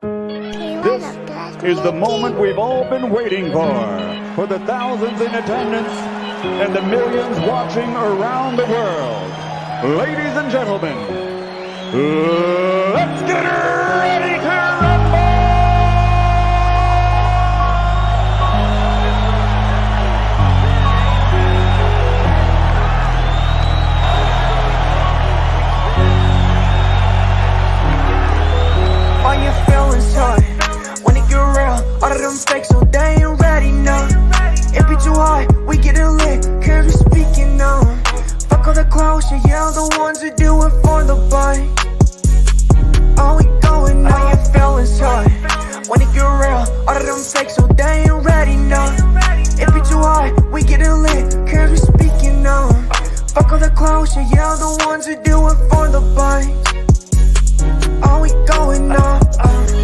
This is the moment we've all been waiting for the thousands in attendance and the millions watching around the world. Ladies and gentlemen, let's get ready to rumble! All your feelings hurt when it get real. All of them fakes, so they ain't ready, no. It be too hard, we get it lit, cause we speaking now. Fuck all the clowns, yeah, the ones who do it for the bite. All we going now. All your feelings hurt when it get real. All of them fakes, so they ain't ready, no. It be too hard, we get it lit, cause we speaking now. Fuck all the clowns, yeah, the ones who do it for the bite. All we going on.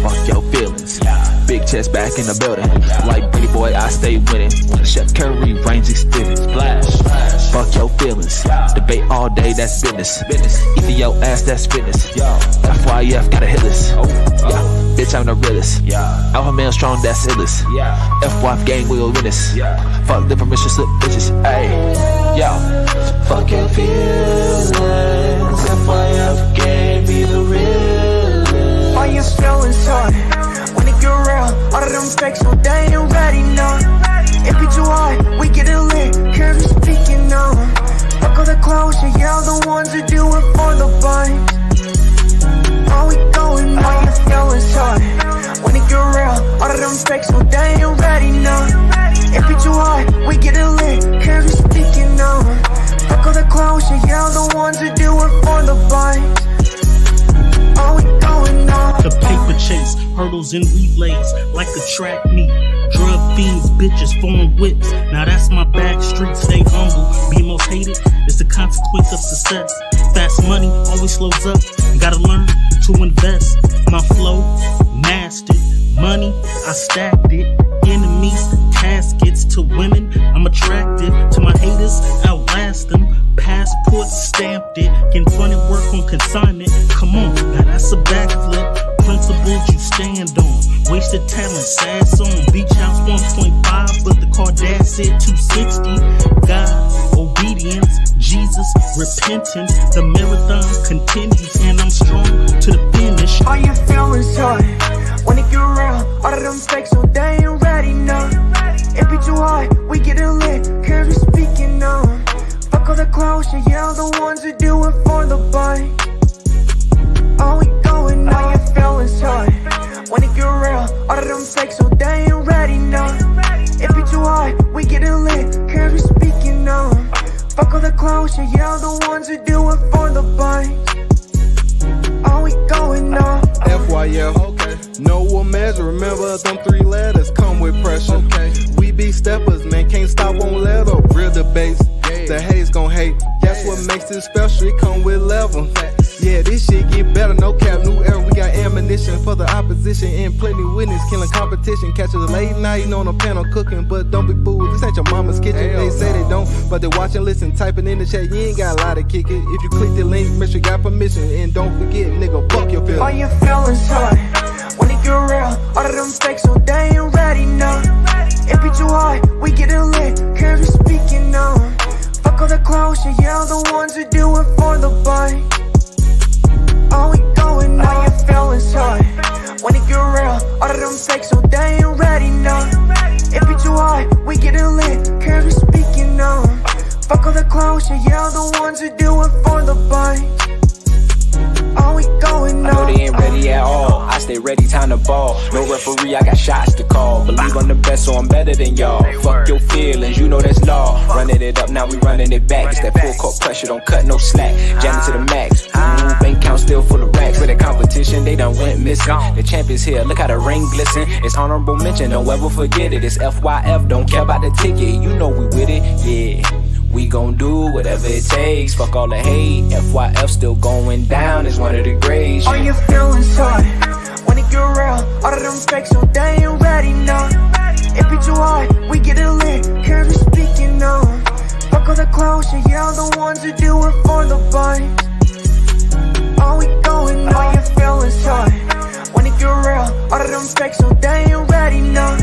Fuck your feelings. Big chest back in the building. Like pretty boy, I stay winning. Chef Curry, range extended. Splash. Fuck your feelings. Debate all day, that's business. Either your ass, that's fitness. FYF, got a hit list. Bitch, I'm the realest. Alpha male strong, that's illest. FYF gang, we'll win this. Fuck the permission slip bitches. Ayy, yo. Fuck your feelings. FYF gang, be the realest. All your feelings hurt when it get real. All of them fakes, so they ain't ready, no. It be too hard, we get it lit, cause we speaking now. Fuck all the clowns, yeah, the ones who do it for the bites. All we going now. All your feelings hurt when it get real. All of them fakes, so they ain't ready, no. It be too hard, we get it lit, cause we speaking now. Fuck all the clowns, yeah, the ones who do it for the bites. All we going on. The paper chase, hurdles and relays, like a track meet. Drug fiends, bitches, foreign whips. Now that's my back street, stay humble. Be most hated is the consequence of success. Fast money always slows up. You gotta learn to invest. My flow, mastered. Money, I stacked it. Enemies, caskets. To women, I'm attracted. To my haters, outlast them. Passport stamped it. Confronted work on consignment. Come on, now that's a backflip. Principles you stand on. Wasted talent, sad song. Beach house 1.5, but the car dad said 260. God, obedience, Jesus, repentance. The marathon continues, and I'm strong to the finish. All your feelings hurt when it get real. All of them fakes, so they ain't ready, no. It be too hard, we get it lit, cause we speaking now. Fuck all the clowns, yeah, the ones who do it for the bite. All we going now. All your feelings hurt when it get real. All of them fakes, so they ain't ready, no. It be too hard, we get it lit, cause we speaking now. Fuck all the clowns, yeah, the ones who do it for the bite. All we going now. FYF, okay. Know what measure, remember them 3 letters come with pressure. Okay. We be steppers, man, can't stop, won't let up. Real debates, the haters gon' hate. That's what makes it special, it come with level. Yeah, this shit get better, no cap, new era. We got ammunition for the opposition and plenty witness, killing competition. Catch us late night on a panel cooking, but don't be fooled, this ain't your mama's kitchen. They say they don't, but they watch and listen, typing in the chat. You ain't got a lot to kick it. If you click the link, make sure you got permission, and don't forget, nigga, fuck your feelings. All your feelings hurt when it get real. All of them fakes, so they ain't ready, no. It be too hard, we get it lit, cause we speaking now. Fuck all the clowns, yeah, the ones who do it for the bite. All we going now. All your feelings hurt when it get real. All of them fakes, so they ain't ready, no. It be too hard, we get it lit, cause we speaking now. Fuck all the clowns, yeah, the ones who do it for the bite. All we going now. I know they ain't ready at all. I stay ready, time to ball. No referee, I got shots to call. Believe I'm the best, so I'm better than y'all. Fuck your feelings, you know that's law. Running it up, now we running it back. It's that full court pressure, don't cut no slack. Jamming to the max. Bank account still full of racks. For the competition, they done went missing. The champ is here, look how the ring glisten. It's honorable mention, don't ever forget it. It's FYF, don't care about the ticket. You know we with it, yeah. We gon' do whatever it takes. Fuck all the hate. FYF still going down. It's one of the grades. All your feelings hurt when it get real. All of them fakes, so they ain't ready, no. It be too hard, we get it lit, cause we speaking now. Fuck all the clowns, yeah, the ones who do it for the bites. All we going now. All your feelings hurt when it it get real, all of them fakes, so they ain't ready, no.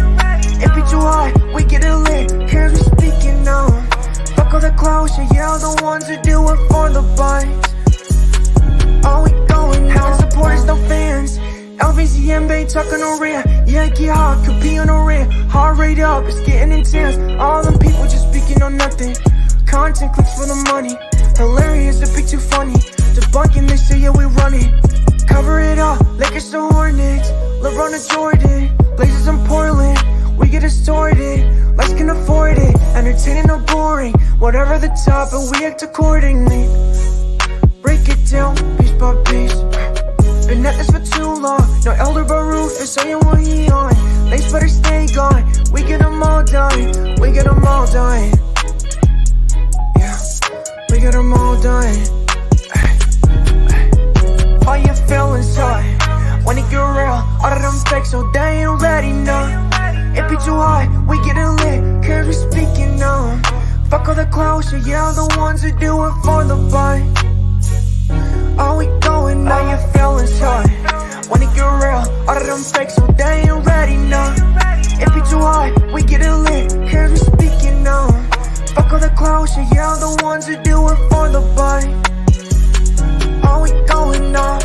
It be too hard, we get it lit, here's we speaking now. Fuck all the closure, yeah, the ones who do it for the buzz. All we going now, supporters, no fans. LVC NBA talking on rear, yeah, get hard, could be on the rear. Heart rate up, it's getting intense. All them people just speaking on nothing. Content clicks for the money. Hilarious, a bit too funny. Debunking, they say, yeah, we run it. Cover it up, Lakers to Hornets. Lebron to Jordan, Blazers in Portland. We get it sorted, lights can afford it. Entertaining or boring, whatever the top, but we act accordingly. Break it down, piece by piece. Been at this for too long. No elder but Rufus saying what he on. Lace better stay gone. We get them all done. We get them all done. Yeah, we get them all done. All your feelings hard when it get real. All of them fakes, so they ain't ready, no. It be too hard, we get it lit, cause we speaking now. Fuck all the closure, yeah, the ones who do it for the buzz. All we going now, all your feelings hard when it get real, all of them fakes, so they ain't ready, no. It be too hard, we get it lit, cause we speaking now. Fuck all the closure, yeah, the ones who do it for the buzz. All we going now.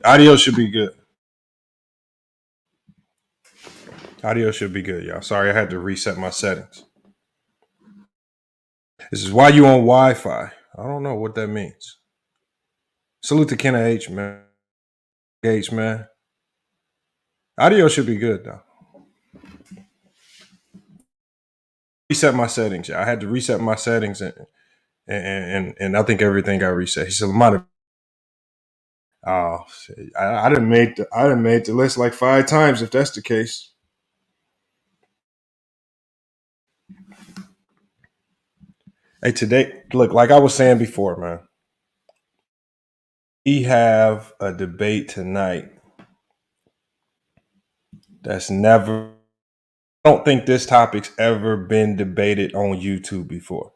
Audio should be good. Audio should be good, y'all. Sorry, I had to reset my settings. This is why you on Wi-Fi. I don't know what that means. Salute to Kenna H, man. H, man. Audio should be good, though. Reset my settings. I had to reset my settings, and I think everything got reset. He said, "Oh, I didn't make the list like 5 times. If that's the case." Hey, today, look, like I was saying before, man, we have a debate tonight that's never, I don't think this topic's ever been debated on YouTube before.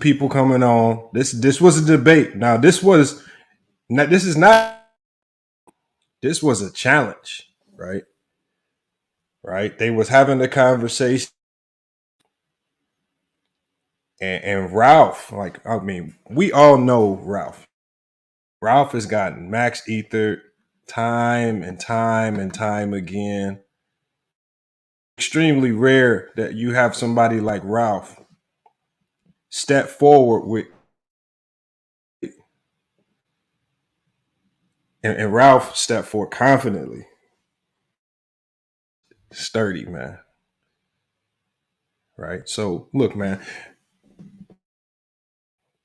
People coming on, this was a debate. Now, this was a challenge, right? Right? They was having a conversation. And Ralph, like, I mean, we all know Ralph. Ralph has gotten max ether time and time again. Extremely rare that you have somebody like Ralph step forward with, and Ralph stepped forward confidently. Sturdy, man. Right? So, look, man,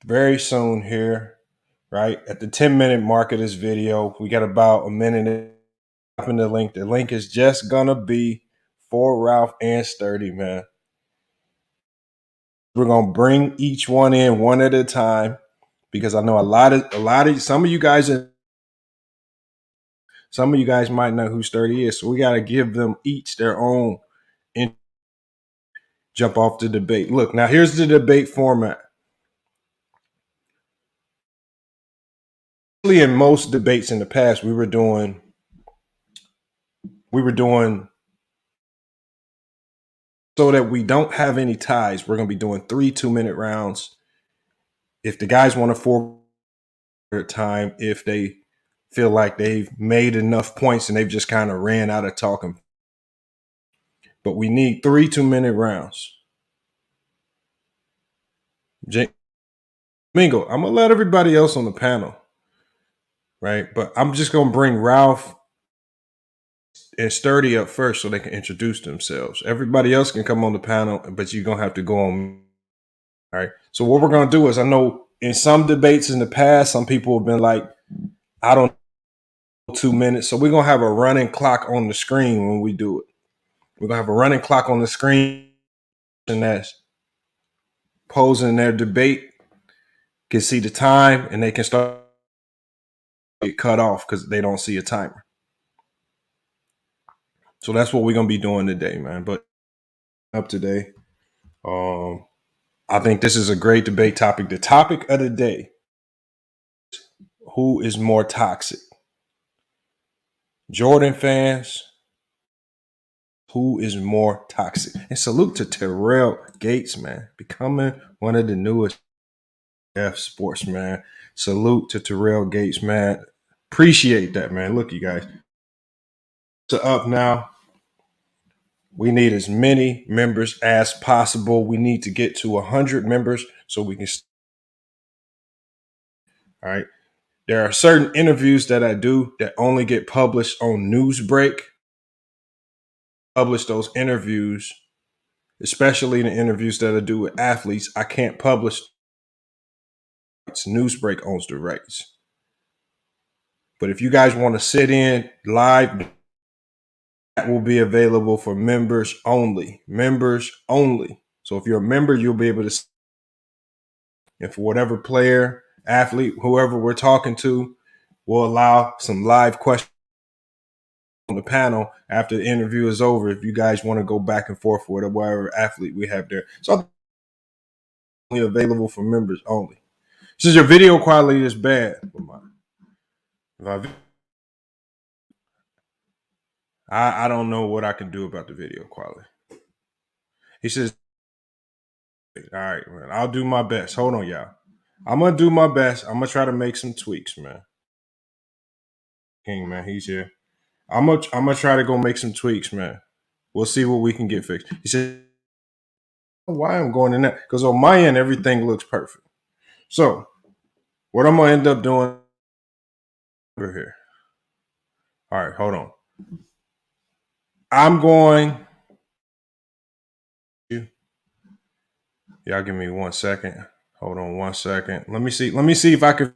very soon here, right? At the 10-minute mark of this video, we got about a minute in the link. The link is just gonna be for Ralph and Sturdy, man. We're gonna bring each one in one at a time because I know a lot of some of you guys might know who Sturdy is, so we gotta give them each their own and jump off the debate. Look, now here's the debate format. In most debates in the past, we were doing so that we don't have any ties. We're going to be doing 3 2-minute rounds. If the guys want to forego time, if they feel like they've made enough points and they've just kind of ran out of talking. But we need 3 2-minute rounds. Mingo, I'm going to let everybody else on the panel, right? But I'm just going to bring Ralph and Sturdy up first so they can introduce themselves. Everybody else can come on the panel, but you're going to have to go on. All right. So what we're going to do is, I know in some debates in the past, some people have been like, I don't know, 2 minutes. So we're going to have a running clock on the screen when we do it. We're going to have a running clock on the screen, and that's posing their debate can see the time and they can start get cut off because they don't see a timer. So that's what we're going to be doing today, man. But up today, I think this is a great debate topic. The topic of the day: who is more toxic? Jordan fans, who is more toxic? And salute to Terrell Gates, man, becoming one of the newest F sports, man. Salute to Terrell Gates, man. Appreciate that, man. Look, you guys, to up now. We need as many members as possible. We need to get to 100 members so we can. All right. There are certain interviews that I do that only get published on Newsbreak. Publish those interviews, especially the interviews that I do with athletes. I can't publish. Newsbreak owns the rights. But if you guys want to sit in live, that will be available for members only. Members only. So if you're a member, you'll be able to. And for whatever player, athlete, whoever we're talking to, we'll allow some live questions on the panel after the interview is over. If you guys want to go back and forth with whatever athlete we have there. So only available for members only. Since your video quality is bad, I don't know what I can do about the video quality. He says, all right, man, I'll do my best. Hold on, y'all. I'm going to do my best. I'm going to try to make some tweaks, man. King, man, he's here. I'm gonna try to go make some tweaks, man. We'll see what we can get fixed. He said, why I'm going in that? Because on my end, everything looks perfect. So what I'm going to end up doing over here. All right, hold on. I'm going. Y'all give me 1 second. Hold on 1 second. Let me see if I can.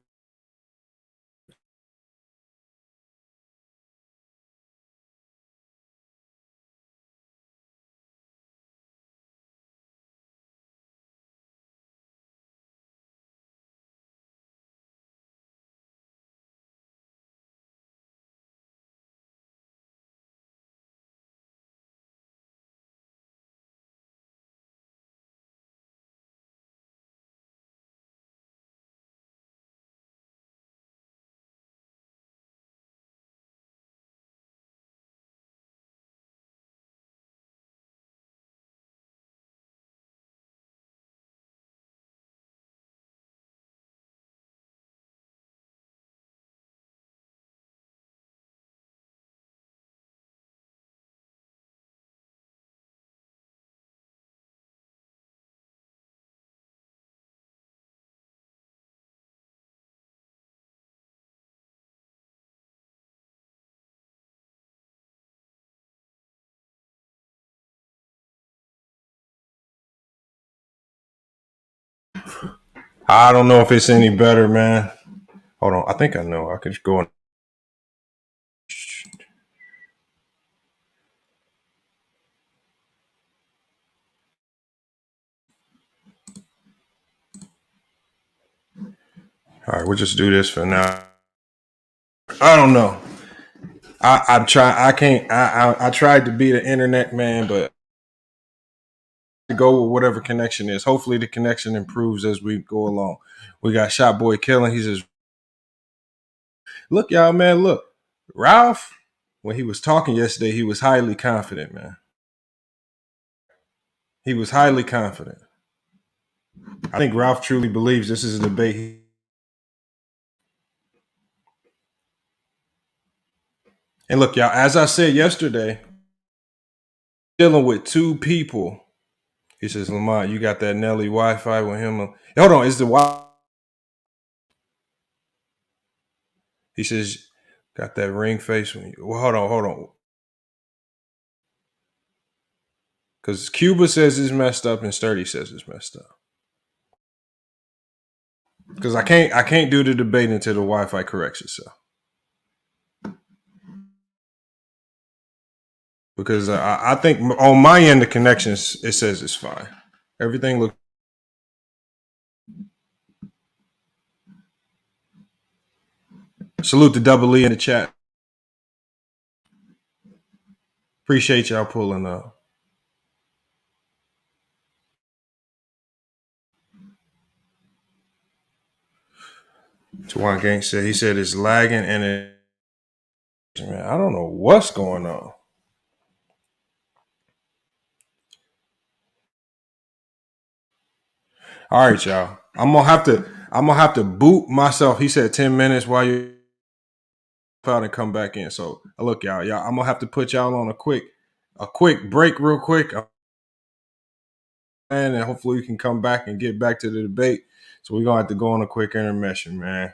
I don't know if it's any better, man. Hold on. I think I know. I could just go on. All right, we'll just do this for now. I don't know. I'm trying. I can't. I tried to be the internet man, but to go with whatever connection is. Hopefully, the connection improves as we go along. We got Shot Boy Killing. He says, "Look, y'all, man. Look, Ralph. When he was talking yesterday, he was highly confident, man. He was highly confident. I think Ralph truly believes this is a debate." And look, y'all, as I said yesterday, dealing with two people. He says, Lamont, you got that Nelly Wi-Fi with him. Hold on, is the Wi? He says, got that ring face when you. Well, hold on. Because Cuba says it's messed up and Sturdy says it's messed up. Because I can't do the debate until the Wi-Fi corrects itself. Because I think on my end the connections it says it's fine. Everything looks. Salute to Double E in the chat. Appreciate y'all pulling up. Tawan Gang said he said it's lagging and it. Man, I don't know what's going on. All right, y'all. I'm gonna have to boot myself. He said 10 minutes while you out and come back in. So look, y'all, I'm gonna have to put y'all on a quick break real quick. And hopefully we can come back and get back to the debate. So we're gonna have to go on a quick intermission, man.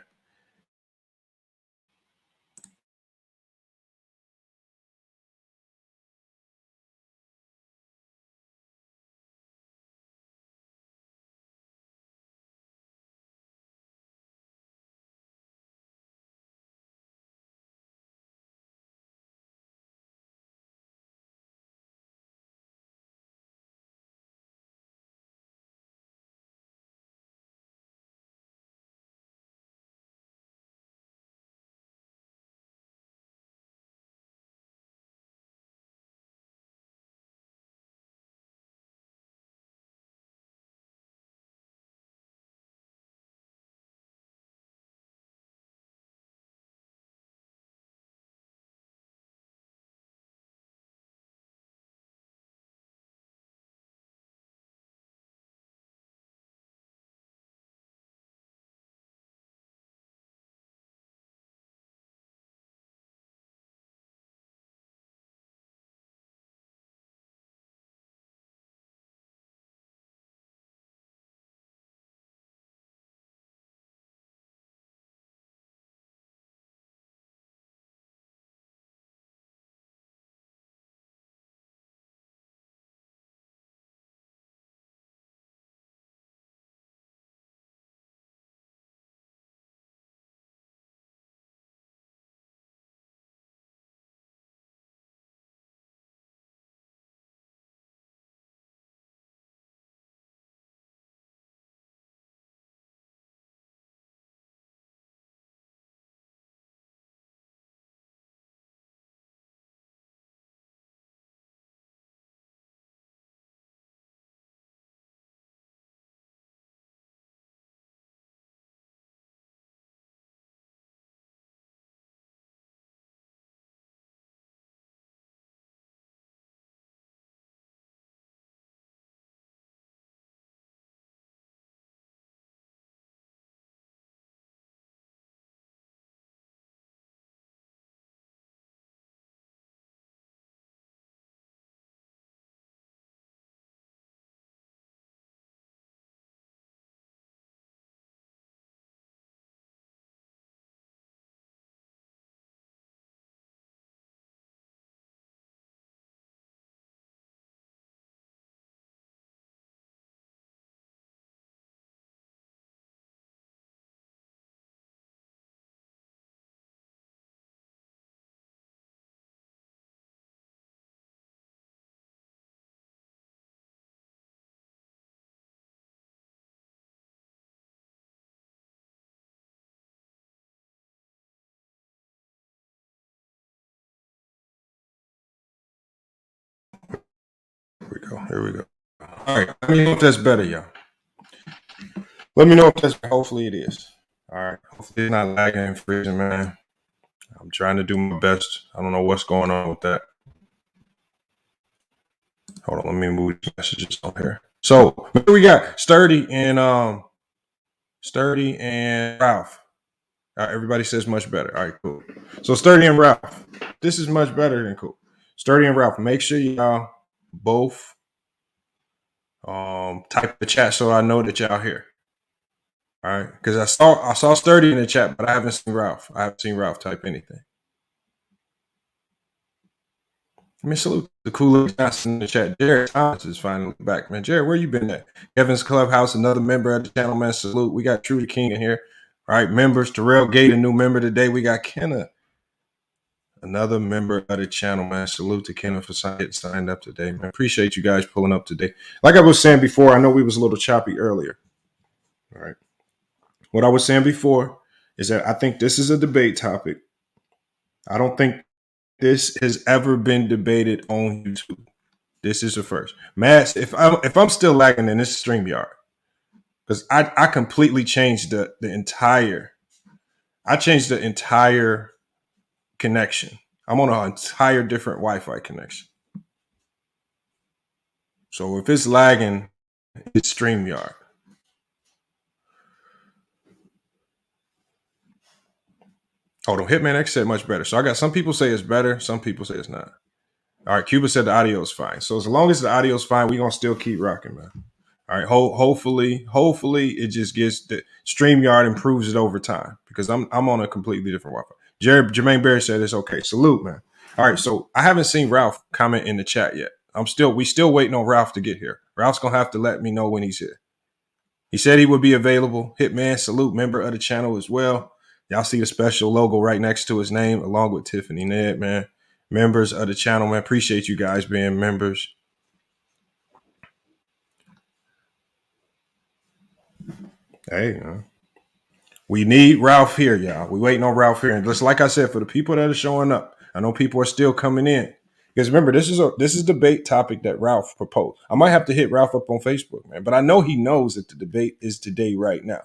Here we go. All right. Let me know if that's better, y'all. Let me know if that's better. Hopefully it is. All right. Hopefully it's not lagging and freezing, man. I'm trying to do my best. I don't know what's going on with that. Hold on. Let me move these messages on here. So here we got Sturdy and Ralph. Everybody says much better. All right, cool. So Sturdy and Ralph, this is much better than cool. Sturdy and Ralph, make sure y'all both type the chat so I know that y'all here. All right, because I saw Sturdy in the chat, but I haven't seen Ralph. I haven't seen Ralph type anything. I mean, salute the cool Johnson in the chat. Jared Thomas is finally back, man. Jared, where you been at? Kevin's Clubhouse, another member of the channel, man. Salute. We got True the King in here. All right, members. Terrell Gate, a new member today. We got Kenna, another member of the channel, man. Salute to Kenna for getting signed up today, man. Appreciate you guys pulling up today. Like I was saying before, I know we was a little choppy earlier. All right. What I was saying before is that I think this is a debate topic. I don't think this has ever been debated on YouTube. This is the first. Matt, if I'm still lagging in this StreamYard, because I completely changed the entire connection. I'm on an entire different Wi-Fi connection. So if it's lagging, it's StreamYard. Hold on, Hitman X said much better. So I got some people say it's better, some people say it's not. All right, Cuba said the audio is fine. So as long as the audio is fine, we're gonna still keep rocking, man. All right, hopefully it just gets the StreamYard improves it over time because I'm on a completely different Wi-Fi. Jermaine Barry said it's okay. Salute, man. All right, so I haven't seen Ralph comment in the chat yet. We still waiting on Ralph to get here. Ralph's gonna have to let me know when he's here. He said he would be available. Hitman, salute, member of the channel as well. Y'all see the special logo right next to his name, along with Tiffany Ned, man. Members of the channel, man. Appreciate you guys being members. Hey, we need Ralph here, y'all. We waiting on Ralph here. And just like I said, for the people that are showing up, I know people are still coming in. Because remember, this is debate topic that Ralph proposed. I might have to hit Ralph up on Facebook, man. But I know he knows that the debate is today right now.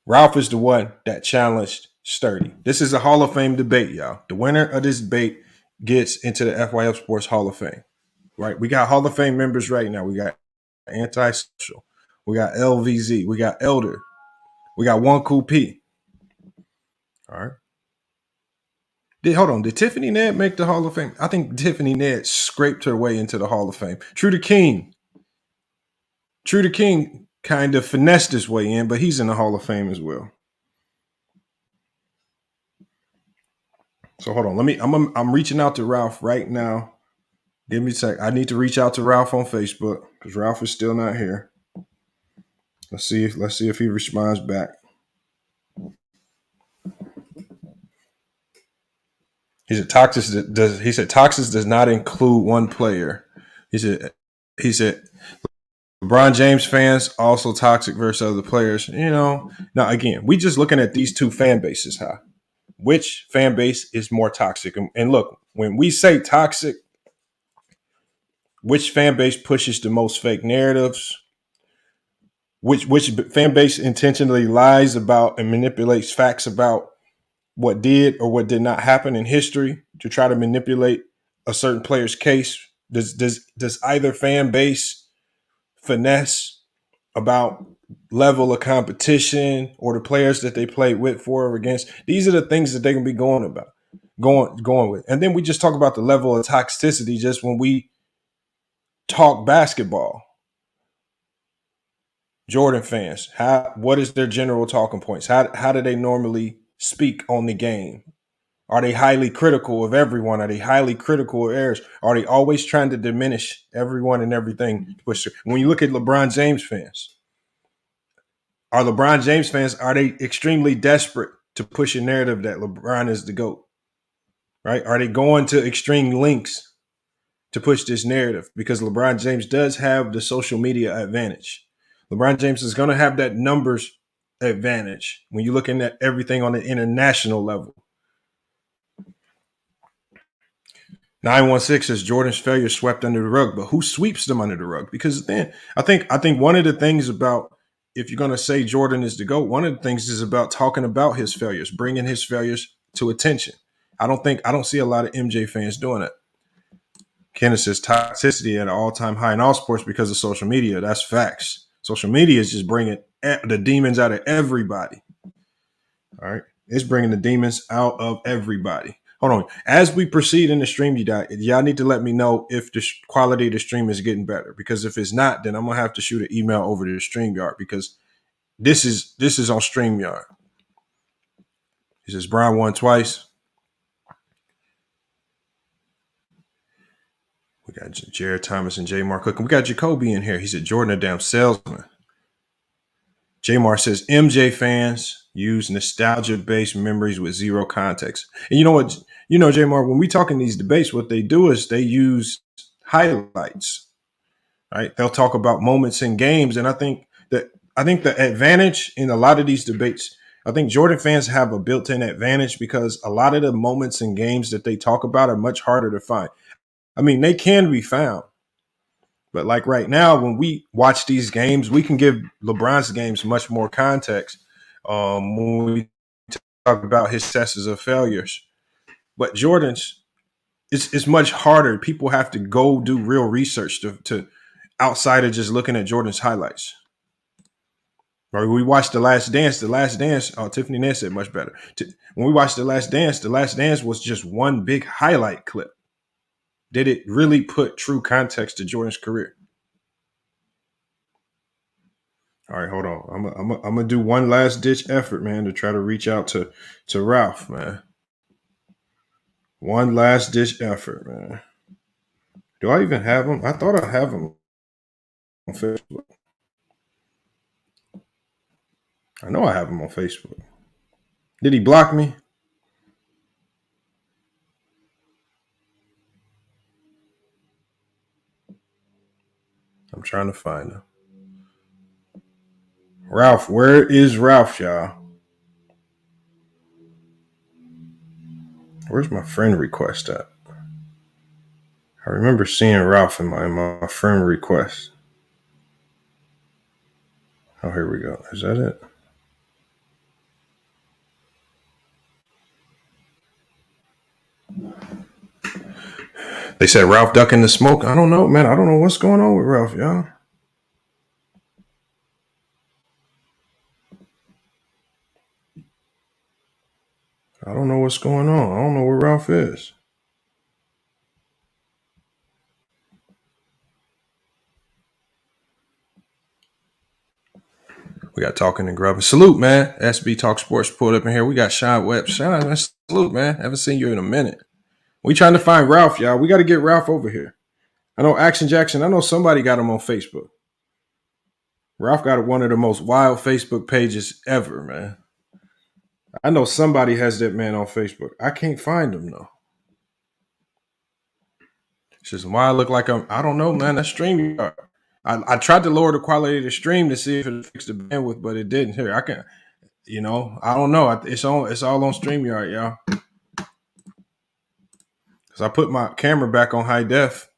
Ralph is the one that challenged Sturdy. This is a Hall of Fame debate, y'all. The winner of this debate gets into the FYF Sports Hall of Fame, right? We got Hall of Fame members right now. We got Antisocial. We got LVZ. We got Elder. We got One Cool P. All right. Did Tiffany Ned make the Hall of Fame? I think Tiffany Ned scraped her way into the Hall of Fame. True the King kind of finessed his way in, but he's in the Hall of Fame as well. So hold on. I'm reaching out to Ralph right now. Give me a sec. I need to reach out to Ralph on Facebook because Ralph is still not here. Let's see if he responds back. He said Toxic does not include one player. He said LeBron James fans also toxic versus other players. Now again, we just looking at these two fan bases, huh? Which fan base is more toxic? And look, when we say toxic, which fan base pushes the most fake narratives? Which fan base intentionally lies about and manipulates facts about what did or what did not happen in history to try to manipulate a certain player's case? Does either fan base finesse about level of competition or the players that they played with, for or against? These are the things that they can be going with. And then we just talk about the level of toxicity just when we talk basketball. Jordan fans, what is their general talking points? How do they normally speak on the game? Are they highly critical of everyone? Are they highly critical of errors? Are they always trying to diminish everyone and everything? When you look at LeBron James fans, are they extremely desperate to push a narrative that LeBron is the GOAT? Right? Are they going to extreme lengths to push this narrative? Because LeBron James does have the social media advantage. LeBron James is going to have that numbers advantage when you're looking at everything on the international level. 916 says Jordan's failure swept under the rug, but who sweeps them under the rug? Because then I think one of the things about, if you're going to say Jordan is the GOAT, one of the things is about talking about his failures, bringing his failures to attention. I don't see a lot of MJ fans doing it. Kenneth says toxicity at an all-time high in all sports because of social media. That's facts. Social media is just bringing the demons out of everybody. All right. It's bringing the demons out of everybody. Hold on. As we proceed in the stream, y'all need to let me know if the quality of the stream is getting better. Because if it's not, then I'm gonna have to shoot an email over to the StreamYard because this is on StreamYard. He says Brian won twice. We got Jared Thomas and J. Mark cooking. We got Jacoby in here. He said Jordan a damn salesman. J. Mar says MJ fans use nostalgia-based memories with zero context. And you know what? You know, J. Mar, when we talk in these debates, what they do is they use highlights. Right? They'll talk about moments in games, and I think the advantage in a lot of these debates, I think Jordan fans have a built-in advantage because a lot of the moments in games that they talk about are much harder to find. I mean, they can be found. But like right now, when we watch these games, we can give LeBron's games much more context when we talk about his successes or failures. But Jordan's, it's much harder. People have to go do real research to outside of just looking at Jordan's highlights. Right? We watched The Last Dance. Tiffany Nance said much better. When we watched The Last Dance was just one big highlight clip. Did it really put true context to Jordan's career? All right, hold on. I'm gonna do one last ditch effort, man, to try to reach out to Ralph, man. One last ditch effort, man. Do I even have him? I thought I have him on Facebook. I know I have him on Facebook. Did he block me? I'm trying to find him. Ralph, where is Ralph, y'all? Where's my friend request at? I remember seeing Ralph in my friend request. Oh, here we go. Is that it? They said Ralph ducking the smoke. I don't know, man. I don't know what's going on with Ralph, y'all. I don't know what's going on. I don't know where Ralph is. We got Talking and Grubbing. Salute, man. SB Talk Sports pulled up in here. We got Sean Webb. Sean, salute, man. Haven't seen you in a minute. We trying to find Ralph, y'all. We got to get Ralph over here. I know Action Jackson. I know somebody got him on Facebook. Ralph got one of the most wild Facebook pages ever, man. I know somebody has that man on Facebook. I can't find him, though. It's just why I look like I don't know, man. That's StreamYard. I tried to lower the quality of the stream to see if it fixed the bandwidth, but it didn't. Here, I can, I don't know. It's all on StreamYard, y'all. Because I put my camera back on high def.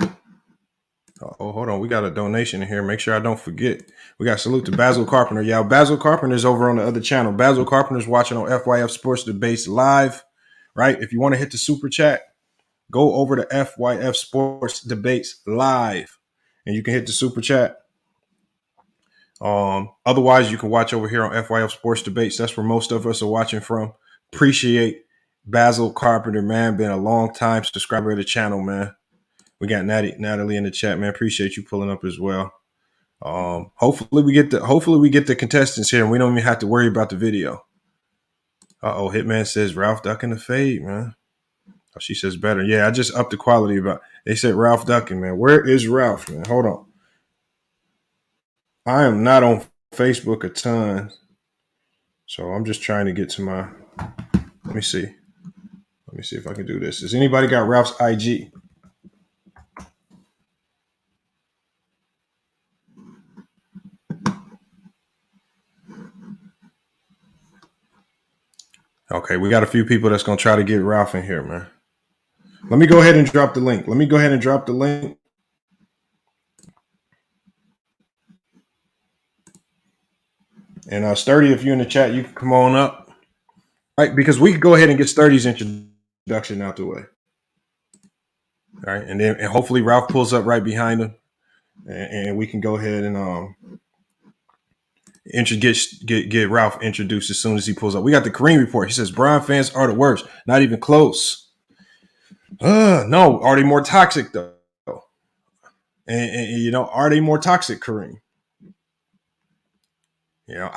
Oh, hold on. We got a donation in here. Make sure I don't forget. We got salute to Basil Carpenter, y'all. Basil Carpenter's over on the other channel. Basil Carpenter's watching on FYF Sports Debates live, right? If you want to hit the super chat, go over to FYF Sports Debates live, and you can hit the super chat. Otherwise, you can watch over here on FYF Sports Debates. That's where most of us are watching from. Appreciate Basil Carpenter, man. Been a long time subscriber of the channel, man. We got Natalie in the chat, man. Appreciate you pulling up as well. Hopefully we get the contestants here, and we don't even have to worry about the video. Hitman says Ralph ducking the fade, man. Oh, she says better. Yeah, I just upped the quality about. They said Ralph ducking, man. Where is Ralph, man? Hold on. I am not on Facebook a ton, so I'm just trying to get to my. Let me see if I can do this. Has anybody got Ralph's IG? Okay, we got a few people that's going to try to get Ralph in here, man. Let me go ahead and drop the link. And Sturdy, if you're in the chat, you can come on up. All right, because we can go ahead and get Sturdy's introduction out the way. All right, and hopefully Ralph pulls up right behind him. and we can go ahead and get Ralph introduced as soon as he pulls up. We got the Kareem report. He says Bron fans are the worst. Not even close. No, are they more toxic though? And you know, are they more toxic, Kareem? You know,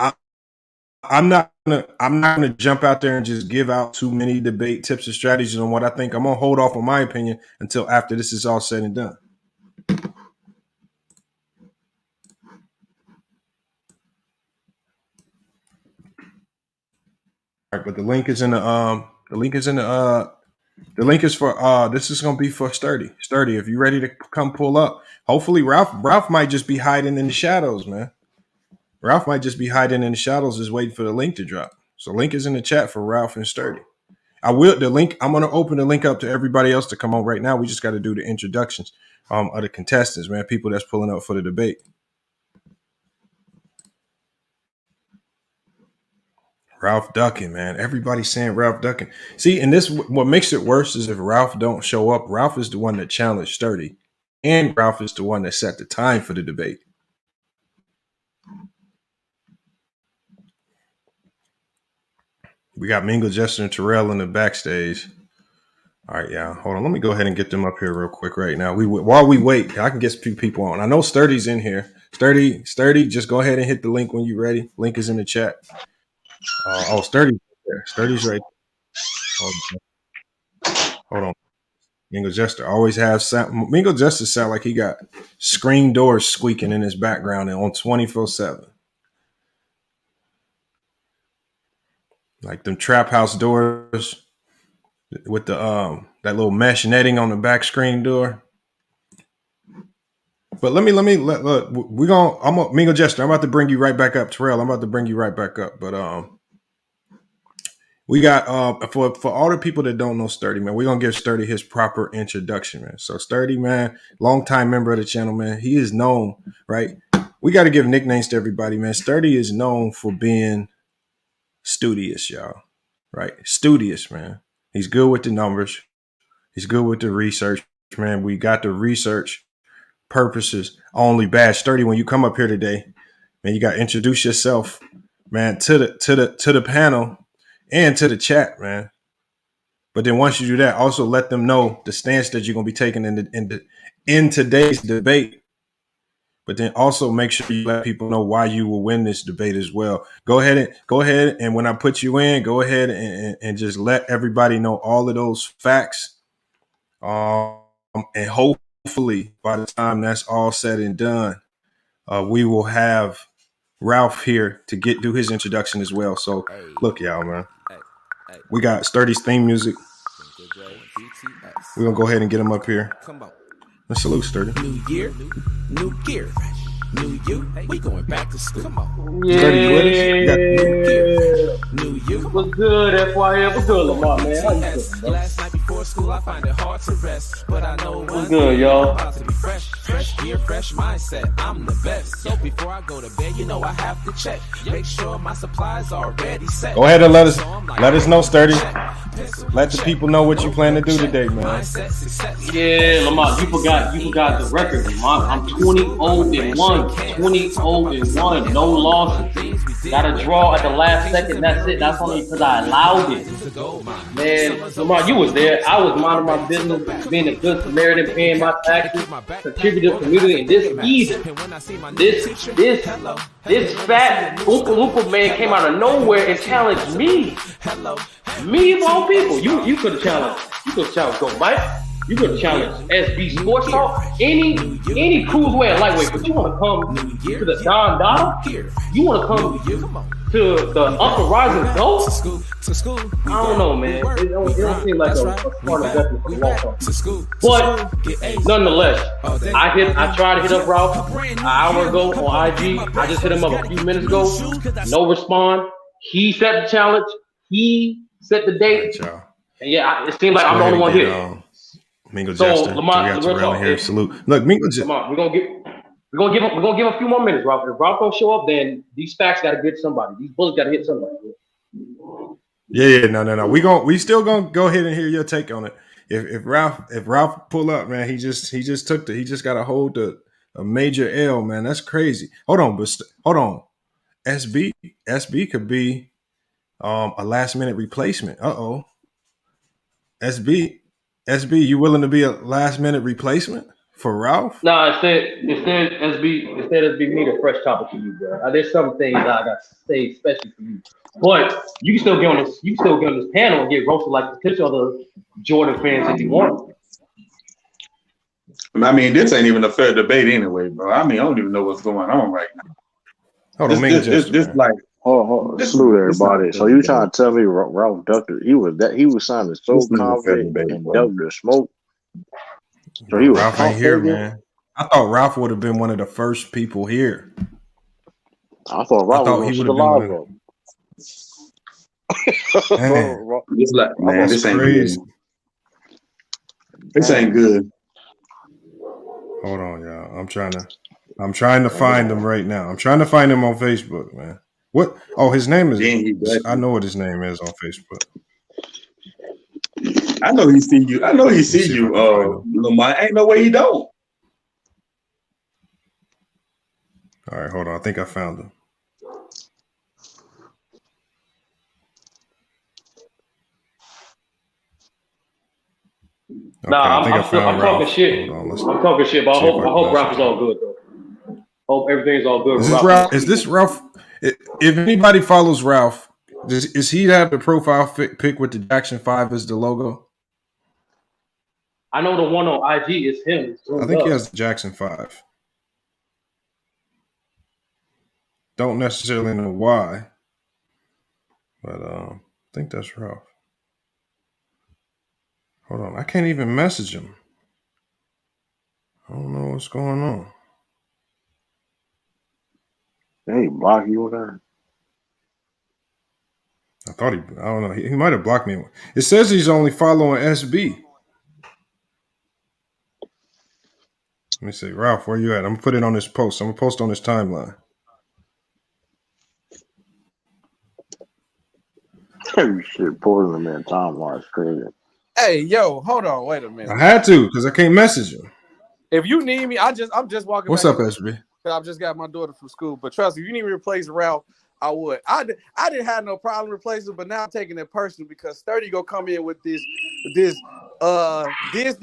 I'm not gonna jump out there and just give out too many debate tips and strategies on what I think. I'm gonna hold off on my opinion until after this is all said and done. All right, but the link is in the link is for this is gonna be for Sturdy. Sturdy, if you're ready to come pull up. Hopefully Ralph might just be hiding in the shadows, man. Ralph might just be hiding in the shadows, just waiting for the link to drop. So link is in the chat for Ralph and Sturdy. I'm gonna open the link up to everybody else to come on right now. We just gotta do the introductions of the contestants, man. People that's pulling up for the debate. Ralph ducking, man. Everybody's saying Ralph ducking. See, and this what makes it worse is if Ralph don't show up. Ralph is the one that challenged Sturdy, and Ralph is the one that set the time for the debate. We got Mingle, Jester, and Terrell in the backstage. All right, yeah. Hold on. Let me go ahead and get them up here real quick right now. While we wait, I can get a few people on. I know Sturdy's in here. Sturdy, just go ahead and hit the link when you're ready. Link is in the chat. Sturdy's there. Sturdy's right there. Hold on. Mingo Jester always have sound. Mingo Jester sound like he got screen doors squeaking in his background and on 24/7. Like them trap house doors with the that little mesh netting on the back screen door. But let me look. Mingo Jester. I'm about to bring you right back up, Terrell. I'm about to bring you right back up. But we got for all the people that don't know Sturdy, man, we're gonna give Sturdy his proper introduction, man. So Sturdy, man, longtime member of the channel, man. He is known, right? We got to give nicknames to everybody, man. Sturdy is known for being studious, y'all. Right? Studious, man. He's good with the numbers. He's good with the research, man. We got the research purposes only badge. Sturdy, when you come up here today, man, you got to introduce yourself, man, to the panel and to the chat, man. But then once you do that, also let them know the stance that you're gonna be taking in today's debate. But then also make sure you let people know why you will win this debate as well. Go ahead and when I put you in, go ahead and just let everybody know all of those facts. And hopefully by the time that's all said and done, we will have Ralph here to do his introduction as well. So look, y'all, man. We got Sturdy's theme music. We're gonna go ahead and get him up here. Let's salute Sturdy. New year, new gear, new you. We going back to school. Come on. Yeah. Sturdy, you with us? New gear, new you. What's good, FYF? What's good, Lamar, man? How you doing, bro? Last night before school, I find it hard to rest, but I know What's good, y'all? I'm about to be fresh gear, fresh mindset. I'm the best. So before I go to bed, you know I have to check, make sure my supplies are already set. Go ahead and let us know, Sturdy. Let the people know what you plan to do today, man. Yeah, Lamar, you forgot the record, Lamar. I'm 20-0-1. 20-0-1. No losses. Got a draw at the last second. That's it. That's only because I allowed it. Man, Lamar, you was there. I was minding my business, being a good Samaritan, paying my taxes, contributing to the community. And this easy. This fat Oompa Loompa man came out of nowhere and challenged me. Me of all people. You could have challenged. You could have challenged Go Mike. You could have challenged SB Sports Talk. Any cruise way of lightweight. But you want to come to the Don Dada? You want to come to the Upper Rising Ghost? I don't know, man. It don't seem like a smart investment for the long term. But nonetheless, I tried to hit up Ralph an hour ago on IG. I just hit him up a few minutes ago. No respond. He set the challenge. He set the date. Right, and yeah, it seems like I'm the only one here. Mingo Jester, Lamar, here. Salute. Look, Mingo Jester. We're gonna give him a few more minutes, Ralph. If Ralph don't show up, then these facts gotta get somebody. These bullets gotta hit somebody. Yeah, no. We still gonna go ahead and hear your take on it. If Ralph pull up, man, he just got to hold the a major L, man. That's crazy. Hold on, hold on. SB could be a last minute replacement. SB, you willing to be a last minute replacement for Ralph? No, instead SB need a fresh topic for you, bro. There's some things I got to say especially for you. But you can still get on this panel and get roasted like the other Jordan fans if you want. I mean, this ain't even a fair debate anyway, bro. I mean, I don't even know what's going on right now. Hold on, this like salute everybody. So you trying to tell me Ralph ducked it? He was sounding so confident and ducked the smoke. So he was Ralph ain't here, man. I thought Ralph would have been one of the first people here. I thought Ralph was the live though. It's like, man, this ain't crazy. Good. This ain't good. Hold on, y'all. I'm trying to find him right now. I'm trying to find him on Facebook, man. What? Oh, his name is. I know what his name is on Facebook. I know he see you. Lamar. Ain't no way he don't. All right, hold on. I think I found him. Okay, I'm talking shit. I'm talking shit, but I hope Ralph is all good, though. Hope everything's all good. Is this Ralph? If anybody follows Ralph, is he have the profile pic with the Jackson 5 as the logo? I know the one on IG is him. I think he has the Jackson 5. Don't necessarily know why, but I think that's Ralph. Hold on, I can't even message him. I don't know what's going on. Hey, block you on there? I don't know. He might have blocked me. It says he's only following SB. Let me see. Ralph, where you at? I'm going to put it on this post. I'm going to post on this timeline. Holy shit, posting the man timeline is crazy. Hey, yo, hold on. Wait a minute. I had to because I can't message him. If you need me, I'm just walking. What's up, SB? I've just got my daughter from school. But trust me, if you need me to replace Ralph, I would. I didn't have no problem replacing, but now I'm taking it personal because Sturdy gonna come in with this Disney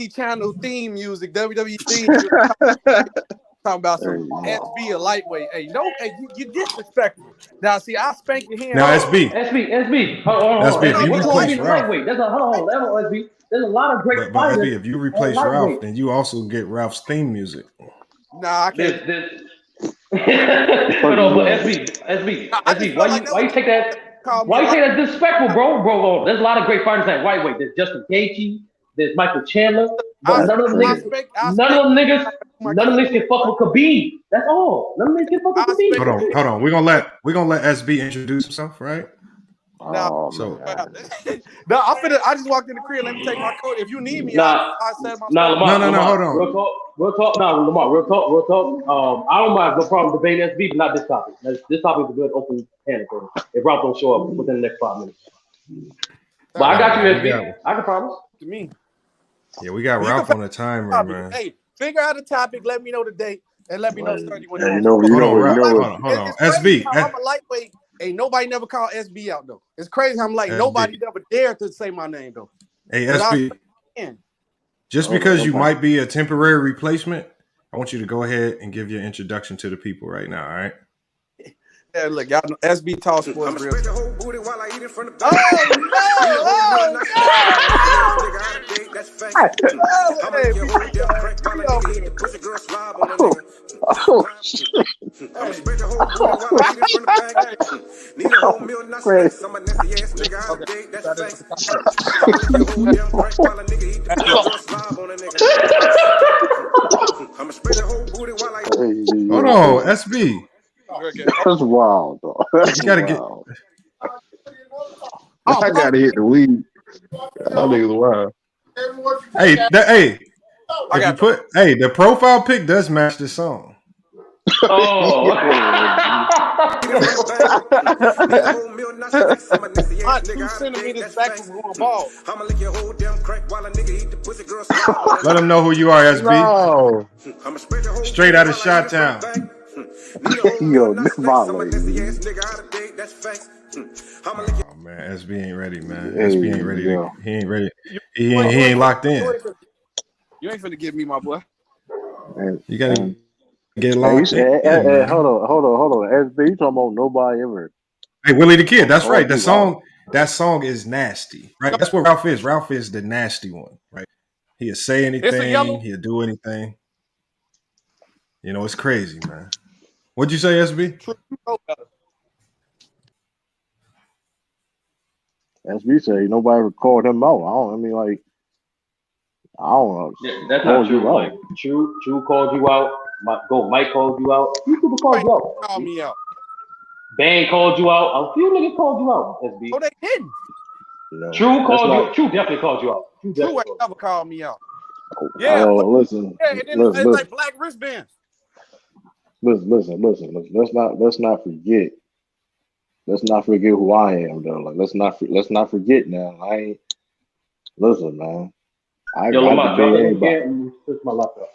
Channel theme music, WWE theme music, talking about some SB a lightweight. Hey, you disrespectful. Now, see, I spank your hand. Now, SB. Hold on. SB, if you replace Ralph. Hold on, SB. There's a lot of great fighters. SB, if you replace Ralph, then you also get Ralph's theme music. Nah, I can't. Hold on, but SB, why you take that? Why you take that disrespectful, bro? There's a lot of great fighters at lightweight. There's Justin Gaethje. There's Michael Chandler. But none of them niggas can fuck with Khabib. That's all. None of them niggas can fuck with Khabib. Hold on. We're gonna let SB introduce himself, right? No, I just walked in the crib. Let me take my coat. If you need me, Lamar. Hold on. Real talk. Real talk. I don't have no problem debating SB, but not this topic. This topic is a good open panel for if Ralph don't show up within the next 5 minutes. But I got you, SB. I can promise. To me. Yeah, we got Ralph on the timer, man. Hey, figure out a topic. Let me know the date, and let me know 31. Hold on. SB. I'm a lightweight. Ain't nobody never called SB out though. It's crazy. I'm like SB. Nobody never dared to say my name though. Hey SB, just because you might be a temporary replacement, I want you to go ahead and give your introduction to the people right now. All right. Yeah, look, y'all know SB Talk Sports real. Hold on, SB. That's wild, though. You gotta get. I gotta hit the weed. That nigga's wild. The profile pic does match the song. Oh. Not 2 centimeters back from going bald. Let them know who you are, SB. No. Straight out of Chi-Town. Yo, violate. Oh man, SB ain't ready, man. Hey, SB ain't ready. yo. He ain't ready. He ain't locked in. You ain't finna give me my boy. You gotta get locked in. Hey, hold on. SB, you talking about nobody ever. Hey, Willie the Kid. That's right. That song is nasty, right? That's what Ralph is. Ralph is the nasty one, right? He'll say anything. He'll do anything. You know, it's crazy, man. What'd you say, SB? SB say nobody ever called him out. I don't know. Yeah, that's not true. Like, True called you out. Mike called you out. A few people called you out. Call me out. Bang called you out. A few niggas called you out, SB. Oh, they didn't. True called you. True definitely called you out. True ain't never called me out. Yeah. Listen. Yeah, and then it's like black wristbands. Listen. Let's not forget. Let's not forget who I am, though. Like, let's not forget now. Listen, man. Yo, Lamar, drop the link again and switch my laptop.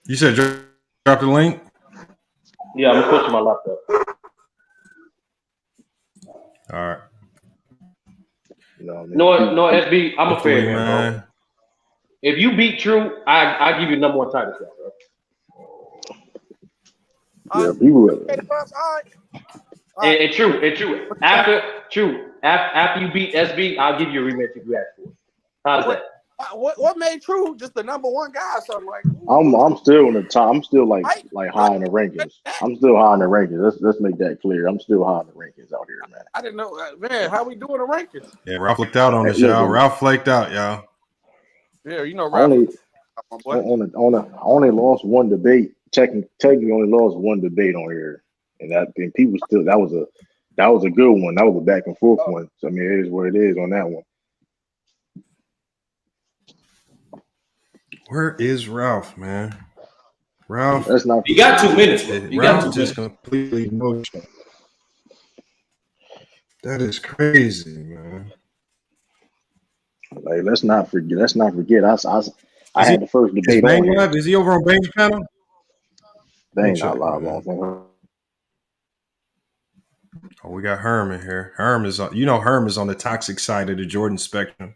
You said drop the link? Yeah, I'm gonna switch my laptop. All right. No, SB, I'm a fair man, bro. If you beat True, I give you number one title shot, bro. Yeah, people. And True. After you beat SB, I'll give you a rematch if you ask for it. How's that? What made True just the number one guy? So I'm like, I'm still in the top. I'm still like high in the rankings. I'm still high in the rankings. Let's make that clear. I'm still high in the rankings out here, man. I didn't know, man. How we doing the rankings? Yeah, Ralph flaked out on us, y'all. Ralph flaked out, y'all. Yeah, you know, Ralph. I only lost one debate. Technically, only lost one debate on here, and people still that was a good one. That was a back and forth one. So I mean, it is what it is on that one. Where is Ralph, man? Ralph, that's not. You got 2 minutes. Ralph just completely emotional. That is crazy, man. Like, let's not forget. I had the first debate on here. Is he over on Bang's channel? Bang not live on. Oh, we got Herm in here. Herm is on the toxic side of the Jordan spectrum.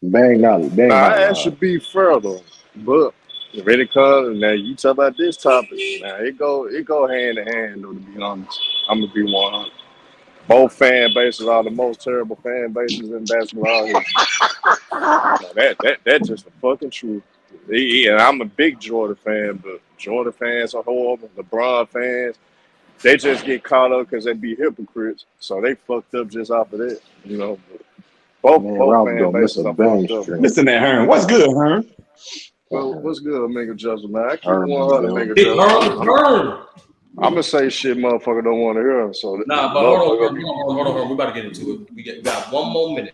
Bang not. I actually be fair though, but if it comes, now you talk about this topic, now it go hand in hand though. To be honest, I'm gonna be 100. Both fan bases are the most terrible fan bases in basketball. That's just the fucking truth. And I'm a big Jordan fan, but Jordan fans are horrible. LeBron fans, they just get caught up because they be hypocrites, so they fucked up just off of that, you know. Both fan bases are fucked up. Listen to Herm. What's good, Herm? Well, what's good, Mega Justin, man? I keep 100, Mega Justin. I'm gonna say shit motherfucker don't want to hear. So nah, but hold on. We about to get into it. We got 1 more minute.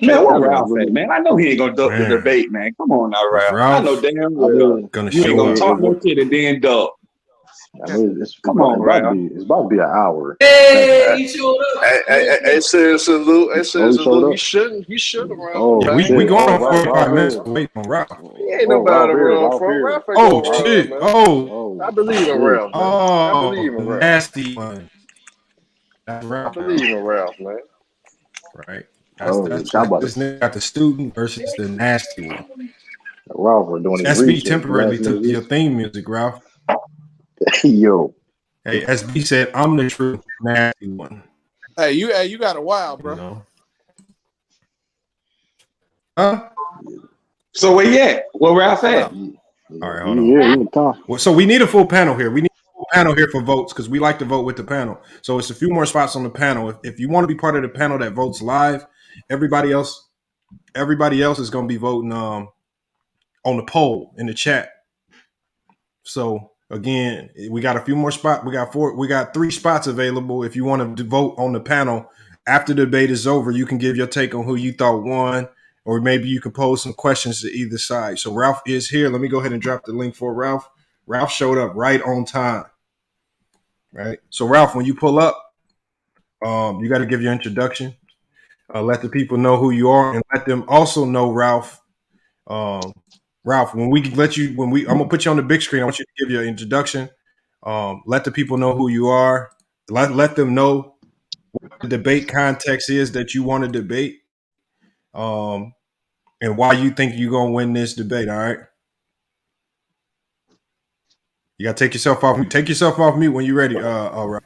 Man, where Ralph at, man? I know he ain't gonna duck the debate, man. Come on now, Ralph. I know damn well you ain't gonna talk no shit and then duck. Come on, Ralph. It's about to be an hour. Hey, he showed up. It says salute. It says salute. He shouldn't, Ralph. Oh, we going on 45 minutes waiting on Ralph. He ain't nobody around for Ralph. Oh shit! Oh, I believe in Ralph. Oh, I believe in Ralph. Nasty one. That's Ralph. I believe in Ralph, man. Right. That's this nigga got the student versus the nasty one. Ralph, we're doing his SB research. temporarily took your theme music, Ralph. Yo. Hey, SB said, I'm the true nasty one. Hey, you got a while, bro. You know? Huh? So where you at? Where Ralph at? All right, hold on. Well, so we need a full panel here. We need a full panel here for votes because we like to vote with the panel. So it's a few more spots on the panel. If you want to be part of the panel that votes live, everybody else is going to be voting on the poll in the chat. So again, we got a few more spots. We got 3 spots available. If you want to vote on the panel after the debate is over, you can give your take on who you thought won, or maybe you can pose some questions to either side. So Ralph is here. Let me go ahead and drop the link for Ralph Ralph showed up right on time. Right. So Ralph, when you pull up, you got to give your introduction. Let the people know who you are, and let them also know, Ralph. Ralph, I'm gonna put you on the big screen. I want you to give your introduction. Let the people know who you are. Let them know what the debate context is that you want to debate, and why you think you're gonna win this debate. All right. You gotta take yourself off. Take yourself off mute when you're ready. Ralph.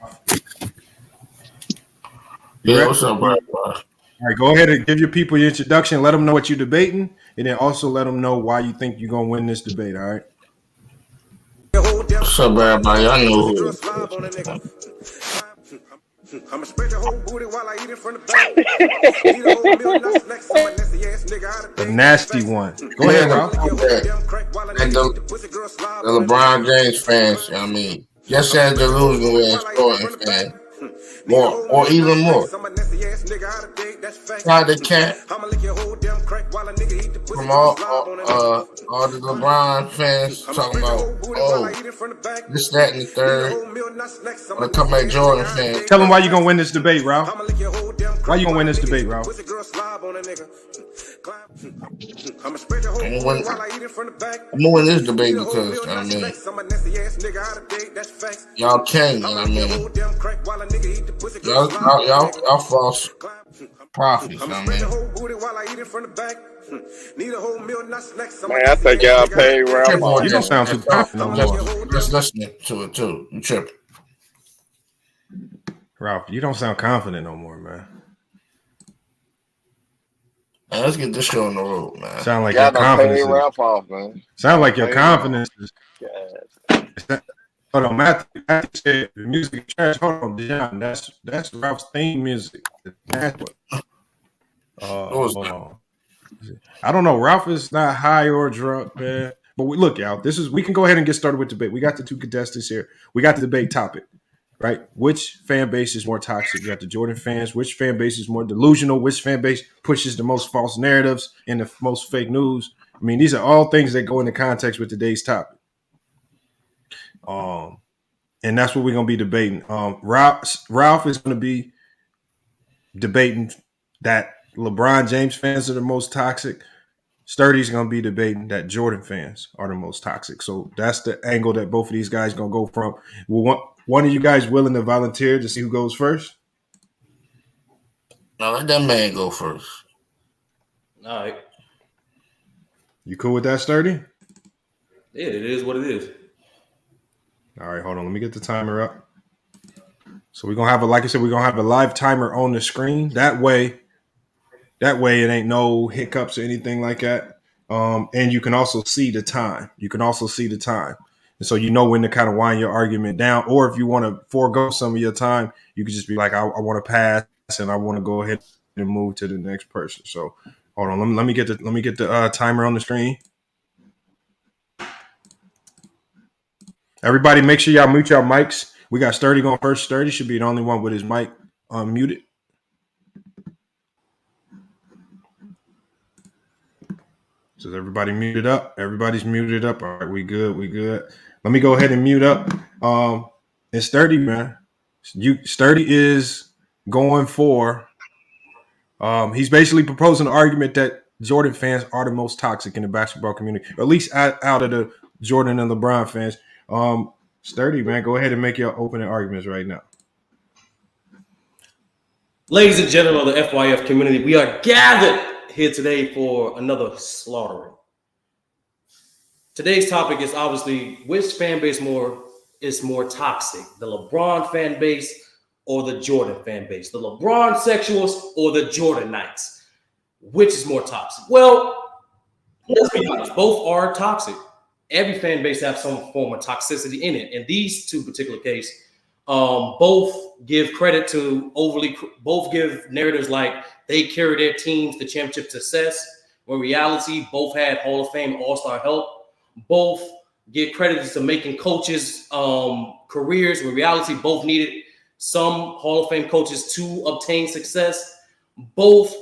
What's up, bro? All right, go ahead and give your people your introduction. Let them know what you're debating, and then also let them know why you think you're gonna win this debate. All right. What's up, everybody? I know who. I'ma spread your whole booty while I eat it from the back. The nasty one. Go ahead, Ralph. The LeBron James fans, I mean, just as delusional as Jordan fans. More, or even more. Try the cat from all the LeBron fans talking about, this, that, and the third. When I come back, Jordan fans. Tell them why you gonna win this debate, Ralph. Why you gonna win this debate, Ralph? I'm gonna win this debate because, I mean, y'all king, I mean, y'all false prophets, I mean. Man, I think y'all pay Ralph. You don't sound too confident no more. Just listening to it too. You tripping. Ralph, you don't sound confident no more, man. Man, let's get this show on the road, man. Sound like your confidence. Ralph off, man. Sound like your confidence is. Hold on, Matthew said the music is trash. Hold on, John. That's Ralph's theme music. That's what. Hold on. I don't know. Ralph is not high or drunk, man. But look, y'all. We can go ahead and get started with debate. We got the two contestants here. We got the debate topic, right? Which fan base is more toxic? You got the Jordan fans. Which fan base is more delusional? Which fan base pushes the most false narratives and the most fake news? I mean, these are all things that go into context with today's topic. And that's what we're gonna be debating. Ralph is gonna be debating that LeBron James fans are the most toxic. Sturdy's gonna be debating that Jordan fans are the most toxic. So that's the angle that both of these guys gonna go from. Well, one of you guys willing to volunteer to see who goes first? Now let that man go first. All right. You cool with that, Sturdy? Yeah, it is what it is. All right, hold on. Let me get the timer up. So we're gonna have we're gonna have a live timer on the screen. That way it ain't no hiccups or anything like that. And you can also see the time. And so you know when to kind of wind your argument down. Or if you want to forego some of your time, you can just be like, I want to pass and I want to go ahead and move to the next person. So hold on. Let me get the timer on the screen. Everybody, make sure y'all mute y'all mics. We got Sturdy going first. Sturdy should be the only one with his mic unmuted. So everybody muted up. Everybody's muted up. All right, we good. Let me go ahead and mute up. And Sturdy, man. Sturdy is going for. He's basically proposing an argument that Jordan fans are the most toxic in the basketball community, or at least out of the Jordan and LeBron fans. Sturdy, man, go ahead and make your opening arguments right now. Ladies and gentlemen of the FYF community, we are gathered here today for another slaughtering. Today's topic is obviously which fan base is more toxic, the LeBron fan base or the Jordan fan base, the LeBron sexuals or the Jordanites. Which is more toxic? Well, let's be honest, both are toxic. Every fan base has some form of toxicity in it. In these two particular cases, both give credit to both give narratives like they carry their teams to championship success. When reality, both had Hall of Fame All-Star help. Both give credit to making coaches careers. When reality, both needed some Hall of Fame coaches to obtain success. Both,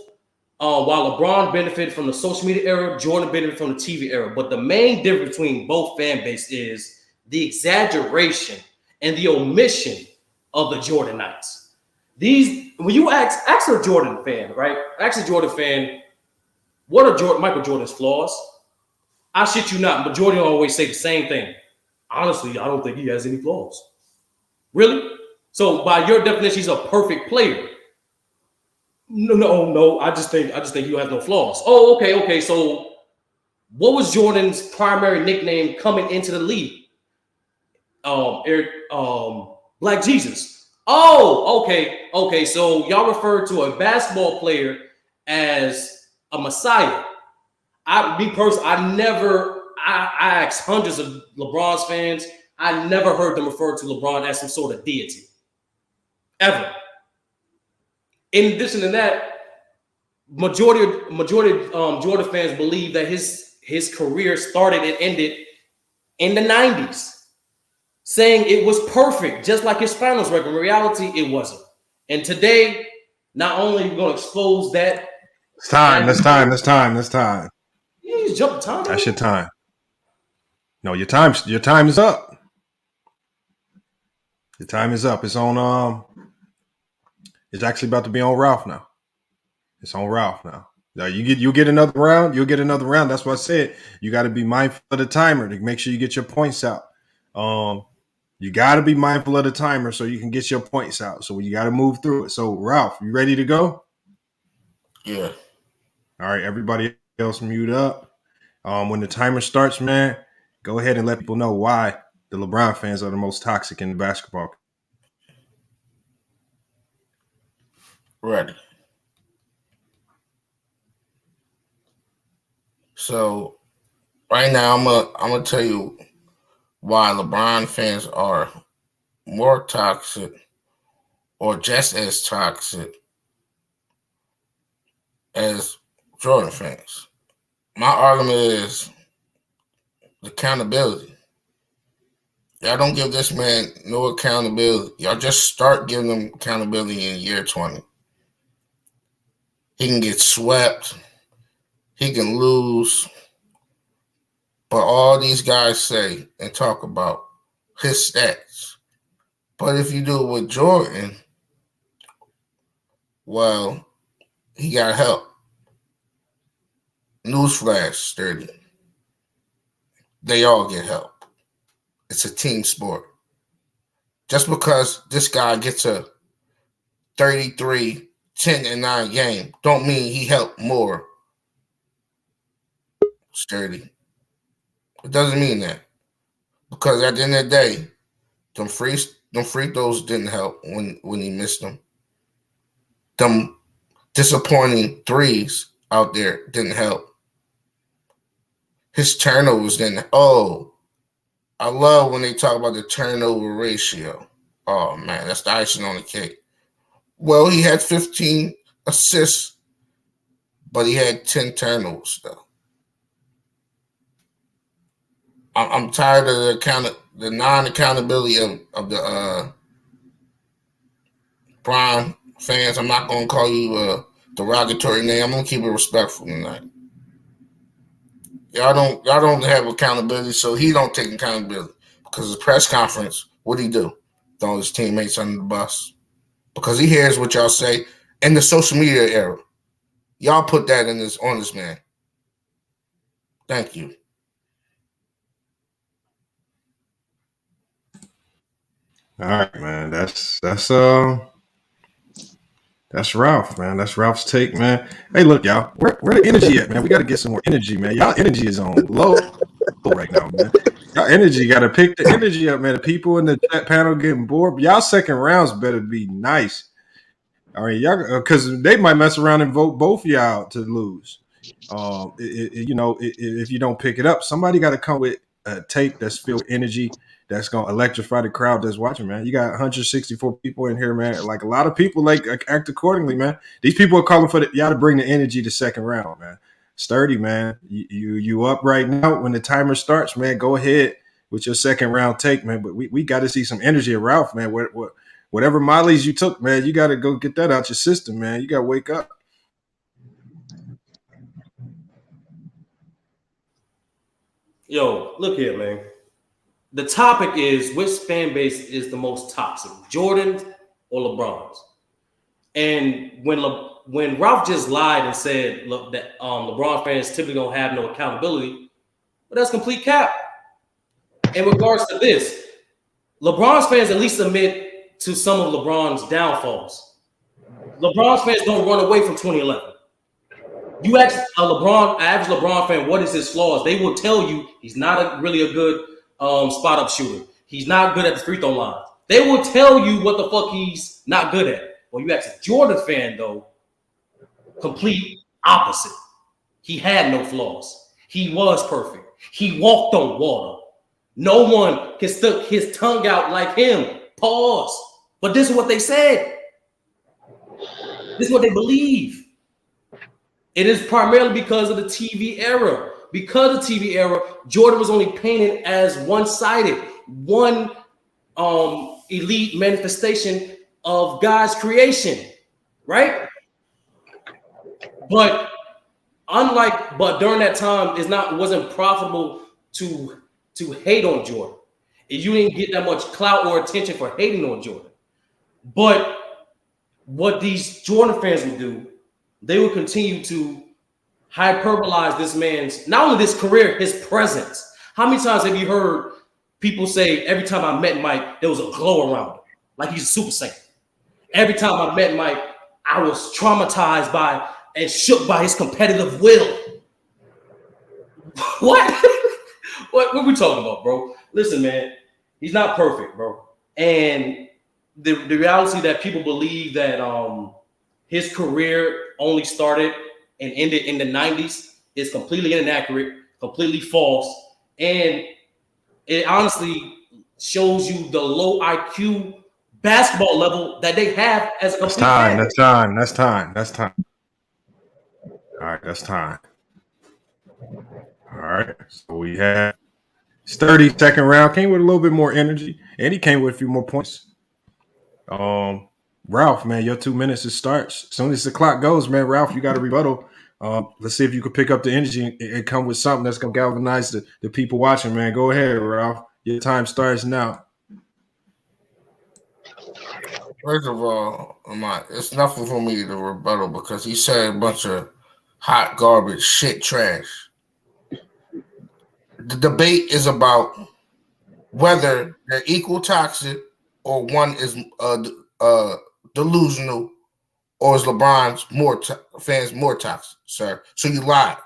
while LeBron benefited from the social media era, Jordan benefited from the TV era. But the main difference between both fan base is the exaggeration and the omission of the Jordanites. When you ask a Jordan fan, right? Ask a Jordan fan, what are Michael Jordan's flaws? I shit you not, but Jordan always say the same thing. Honestly, I don't think he has any flaws. Really? So by your definition, he's a perfect player. No. I just think you have no flaws. Oh, okay. So what was Jordan's primary nickname coming into the league? Black Jesus. Oh, okay. So y'all refer to a basketball player as a messiah. I asked hundreds of LeBron's fans. I never heard them refer to LeBron as some sort of deity. Ever. In addition to that, majority of Jordan fans believe that his career started and ended in the 90s, saying it was perfect, just like his finals record. In reality, it wasn't. And today, not only are we going to expose that. It's time. You just jumped the time. That's your time. No, your time is up. Your time is up. It's on. It's actually about to be on Ralph now. It's on Ralph now. Now you'll get another round. You'll get another round. That's what I said. You got to be mindful of the timer to make sure you get your points out. You got to be mindful of the timer so you can get your points out. So you got to move through it. So Ralph, you ready to go? Yeah. All right. Everybody else mute up. When the timer starts, man, go ahead and let people know why the LeBron fans are the most toxic in basketball. Ready. So right now, I'm gonna tell you why LeBron fans are more toxic or just as toxic as Jordan fans. My argument is accountability. Y'all don't give this man no accountability. Y'all just start giving him accountability in year 20. He can get swept. He can lose. But all these guys say and talk about his stats. But if you do it with Jordan, well, he got help. Newsflash, Sturdy. They all get help. It's a team sport. Just because this guy gets a 33, 10, and 9 game, don't mean he helped more. Sturdy. It doesn't mean that. Because at the end of the day, them free throws didn't help when he missed them. Them disappointing threes out there didn't help. His turnovers didn't. Oh, I love when they talk about the turnover ratio. Oh, man, that's the icing on the cake. Well, he had 15 assists, but he had 10 turnovers, though. I'm tired of the non-accountability of the Bron fans. I'm not going to call you a derogatory name. I'm going to keep it respectful tonight. Y'all don't have accountability, so he don't take accountability. Because the press conference, what'd he do? Throw his teammates under the bus. Because he hears what y'all say in the social media era. Y'all put that on this man. Thank you. All right, man. That's Ralph, man. That's Ralph's take, man. Hey, look, y'all. Where the energy at, man? We got to get some more energy, man. Y'all energy is on low right now, man. Y'all energy got to pick the energy up, man. The people in the chat panel getting bored. Y'all second rounds better be nice. All right, y'all, because they might mess around and vote both of y'all to lose. If you don't pick it up, somebody got to come with a tape that's filled with energy. That's gonna electrify the crowd that's watching, man. You got 164 people in here, man. Like a lot of people, like act accordingly, man. These people are calling for y'all to bring the energy to second round, man. Sturdy, man. You up right now? When the timer starts, man, go ahead with your second round take, man. But we got to see some energy at Ralph, man. Whatever Molly's you took, man, you got to go get that out your system, man. You got to wake up. Yo, look here, man. the topic is which fan base is the most toxic, Jordan's or LeBron's? And when Ralph just lied and said that LeBron fans typically don't have no accountability, but that's complete cap. In regards to this, LeBron's fans at least admit to some of LeBron's downfalls. LeBron's fans don't run away from 2011. You ask average LeBron fan, what is his flaws? They will tell you he's not really a good spot up shooter. He's not good at the free throw line. They will tell you what the fuck he's not good at. Well, you ask a Jordan fan though, complete opposite. He had no flaws. He was perfect. He walked on water. No one can stick his tongue out like him. Pause. But this is what they said. This is what they believe. It is primarily because of the TV era. Because of the TV era, Jordan was only painted as one-sided, one elite manifestation of God's creation, right? But during that time, it wasn't profitable to hate on Jordan. You didn't get that much clout or attention for hating on Jordan. But what these Jordan fans would do, they would continue to hyperbolize this man's, not only this career, his presence. How many times have you heard people say, every time I met Mike, there was a glow around him, like he's a super saint. Every time I met Mike, I was traumatized by and shook by his competitive will. What? What are we talking about, bro? Listen, man, he's not perfect, bro. And the reality that people believe that his career only started and ended in the 90s is completely inaccurate, completely false. And it honestly shows you the low IQ basketball level that they have as a complete fan. That's time. All right, that's time. All right, so we had 32nd round, came with a little bit more energy, and he came with a few more points. Ralph, man, your 2 minutes starts. As soon as the clock goes, man, Ralph, you got a rebuttal. Let's see if you can pick up the energy and come with something that's going to galvanize the people watching, man. Go ahead, Ralph. Your time starts now. First of all, it's nothing for me to rebuttal because he said a bunch of hot garbage, shit, trash. The debate is about whether they're equal toxic or one is delusional, or is LeBron's fans more toxic, sir? So you lied.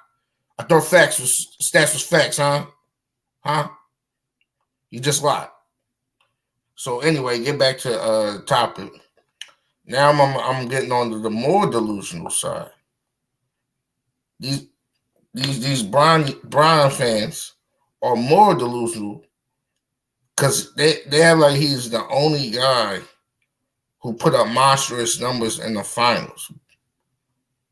I thought stats was facts, huh? You just lied. So anyway, get back to topic. Now I'm getting on to the more delusional side. These Bron fans are more delusional because they act like he's the only guy who put up monstrous numbers in the finals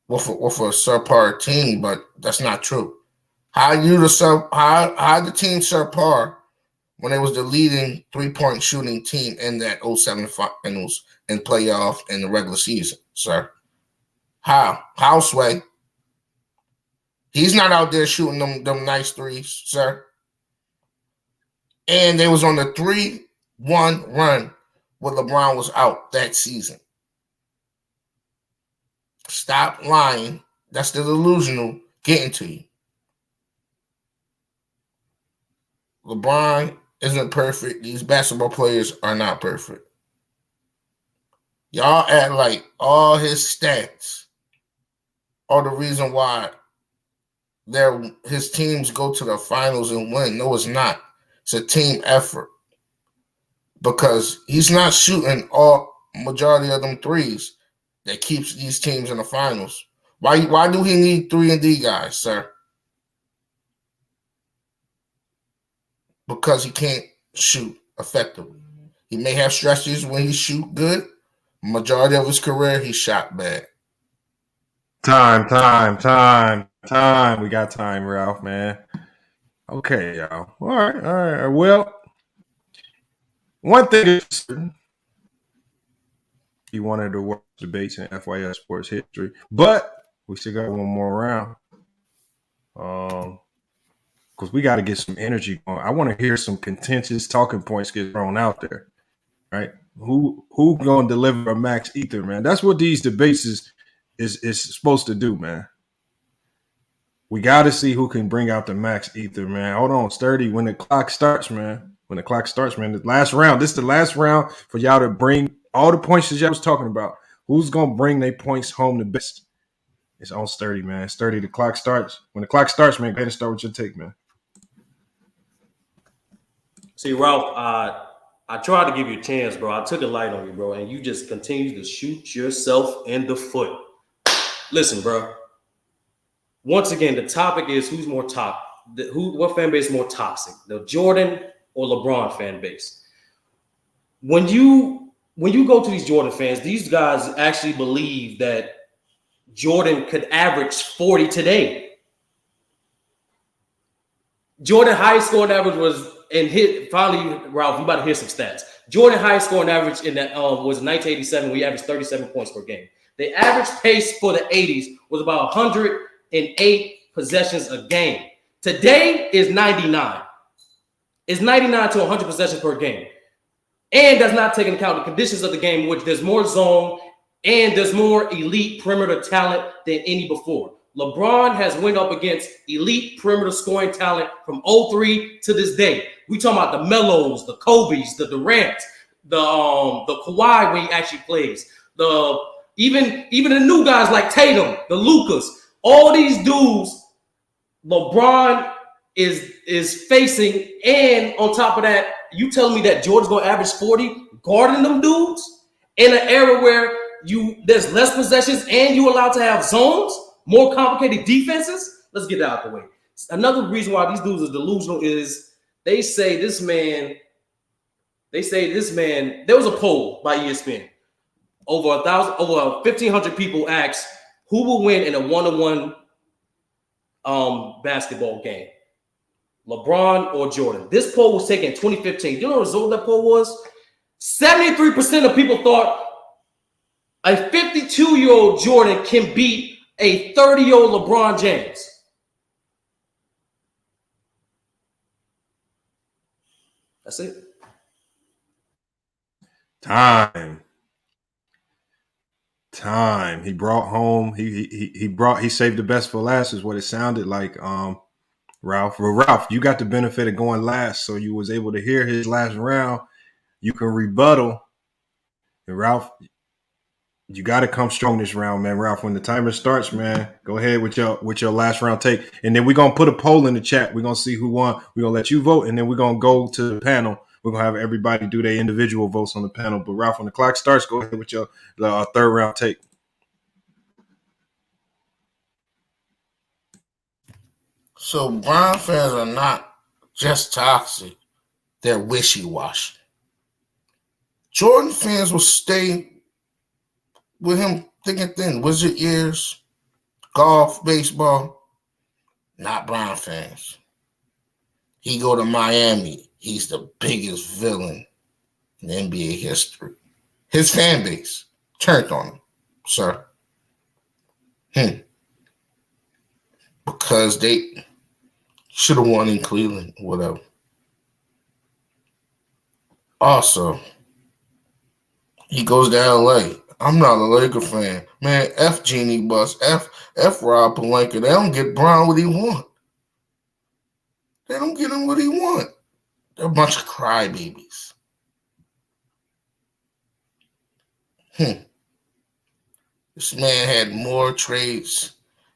with a subpar team, but that's not true. How the team subpar when it was the leading 3-point shooting team in that 07 finals and playoff in the regular season, sir? How, Sway? He's not out there shooting them nice threes, sir. And they was on the 3-1 run when LeBron was out that season. Stop lying. That's the delusional getting to you. LeBron isn't perfect. These basketball players are not perfect. Y'all act like all his stats are the reason why his teams go to the finals and win. No, it's not. It's a team effort. Because he's not shooting majority of them threes that keeps these teams in the finals. Why do he need 3-and-D guys, sir? Because he can't shoot effectively. He may have stretches when he shoot good. Majority of his career, he shot bad. Time. We got time, Ralph, man. Okay, y'all. All right. Well, one thing is certain. He wanted to work debates in FYS sports history, but we still got one more round. because we got to get some energy going. I want to hear some contentious talking points get thrown out there, right? Who going to deliver a max ether, man? That's what these debates is supposed to do, man. We got to see who can bring out the max ether, man. Hold on, Sturdy. When the clock starts, man. When the clock starts, man. The last round. This is the last round for y'all to bring all the points that y'all was talking about. Who's gonna bring their points home the best? It's on Sturdy, man. Sturdy, the clock starts. When the clock starts, man, go ahead and start with your take, man. See, Ralph, I tried to give you a chance, bro. I took a light on you, bro, and you just continue to shoot yourself in the foot. Listen, bro. Once again, the topic is who's more what fan base is more toxic, the Jordan or LeBron fan base? When you go to these Jordan fans, these guys actually believe that Jordan could average 40 today. Jordan highest scoring average was finally, Ralph, you about to hear some stats. Jordan highest scoring average in that was 1987, we averaged 37 points per game. The average pace for the 80s was about 108 possessions a game. Today is 99. It's 99 to 100 possessions per game. And that's not taking into account the conditions of the game, in which there's more zone and there's more elite perimeter talent than any before. LeBron has went up against elite perimeter scoring talent from 03 to this day. We talking about the Melos, the Kobe's, the Durants, the Kawhi when he actually plays. Even the new guys like Tatum, the Lucas, all these dudes, LeBron is facing, and on top of that, you telling me that Jordan's gonna average 40 guarding them dudes in an era where there's less possessions and you allowed to have zones, more complicated defenses? Let's get that out the way. Another reason why these dudes are delusional is they say this man, there was a poll by ESPN. Over 1,500 people asked who will win in a one-on-one basketball game, LeBron or Jordan. This poll was taken in 2015. Do you know the result of that poll was? 73% of people thought a 52-year-old Jordan can beat a 30-year-old LeBron James. That's it. Time. He brought home. He saved the best for last, is what it sounded like. Ralph. Well, Ralph, you got the benefit of going last, so you was able to hear his last round. You can rebuttal. And Ralph, you got to come strong this round, man. Ralph, when the timer starts, man, go ahead with your last round take. And then we're going to put a poll in the chat. We're going to see who won. We're going to let you vote, and then we're going to go to the panel. We're going to have everybody do their individual votes on the panel. But Ralph, when the clock starts, go ahead with your third round take. So Brown fans are not just toxic, they're wishy-washy. Jordan fans will stay with him thick and thin. Wizard years, golf, baseball. Not Brown fans. He go to Miami. He's the biggest villain in NBA history. His fan base turned on him, sir. Because they should have won in Cleveland, whatever. Also, he goes to LA. I'm not a Laker fan. Man, F Jeannie Buss, F Rob Pelinka. They don't get Brown what he want. They don't get him what he want. They're a bunch of crybabies. This man had more trades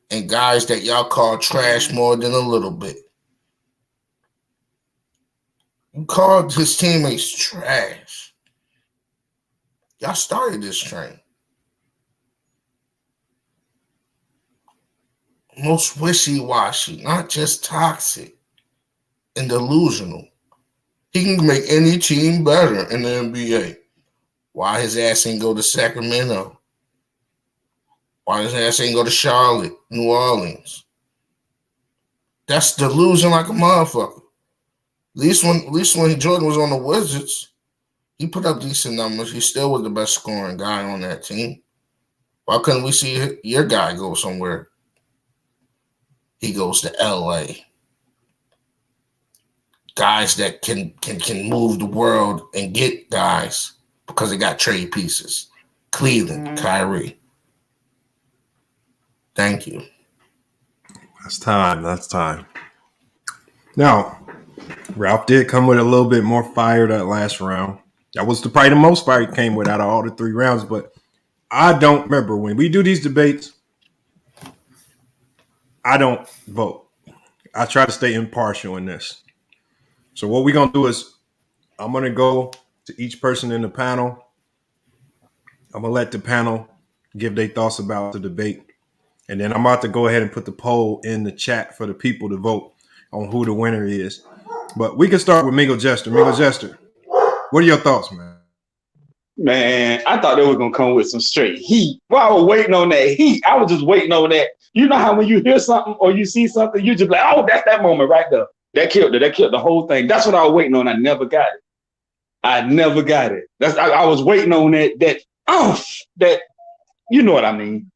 and guys that y'all call trash more than a little bit. You called his teammates trash. Y'all started this train. Most wishy-washy, not just toxic and delusional. He can make any team better in the NBA. Why his ass ain't go to Sacramento? Why his ass ain't go to Charlotte, New Orleans? That's delusion like a motherfucker. At least when Jordan was on the Wizards, he put up decent numbers. He still was the best scoring guy on that team. Why couldn't we see your guy go somewhere? He goes to LA. guys that can move the world and get guys because they got trade pieces. Cleveland, Kyrie. Thank you. That's time. That's time. Now, Ralph did come with a little bit more fire that last round. That was probably the most fire he came with out of all the 3 rounds. But I don't remember when we do these debates. I don't vote. I try to stay impartial in this. So what we're gonna do is I'm gonna go to each person in the panel. I'm gonna let the panel give their thoughts about the debate. And then I'm about to go ahead and put the poll in the chat for the people to vote on who the winner is. But we can start with Mingo Jester. Mingo Jester, what are your thoughts, man? Man, I thought they were gonna come with some straight heat. Well, I was waiting on that heat. I was just waiting on that. You know how when you hear something or you see something, you just like, oh, that's that moment right there. That killed it. That killed the whole thing. That's what I was waiting on. I never got it. I never got it. I was waiting on that you know what I mean.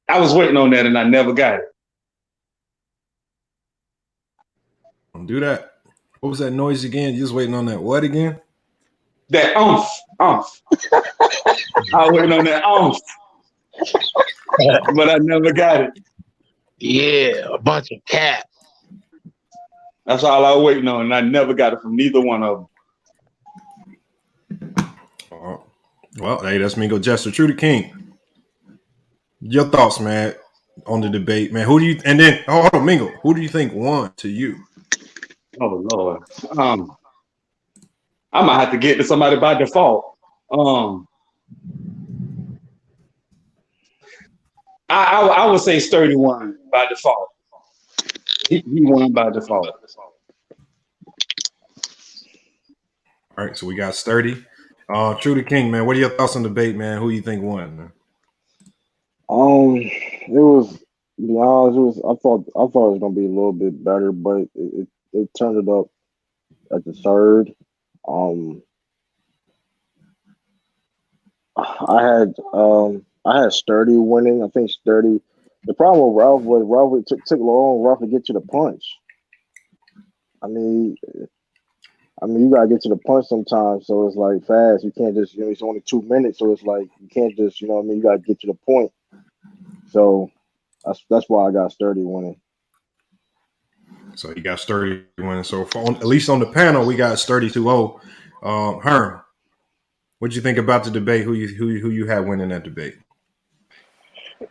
I was waiting on that and I never got it. Don't do that. What was that noise again? You just waiting on that what again? That I was waiting on that but I never got it. Yeah, a bunch of cats. That's all I was waiting on, and I never got it from neither one of them. Well, hey, that's Mingo Jester, True the King. Your thoughts, man, on the debate, man. Hold on, Mingo. Who do you think won to you? Oh Lord, I might have to get to somebody by default. I would say Sturdy won by default. He won by default. All right, so we got Sturdy. True the King, man. What are your thoughts on the debate, man? Who you think won, man? It was, to be honest, I thought it was gonna be a little bit better, but it turned it up at the third. I had Sturdy winning. I think Sturdy. The problem with Ralph was Ralph took long Ralph to get to the punch. I mean, you gotta get to the punch sometimes, so it's like fast. You can't just, it's only 2 minutes, so it's like you can't just, you gotta get to the point. So that's why I got Sturdy winning. So you got Sturdy winning. So at least on the panel, we got Sturdy 2-0. Herm, what'd you think about the debate? Who you had winning that debate?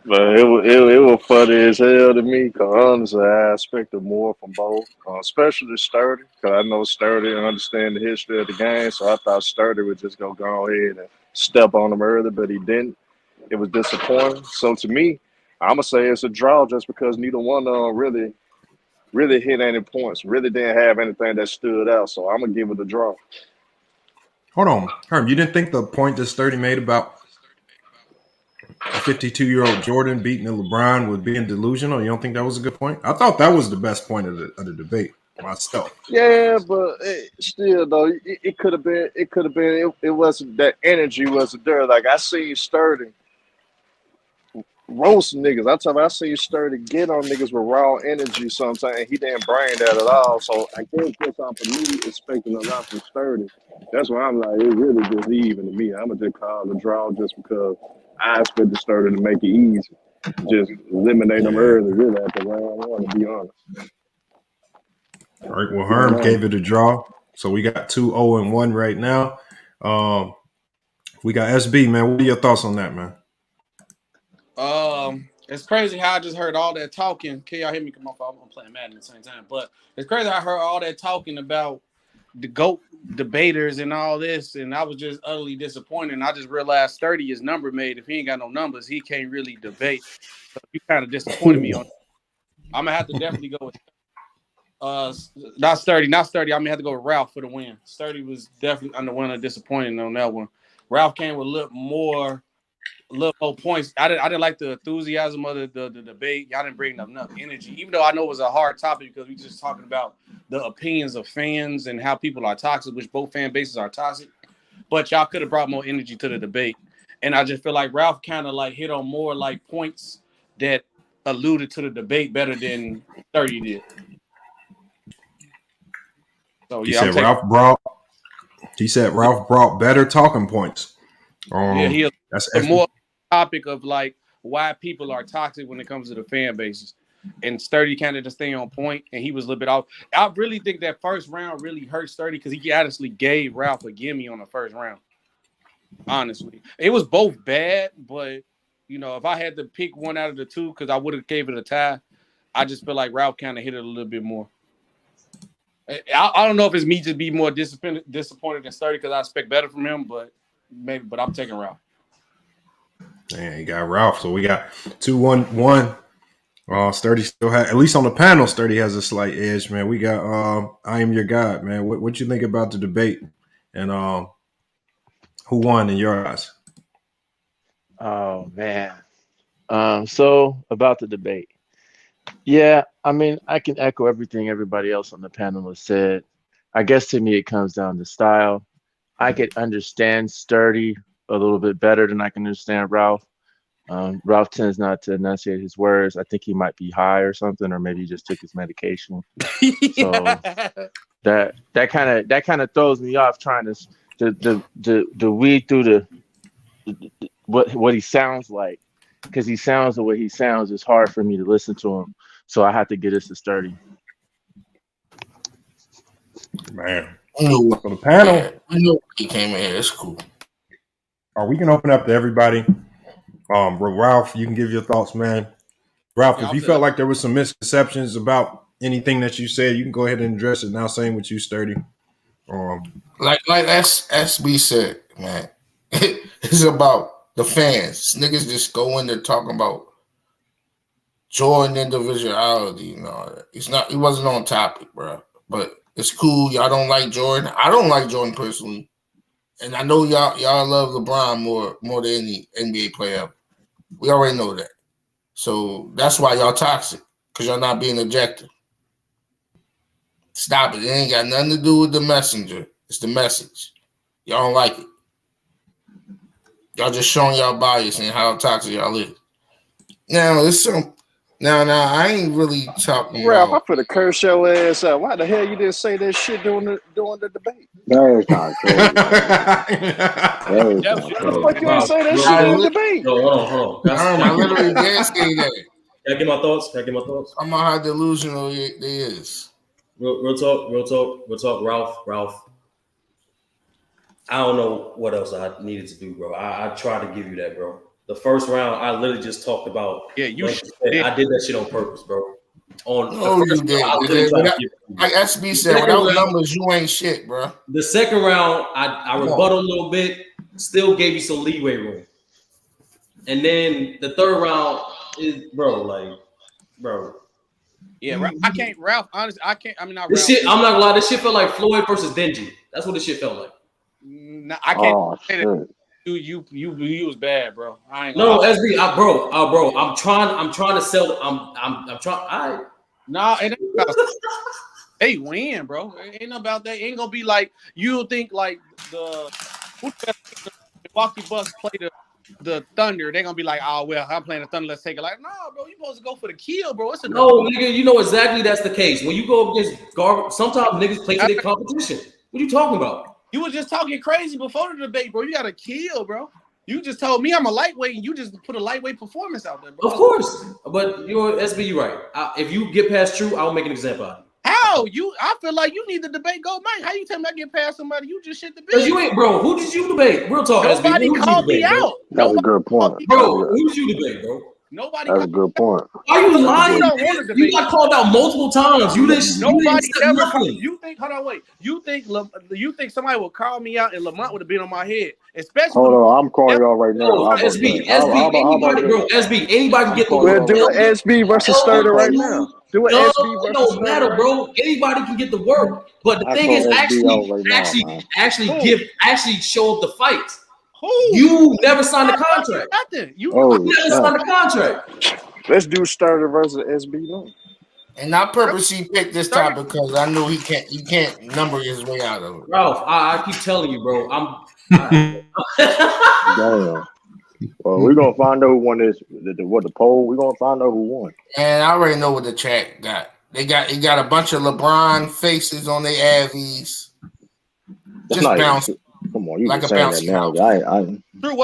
But it was funny as hell to me, because honestly, I expected more from both, especially Sturdy, because I know Sturdy and understand the history of the game, so I thought Sturdy would just go ahead and step on him early, but he didn't. It was disappointing. So to me, I'm going to say it's a draw just because neither one of them really hit any points, really didn't have anything that stood out, so I'm going to give it a draw. Hold on, Herm, you didn't think the point that Sturdy made about a 52-year-old Jordan beating a LeBron was being delusional? You don't think that was a good point? I thought that was the best point of the debate myself. Yeah, but still though, it could have been. It wasn't that energy wasn't there. Like I seen Sturdy roast niggas. I seen Sturdy get on niggas with raw energy sometimes. He didn't bring that at all. So I can't pick off of me expecting a lot from Sturdy. That's why I'm like, it really just even to me. I'm gonna just call it a draw just because I expected Sturdy to make it easy. Just eliminate them early, really, at the round one, to be honest. All right, well, Herm gave it a draw. So we got 2-0-1 right now. We got SB, man. What are your thoughts on that, man? It's crazy how I just heard all that talking. Can y'all hear me? Come on, I'm playing Madden at the same time. But it's crazy how I heard all that talking about the GOAT debaters and all this, and I was just utterly disappointed. And I just realized 30 is number made. If he ain't got no numbers, he can't really debate. So you kind of disappointed me on that. I'm gonna have to definitely go with not Sturdy. I'm gonna have to go with Ralph for the win. Sturdy was definitely underwhelming, disappointing on that one. Ralph came with a little more points. I didn't like the enthusiasm of the debate. Y'all didn't bring enough energy, even though I know it was a hard topic because we just talking about the opinions of fans and how people are toxic, which both fan bases are toxic. But y'all could have brought more energy to the debate. And I just feel like Ralph kind of like hit on more like points that alluded to the debate better than 30 did. So He yeah, said Ralph brought better talking points. He That's a more topic of like why people are toxic when it comes to the fan bases. And Sturdy kind of just stay on point, and he was a little bit off. I really think that first round really hurt Sturdy because he honestly gave Ralph a gimme on the first round. Honestly, it was both bad, but if I had to pick one out of the two, because I would have gave it a tie, I just feel like Ralph kind of hit it a little bit more. I don't know if it's me just be more disappointed than Sturdy because I expect better from him, but I'm taking Ralph. Man, you got Ralph. So we got 2-1-1. Sturdy still has, at least on the panel, Sturdy has a slight edge, man. We got I Am Your God, man. What you think about the debate? And who won in your eyes? Oh man. So about the debate. Yeah, I mean, I can echo everything everybody else on the panel has said. I guess to me it comes down to style. I could understand Sturdy a little bit better than I can understand Ralph. Ralph tends not to enunciate his words. I think he might be high or something, or maybe he just took his medication. So that kind of throws me off trying to weed through what he sounds like, because he sounds the way he sounds. It's hard for me to listen to him, so I have to get this to Sturdy. Man, on the panel, he came in here. It's cool. We can open up to everybody. Ralph, you can give your thoughts, man. Ralph, if you felt like there was some misconceptions about anything that you said, you can go ahead and address it now. Same with you, Sturdy. Like SB said, man, it's about the fans. Niggas just go in there talking about Jordan individuality and all that. He wasn't on topic, bro. But it's cool. Y'all don't like Jordan. I don't like Jordan personally. And I know y'all love LeBron more than any NBA player. We already know that. So that's why y'all toxic, because y'all not being objective. Stop it. It ain't got nothing to do with the messenger. It's the message. Y'all don't like it. Y'all just showing y'all bias and how toxic y'all is. Now, it's some. Now, I ain't really talking Ralph, about. I put a curse your ass out. Why the hell you didn't say that shit during the debate? That is not crazy. What the fuck you ain't say that shit in the debate? Hold on. I literally did say that. Can I get my thoughts? I'm on how delusional they is. Real talk. Ralph. I don't know what else I needed to do, bro. I tried to give you that, bro. The first round, I literally just talked about. Yeah, I did that shit on purpose, bro. No, you did. Like SB said, without numbers, you ain't shit, bro. The second round, I rebutted a little bit, still gave you some leeway room. And then the third round is, bro. Yeah, I can't, Ralph. Honestly, I can't. I mean, not this Ralph. shit. I'm not gonna lie. This shit felt like Floyd versus Denji. That's what this shit felt like. No, I can't say that. You was bad, bro. I ain't No, gonna SB, bro. I'm trying to sell. I'm trying. Nah, it ain't about they win, bro. It ain't about that. It ain't gonna be like you'll think like the Milwaukee Bucks play the Thunder. They're gonna be like, oh well, I'm playing the Thunder. Let's take it. Like, no, bro, you supposed to go for the kill, bro. It's nigga. You know exactly that's the case. When you go against garbage, sometimes niggas play for their competition. What are you talking about? You was just talking crazy before the debate, bro. You got to kill, bro. You just told me I'm a lightweight, and you just put a lightweight performance out there, bro. Of course, but SB, you're right. If you get past True, I'll make an example out of you. How? I feel like you need to debate Gold Mike. How you tell me I get past somebody? You just shit the Because you ain't, bro. Who did you debate? Real talk, Nobody SB. called me out. That's a good point. Bro, who did you debate, bro? Nobody. That's a good point. Are you lying? You got called out multiple times. You didn't. Nobody ever. Nothing. You think? Hold on, wait. You think somebody would call me out and Lamont would have been on my head? Especially. Hold on, I'm calling y'all right now. SB, anybody, bro. SB, anybody can get the We'll word. do an SB versus Sturdy right now. Do an SB versus don't matter, bro. Anybody can get the work, but the thing is, actually show up the fights. You never signed a contract. Nothing. You never signed a contract. Let's do Sturdy versus SB. No. And I purposely picked this topic because I know he can't number his way out of it. Ralph, I keep telling you, bro. Damn. Well, we're gonna find out who won this. The poll. We're gonna find out who won. And I already know what the chat got. They got a bunch of LeBron faces on their Avies. That's Just not bounce. even, come on, you like just a saying that bouncy now. house. True,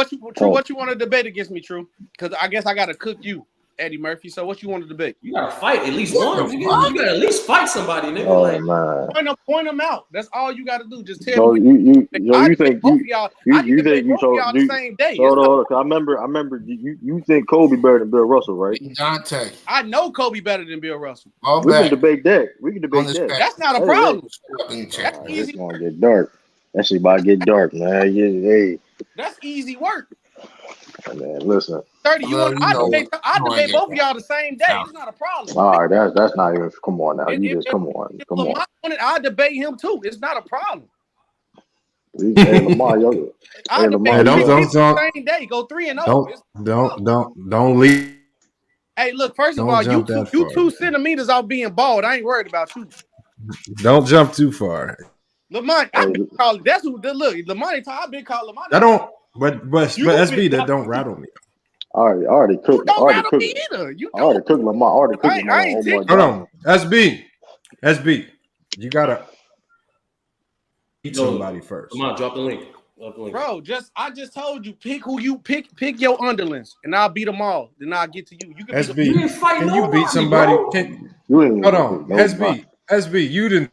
what you want to debate against me, True? Because I guess I got to cook you, Eddie Murphy. So what you want to debate? You got to fight at least one. You got to at least fight somebody, nigga. Oh Like, man. Point them out. That's all you got to do. Just tell So me. you think both of y'all. I can you debate think you both of y'all the same day. It's not- I remember you think Kobe better than Bill Russell, right? Dante. I know Kobe better than Bill Russell. We can debate that. We can debate that. That's not a problem. That's easy. It's gonna get dark. That shit about to get dark, man. Hey. That's easy work. Man, listen. 30. I debate both of y'all the same day. It's not a problem. All right, that's not even. Come on now. Come on. Lamar wanted, I debate him too. It's not a problem. Hey, Lamar, yo. I debate the same day. Go 3-0. Don't leave. Hey, look. First of Don't all, you jump that far. 2 centimeters off being bald. I ain't worried about you. Don't jump too far. Lamar, I've been calling. That's who. Look, Lamar. I've been calling Lamar. I don't. But SB, that don't rattle me. I already cooked. Don't rattle me either. You I already cooked Lamar. I already cooked Lamar. Hold on, SB. You gotta eat somebody first. Come on, drop the link. Bro, I just told you, pick who you pick your underlings, and I'll beat them all. Then I'll get to you. You can SB, can you beat somebody? Hold on, SB, you didn't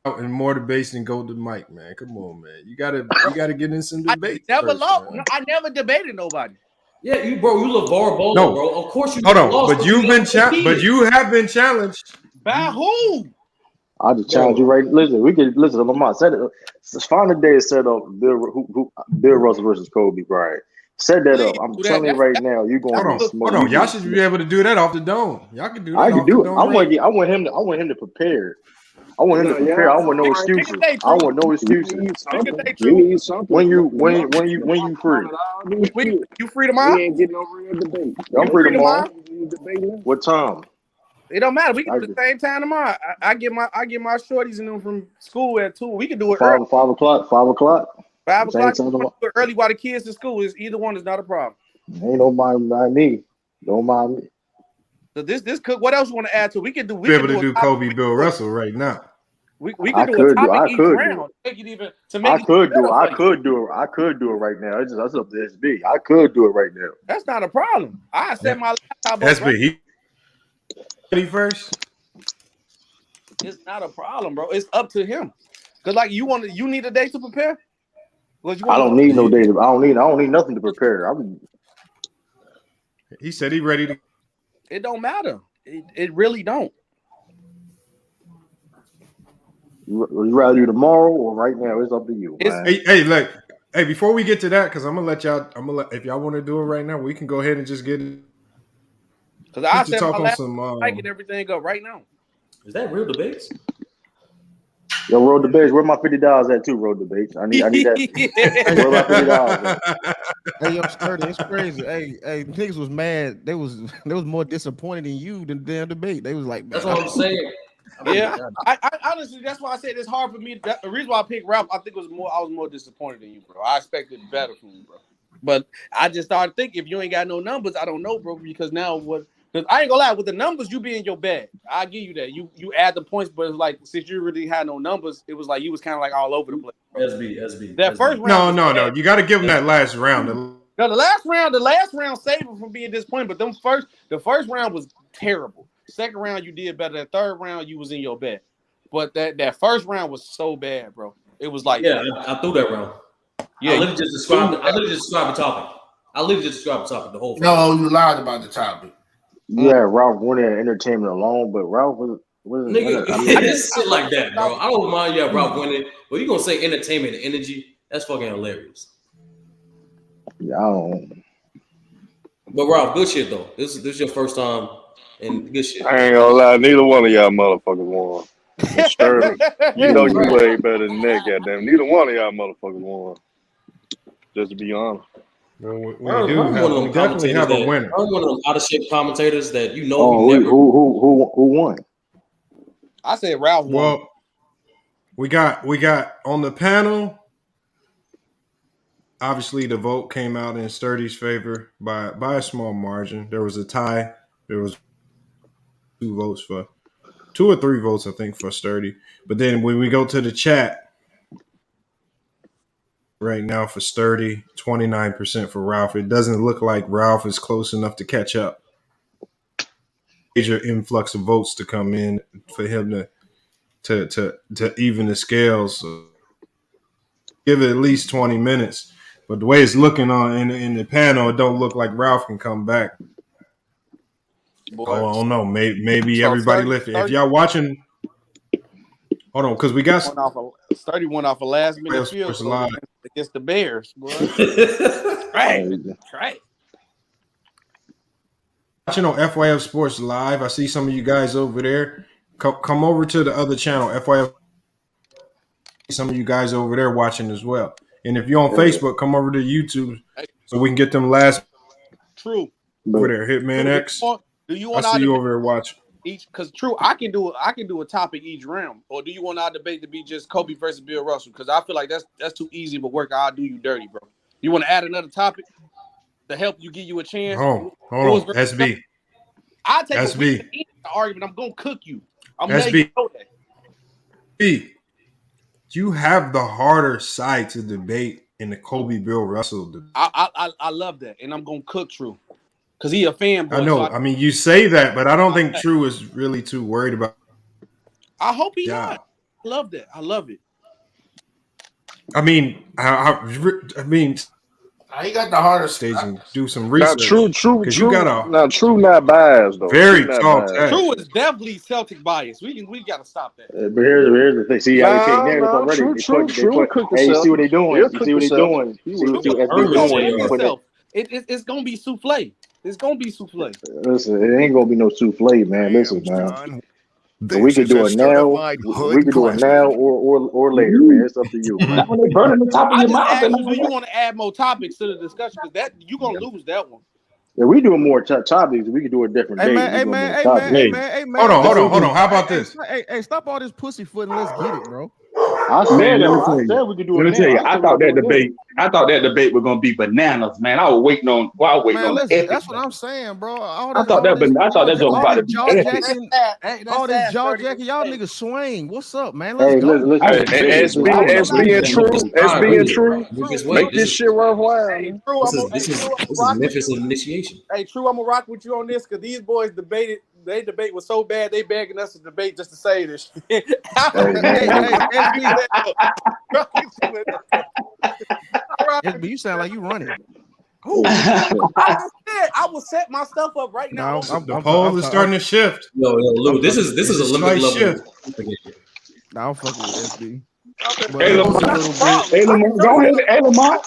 out in more debates than Golden Mike, man. Come on, man. You gotta get in some debates. I never debated nobody. Yeah, you LeVar Ball, no. bro. Of course you. Hold on, but you have been challenged. By who? I just challenge you right. Listen, we can listen to Lamar. Set it. Find the day to set up Bill Russell versus Kobe Bryant. Set that up. I'm telling you right now, you're going to be smart. Hold on, y'all should be able to do that off the dome. Y'all can do that. I can do it. I want him to prepare. I want him to prepare. I want no excuses. I want no excuses. When you free. You free tomorrow? We ain't getting no real debate. I'm free tomorrow. What time? It don't matter. We can do it the same time tomorrow. I get my shorties and them from school at 2. We can do it early. 5 o'clock. 5 o'clock. 5 o'clock. Early while the kids in school. Either one is not a problem. Ain't nobody mind me. Don't mind me. So this cook. What else you want to add to? We can do. We able to do Kobe Bill Russell right now. We can do a topic each round. Make it even to make. I could do it right now. That's up to SB. I could do it right now. That's not a problem. I set my laptop up. SB. Ready first? It's not a problem, bro. It's up to him. Cause like you need a day to prepare. I don't need no day. I don't need nothing to prepare. He said he ready to. It don't matter. It really don't. You rather do tomorrow or right now? It's up to you. Hey, before we get to that, because I'm gonna let y'all. If y'all want to do it right now, we can go ahead and just get it. Because I set my laptop, I get everything up right now. Is that real debates? Yo, Road Debates, where my $50 at too, Road Debates? I need that. Where my $50 at? Hey, yo, Sturdy, it's crazy. Hey, niggas was mad. They was more disappointed in you than the damn debate. They was like, that's what I'm saying. Yeah, I honestly, that's why I said it's hard for me. The reason why I picked Ralph, I think I was more disappointed in you, bro. I expected better from you, bro. But I just started thinking, if you ain't got no numbers, I don't know, bro. Because now because I ain't gonna lie, with the numbers, you be in your bag. I give you that. You add the points, but it's like since you really had no numbers, it was like you was kind of like all over the place. Bro. SB. That first round. No. You got to give him that last round. No, the last round saved him from being disappointed. But the first round was terrible. Second round you did better. That third round you was in your bed. But that first round was so bad, bro. It was like I threw that round. Yeah, I literally just described the topic. The whole thing. No, you lied about the topic. Yeah, Ralph winning entertainment alone, but Ralph was nigga. It's shit like that, bro. I don't mind Ralph winning, but you gonna say entertainment and energy? That's fucking hilarious. Yeah, I don't. But Ralph, good shit though. This is your first time and good shit. I ain't gonna lie, neither one of y'all motherfuckers won. Sterling, you know you way better than that, goddamn. Neither one of y'all motherfuckers won. Just to be honest. Well, we definitely have a winner. I'm one of them out of shape commentators that you know. Who won? I said Ralph won. Well, we got on the panel. Obviously, the vote came out in Sturdy's favor by a small margin. There was a tie. There was 2 or 3 votes, I think, for Sturdy. But then when we go to the chat right now for Sturdy, 29% for Ralph. It doesn't look like Ralph is close enough to catch up. Major influx of votes to come in for him to even the scales. So give it at least 20 minutes. But the way it's looking on in the panel, it don't look like Ralph can come back. Boy. Oh, I don't know. Maybe So everybody 30 lifted. If y'all watching, hold on, because we got Sturdy went off a last minute field goal against the Bears. Boy. right. Watching on FYF Sports Live. I see some of you guys over there. Come over to the other channel, FYF. Some of you guys over there watching as well. And if you're on Facebook, come over to YouTube so we can get them last. True. Over there, Hitman X. Do you I want see you over there watching. Because true, I can do a topic each round. Or do you want our debate to be just Kobe versus Bill Russell? Because I feel like that's too easy of a work. I'll do you dirty, bro. You want to add another topic to help you, give you a chance? Hold on. SB. I take SB. the argument. I'm gonna cook you. I'm SB. letting you know that. You have the harder side to debate in the Kobe Bill Russell debate. I love that, and I'm gonna cook True because he a fanboy. I know. I mean, you say that, but I don't think True is really too worried about. I hope he's not. I love that. I love it. I mean, he got the hardest stage and do some research. True. You got now, True not biased though. Very tall tag. True is definitely Celtic bias. We got to stop that. But here's the thing. See how they take narrative already. Hey, you see what they doing? You see what they doing? It's gonna be souffle. It's gonna be souffle. Listen, it ain't gonna be no souffle, man. Listen, man. So we can do it now. We can do it now or later, man. It's up to you. Man. When they burn the top of your mouth, do you want to add more topics to the discussion? Because that you're gonna lose that one. Yeah, we doing more topics. We can do a different day. Hey man. Hold on. How about this? Hey, stop all this pussyfoot and let's get it, bro. I said we could do it. Let me tell you, I thought that debate was gonna be bananas, man. I was waiting on. That's what I'm saying, bro. I thought that was about to be epic. All this jaw jacking, y'all niggas swing. What's up, man? Let's go. SB and True. Make this shit worthwhile. This is Memphis initiation. Hey, True, I'm gonna rock with you on this because these boys debated. They debate was so bad they begging us to debate just to say this shit. SB, you sound like you running. I will set my stuff up right now. The poll is starting to shift. Yo, Lou, this is a limited level. Shift. Nah, I'm fucking with SB. Hey, Lamar,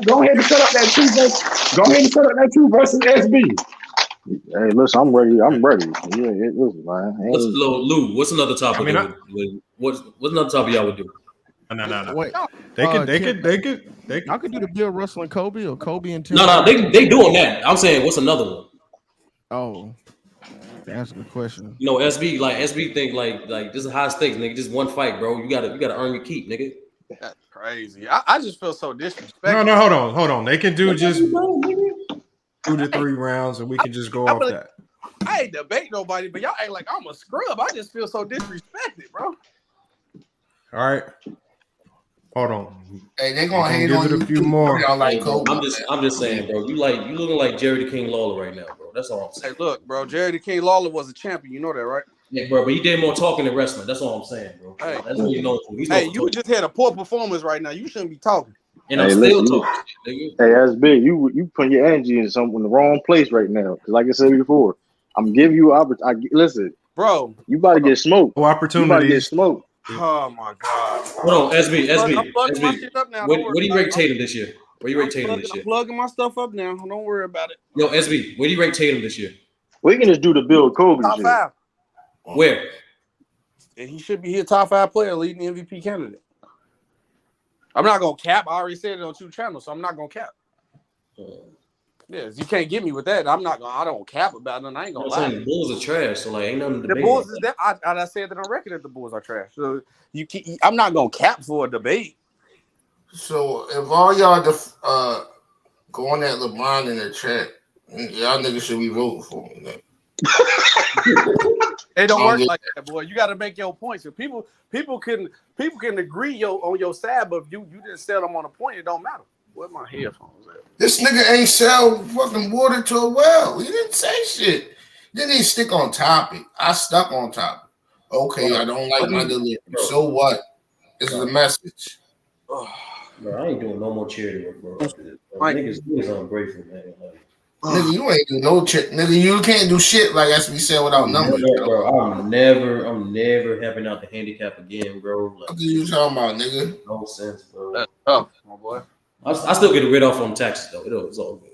go ahead and set up that True versus. Go ahead and set up that True versus SB. Hey, listen, I'm ready. Yeah, listen, man. Lou, what's another topic? What's another topic y'all would do? No. Wait, They could. I could do the Bill Russell and Kobe or Kobe and Tim. No, they doing that. I'm saying, what's another one? Oh, that's a good question. You know, SB think like this is high stakes, nigga. Just one fight, bro. You gotta earn your keep, nigga. That's crazy. I just feel so disrespectful. No, hold on. They can do just 2 to 3 rounds, and we can just go off that. I ain't debate nobody, but y'all act like I'm a scrub. I just feel so disrespected, bro. All right. Hold on. Hey, they gonna hate on you. A few more. Like Kobe. I'm just saying, bro. You looking like Jerry the King Lawler right now, bro. That's all I'm saying. Hey, look, bro. Jerry the King Lawler was a champion. You know that, right? Yeah, bro. But he did more talking than wrestling. That's all I'm saying, bro. Hey, that's what you know. You just had a poor performance right now. You shouldn't be talking. And I'm still talking. Hey, SB, you putting your energy in the wrong place right now. Because like I said before, I'm giving you listen, bro. You about to get smoked. Opportunity. You about to get smoked. Oh my God. Hold on, SB. Where do you rate Tatum this year? I'm plugging my stuff up now. Don't worry about it. Yo, SB, where do you rate Tatum this year? We can just do the Bill Kobe top shit. 5. Where? And he should be here top 5 player, leading MVP candidate. I'm not gonna cap. I already said it on 2 channels, so I'm not gonna cap. Yes, you can't get me with that. I don't cap about it. I ain't gonna lie. The Bulls are trash, so ain't nothing to debate. The Bulls is that. I said that on record that the Bulls are trash. So I'm not gonna cap for a debate. So if all y'all go on that LeBron in the chat, y'all niggas should be voting for him. It don't work like that, boy. You got to make your points. If people can agree on your side, but if you didn't sell them on a point, it don't matter. Where my headphones at? This nigga ain't sell fucking water to a well. He didn't say shit. Didn't even stick on topic. I stuck on topic. Okay, I don't like my delivery. So what? This is a message. Bro, I ain't doing no more charity work, bro. Niggas ungrateful, man. Nigga, you ain't do no shit. Nigga, you can't do shit like SB said without numbers. Bro, I'm never helping out the handicap again, bro. Like, what are you talking about, nigga? No sense, bro. That's tough, my boy. I still get rid off on taxes though. It's all good.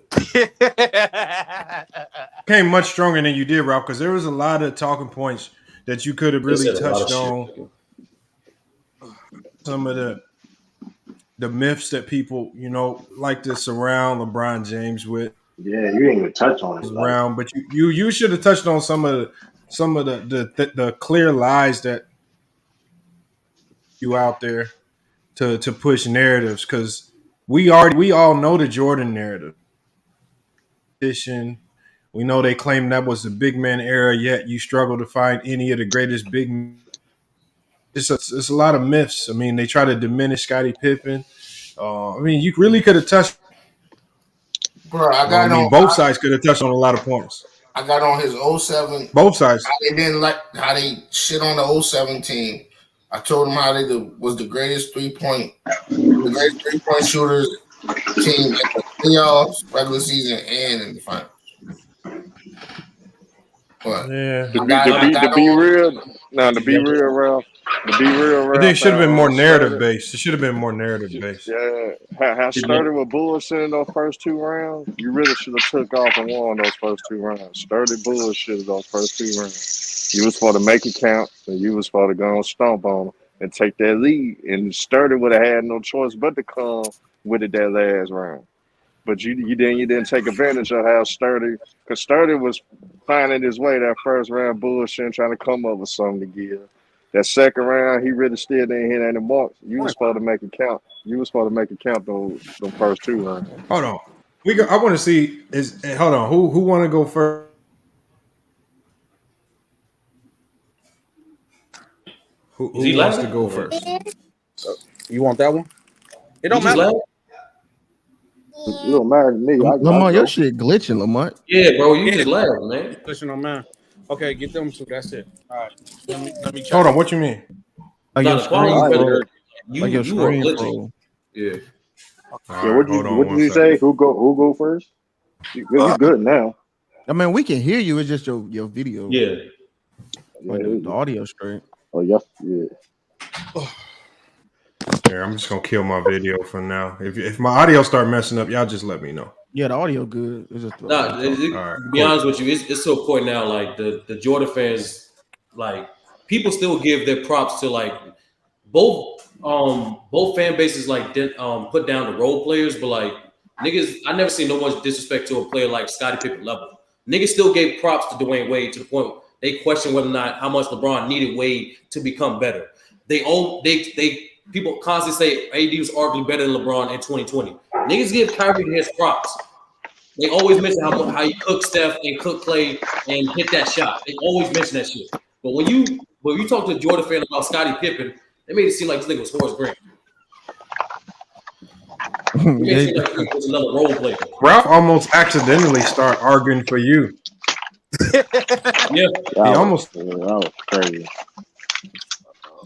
Came much stronger than you did, Ralph, because there was a lot of talking points that you could have really touched on. Some of the myths that people, like to surround LeBron James with. Yeah, you didn't even touch on it. Around, but you should have touched on some of the clear lies that you out there to push narratives, because we all know the Jordan narrative. We know they claim that was the big man era, yet you struggle to find any of the greatest big men. It's a lot of myths. I mean, they try to diminish Scottie Pippen. You really could have touched. Bro, both sides could have touched on a lot of points. I got on his 07. Both sides. How they didn't like how they shit on the 07 team. I told them how they was the greatest three-point shooters team in the playoffs, regular season, and in the finals. But yeah, to be real, Ralph. To be real, Ralph. It should have been more narrative based. It should have been more narrative based. Yeah, how Sturdy with bullshit in those first 2 rounds. You really should have took off and won those first 2 rounds. Sturdy bullshit in those first 2 rounds. You was supposed to make it count, and you was supposed to go and stomp on them and take that lead. And Sturdy would have had no choice but to come with it that last round. But you didn't take advantage of how Sturdy, because Sturdy was finding his way that first round bullshit and trying to come up with something to give. That second round, he really still didn't hit any marks. You were supposed to make it count. Those first 2 rounds. Hold on. I want to see hold on. Who want to go first? Who wants to go first? You want that one? It don't matter. It don't matter to me. Lamont, your shit glitching, Lamont. Yeah, bro, you just laugh, man. Glitching on mine. Okay, get them 2. That's it. All right. Let me check. Hold on. What you mean? Like your screen, bro. Like your screen, bro. Yeah. Yeah. What did you say? Who go first? You good now. I mean, we can hear you. It's just your video. Yeah. Like the audio straight. Oh yeah. Yeah, I'm just gonna kill my video for now. If my audio start messing up, y'all just let me know. Yeah, the audio good. It's just to be honest with you, it's to a point now. Like the Jordan fans, like people still give their props to like both fan bases like put down the role players, but like niggas, I never seen no much disrespect to a player like Scottie Pippen level. Niggas still gave props to Dwayne Wade to the point they question whether or not how much LeBron needed Wade to become better. People constantly say AD was arguably better than LeBron in 2020. Niggas give Kyrie his props. They always mention how you cook Steph and cook Clay and hit that shot. They always mention that shit. But when you talk to a Jordan fan about Scottie Pippen, they made it seem like this nigga was Horace Grant. They made it seem like he was another role player. Ralph almost accidentally started arguing for you. Yeah. That was crazy.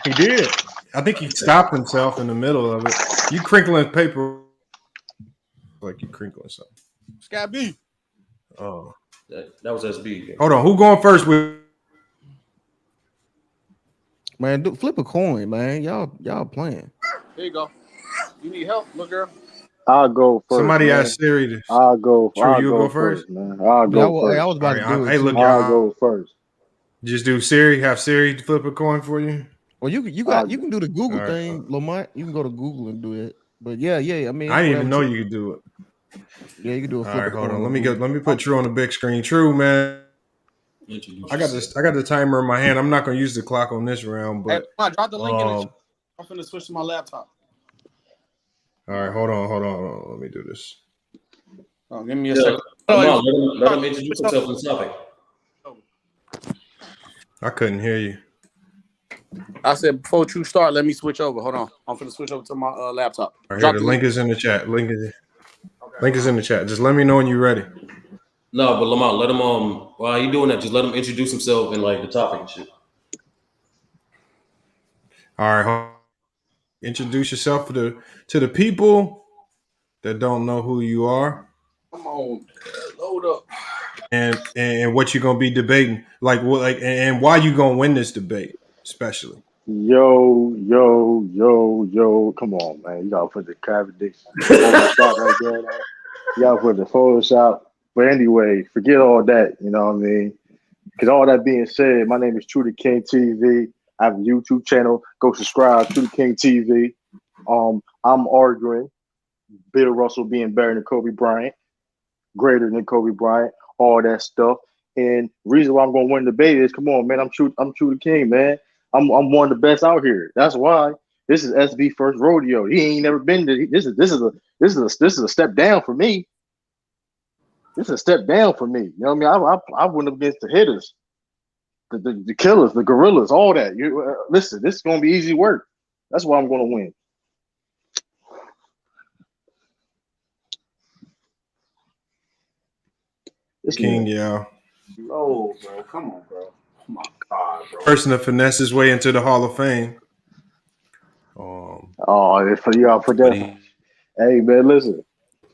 He did. I think he stopped himself in the middle of it. You crinkling paper like you crinkling something. Scott B. Oh. That was SB. Hold on. Who going first with? Man, flip a coin, man. Y'all playing. There you go. You need help, little girl? I'll go first. Somebody asked Siri to. I'll go. True, I'll you go first, man. I'll go first. I was about to do it. Hey, look, I'll go first. Just do Siri. Have Siri to flip a coin for you. Well, you can do the Google thing, Lamont. You can go to Google and do it. But yeah. I mean, I didn't even know you could do it. Yeah, you can do it. All right, hold on. Let me put True on the big screen. True, man. I got the timer in my hand. I'm not gonna use the clock on this round, but hey, drop the link in the chat. I'm finna switch to my laptop. All right, hold on. Let me do this. Oh, give me a second. Let him introduce himself on the topic. I couldn't hear you. I said before you start, let me switch over. Hold on. I'm finna switch over to my laptop. All right, Drop here, the the link is in the chat. Link is in the chat. Just let me know when you're ready. No, but Lamont, let him while you doing that, just let him introduce himself and like the topic and shit. All right. Introduce yourself to the people that don't know who you are. Come on, load up. And what you're gonna be debating, and why you gonna win this debate, especially. Yo, come on, man. You gotta put the Photoshop right there. Man. You gotta put the Photoshop. But anyway, forget all that, you know what I mean? Because all that being said, my name is True to King TV. I have a YouTube channel. Go subscribe, True to King TV. I'm arguing Bill Russell being better than Kobe Bryant, greater than Kobe Bryant, all that stuff. And reason why I'm gonna win the debate is, come on, man, I'm True to King, man. I'm one of the best out here. That's why this is SB first rodeo. He ain't never been to. This is a step down for me. This is a step down for me. You know what I mean? I went up against the hitters, the killers, the gorillas, all that. Listen, this is gonna be easy work. That's why I'm gonna win. King, yeah. Oh, bro, come on, bro. Oh my God, bro. Person to finesse his way into the Hall of Fame. For y'all put that. Hey, man, listen.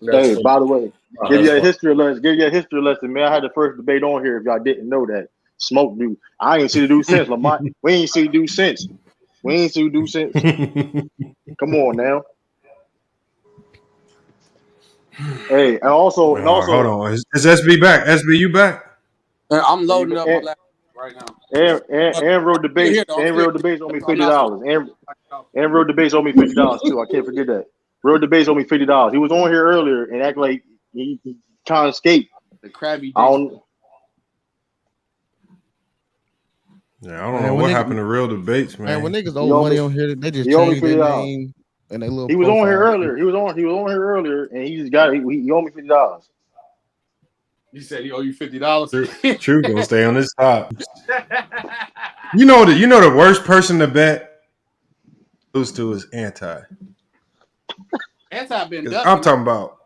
Hey, by the way, give you a history lesson, man. I had the first debate on here. If y'all didn't know that, Smoke dude. I ain't see the dude since Lamont. We ain't see the dude since. Come on now. Hey, and also, hold on. Is SB back? SB, you back? I'm loading up my laptop right now. And real debates. And real debates owe me $50. And real debates owe me $50 too. I can't forget that. Real debates owe me $50. He was on here earlier and act like he kind of escaped. The crabby. I don't know what happened to real debates, man. Man, when niggas owe money on here, they just change their name and they little. He was on here earlier. He was on here earlier, and he just got he owe me $50. You said he owe you $50. True gonna stay on this top. You know the worst person to bet lose to is Anti. Anti been I'm talking about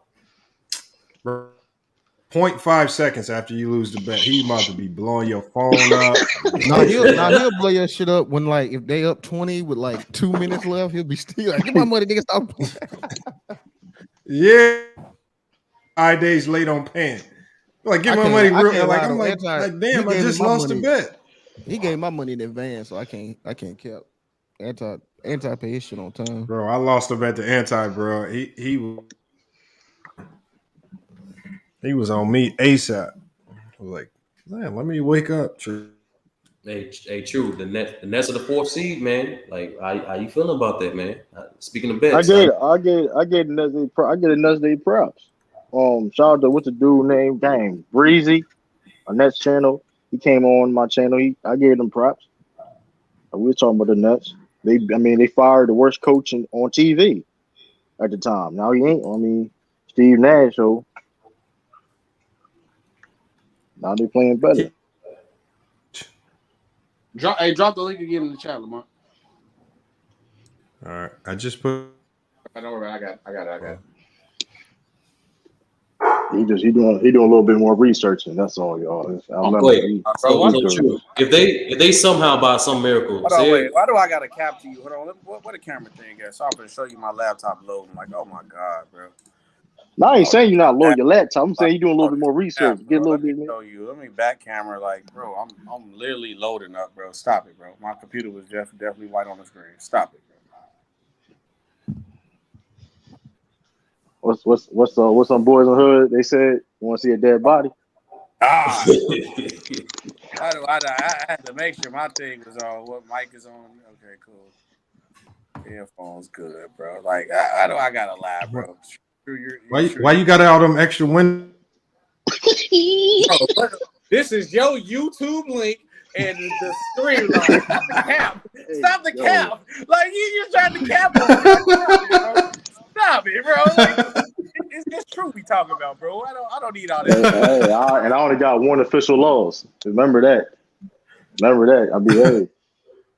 0.5 seconds after you lose the bet, he about to be blowing your phone up. He'll blow your shit up when if they up 20 with 2 minutes left, he'll be still like, get my money, nigga, stop. Yeah. 5 days late on paying. Like, give my money real. I'm like, damn, I just lost the bet. He gave my money in advance, so I can't keep anti pay his shit on time. Bro, I lost the bet to Anti, bro. He was on me ASAP. I was like, man, let me wake up. True. Hey, True. The Nets of the 4th seed, man. Like, how you feeling about that, man? Speaking of bets, I get another day props. Shout out to what's the dude named Breezy on Nets channel. He came on my channel. I gave them props. We were talking about the Nets. They fired the worst coach on TV at the time. Now he ain't. Steve Nash. So now they're playing better. Drop the link again in the chat, Lamar. All right, I just put. Don't worry, I got it. He doing a little bit more research, and that's all, y'all. True. If they somehow by some miracle, wait, why do I got to cap to you? Hold on, what the camera thing is? So I'm gonna show you my laptop loading. Like, oh my God, bro. No, I ain't saying you're not loading your laptop. I'm saying you're doing a little bit more research. Get a little bit. Show you. Let me back camera, like, bro. I'm literally loading up, bro. Stop it, bro. My computer was definitely white on the screen. Stop it, bro. What's some boys in the hood? They said want to see a dead body. I had to make sure my thing was on. What mic is on? Okay, cool. Earphones good, bro. Like, I know I gotta lie, bro. Why you got all them extra windows? This is your YouTube link and the stream. Like, stop the cap. Stop the cap. Like, you're trying to cap on. Stop it, bro. Like, it's true we talking about, bro. I don't need all that. And I only got one official loss. Remember that. Remember that. I mean, hey,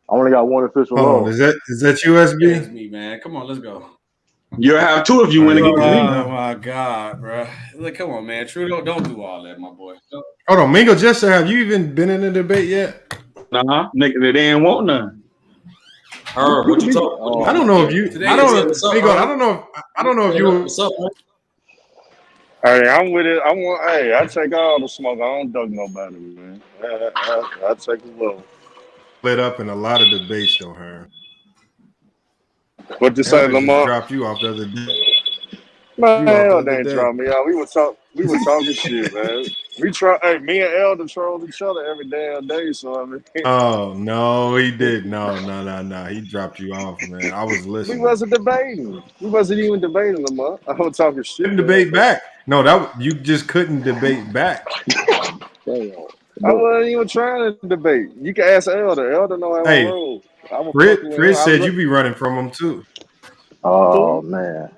I only got one official Hold on, loss. is that Yeah, it's USB? me, man. Come on, let's go. You'll have two if you All win right, you against good me. Oh now? my God, bro! Look, come on, man. True, don't do all that, my boy. Hold on, Mingo. Just have you even been in a debate yet? Nah, nigga, they ain't want none. Herb, what you talking? What I you don't know if you. Today I is don't it. know, what's up, Mingo. Herb? I don't know if you. What's up, man? Hey, I'm with it. Hey, I take all the smoke. I don't duck nobody, man. I take a little. Lit up in a lot of debates, though, her. What you say, Elder just Lamar? dropped you off the other day. Man, You off the hell, they other ain't day. drop me out. We were talking shit, man. Hey, me and Elder troll each other every damn day. So I mean, Oh no, he did. No. He dropped you off, man. I was we listening. wasn't debating. We wasn't even debating, Lamar. I was talking shit Couldn't to him. debate back. No, you just couldn't debate back. Damn. I But wasn't even trying to debate. You can ask Elder. Elder know how I Hey, roll. I was fucking with him. Fritz said you be running from him too. oh Who? man.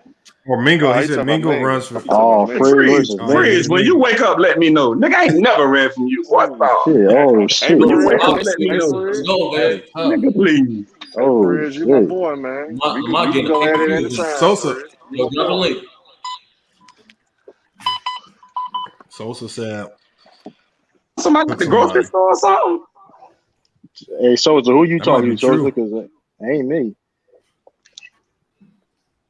Or Mingo. Oh, He he said talking about Mingo Mingo. runs from. He talking about Oh, Mingo. Fred Freeze, versus Oh yeah, Mingo. freeze. it's When you Mingo. wake up, let me know. Nigga, I ain't never ran from you. What Oh the? shit. Oh Hey, shit. When You you wake right. up, Lamar, let me Hey, know. let's Fred. go, Hey, man. nigga, please. Hey, Oh Fred, you my shit. boy, man. Lamar Hey, We can getting go at it AQ. anytime, Sosa. Fred. You Yo, my drop a boy. link. Sosa said Somebody at put the grocery somebody. store or something. Hey, Sosa, who you That might talking be to, Sosa? true. Because it ain't me.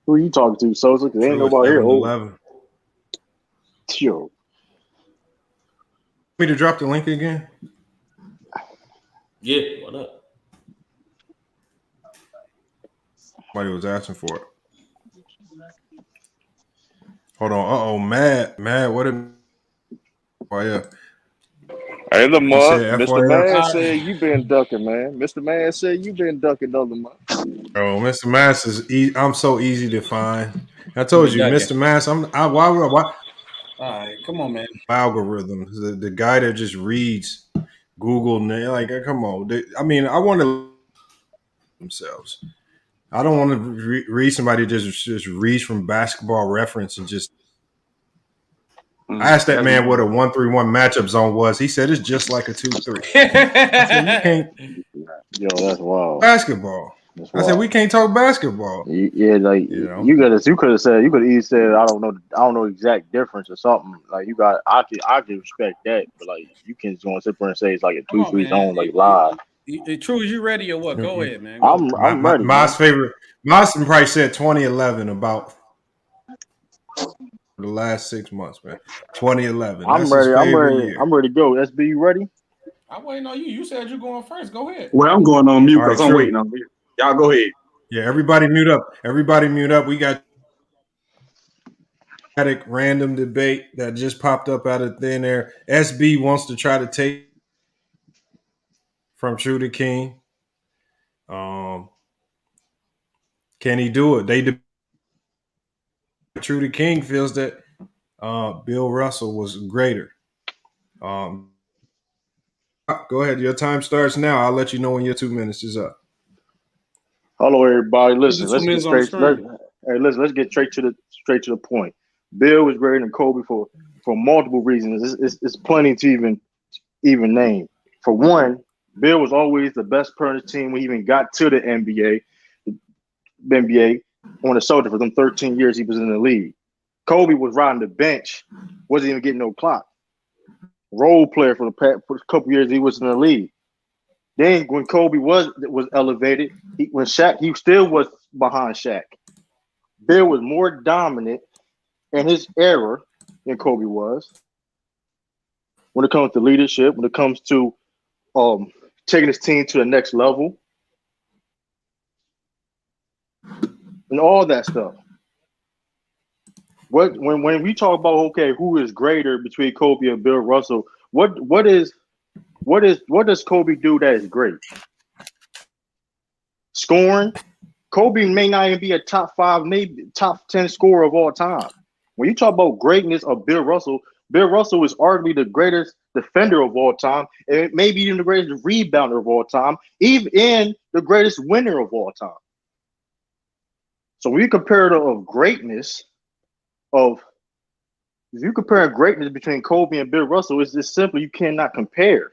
Who you talking to, Sosa? Because ain't True at nobody here. Oh, 7-Eleven. yo. Me to drop the link again? Yeah, why not? Somebody was asking for it. Hold on. Mad. What a FYF. Hey, He Lamar. said Mr. FYF. Man said you been ducking, man. Mr. Man said you been ducking, though, Lamar. Oh, Mr. Mass is I'm so easy to find. I You told be you, ducking. Mr. Mass. Why All right, come on, man. algorithms? The guy that just reads Google, like, come on. I mean, I want to themselves. I don't want to read somebody just reads from Basketball Reference and just. I asked that That's man what a me. 1-3-1 matchup zone was. He said it's just like a 2-3. I said you can't Yo, that's wild. basketball. That's I said we wild. can't talk basketball. Yeah, like You know. you could have said, you could have either said, I don't know the exact difference or something. Like I could respect that, but like you can just want to sit there and say it's like a Come on, 2-3 man. zone, like live. True, is you ready or what? Go Mm-mm. ahead, man. Go. I'm ready, My man. favorite. Boston probably said 2011 about the last 6 months, man. 2011. That's I'm his ready. I'm favorite ready. year. I'm ready to go. SB, you ready? I'm waiting on you. You said you're going first. Go ahead. Well, I'm going on mute All right, because I'm true. waiting on you. Y'all go ahead. Yeah, everybody mute up. Everybody mute up. We got a random debate that just popped up out of thin air. SB wants to try to take from True to King. Can he do it? True to King feels that Bill Russell was greater. Go ahead. Your time starts now. I'll let you know when your 2 minutes is up. Hello, everybody. Put the Listen, 2 let's get minutes on the straight. screen. Let's get straight to the point. Bill was greater than Kobe for multiple reasons. It's plenty to even name. For one, Bill was always the best player on his team when he even got to the NBA. The NBA on the Celtics for them 13 years he was in the league. Kobe was riding the bench, wasn't even getting no clock. Role player for a couple years he was in the league. Then when Kobe was elevated, when Shaq, he still was behind Shaq. Bill was more dominant in his era than Kobe was when it comes to leadership, when it comes to taking his team to the next level, and all that stuff. When we talk about who is greater between Kobe and Bill Russell, what does Kobe do that is great? Scoring. Kobe may not even be a top 5, maybe top 10 scorer of all time. When you talk about greatness of Bill Russell is arguably the greatest defender of all time, and maybe even the greatest rebounder of all time, even the greatest winner of all time. So when you compare of greatness if you compare greatness between Kobe and Bill Russell, it's just simply you cannot compare.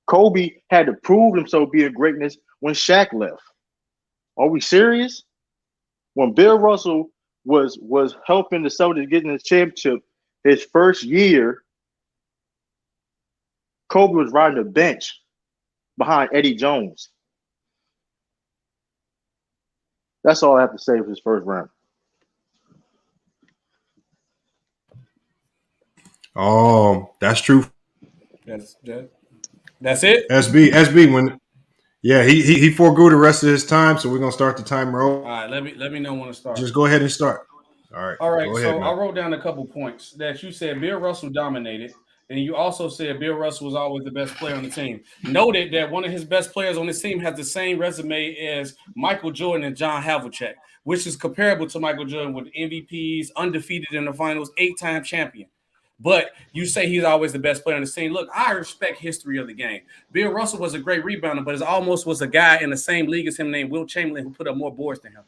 Kobe had to prove himself being greatness when Shaq left. Are we serious? When Bill Russell was helping the Celtics get in the championship his first year, Kobe was riding the bench behind Eddie Jones. That's all I have to say for his first round. That's true. That's it. SB when he forego the rest of his time, so we're gonna start the timer over. All right, let me know when to start. Just go ahead and start. All right. Go ahead, so man. I wrote down a couple points that you said Bill Russell dominated, and you also said Bill Russell was always the best player on the team. Noted that one of his best players on his team has the same resume as Michael Jordan and John Havlicek, which is comparable to Michael Jordan with MVPs, undefeated in the finals, 8-time champion. But you say he's always the best player on the team. Look, I respect history of the game. Bill Russell was a great rebounder, but it almost was a guy in the same league as him named Will Chamberlain who put up more boards than him.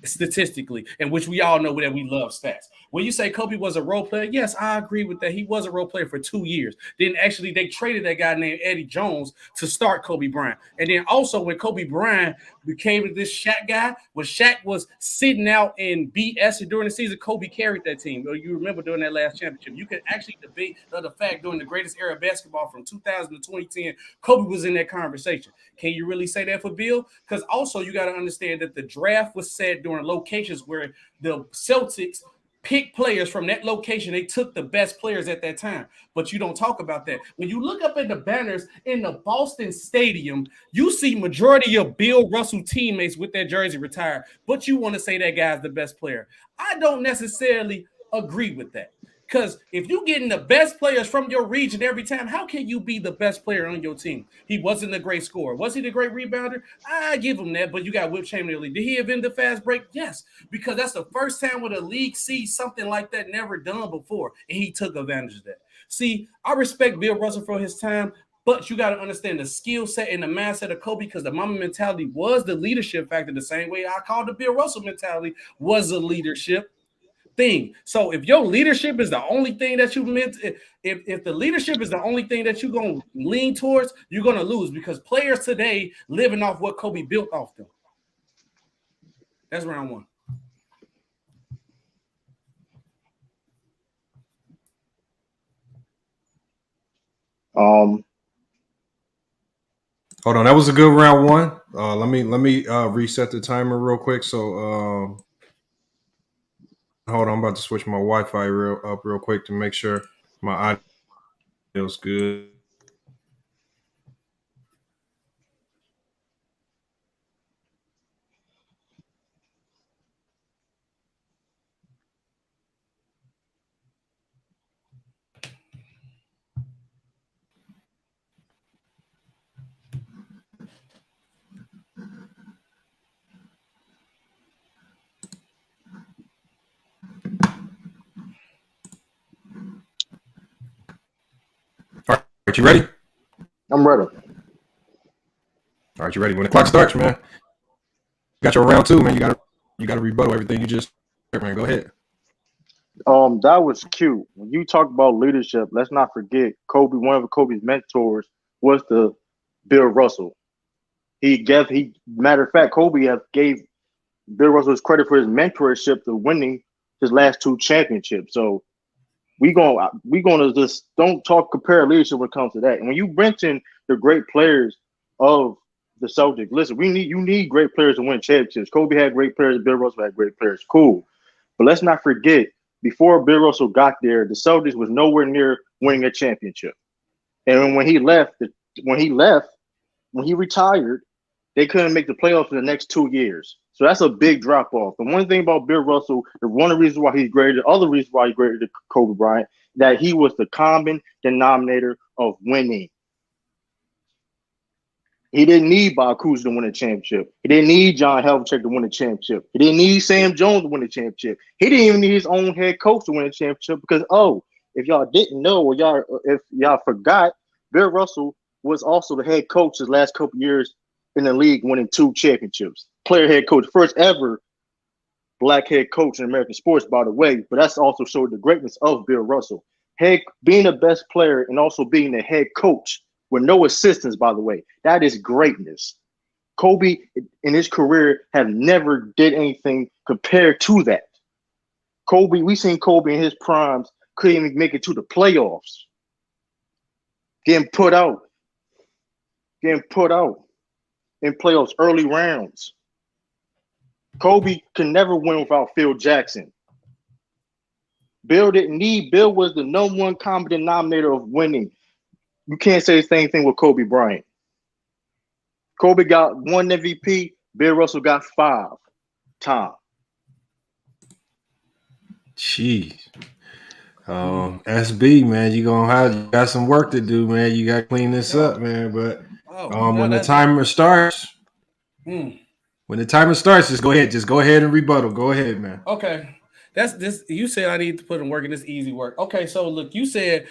Statistically, in which we all know that we love stats. When you say Kobe was a role player, yes, I agree with that. He was a role player for 2 years. Then actually they traded that guy named Eddie Jones to start Kobe Bryant. And then also when Kobe Bryant became this Shaq guy, when Shaq was sitting out in BS during the season, Kobe carried that team. You remember during that last championship. You could actually debate the fact during the greatest era of basketball from 2000 to 2010, Kobe was in that conversation. Can you really say that for Bill? Because also you got to understand that the draft was set during locations where the Celtics picked players from that location. They took the best players at that time, but you don't talk about that. When you look up at the banners in the Boston Stadium, you see majority of Bill Russell teammates with their jersey retired, but you want to say that guy's the best player. I don't necessarily agree with that. Because if you're getting the best players from your region every time, how can you be the best player on your team? He wasn't a great scorer. Was he the great rebounder? I give him that, but you got Will Chamberlain. Did he invent the fast break? Yes, because that's the first time where the league sees something like that never done before, and he took advantage of that. See, I respect Bill Russell for his time, but you got to understand the skill set and the mindset of Kobe, because the Mamba mentality was the leadership factor, the same way I called the Bill Russell mentality was a leadership thing. So if your leadership is the only thing that you meant, if the leadership is the only thing that you're going to lean towards, you're going to lose, because players today living off what Kobe built off them. That's round one. Hold on, that was a good round one. Let me reset the timer real quick. So hold on, I'm about to switch my Wi-Fi real quick to make sure my audio is good. All right, you ready? I'm ready. All right, you ready? When the clock starts, man, you got your round two, man. You gotta rebuttal everything you just said, man. Go ahead. That was cute. When you talk about leadership, let's not forget Kobe. One of Kobe's mentors was the Bill Russell. Matter of fact, Kobe gave Bill Russell his credit for his mentorship to winning his last 2 championships. So we gonna just don't compare leadership when it comes to that. And when you mention the great players of the Celtics, listen, you need great players to win championships. Kobe had great players, Bill Russell had great players. Cool. But let's not forget, before Bill Russell got there, the Celtics was nowhere near winning a championship. And when he retired, they couldn't make the playoffs in the next 2 years. So that's a big drop off. The one thing about Bill Russell, one of the reasons why he's greater, the other reason why he's greater than Kobe Bryant, that he was the common denominator of winning. He didn't need Bob Cousy to win a championship. He didn't need John Havlicek to win a championship. He didn't need Sam Jones to win a championship. He didn't even need his own head coach to win a championship because, if y'all didn't know or if y'all forgot, Bill Russell was also the head coach his last couple years in the league, winning 2 championships. Player head coach, first ever black head coach in American sports, by the way. But that's also showed the greatness of Bill Russell. Being the best player and also being the head coach with no assistance, by the way. That is greatness. Kobe in his career have never did anything compared to that. Kobe, we seen Kobe in his primes couldn't even make it to the playoffs. Getting put out in playoffs early rounds. Kobe can never win without Phil Jackson. Bill didn't need. Bill was the number one common denominator of winning. You can't say the same thing with Kobe Bryant. Kobe got 1 MVP. Bill Russell got 5. Tom. Jeez. SB, man, you got some work to do, man. You got to clean this up, man. But when the timer starts, just go ahead and rebuttal. Go ahead, man. Okay. That's this. You said I need to put in work in this easy work. Okay, so look, you said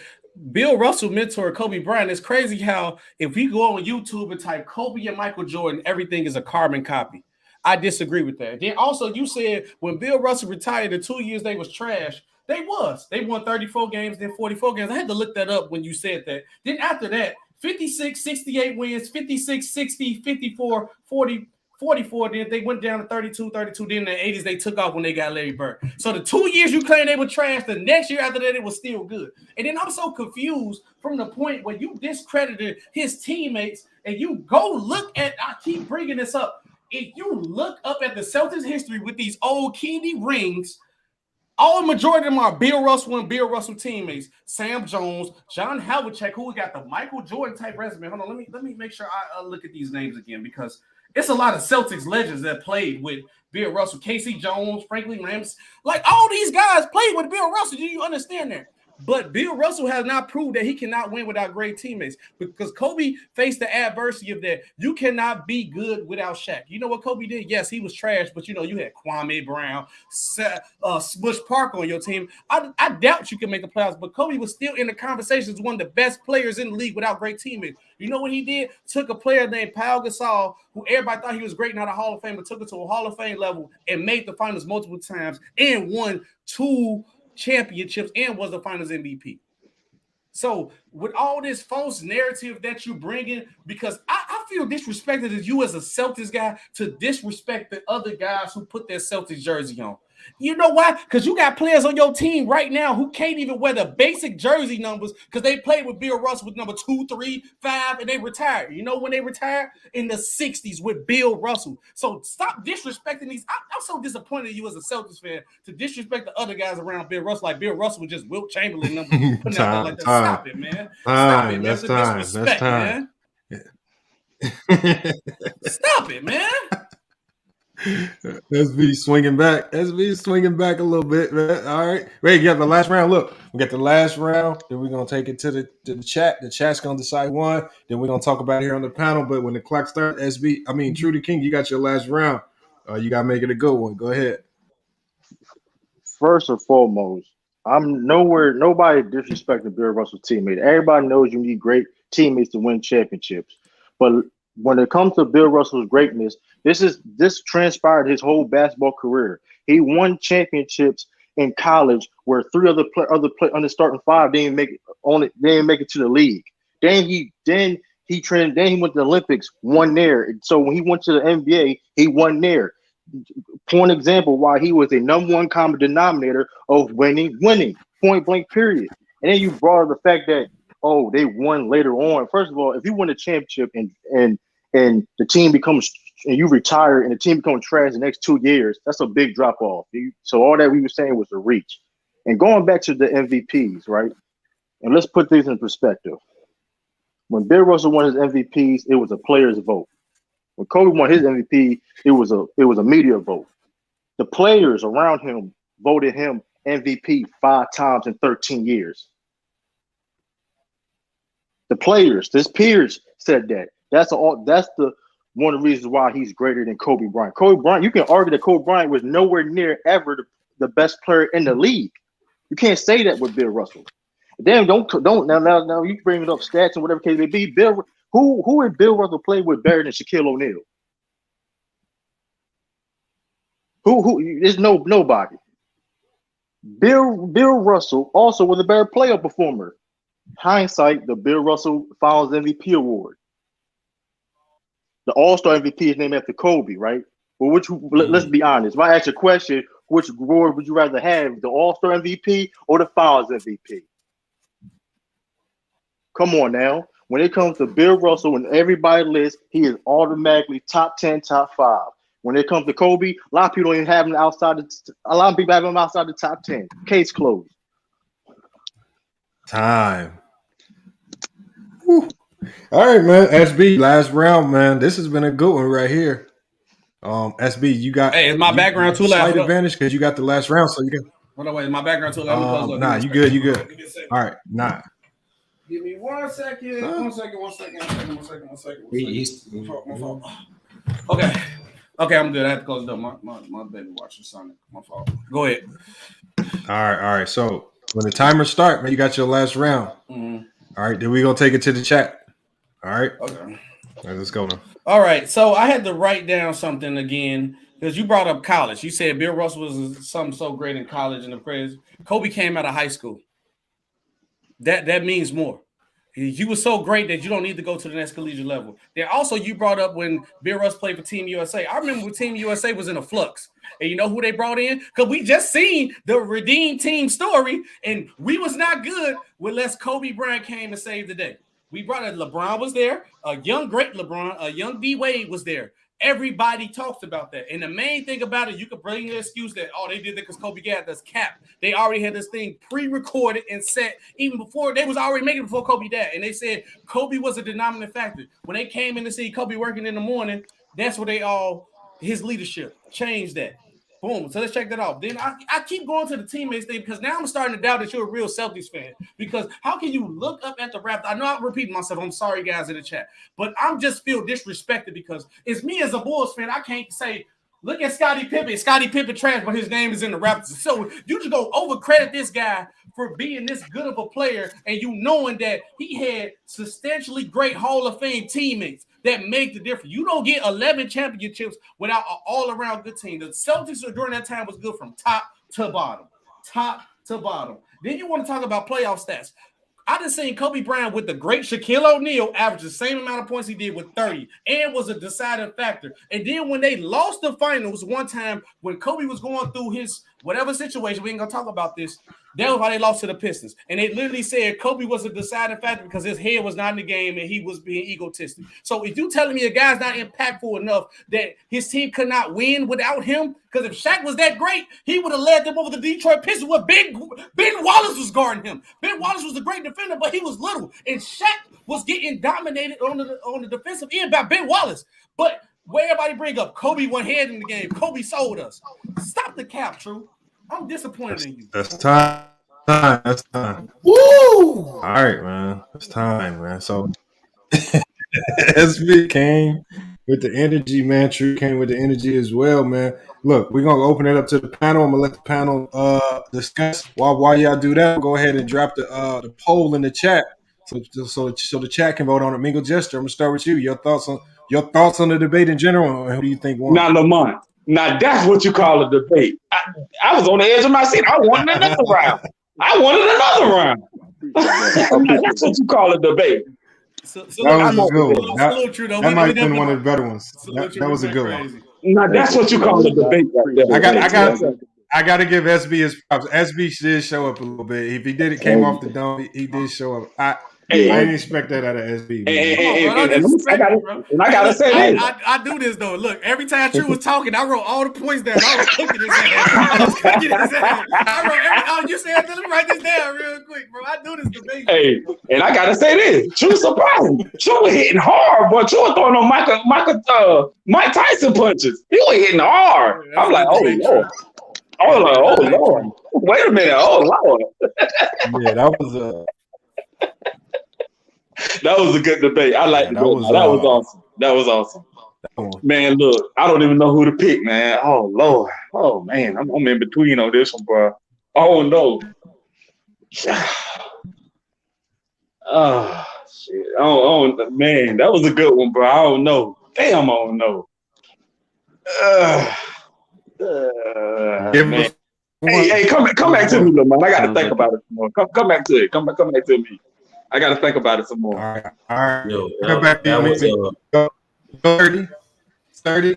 Bill Russell mentored Kobe Bryant. It's crazy how if we go on YouTube and type Kobe and Michael Jordan, everything is a carbon copy. I disagree with that. Then also you said when Bill Russell retired, the 2 years they was trash. They won 34 games, then 44 games. I had to look that up when you said that. Then after that, 56, 68 wins, 56, 60, 54, 40, 44. Then they went down to 32. Then in the 80s, they took off when they got Larry Bird. So the 2 years you claim they were trash, the next year after that, it was still good. And then I'm so confused from the point where you discredited his teammates and you go look at, I keep bringing this up. If you look up at the Celtics history with these old Kennedy rings, all majority of them are Bill Russell and Bill Russell teammates. Sam Jones, John Havlicek, who got the Michael Jordan type resume. Hold on, let me make sure I look at these names again because it's a lot of Celtics legends that played with Bill Russell. Casey Jones, Franklin Rams, like all these guys played with Bill Russell. Do you understand that? But Bill Russell has not proved that he cannot win without great teammates because Kobe faced the adversity of that. You cannot be good without Shaq. You know what Kobe did? Yes, he was trash, but you had Kwame Brown, Smush Parker on your team. I doubt you can make the playoffs, but Kobe was still in the conversation as one of the best players in the league without great teammates. You know what he did? Took a player named Pau Gasol, who everybody thought he was great, not a Hall of Fame, but took it to a Hall of Fame level and made the finals multiple times and won 2 championships and was the finals MVP. So with all this false narrative that you bring in, because I feel disrespected as you as a Celtics guy to disrespect the other guys who put their Celtics jersey on. You know why? Because you got players on your team right now who can't even wear the basic jersey numbers because they played with Bill Russell with number 2, 3, 5, and they retired. You know when they retired? In the 60s with Bill Russell. So stop disrespecting these. I'm so disappointed in you as a Celtics fan to disrespect the other guys around Bill Russell. Like Bill Russell was just Wilt Chamberlain numbers putting out there like that. Stop it, man. Stop it, man. That's disrespect, man. Stop it, man. SB swinging back. SB swinging back a little bit, man. All right. Wait, you got the last round. Look, we got the last round. Then we're going to take it to the chat. The chat's going to decide one. Then we're going to talk about it here on the panel. But when the clock starts, Trudy King, you got your last round. You got to make it a good one. Go ahead. First and foremost, nobody disrespecting Bill Russell's teammate. Everybody knows you need great teammates to win championships. But when it comes to Bill Russell's greatness, this transpired his whole basketball career. He won championships in college where 3 other on the starting 5 didn't make it to the league. Then he went to the Olympics, won there. So when he went to the NBA, he won there. Point example why he was a number 1 common denominator of winning, point blank period. And then you brought up the fact that they won later on. First of all, if you win a championship and the team becomes and you retire and the team becomes trash the next 2 years, that's a big drop off. So all that we were saying was a reach. And going back to the MVPs, right? And let's put these in perspective. When Bill Russell won his MVPs, it was a player's vote. When Kobe won his MVP, it was a media vote. The players around him voted him MVP 5 times in 13 years. The players, his peers said that. That's the one of the reasons why he's greater than Kobe Bryant. Kobe Bryant, you can argue that Kobe Bryant was nowhere near ever the best player in the league. You can't say that with Bill Russell. Then don't now you bring it up stats and whatever case may be. Who would Bill Russell play with better than Shaquille O'Neal? Who? There's nobody. Bill Russell also was a better playoff performer hindsight, the Bill Russell Finals MVP award. The All-Star MVP is named after Kobe, right? But let's be honest. If I ask you a question, which award would you rather have, the All-Star MVP or the Finals MVP? Come on now. When it comes to Bill Russell and everybody list, he is automatically top 10, top 5. When it comes to Kobe, a lot of people don't even have him outside. A lot of people have him outside the top 10. Case closed. Time. Whew. All right, man. SB, last round, man. This has been a good one right here. SB, you got. Hey, is my background too loud? Slight advantage because you got the last round, so you got. Hold on, wait. Is my background too loud? Nah, you good. You good. All right, nah. Give me 1 second. Huh? 1 second. My fault. Okay, I'm good. I have to close the door. My baby watching Sonic. My fault. Go ahead. All right. So when the timer start, man, you got your last round. Mm-hmm. All right, then we gonna take it to the chat. All right. Okay. All right, let's go now. All right. So I had to write down something again because you brought up college. You said Bill Russell was something so great in college and the phrase Kobe came out of high school. That means more. He was so great that you don't need to go to the next collegiate level. Then also you brought up when Bill Russ played for Team USA. I remember when Team USA was in a flux. And you know who they brought in? Because we just seen the redeemed team story, and we was not good unless Kobe Bryant came and saved the day. We brought in LeBron was there, a young great LeBron, a young D Wade was there. Everybody talks about that. And the main thing about it, you could bring the excuse that, they did that because Kobe got this cap. They already had this thing pre-recorded and set even before they was already making it before Kobe died. And they said Kobe was a denominating factor. When they came in to see Kobe working in the morning, that's where his leadership changed that. Boom. So let's check that out. Then I keep going to the teammates thing because now I'm starting to doubt that you're a real Celtics fan. Because how can you look up at the Raptors? I know I'm repeating myself. I'm sorry, guys, in the chat. But I'm just feel disrespected because it's me as a Bulls fan. I can't say, look at Scottie Pippen. Scottie Pippen trash, but his name is in the Raptors. So you just go overcredit this guy for being this good of a player and you knowing that he had substantially great Hall of Fame teammates that make the difference. You don't get 11 championships without an all-around good team. The Celtics during that time was good from top to bottom. Then you want to talk about playoff stats. I just seen Kobe Bryant with the great Shaquille O'Neal average the same amount of points he did with 30 and was a deciding factor. And then when they lost the finals one time when Kobe was going through his whatever situation, we ain't going to talk about this, that was why they lost to the Pistons. And they literally said Kobe was a deciding factor because his head was not in the game and he was being egotistic. So if you telling me a guy's not impactful enough that his team could not win without him, because if Shaq was that great, he would have led them over the Detroit Pistons where Ben Wallace was guarding him. Ben Wallace was a great defender, but he was little. And Shaq was getting dominated on the defensive end by Ben Wallace. But where everybody bring up Kobe went head in the game. Kobe sold us. Stop the cap, True. I'm disappointed in you. That's time. That's time. Woo! All right, man. It's time, man. So SB came with the energy, man. True came with the energy as well, man. Look, we're gonna open it up to the panel. I'm gonna let the panel discuss. While y'all do that, go ahead and drop the poll in the chat so the chat can vote on it. Mingle Gesture, I'm gonna start with you. Your thoughts on the debate in general, and who do you think won? Now, Lamont. Now that's what you call a debate. I was on the edge of my seat. I wanted another round. That's what you call a debate. That was a good one. That might have been one of the better ones. That was a good one. Now that's what you call a debate right there. I got to give SB his props. SB did show up a little bit. If he came off the dome, he did show up. I didn't expect that out of SB. And I gotta say this. I do this though. Look, every time True was talking, I wrote all the points down. I was cooking his ass. I wrote you said, let me write this down real quick, bro. I do this debate. Hey, and I gotta say this. True surprised. True was hitting hard, but True was throwing on Mike Tyson punches. He was hitting hard. I'm like, oh Lord. Oh Lord. Wait a minute. Oh Lord. Yeah, that was a good debate. I like that was awesome. Man, look, I don't even know who to pick, man. Oh Lord. Oh man, I'm in between on this one, bro. Oh no. Oh shit. Oh man, that was a good one, bro. I don't know. Damn, I don't know. Man. Hey, come back to me, little man. I gotta think about it more. Come back to it. Come back to me. I got to think about it some more. All right. Yo, Go back to that was you. Go 30. 30.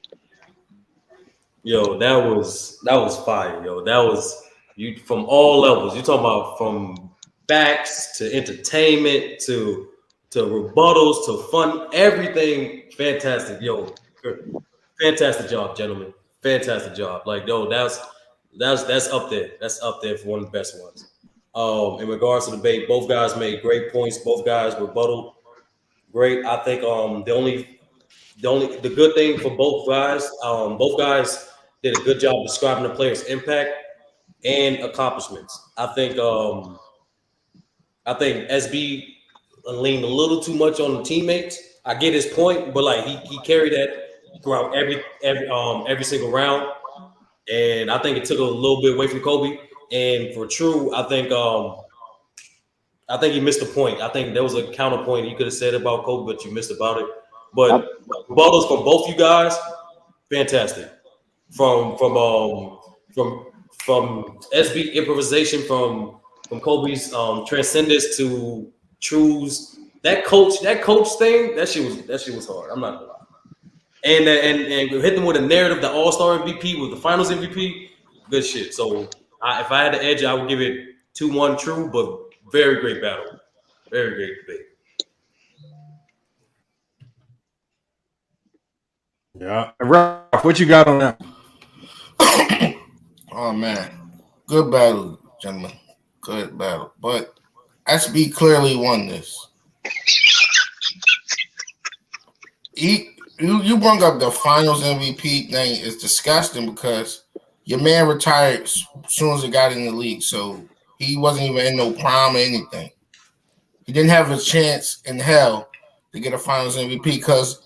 Yo, that was fire, yo. That was you from all levels. You talking about from facts to entertainment to rebuttals to fun, everything fantastic, yo. Fantastic job, gentlemen. Fantastic job. Like, yo, that's up there. That's up there for one of the best ones. In regards to the debate, both guys made great points. Both guys rebutted great. I think the good thing for both guys did a good job describing the player's impact and accomplishments. I think SB leaned a little too much on the teammates. I get his point, but like he carried that throughout every single round, and I think it took a little bit away from Kobe. And for True, I think he missed the point. I think there was a counterpoint you could have said about Kobe, but you missed about it. But rebuttals from both you guys, fantastic. From SB improvisation, from Kobe's transcendence to True's that coach thing, that shit was hard. I'm not gonna lie. And hit them with a narrative, the All-Star MVP with the Finals MVP, good shit. So if I had the edge, I would give it 2-1 True, but very great battle, very great debate. Yeah, Ralph, what you got on that? Oh man, good battle, gentlemen. Good battle, but SB clearly won this. You brought up the Finals MVP thing is disgusting because your man retired as soon as he got in the league, so he wasn't even in no prime or anything. He didn't have a chance in hell to get a Finals MVP because,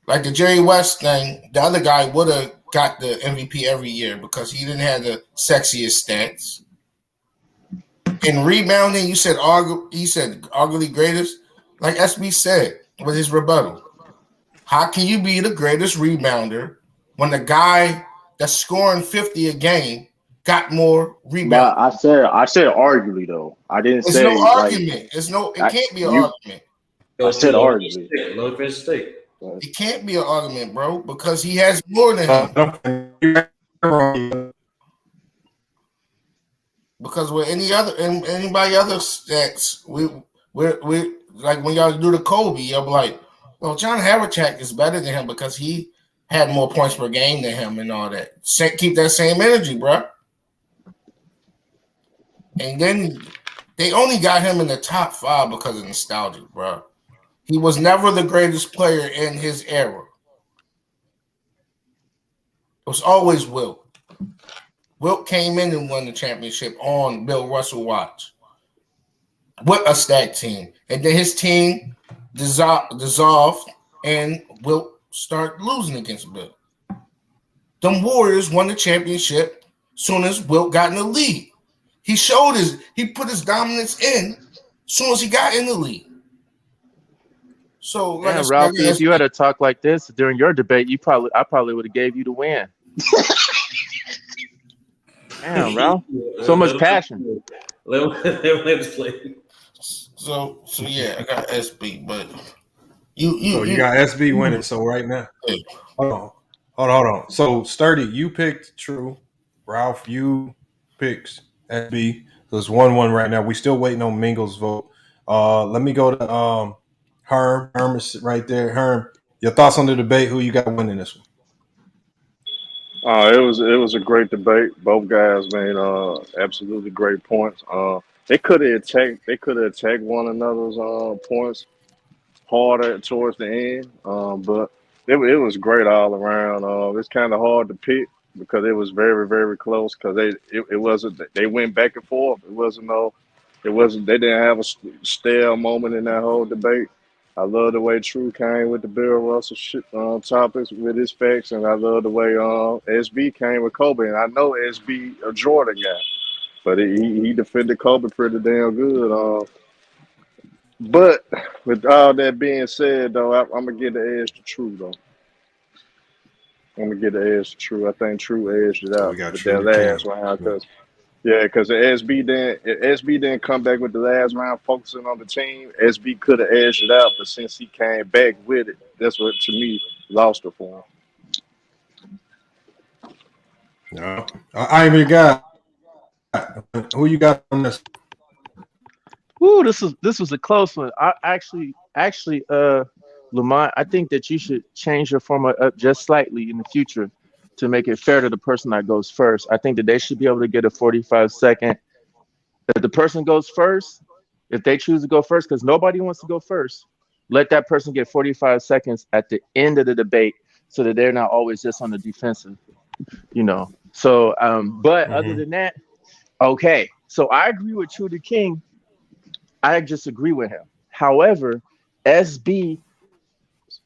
like the Jerry West thing, the other guy would have got the MVP every year because he didn't have the sexiest stats. In rebounding, he said arguably greatest, like SB said with his rebuttal. How can you be the greatest rebounder when the guy that's scoring 50 a game got more rebounds? But I said arguably though. I didn't say no argument. It can't be an argument. I said arguably. It can't be an argument, bro, because he has more than him. Because with anybody other stats, we like when y'all do the Kobe, you'll be like, well, John Havlicek is better than him because he had more points per game than him and all that. Keep that same energy, bro. And then they only got him in the top 5 because of nostalgia, bro. He was never the greatest player in his era. It was always Wilt. Wilt came in and won the championship on Bill Russell watch with a stacked team. And then his team dissolved and Wilt started losing against Bill. Them Warriors won the championship soon as Wilt got in the league. He put his dominance in soon as he got in the league. So, like Ralphie, if you had a talk like this during your debate, I probably would have gave you the win. Damn, Ralph, so much passion. Let us play. So yeah, I got SB, but you got SB winning. So right now, hold on. So Sturdy, you picked True. Ralph, you picked SB. So it's 1-1 right now. We still waiting on Mingle's vote. Let me go to Herm. Herm is right there. Herm, your thoughts on the debate? Who you got winning this one? It was a great debate. Both guys made absolutely great points. They could have attacked one another's points harder towards the end, but it was great all around. It's kind of hard to pick because it was very, very close because it wasn't, they went back and forth. They didn't have a stale moment in that whole debate. I love the way True came with the Bill Russell topics with his facts, and I love the way SB came with Kobe. And I know SB a Jordan guy, but he defended Kobe pretty damn good. But with all that being said, though, I'm gonna give the edge to True, though. I'm gonna give the edge to True. I think True edged it out with that last round because Yeah, because SB didn't come back with the last round focusing on the team. SB could have edged it out, but since he came back with it, that's what to me lost it for him. No, I even got who you got on this. Ooh, this was a close one. I actually, Lamont, I think that you should change your format up just slightly in the future to make it fair to the person that goes first. I think that they should be able to get a 45-second. If the person goes first, if they choose to go first, because nobody wants to go first, let that person get 45 seconds at the end of the debate so that they're not always just on the defensive, you know. So, but other than that, okay. So I agree with True the King. I just agree with him. However, SB,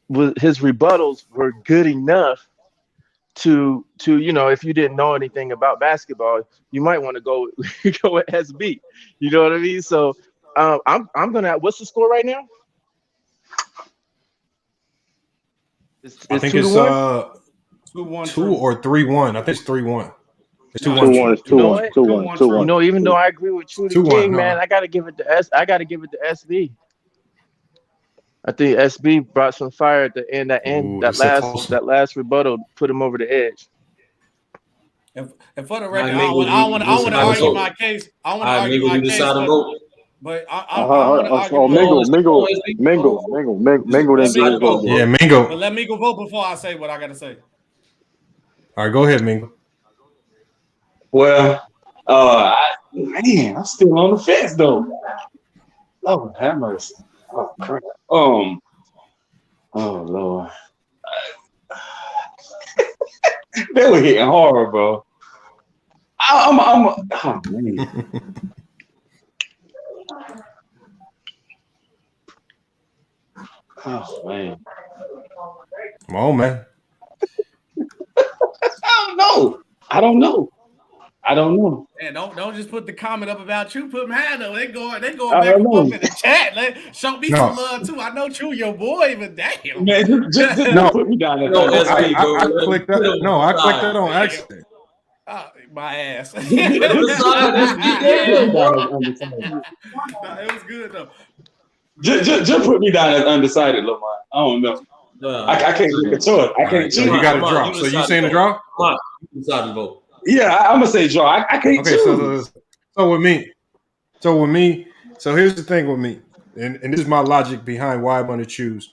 his rebuttals were good enough to you know, if you didn't know anything about basketball, you might want to go with SB. You know what I mean? So I'm gonna. What's the score right now? I think it's 2-1. 2 or 3-1. I think it's 3-1. It's 2-1. 2-1. It's 2-1. 2-1. 2-1. You know, even though I agree with True the 2-1, King, man, I gotta give it to I gotta give it to SB. I think SB brought some fire at the end. That last rebuttal put him over the edge. And for the record, I want to argue my case. I want to argue my case. But I want to argue Mingo didn't get his vote. Yeah, Mingo. But let Mingo vote before I say what I got to say. All right, go ahead, Mingo. Well, I'm still on the fence though. Oh, have mercy. Oh crap. Oh Lord. They were hitting hard, bro. Oh man. Oh man. Come on, man. I don't know. Man, don't just put the comment up about you. Put mine though. They going back and forth in the chat. Show me some love too. I know True your boy, but damn. Man, just put me down there. I clicked that. No, I clicked that on accident. My ass. It was good though. Just put me down as undecided, Lamont. I don't know. I can't make a choice. I can't. So you got a draw. So you saying a draw? You decided to vote. Yeah, I'm gonna say draw. I can't. Okay, so with me, so here's the thing with me, and this is my logic behind why I'm going to choose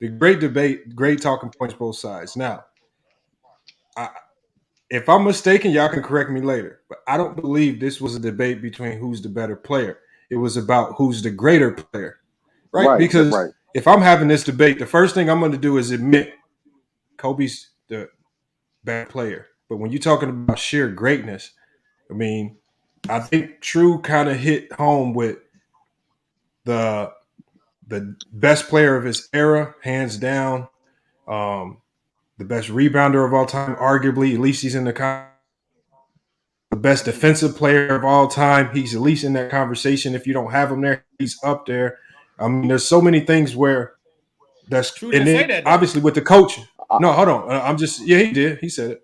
the great debate, great talking points, both sides. Now, if I'm mistaken, y'all can correct me later, but I don't believe this was a debate between who's the better player. It was about who's the greater player, right? Because if I'm having this debate, the first thing I'm going to do is admit Kobe's the bad player. But when you're talking about sheer greatness, I mean, I think True kind of hit home with the best player of his era, hands down. The best rebounder of all time, arguably. At least he's in the best defensive player of all time. He's at least in that conversation. If you don't have him there, he's up there. I mean, there's so many things where that's True. And then, that, obviously with the coaching. No, hold on. He did. He said it.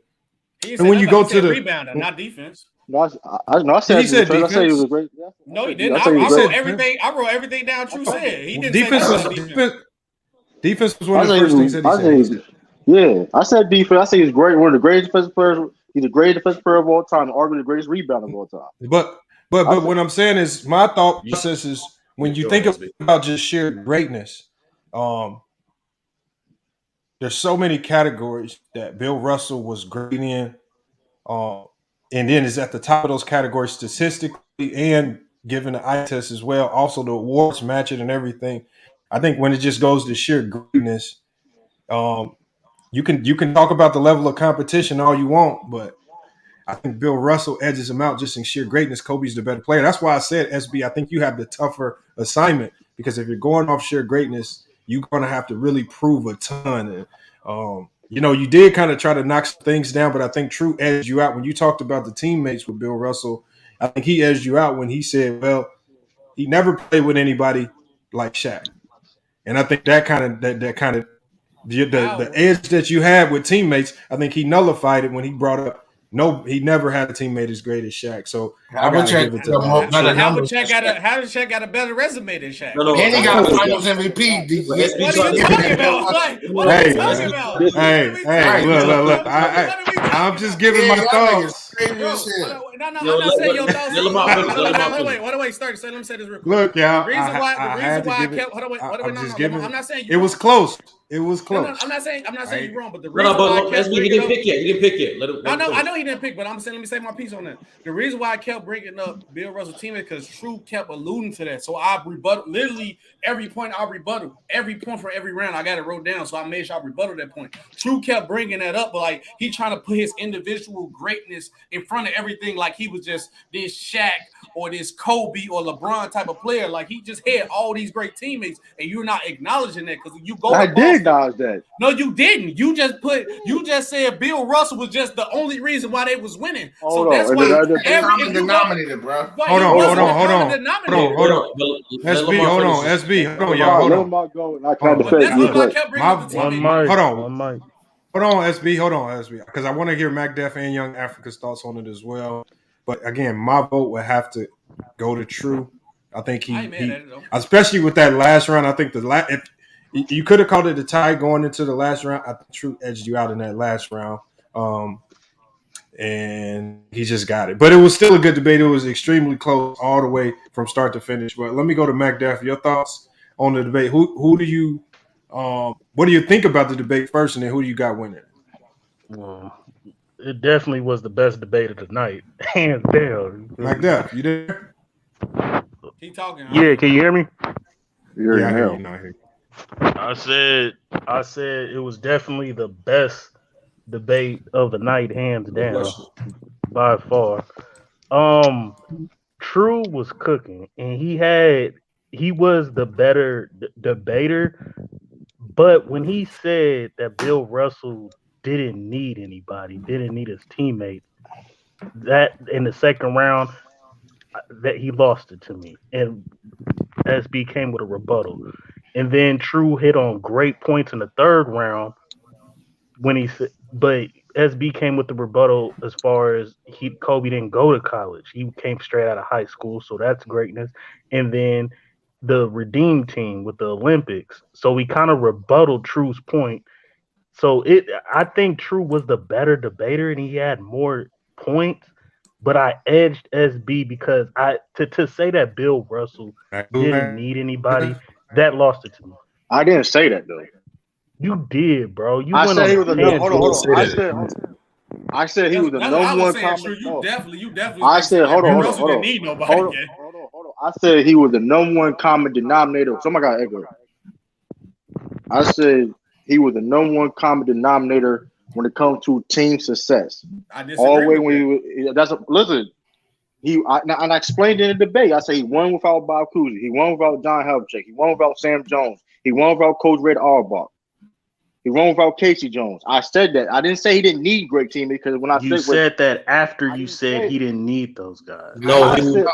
And when you go to the rebounder, not defense. No, I said he said defense. I said he was a great. Yeah. No, he didn't. I wrote everything down. True said he didn't. Defense was one of the first things that he said. Yeah, I said defense. I say he's great. One of the greatest defensive players. He's the greatest defensive player of all time, arguably the greatest rebounder of all time. But what I'm saying is, my thought process is when you think about just sheer greatness, there's so many categories that Bill Russell was great in, and then is at the top of those categories statistically and given the eye test as well. Also, the awards match it and everything. I think when it just goes to sheer greatness, you can talk about the level of competition all you want, but I think Bill Russell edges him out just in sheer greatness. Kobe's the better player. That's why I said, SB, I think you have the tougher assignment because if you're going off sheer greatness, you're going to have to really prove a ton. And, you did kind of try to knock some things down, but I think True edged you out. When you talked about the teammates with Bill Russell, I think he edged you out when he said, well, he never played with anybody like Shaq. And I think that kind of the edge that you had with teammates, I think he nullified it when he brought up No, he never had a teammate as great as Shaq. So I would gotta check give it to the more him. better How numbers. does Shaq got a better resume than Shaq? No, And he got no. Finals MVP. What are you talking about? Like, what are Hey, you talking man. about? Hey, look. I'm just giving my thoughts. No, I'm not saying your thoughts. Wait, start. Let me say this real quick. Look, y'all. The reason why I kept. I'm not saying it was close. It was close. No, I'm not saying you're wrong, but the No, reason why I but kept he didn't pick yet. He didn't pick yet. Let him I know he didn't pick, but I'm saying let me say my piece on that. The reason why I kept bringing up Bill Russell's teammate because True kept alluding to that. So I rebutted literally every point. I rebutted every point for every round. I got it wrote down, so I made sure I rebutted that point. True kept bringing that up, but like he trying to put his individual greatness in front of everything, like he was just this Shaq or this Kobe or LeBron type of player. Like he just had all these great teammates, and you're not acknowledging that because you go. I did acknowledge that. No, you didn't. You just said Bill Russell was just the only reason why they was winning. Hold that's on. why Common denominator, bro. Hold on. SB, hold on, y'all. Let him go, and I can defend you. Hold on, SB, because I want to hear Mac Def and Young Africa's thoughts on it as well. But again, my vote would have to go to True. I think he especially with that last round. I think if you could have called it a tie going into the last round. I think True edged you out in that last round, and he just got it. But it was still a good debate. It was extremely close all the way from start to finish. But let me go to Mac Def. Your thoughts on the debate? Who do you? What do you think about the debate first, and then who do you got winning? It definitely was the best debate of the night, hands down. Mac Def, you there? Keep talking. Yeah, can you hear me? I hear you. I hear you. I said it was definitely the best debate of the night, hands down, by far. True was cooking, and he was the better debater. But when he said that Bill Russell didn't need anybody, didn't need his teammates, that in the second round, that he lost it to me. And SB came with a rebuttal. And then True hit on great points in the third round when he said, but SB came with the rebuttal as far as Kobe didn't go to college. He came straight out of high school, so that's greatness. And then the Redeem team with the Olympics. So we kind of rebutted True's point. So I think True was the better debater and he had more points, but I edged SB because to say that Bill Russell didn't need anybody, that lost it to me. I didn't say that though. You did, bro. I said he was the I said he was the number one common. You definitely. I said hold on. Didn't need nobody. Hold on. I said he was the number one common denominator. Somebody got echo. I said he was the number one common denominator when it comes to team success. I disagree. All the way when listen. And I explained in the debate. I said he won without Bob Cousy. He won without John Havlicek. He won without Sam Jones. He won without Coach Red Auerbach. He won without Casey Jones. I said that. I didn't say he didn't need great teammates because when you said that after you said he didn't need those guys. No, you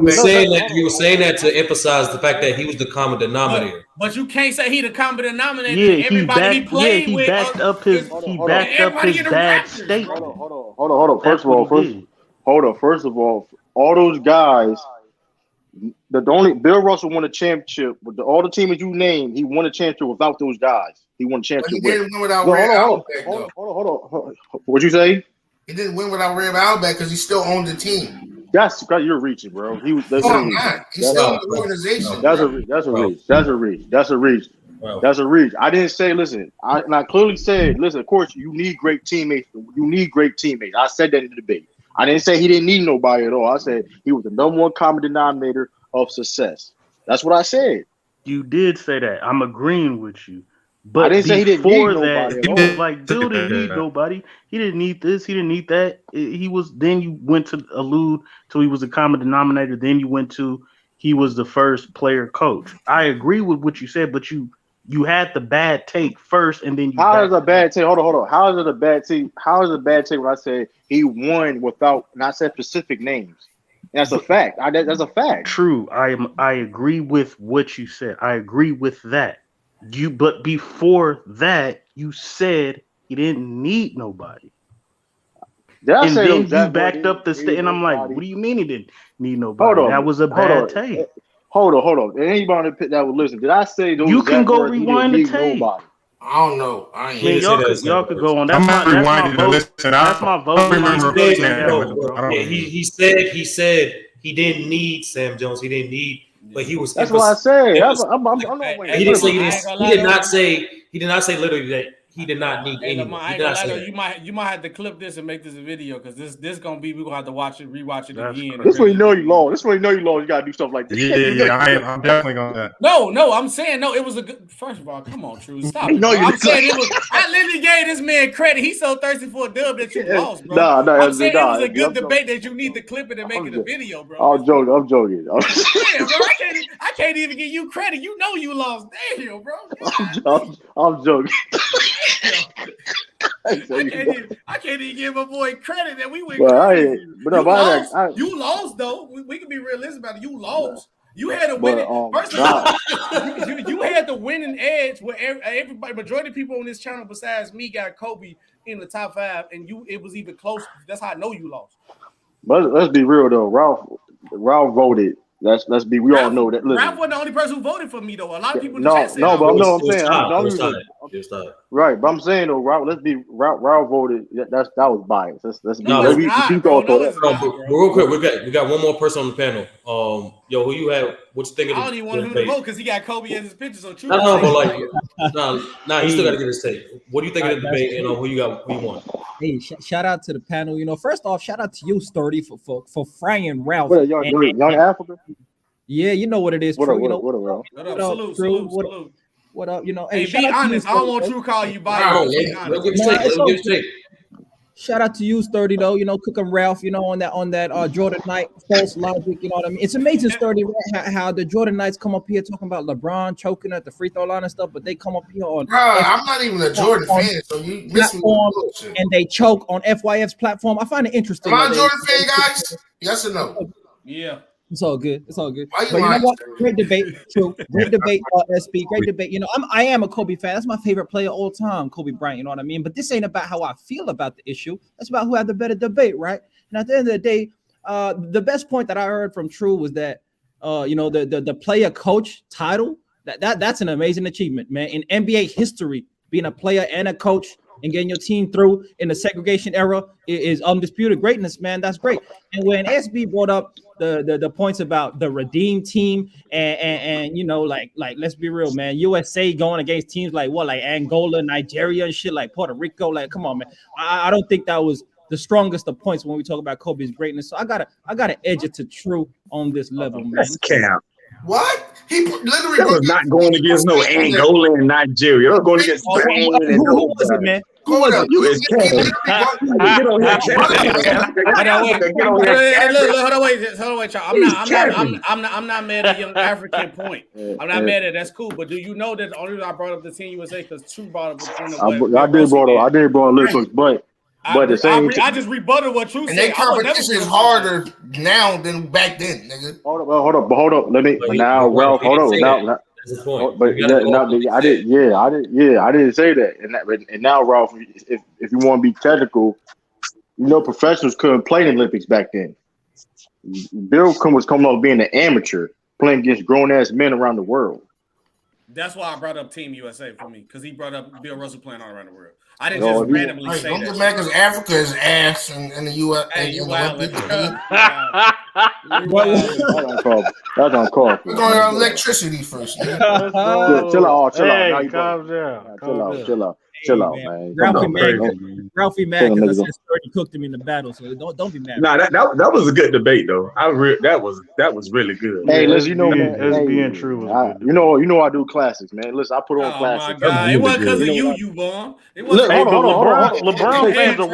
were saying that to emphasize the fact that he was the common denominator. But you can't say he the common denominator. Yeah, everybody he played with. He backed up his bad statement. Hold on. First of all, all those guys. The only Bill Russell won a championship with all the teams you named. He won a championship without those guys. He won a championship. He didn't win without Red Auerbach. Hold on. What'd you say? He didn't win without Red Auerbach because he still owned the team. That's because you're reaching, bro. He was. He's still in the organization. That's a reach. I didn't say. Listen, I clearly said. Listen, of course, you need great teammates. You need great teammates. I said that in the debate. I didn't say he didn't need nobody at all. I said he was the number one common denominator of success. That's what I said. You did say that. I'm agreeing with you. But I didn't say he didn't need nobody. Bill didn't need nobody. He didn't need this. He didn't need that. He was. Then you went to allude to he was a common denominator. Then you went to he was the first player coach. I agree with what you said, but you had the bad take first, and then you. How is a bad take? Hold on. How is it a bad take? How is it a bad take when I say he won without not said specific names? That's a fact. That's a fact. True. I agree with what you said. I agree with that. But before that, you said he didn't need nobody. Did I And say then those you Jack Boy backed didn't up the need and I'm like, nobody? what do you mean he didn't need nobody? Hold on. That was a bad take. Hold on. And anybody that would listen, did I say those You can Jack go words he didn't rewind the need tape. nobody? I don't know. I ain't Man, y'all could go on. That's I'm my not rewinding to vote. listen. That's my vote. I don't With remember Billy saying that. Bell. But I don't Yeah, he said he didn't need Sam Jones. He didn't need, but he was. That's what I said. I'm not waiting. He didn't say he did not say literally that he did not need Hey, anyone. Lamar, I He ain't did gonna not lie say though. that. You might have to clip this and make this a video because this gonna be we gonna have to rewatch it again. This way you know you lost. This way you know you lost. You gotta do stuff like this. I'm definitely gonna that. No, I'm saying no. It was a good. First of all, come on, True, stop it. No, Bro. you I'm saying didn't. it was. I literally gave this man credit. He's so thirsty for a dub that you lost, bro. Nah, I'm saying it was a good I'm debate that you need to clip it and make it a video, bro. I'm joking. Yeah, bro. I can't even give you credit. You know you lost. Damn, bro. I'm joking. I can't even give my boy credit that we went But crazy. I You lost though. We can be realistic about it. You lost. You had a But, winning. First of all, you had the winning edge where everybody, majority of people on this channel besides me got Kobe in the top 5, and it was even close. That's how I know you lost. But let's be real though. Ralph voted. Let's be. We all know that. Listen, Ralph wasn't the only person who voted for me though. A lot of people in the no, chat said no, but I'm It saying. Right, but I'm saying though, Ralph. Let's be. Ralph voted. That was biased. Let's be. No, We thought that. but real quick, we got one more person on the panel. Yo, who you have? What you think of I don't even want him to vote because he got Kobe as his picture. So true. No, but like, he still got to get his take. What do you think of the debate? You know, who you want? Hey, shout out to the panel. You know, first off, shout out to you, Sturdy, for frying Ralph. What are young Africa? Yeah, you know what it is. What True. up, You know what up? What up? Salute. What up? You know, Hey, shout be out to honest. you, I don't want Sturdy. True call you biased. Let him give his take. Shout out to you, Sturdy, though. You know, cooking Ralph. You know, on that Jordan Knight false logic. You know what I mean? It's amazing, Sturdy, how the Jordan Knights come up here talking about LeBron choking at the free throw line and stuff, but they come up here on. Bro, I'm not even a Jordan fan, so you miss me with bullshit. And they choke on FYF's platform. I find it interesting. Am I a Jordan fan, guys? Yes or no? Yeah. It's all good. It's all good. Why you But you know lying, what? Great debate. True. Great debate. SB. Great debate. You know, I am a Kobe fan. That's my favorite player all time, Kobe Bryant. You know what I mean? But this ain't about how I feel about the issue. That's about who had the better debate, right? And at the end of the day, the best point that I heard from True was that, you know, the player coach title. That's an amazing achievement, man. In NBA history, being a player and a coach and getting your team through in the segregation era is undisputed greatness, man. That's great. And when SB brought up the points about the redeemed team and you know, like let's be real, man. USA going against teams like Angola, Nigeria, and shit, like Puerto Rico. Like, come on, man. I don't think that was the strongest of points when we talk about Kobe's greatness. So I gotta edge it to True on this level, man. That's cap. What? He literally that was not going against no Angola and Nigeria. That was going against Spain and who was it, man? Who was it? You is cap. Get on here, Hold on, wait, y'all. I'm not mad at Young African point. I'm not mad at that's cool. But do you know that the only reason I brought up the Team USA because True brought up the point of I did brought up Liverpool, but at the same I just rebutted what True and said. their competition is harder now than back then, nigga. Hold up. Let me now, Ralph. Hold on. Now, I didn't say that. And now, Ralph, if you want to be technical, you know, professionals couldn't play in the Olympics back then. Bill was coming up being an amateur, playing against grown ass men around the world. That's why I brought up Team USA for me, because he brought up Bill Russell playing all around the world. I didn't just randomly say don't that. get mad because Africa is ass in the U.S. Hey, you wild. That's uncalled for. We're going on electricity first. Man. Chill out. Hey, calm down. Chill out, man. Ralphie mad because I said Sturdy cooked him in the battle, so don't be mad. Nah, that was a good debate though. That was really good. Hey, listen, you know, man. SB and True. You know, I do classics, man. Listen, I put on classics. My God. It wasn't because of you, Vaughn. It wasn't. LeBron fans are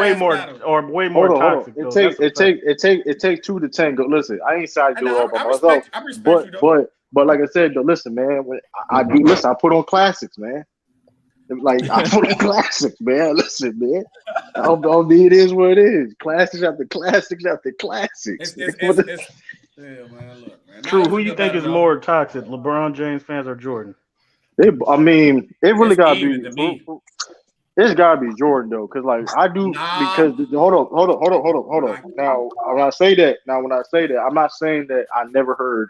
way more toxic. It takes 2 to tango. Listen, I ain't side to do it all by myself. I respect you, though. But like I said, though, listen, man. When I put on classics, man. Like I put on classics, man. Listen, man. It is what it is. Classics after classics after classics. Yeah, man. Look, man. True. Who you think is more toxic, LeBron James fans or Jordan? It really got to be. It's gotta be Jordan though, because like I do because hold on. Now when I say that, I'm not saying that I never heard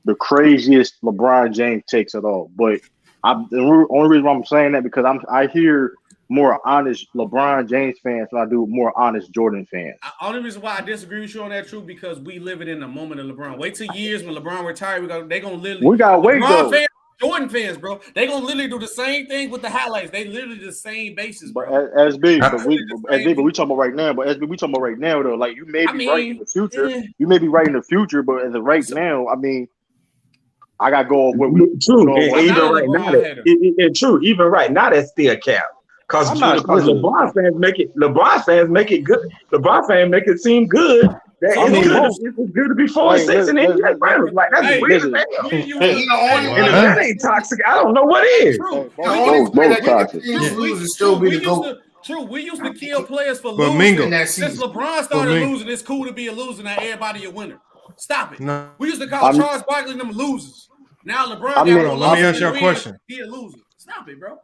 the craziest LeBron James takes at all. But the only reason why I'm saying that because I hear more honest LeBron James fans than I do more honest Jordan fans. Only reason why I disagree with you on that, true, because we live it in the moment of LeBron. Wait 2 years when LeBron retire, they gonna literally. We gotta wait though. Fans, Jordan fans, bro, they gonna literally do the same thing with the highlights. They literally the same basis, bro. But we talking about right now. But SB, we talking about right now though. Like you may be right in the future. You may be right in the future, but as of right now, I mean, I got to go with true. Even right now, true. Even right now, that's still cap. Because LeBron fans make it good. LeBron fans make it seem good. It's good to be 4-6 in the NBA finals. Like that's weird as hell. And if that ain't toxic, I don't know what is. True, we used to kill players for losing. Since LeBron started losing, it's cool to be a loser. Now everybody a winner. Stop it. No. We used to call Charles Barkley and them losers. Now LeBron let me ask you a question. He a loser. Stop it, bro.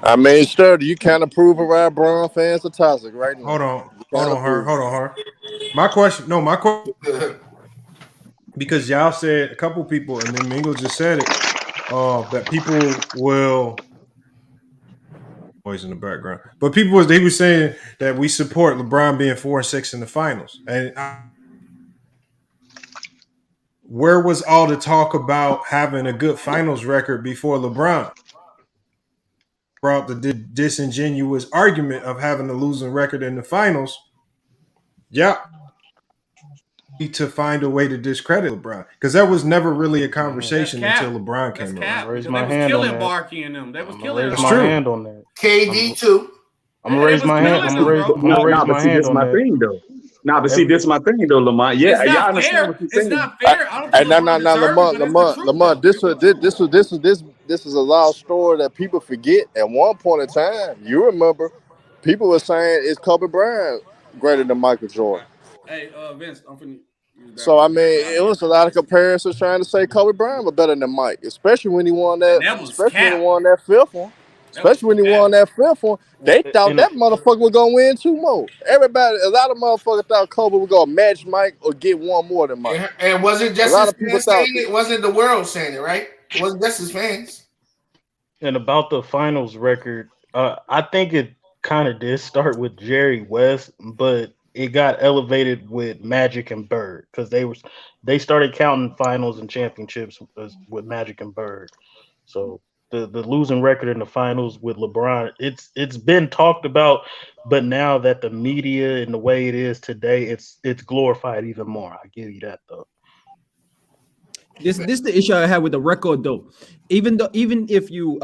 I mean, Sturdy, you kind of prove around Lebron fans are toxic right now. Hold on, her. My question, because y'all said a couple people, and then Mingo just said it, that people will voice in the background, but they were saying that we support LeBron being 4-6 in the finals, and where was all the talk about having a good finals record before LeBron brought the disingenuous argument of having a losing record in the finals? Yeah. To find a way to discredit LeBron, because that was never really a conversation until LeBron came around. Raise my hand on that. Barky and them. They was killing my hand on that. KD too. I'm gonna raise my hand. I'm gonna raise my hand on that. Thing though. Nah, but see, this is my thing though, Lamont. Yeah, y'all understand what you're saying. It's not fair. I don't think Lamont. This is a loud story that people forget. At one point in time, you remember, people were saying is Kobe Bryant greater than Michael Jordan. Hey, Vince, I'm finna. So I mean, it was a lot of comparisons trying to say Kobe Bryant was better than Mike, especially when he won that. Especially when he won that fifth one. They thought that motherfucker was gonna win 2 more. A lot of motherfuckers thought Kobe was gonna match Mike or get 1 more than Mike. And wasn't just his fans saying it? Wasn't the world saying it, right? It wasn't just his fans. And about the finals record, I think it kind of did start with Jerry West, but it got elevated with Magic and Bird because they started counting finals and championships with Magic and Bird. So the losing record in the finals with LeBron, it's been talked about, but now that the media and the way it is today, it's glorified even more. I give you that though. This is the issue I have with the record though. Even if you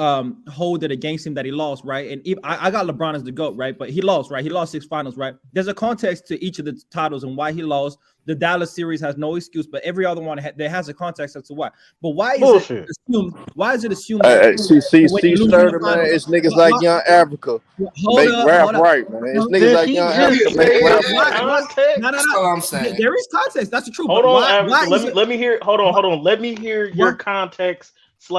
hold it against him that he lost, right? And I got LeBron as the GOAT, right? But he lost, right? He lost 6 finals, right? There's a context to each of the titles and why he lost. The Dallas series has no excuse, but every other one there has a context as to why. But why is it assumed? Why is it assumed? See, Sturdy, man, it's niggas like Young Africa make rap right, man. It's niggas like Young Africa make rap right. No. That's all I'm saying. There is context. That's the truth. Hold on, let me hear. Hold on. Let me hear your context /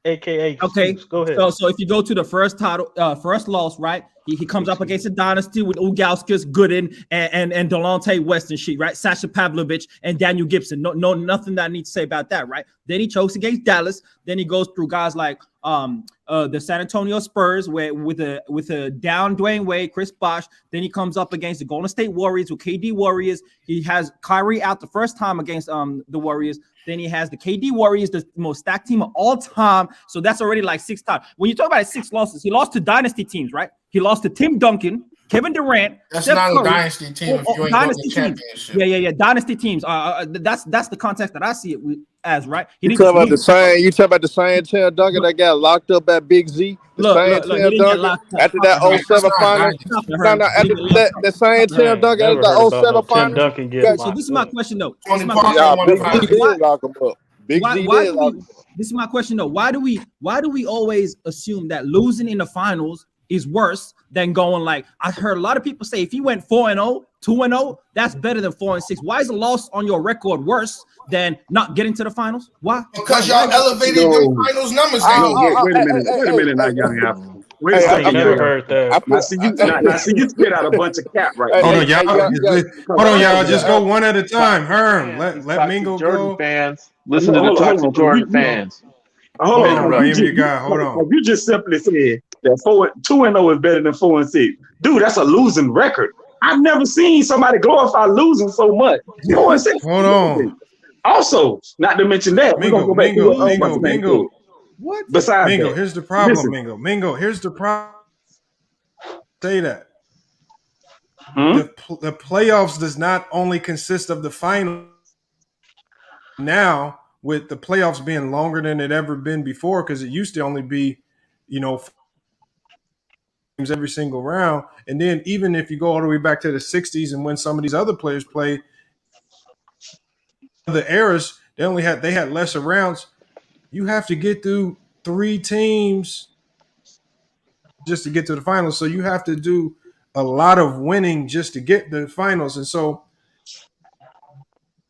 AKA. Okay, go ahead. So if you go to the first title, first loss, right? He comes up against a dynasty with Ugauskas, Gooden, and Delonte West and shit, right? Sasha Pavlovich and Daniel Gibson. No, nothing that I need to say about that, right? Then he chokes against Dallas. Then he goes through guys like the San Antonio Spurs with a down Dwayne Wade, Chris Bosh. Then he comes up against the Golden State Warriors with KD Warriors. He has Kyrie out the first time against the Warriors. Then he has the KD Warriors, the most stacked team of all time. So that's already like 6 times. When you talk about 6 losses, he lost to dynasty teams, right? He lost to Tim Duncan, Kevin Durant. That's Steph not Curry. A dynasty team if you ain't dynasty winning championship. Yeah. Dynasty teams. That's the context that I see it as, right? You talk about the same Tim Duncan that got locked up at Big Z. After that 07 final. After that same Tim Duncan after the 07 final. So this is my question though. This is my question though. Why do we always assume that losing in the finals is worse than going like I heard a lot of people say if you went 4-0, 2-0, that's better than 4-6. Why is a loss on your record worse than not getting to the finals? Why? Because y'all elevated the finals numbers. Wait a minute, now, Young Africa. Wait I a second, never young. heard that. Now see you spit out a bunch of cap right Hold there. on, y'all. Hold on, y'all. Just go one at a time. Herm, let Mingo Jordan go. fans. Listen to the toxic Jordan fans. Hold Mingo, on. I am your guy. Hold on. You just simply said that 2-0 is better than 4-6. Dude, that's a losing record. I've never seen somebody glorify losing so much. 4-6. Hold on. Also, not to mention that, we're gonna go back to what Mingo. What? Besides Mingo, that, here's the problem, listen. Mingo, here's the problem. Say that. The playoffs does not only consist of the final. Now, with the playoffs being longer than it ever been before, because it used to only be, games every single round. And then even if you go all the way back to the 60s and when some of these other players played, the eras, they had lesser rounds. You have to get through 3 teams just to get to the finals. So you have to do a lot of winning just to get the finals. And so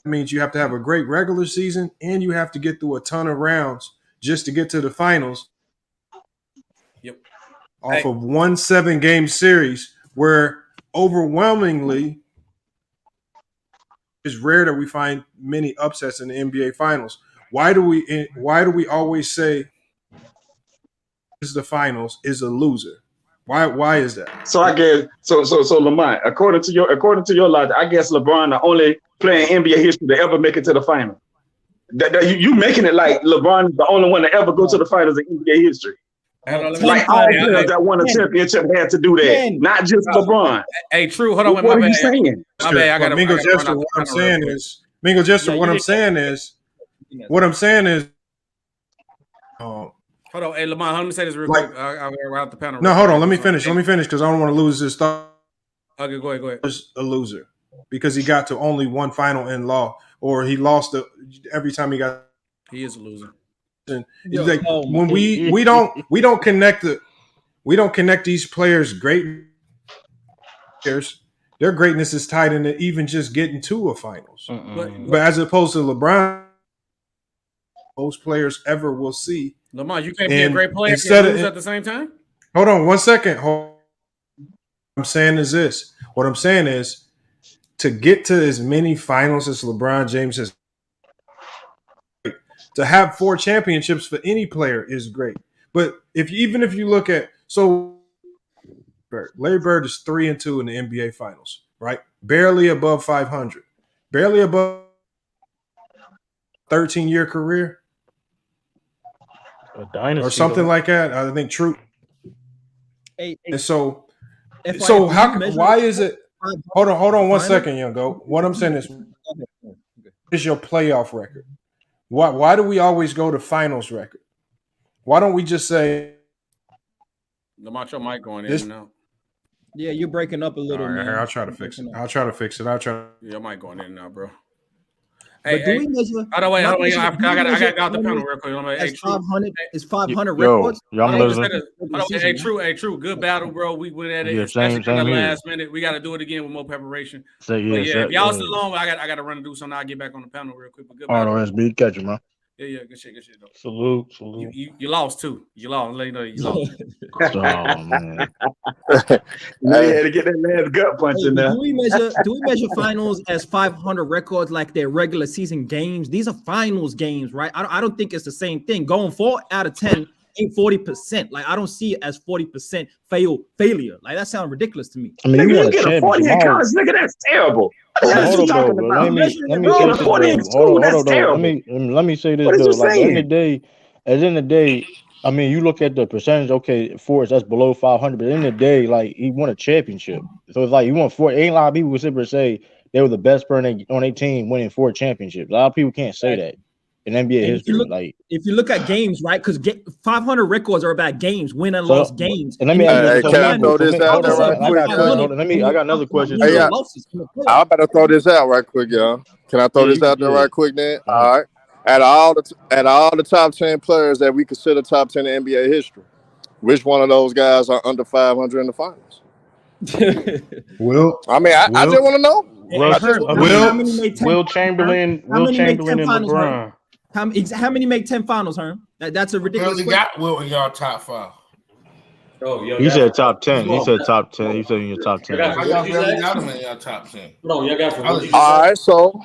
it means you have to have a great regular season and you have to get through a ton of rounds just to get to the finals. Yep. Off of 1 7-game series where overwhelmingly it's rare that we find many upsets in the NBA finals. Why do we always say is the finals is a loser? Why is that? So I guess so Lamont, according to your logic, I guess LeBron the only player in NBA history to ever make it to the final. You making it like LeBron the only one to ever go to the finals in NBA history. Like all players that won a championship had to do that, not just LeBron. Hey, true. Hold on. What are you saying? My bad. I got Mingo Jester. What I'm saying is, Mingo Jester. What I'm saying is. Hold on, hey Lamont, let me say this real quick. I'll out the panel. No, hold on. Let me finish because I don't want to lose this thought. Okay, go ahead. A loser because he got to only one final in law, or he lost every time he got. He is a loser. Like when we don't connect these players great players. Their greatness is tied into even just getting to a finals. But as opposed to LeBron, most players ever will see. Lamont, you can't be a great player and lose at the same time? Hold on 1 second. What I'm saying is this. What I'm saying is to get to as many finals as LeBron James has, to have 4 championships for any player is great. But even if you look at Larry Bird is 3-2 in the NBA finals, right? Barely above 500. Barely above 13-year career. A dynasty or something like that. I think true. And so why is it? Hold on 1 second, young go. What I'm saying is your playoff record. Why do we always go to finals record? Why don't we just say Lamont, your mic going in and out? Yeah, you're breaking up a little. Right, man. I'll try to fix it. Yeah, your mic going in and out, bro. Hey, do we measure? I got out the panel real quick. It's 500. It's 500 records. True. Good battle, bro. We went at it, especially in the last minute. We got to do it again with more preparation. If y'all still on, I got to run and do something. I'll get back on the panel real quick. But good battle. SB, catch him, man. Yeah, good shit, though. Salute. You lost too. You lost. Let you know you lost. Oh man. Now you had to get that last gut punch in there. Do we measure finals as 500 records like their regular season games? These are finals games, right? I don't think it's the same thing. Going 4 out of 10 ain't 40%. Like I don't see it as 40% failure. Like that sounds ridiculous to me. I mean, you get a 40 in college, nigga. That's terrible. What you talking about? Let me say this though. Like at the end of the day, I mean, you look at the percentage. Okay, Forrest, that's below 500. But at the end of the day, like he won a championship. So it's like you won 4. Ain't a lot of people would ever say they were the best player on their team winning 4 championships. A lot of people can't say that in NBA history. If you look at games, right? Because 500 records are about games, win and lost games. And let me can I throw this out there right quick? I got another question. Hey, I better throw this out right quick, y'all. Can I throw this out there right quick, then? All right. At all the top 10 players that we consider top 10 in NBA history, which one of those guys are under 500 in the finals? I just want to know. Will Chamberlain and LeBron. How many make 10 finals, Herm? That's a ridiculous. Really got Will in y'all top 5. Oh, yo, He guys, said top 10. He hold said on. top 10. He said in your top 10. Y'all got Y'all what you really said? got him in your top 10. Hold on, y'all got what you just All said? right, so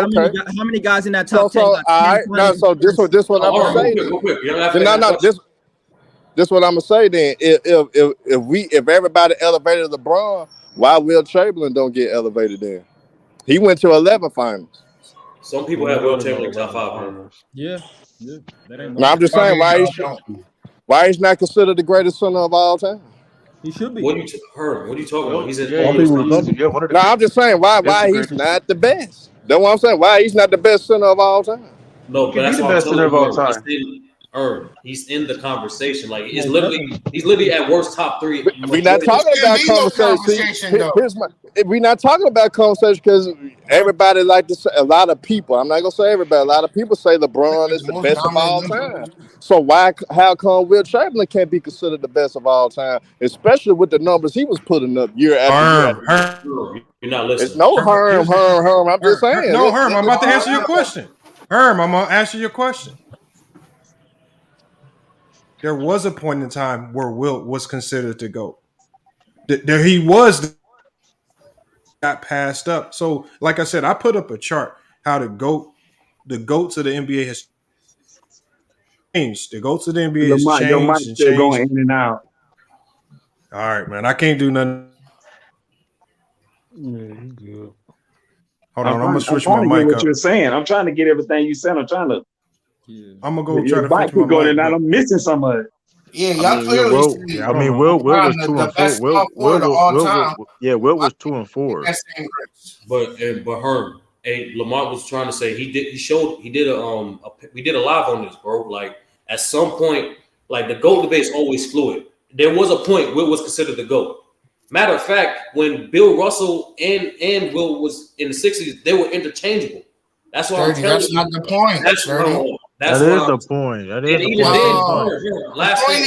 okay. How many guys in that So top 10 got all 10 right. Now, finals so this what I'm gonna say real then. quick. Y'all got No, this what I'm gonna say then. If everybody elevated LeBron, why Will Chamberlain don't get elevated then? He went to 11 finals. Some people He have go Will to no Chamberlain top 11 5, man. finals. Yeah, that ain't Now I'm just saying why he's not considered the greatest center of all time. He should be. What are you talking about? He's in Yeah, all those conversations. No, I'm just saying why he's not the best. That's what I'm saying. Why he's not the best center of all time. No, He but can be that's the what I'm best telling center of you. all Herb. time. He's in the conversation. Like Most he's literally at worst top 3. We're not talking about conversation. We're not talking about conversation because everybody like to say, a lot of people, I'm not gonna say everybody, a lot of people say LeBron is the best of all time. So how come Will Chamberlain can't be considered the best of all time, especially with the numbers he was putting up year after year after year? You're not listening. It's no Herm. I'm just saying. No, Herm, I'm about to answer your question. Herm, I'm gonna answer your question. There was a point in time where Wilt was considered to GOAT. There he was, got passed up. So, like I said, I put up a chart how the GOATs of the NBA has changed. The GOATs of the NBA has Your mic changed and still changed. going in and out. All right, man. I can't do nothing. Yeah, you good. Hold on, I'm gonna switch trying my to get mic what up. you're saying. I'm trying to get everything you said. I'm trying to. I'm gonna go try Your to mic fix my keep going in mic. and out. But I'm missing some of it. Yeah, I y'all mean, clearly Will. see I mean, Will was 2 and 4. best small forward of all time. Will was 2 and 4. That's same grace. But Herb, Lamont was trying to say we did a live on this, bro. Like at some point, like the GOAT debate is always fluid. There was a point Will was considered the GOAT. Matter of fact, when Bill Russell and Will was in the 60s, they were interchangeable. That's what I'm telling that's you. not the point. That's That is the point. That is the point. Last thing.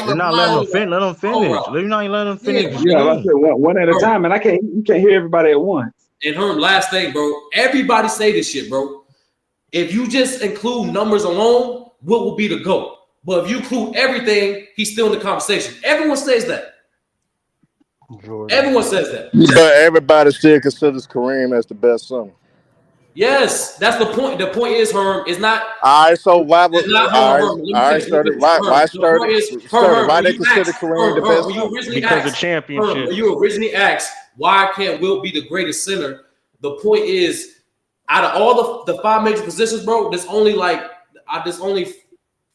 You're not letting them finish. Let them finish. You're not letting them finish. Yeah, I said one at a time, and you can't hear everybody at once. And Herm, last thing, bro. Everybody say this shit, bro. If you just include numbers alone, Will will be the GOAT. But if you include everything, he's still in the conversation. Everyone says that. Everyone says that. But everybody still considers Kareem as the best center. Yes, that's the point. The point is, Herm, it's not. All right, so why would Sturdy? Why they consider Kareem the best center? Because of championship. When you originally asked, why can't Will be the greatest center? The point is, out of all the 5 major positions, bro, there's only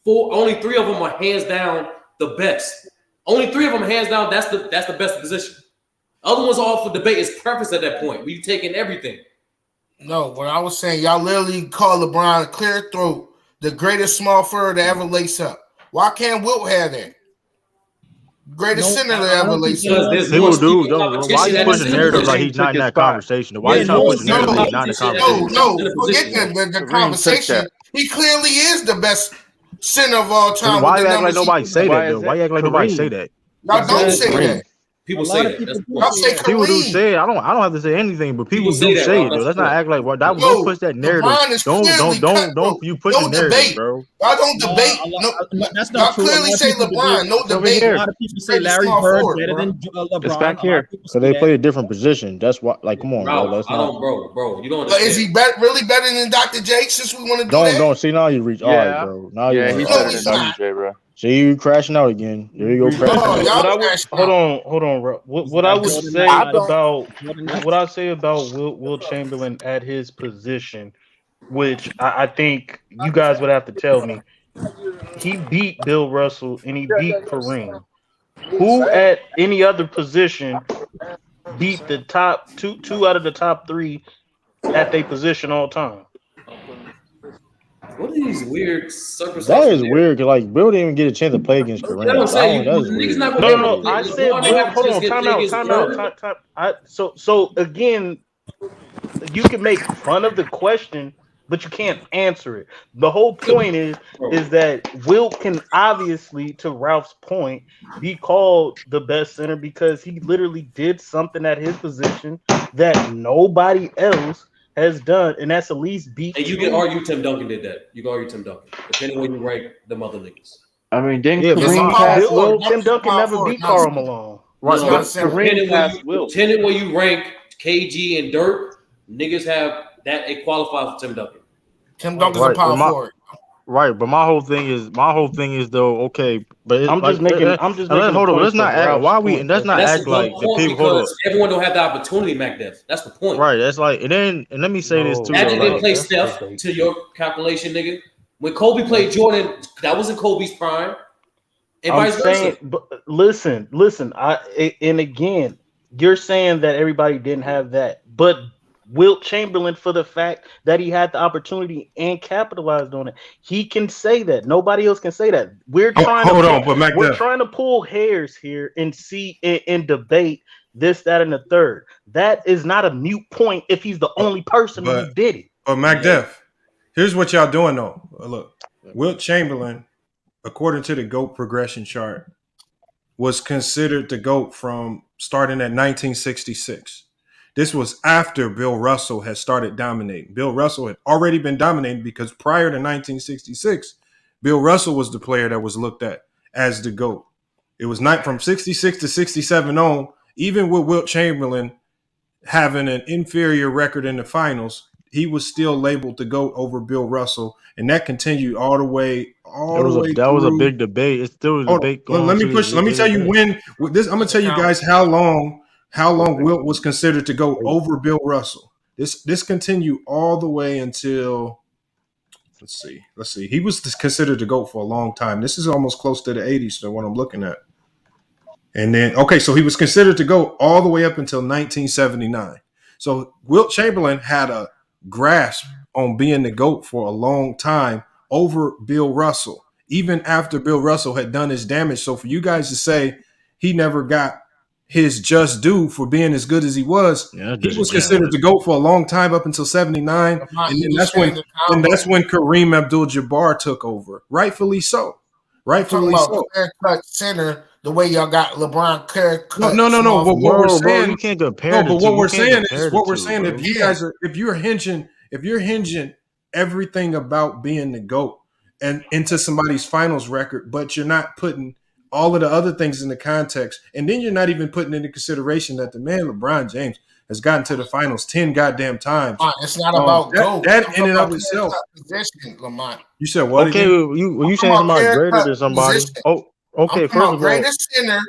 only 3 of them are hands down the best. Only 3 of them hands down. That's the best position. Other ones all for debate is preference at that point. We've taken everything. No, what I was saying, y'all literally call LeBron clear throat the greatest small forward to ever lace up. Why can't Wilt have that? Greatest center to ever lace up. People do. Why you pushing narrative like he's not in that conversation? Why you trying to push a narrative like he's not in the conversation? No, forget the conversation. He clearly is the best center of all time. Why you act like nobody say that though? Why you act like nobody say that? Y'all don't say that. People say that. Y'all say people do say it. I don't have to say anything, but people do say it though. Let's not act like that. Don't push that narrative. Don't you push the narrative, bro. Y'all don't debate. That's not true. Y'all clearly say LeBron. No debate. A lot of people say Larry Bird better than LeBron. It's back here. So they play a different position. That's why. Like, come on, bro. Let's not. Bro. You don't. But is he really better than Dr. J? Since we want to do that. Don't see now you reach. All right, bro. Now you. He's better than Dr. J, bro. See you crashing out again. There you go. Hold on. What I would say about Will Chamberlain at his position, which I think you guys would have to tell me, he beat Bill Russell and he beat Kareem. Who at any other position beat the top two out of the top 3 at their position all time? What are these weird circumstances? That is weird. Like Bill didn't even get a chance to play against Kareem. That's weird. No. I said, hold on. Time out. So again, you can make fun of the question, but you can't answer it. The whole point is that Will can obviously, to Ralph's point, be called the best center because he literally did something at his position that nobody else has done, and that's at least beat. And you can argue Tim Duncan did that. You can argue Tim Duncan, depending on when you rank the other niggas. I mean, didn't Yeah, Kareem but pass Wilt? Tim Duncan never beat Karl Malone. Right, No, but Kareem passed Wilt. Depending where you rank KG and Dirk, niggas have that. It qualifies for Tim Duncan. Tim Duncan's a power forward. Right, but my whole thing is though, okay, but it's I'm just making a point. Let's not act. Why we? And let's not act like the people. Hold on. Everyone don't have the opportunity, MacDev. That's the point. Right. That's like, and let me say this too. Magic didn't play Steph to your calculation, nigga. When Kobe played Jordan, that wasn't Kobe's prime. And I'm vice versa. saying, but listen. And again, you're saying that everybody didn't have that, but Wilt Chamberlain, for the fact that he had the opportunity and capitalized on it, he can say that. Nobody else can say that. We're trying to pull hairs here and see and debate this, that, and the third. That is not a mute point if he's the only person who did it. But MacDev, here's what y'all doing though. Look, Wilt Chamberlain, according to the GOAT progression chart, was considered the GOAT from starting at 1966. This was after Bill Russell had started dominating. Bill Russell had already been dominating because prior to 1966, Bill Russell was the player that was looked at as the GOAT. It was not from 66 to 67 on, even with Wilt Chamberlain having an inferior record in the finals, he was still labeled the GOAT over Bill Russell, and that continued all the way. That was a big debate. It still was a debate. Let me tell you when this. I'm gonna tell you guys how long Wilt was considered to go over Bill Russell. This continued all the way until let's see. He was considered to go for a long time. This is almost close to the 80s, so what I'm looking at. And then so he was considered to go all the way up until 1979. So Wilt Chamberlain had a grasp on being the GOAT for a long time over Bill Russell, even after Bill Russell had done his damage. So for you guys to say he never got his just due for being as good as he was, he was considered to GOAT for a long time up until 79. And then that's when Kareem Abdul-Jabbar took over. Rightfully so. Rightfully so. Clear-cut center, the way y'all got LeBron clear-cut. No. But what we're saying, you can't compare. No, but what we're saying is, if you guys are, if you're hinging everything about being the GOAT and into somebody's finals record, but you're not putting all of the other things in the context, and then you're not even putting into consideration that the man LeBron James has gotten to the finals 10 goddamn times. It's not about GOAT. That in and of itself. Position, Lamont. You said what? Okay, you saying somebody greater than somebody? Position. Oh, okay. First of all, greatest center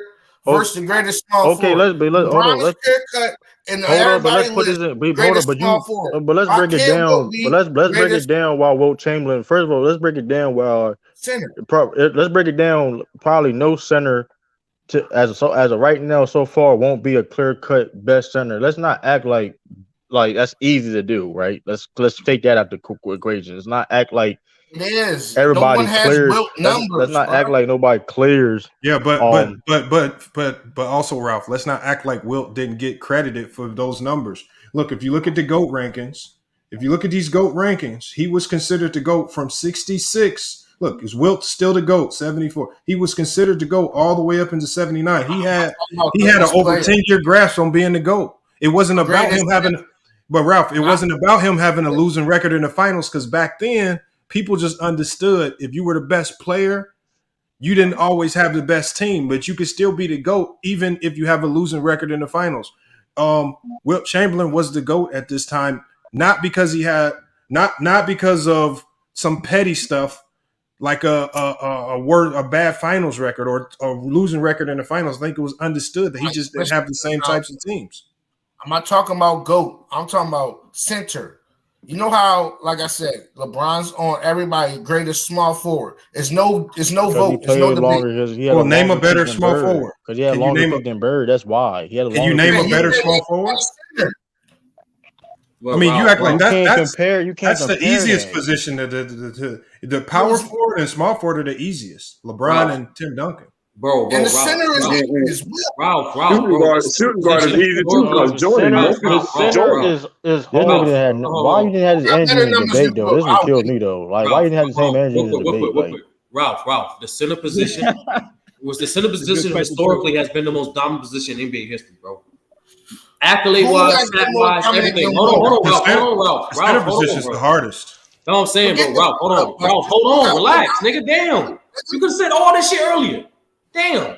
versus the greatest small okay, forward. Let's hold on. Let's put this in. Let's break it down. But let's break it down while Wilt Chamberlain. First of all, let's break it down while center. Let's break it down. Probably no center as of right now so far won't be a clear cut best center. Let's not act like that's easy to do, right? Let's take that out the equation. Let's not act like it is. Everybody no one clears. Has numbers, let's not act like nobody clears. Yeah, but also, Ralph, let's not act like Wilt didn't get credited for those numbers. Look, if you look at the GOAT rankings, he was considered to GOAT from 66. Look, is Wilt still the GOAT? 74. He was considered to GOAT all the way up into 79. He had an over 10-year grasp on being the GOAT. It wasn't about him having, but Ralph, it wasn't about him having a losing record in the finals, because back then people just understood if you were the best player, you didn't always have the best team, but you could still be the GOAT even if you have a losing record in the finals. Wilt Chamberlain was the GOAT at this time, not because he had not because of some petty stuff like a bad finals record or a losing record in the finals. I think it was understood that he just didn't have the same types of teams. I'm not talking about GOAT. I'm talking about center. You know how, like I said, LeBron's on everybody greatest small forward. It's no vote. It's no debate. Well, name a better small forward. Because he had a longer pick than Bird. That's why. Can you name a better small forward? Well, I mean, you act like that's the easiest position. The power forward and small forward are the easiest. LeBron and Tim Duncan. Bro, and the center is Ralph. Shooting guard is easy too, because Jordan. Why you didn't have this energy in the debate though? This would kill me though. Like, why you didn't have the same energy in the debate? Like, Ralph, the center position historically has been the most dominant position in NBA history, bro. Accolade-wise, stat-wise, everything. Hold on, Ralph. The center position is the hardest. No, I'm saying, bro, Ralph, hold on, relax, nigga, damn. You could have said all this shit earlier. Damn.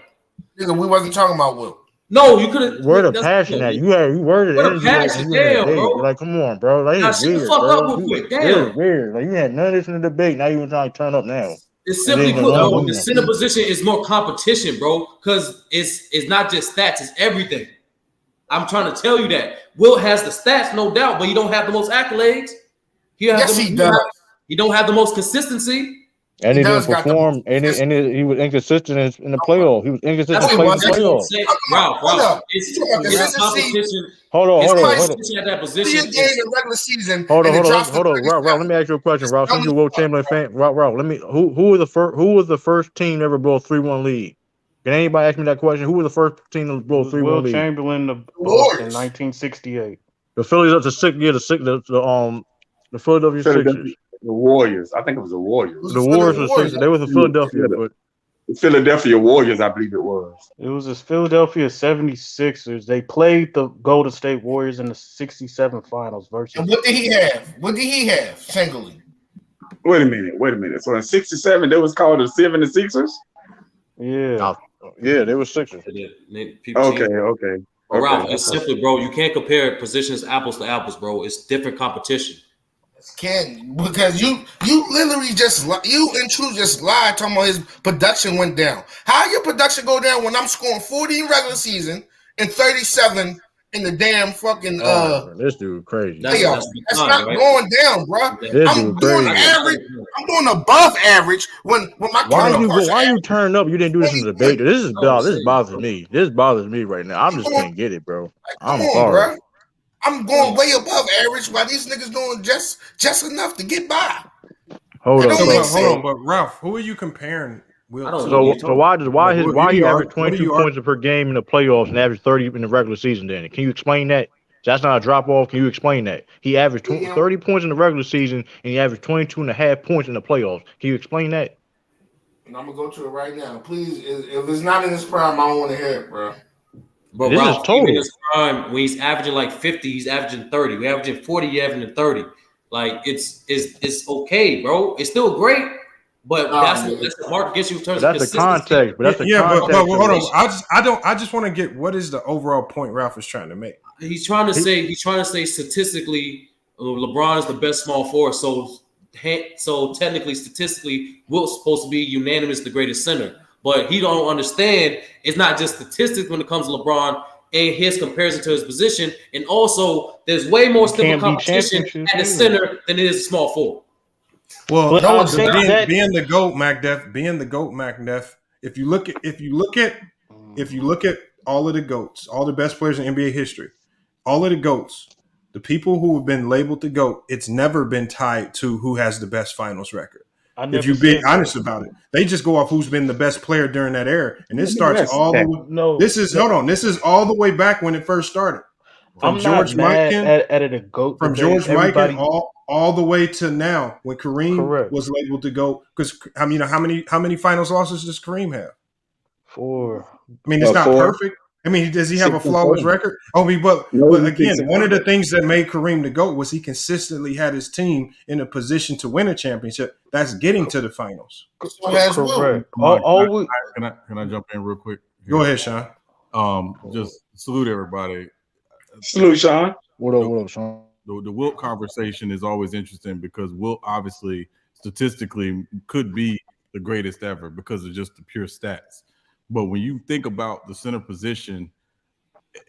Nigga, we wasn't talking about Will. No, you could have. Where the passion at? You worded Where the energy like passion? you in a Damn, debate. bro. Like, come on, bro. Like, Now it's shut the weird, fuck up bro. real quick. This Damn. is weird. Like, you had none of this in the debate. Now you trying to turn up now. It's And simply then put, one bro. The win. center position is more competition, bro. Because it's not just stats, it's everything. I'm trying to tell you that. Will has the stats, no doubt, but he don't have the most accolades. He don't have the most consistency. And he didn't perform. And he was inconsistent in the playoff. He was inconsistent in the playoffs. Ralph. It's competition. Hold on. At that position. See a game in regular season. Hold on. Ralph, let me ask you a question, Ralph. Since you're a Will Chamberlain fan, Ralph, let me. Who was the first team to ever blow a 3-1 lead? Can anybody ask me that question? Who was the first team to blow a 3-1 lead? Will Chamberlain, the Bucks in 1968. The Phillies up to the Philadelphia Sixers. The Warriors. I think it was the Warriors. The Warriors were Sixers. They was in Philadelphia, but the Philadelphia Warriors, I believe it was. It was the Philadelphia 76ers. They played the Golden State Warriors in the 67 finals versus. And what did he have? What did he have singly? Wait a minute. So in 67, they was called the 76ers? Yeah. Yeah, they were Sixers. Okay. Ralph, it's simply, bro. You can't compare positions apples to apples, bro. It's different competition. Can't, because you literally you and True just lied talking about his production went down. How your production go down when I'm scoring 40 in regular season and 37 in the damn fucking this dude crazy. That's not going down, bro. I'm doing average. I'm doing above average when my why you turn up? You didn't do this in the debate. This bothers me. This bothers me right now. I just can't get it, bro. I'm sorry. Bro. I'm going way above average while these niggas doing just enough to get by. Hold on, but Ralph, who are you comparing? So why he averaged 22 points per game in the playoffs and averaged 30 in the regular season? Then can you explain that? That's not a drop off. Can you explain that? He averaged 30 points in the regular season and he averaged 22.5 points in the playoffs. Can you explain that? And I'm gonna go to it right now. Please, if it's not in this prime, I don't want to hear it, bro. But this Ralph, is total. In his prime, when he's averaging like 50, he's averaging 30. We're averaging 40, he's averaging 30. Like it's okay, bro. It's still great, but that's the mark gets you in terms of context. But that's the context. But hold on. I just want to get what is the overall point Ralph is trying to make. He's trying to say statistically, LeBron is the best small forward. So technically, statistically, Wilt's supposed to be unanimous the greatest center. But he don't understand it's not just statistics when it comes to LeBron and his comparison to his position. And also, there's way more simple competition at the center than it is a small forward. Well, being the GOAT, MacDef, if you look at all of the GOATs, all the best players in NBA history, all of the GOATs, the people who have been labeled the GOAT, it's never been tied to who has the best finals record. If you're being honest about it, they just go off who's been the best player during that era, and this starts all the way. This is all the way back when it first started. From George Mikan all the way to now when Kareem was labeled to go. Because how many finals losses does Kareem have? 4. I mean, it's not perfect. I mean, does he have a flawless record? But again, one of the things that made Kareem the GOAT was he consistently had his team in a position to win a championship. That's getting to the finals. Correct. Can I jump in real quick? Go ahead, Sean. Just salute everybody. Salute, Sean. What up, Sean? The Wilt conversation is always interesting because Wilt obviously statistically could be the greatest ever because of just the pure stats. But when you think about the center position,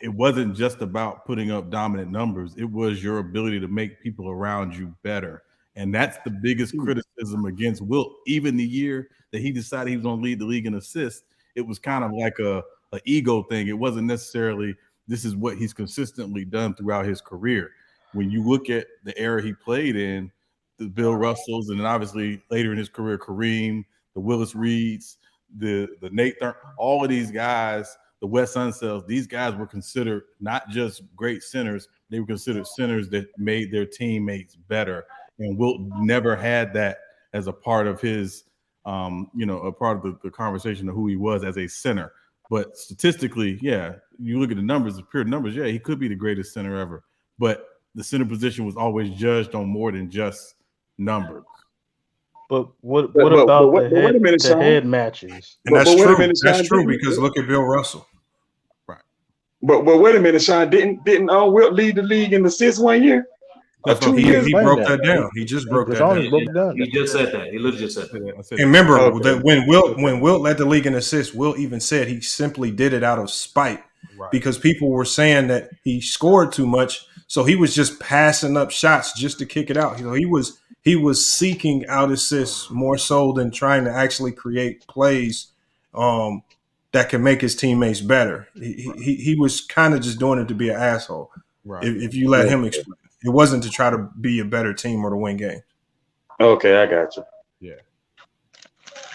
it wasn't just about putting up dominant numbers. It was your ability to make people around you better. And that's the biggest criticism against Wilt. Even the year that he decided he was going to lead the league in assists, it was kind of like a ego thing. It wasn't necessarily this is what he's consistently done throughout his career. When you look at the era he played in, the Bill Russells, and then obviously later in his career, Kareem, the Willis Reeds, the Nate Thurman, all of these guys, the Wes Unsells, these guys were considered not just great centers, they were considered centers that made their teammates better. And Wilt never had that as a part of his, a part of the conversation of who he was as a center. But statistically, yeah, you look at the numbers, the pure numbers, yeah, he could be the greatest center ever. But the center position was always judged on more than just numbers. But what But about the wait a head minute, to Sean. head matches? And that's Wait a true. minute, That's Sean. true because look at Bill Russell. But wait a minute, Sean. Didn't Wilt lead the league in assists 1 year or That's what 2 he years? he broke that down. He just broke that down. He just said that. He literally just said that. And remember Okay. that when Wilt led the league in assists, Wilt even said he simply did it out of spite because people were saying that he scored too much, so he was just passing up shots just to kick it out. You know, he was seeking out assists more so than trying to actually create plays that can make his teammates better. He was kind of just doing it to be an asshole. Right. If you let him explain, it wasn't to try to be a better team or to win games. Okay, I got you. Yeah.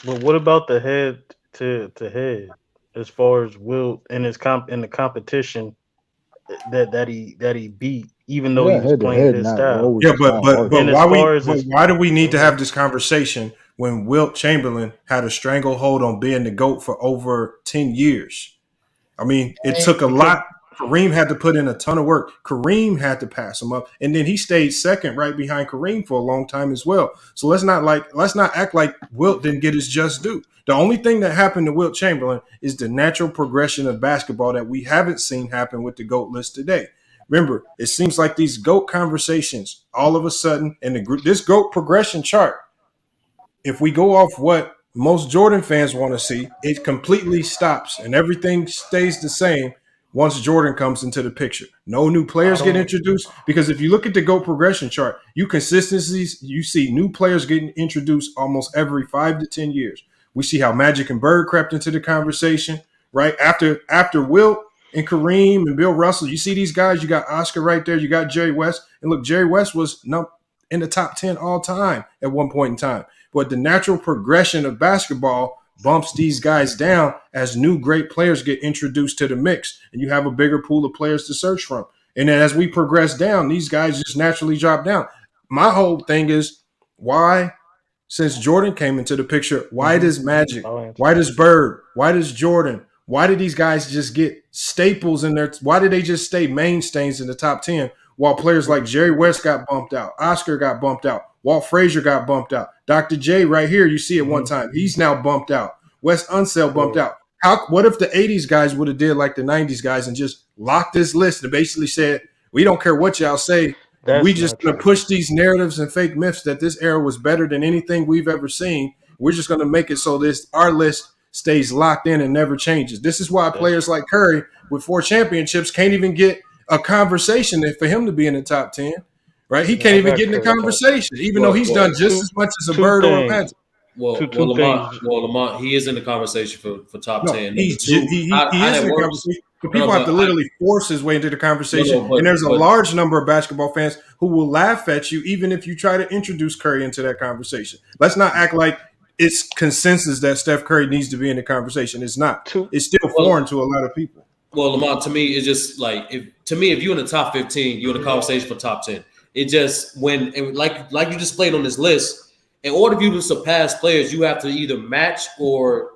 But what about the head to head as far as Wilt in his in the competition that he beat, even though he was playing his style? Yeah, but And as far as his, why do we need to have this conversation when Wilt Chamberlain had a stranglehold on being the GOAT for over 10 years? I mean, it took a lot. Kareem had to put in a ton of work. Kareem had to pass him up, and then he stayed second right behind Kareem for a long time as well. So let's not act like Wilt didn't get his just due. The only thing that happened to Wilt Chamberlain is the natural progression of basketball that we haven't seen happen with the GOAT list today. Remember, it seems like these GOAT conversations all of a sudden, and this GOAT progression chart, if we go off what most Jordan fans want to see, it completely stops and everything stays the same once Jordan comes into the picture. No new players get introduced because if you look at the GOAT progression chart, you see new players getting introduced almost every 5 to 10 years. We see how Magic and Bird crept into the conversation, right? After Wilt and Kareem and Bill Russell, you see these guys, you got Oscar right there, you got Jerry West. And look, Jerry West was in the top 10 all time at one point in time. But the natural progression of basketball bumps these guys down as new great players get introduced to the mix, and you have a bigger pool of players to search from. And then as we progress down, these guys just naturally drop down. My whole thing is why, since Jordan came into the picture, why does Magic, why does Bird, why does Jordan, why did these guys just get staples in there? Why did they just stay mainstays in the top 10 while players like Jerry West got bumped out, Oscar got bumped out, Walt Frazier got bumped out. Dr. J right here, you see it one time. He's now bumped out. Wes Unseld bumped out. What if the 80s guys would have did like the 90s guys and just locked this list and basically said, we don't care what y'all say. We just going to push these narratives and fake myths that this era was better than anything we've ever seen. We're just going to make it so our list stays locked in and never changes. This is why players like Curry with 4 championships can't even get a conversation for him to be in the top 10. Right, he can't even get in the conversation, even though he's done just as much as a Bird or a Magic. Lamont, he is in the conversation for top 10. He is in the conversation, but people have to literally force his way into the conversation. And there's a large number of basketball fans who will laugh at you even if you try to introduce Curry into that conversation. Let's not act like it's consensus that Steph Curry needs to be in the conversation. It's not. It's still foreign to a lot of people. Well, Lamont, to me, it's just like if you're in the top 15, you're in the conversation for top 10. It just like you just played on this list. In order for you to surpass players, you have to either match or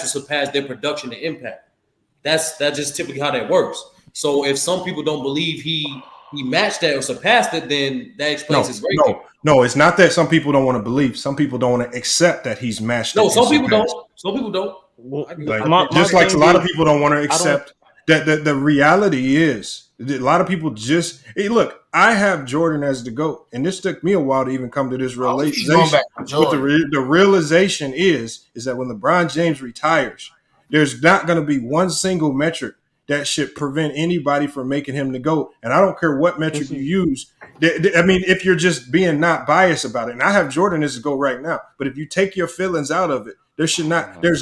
surpass their production and impact. That's just typically how that works. So if some people don't believe he matched that or surpassed it, then that explains his great. No, it's not that some people don't want to believe. Some people don't want to accept that he's matched. No, some people don't. Some people don't. Just like a lot of people don't want to accept that the reality is a lot of people just look. I have Jordan as the GOAT, and this took me a while to even come to this realization. But the realization is that when LeBron James retires, there's not going to be one single metric that should prevent anybody from making him the GOAT. And I don't care what metric you use. I mean, if you're just being not biased about it, and I have Jordan as the GOAT right now, but if you take your feelings out of it, there's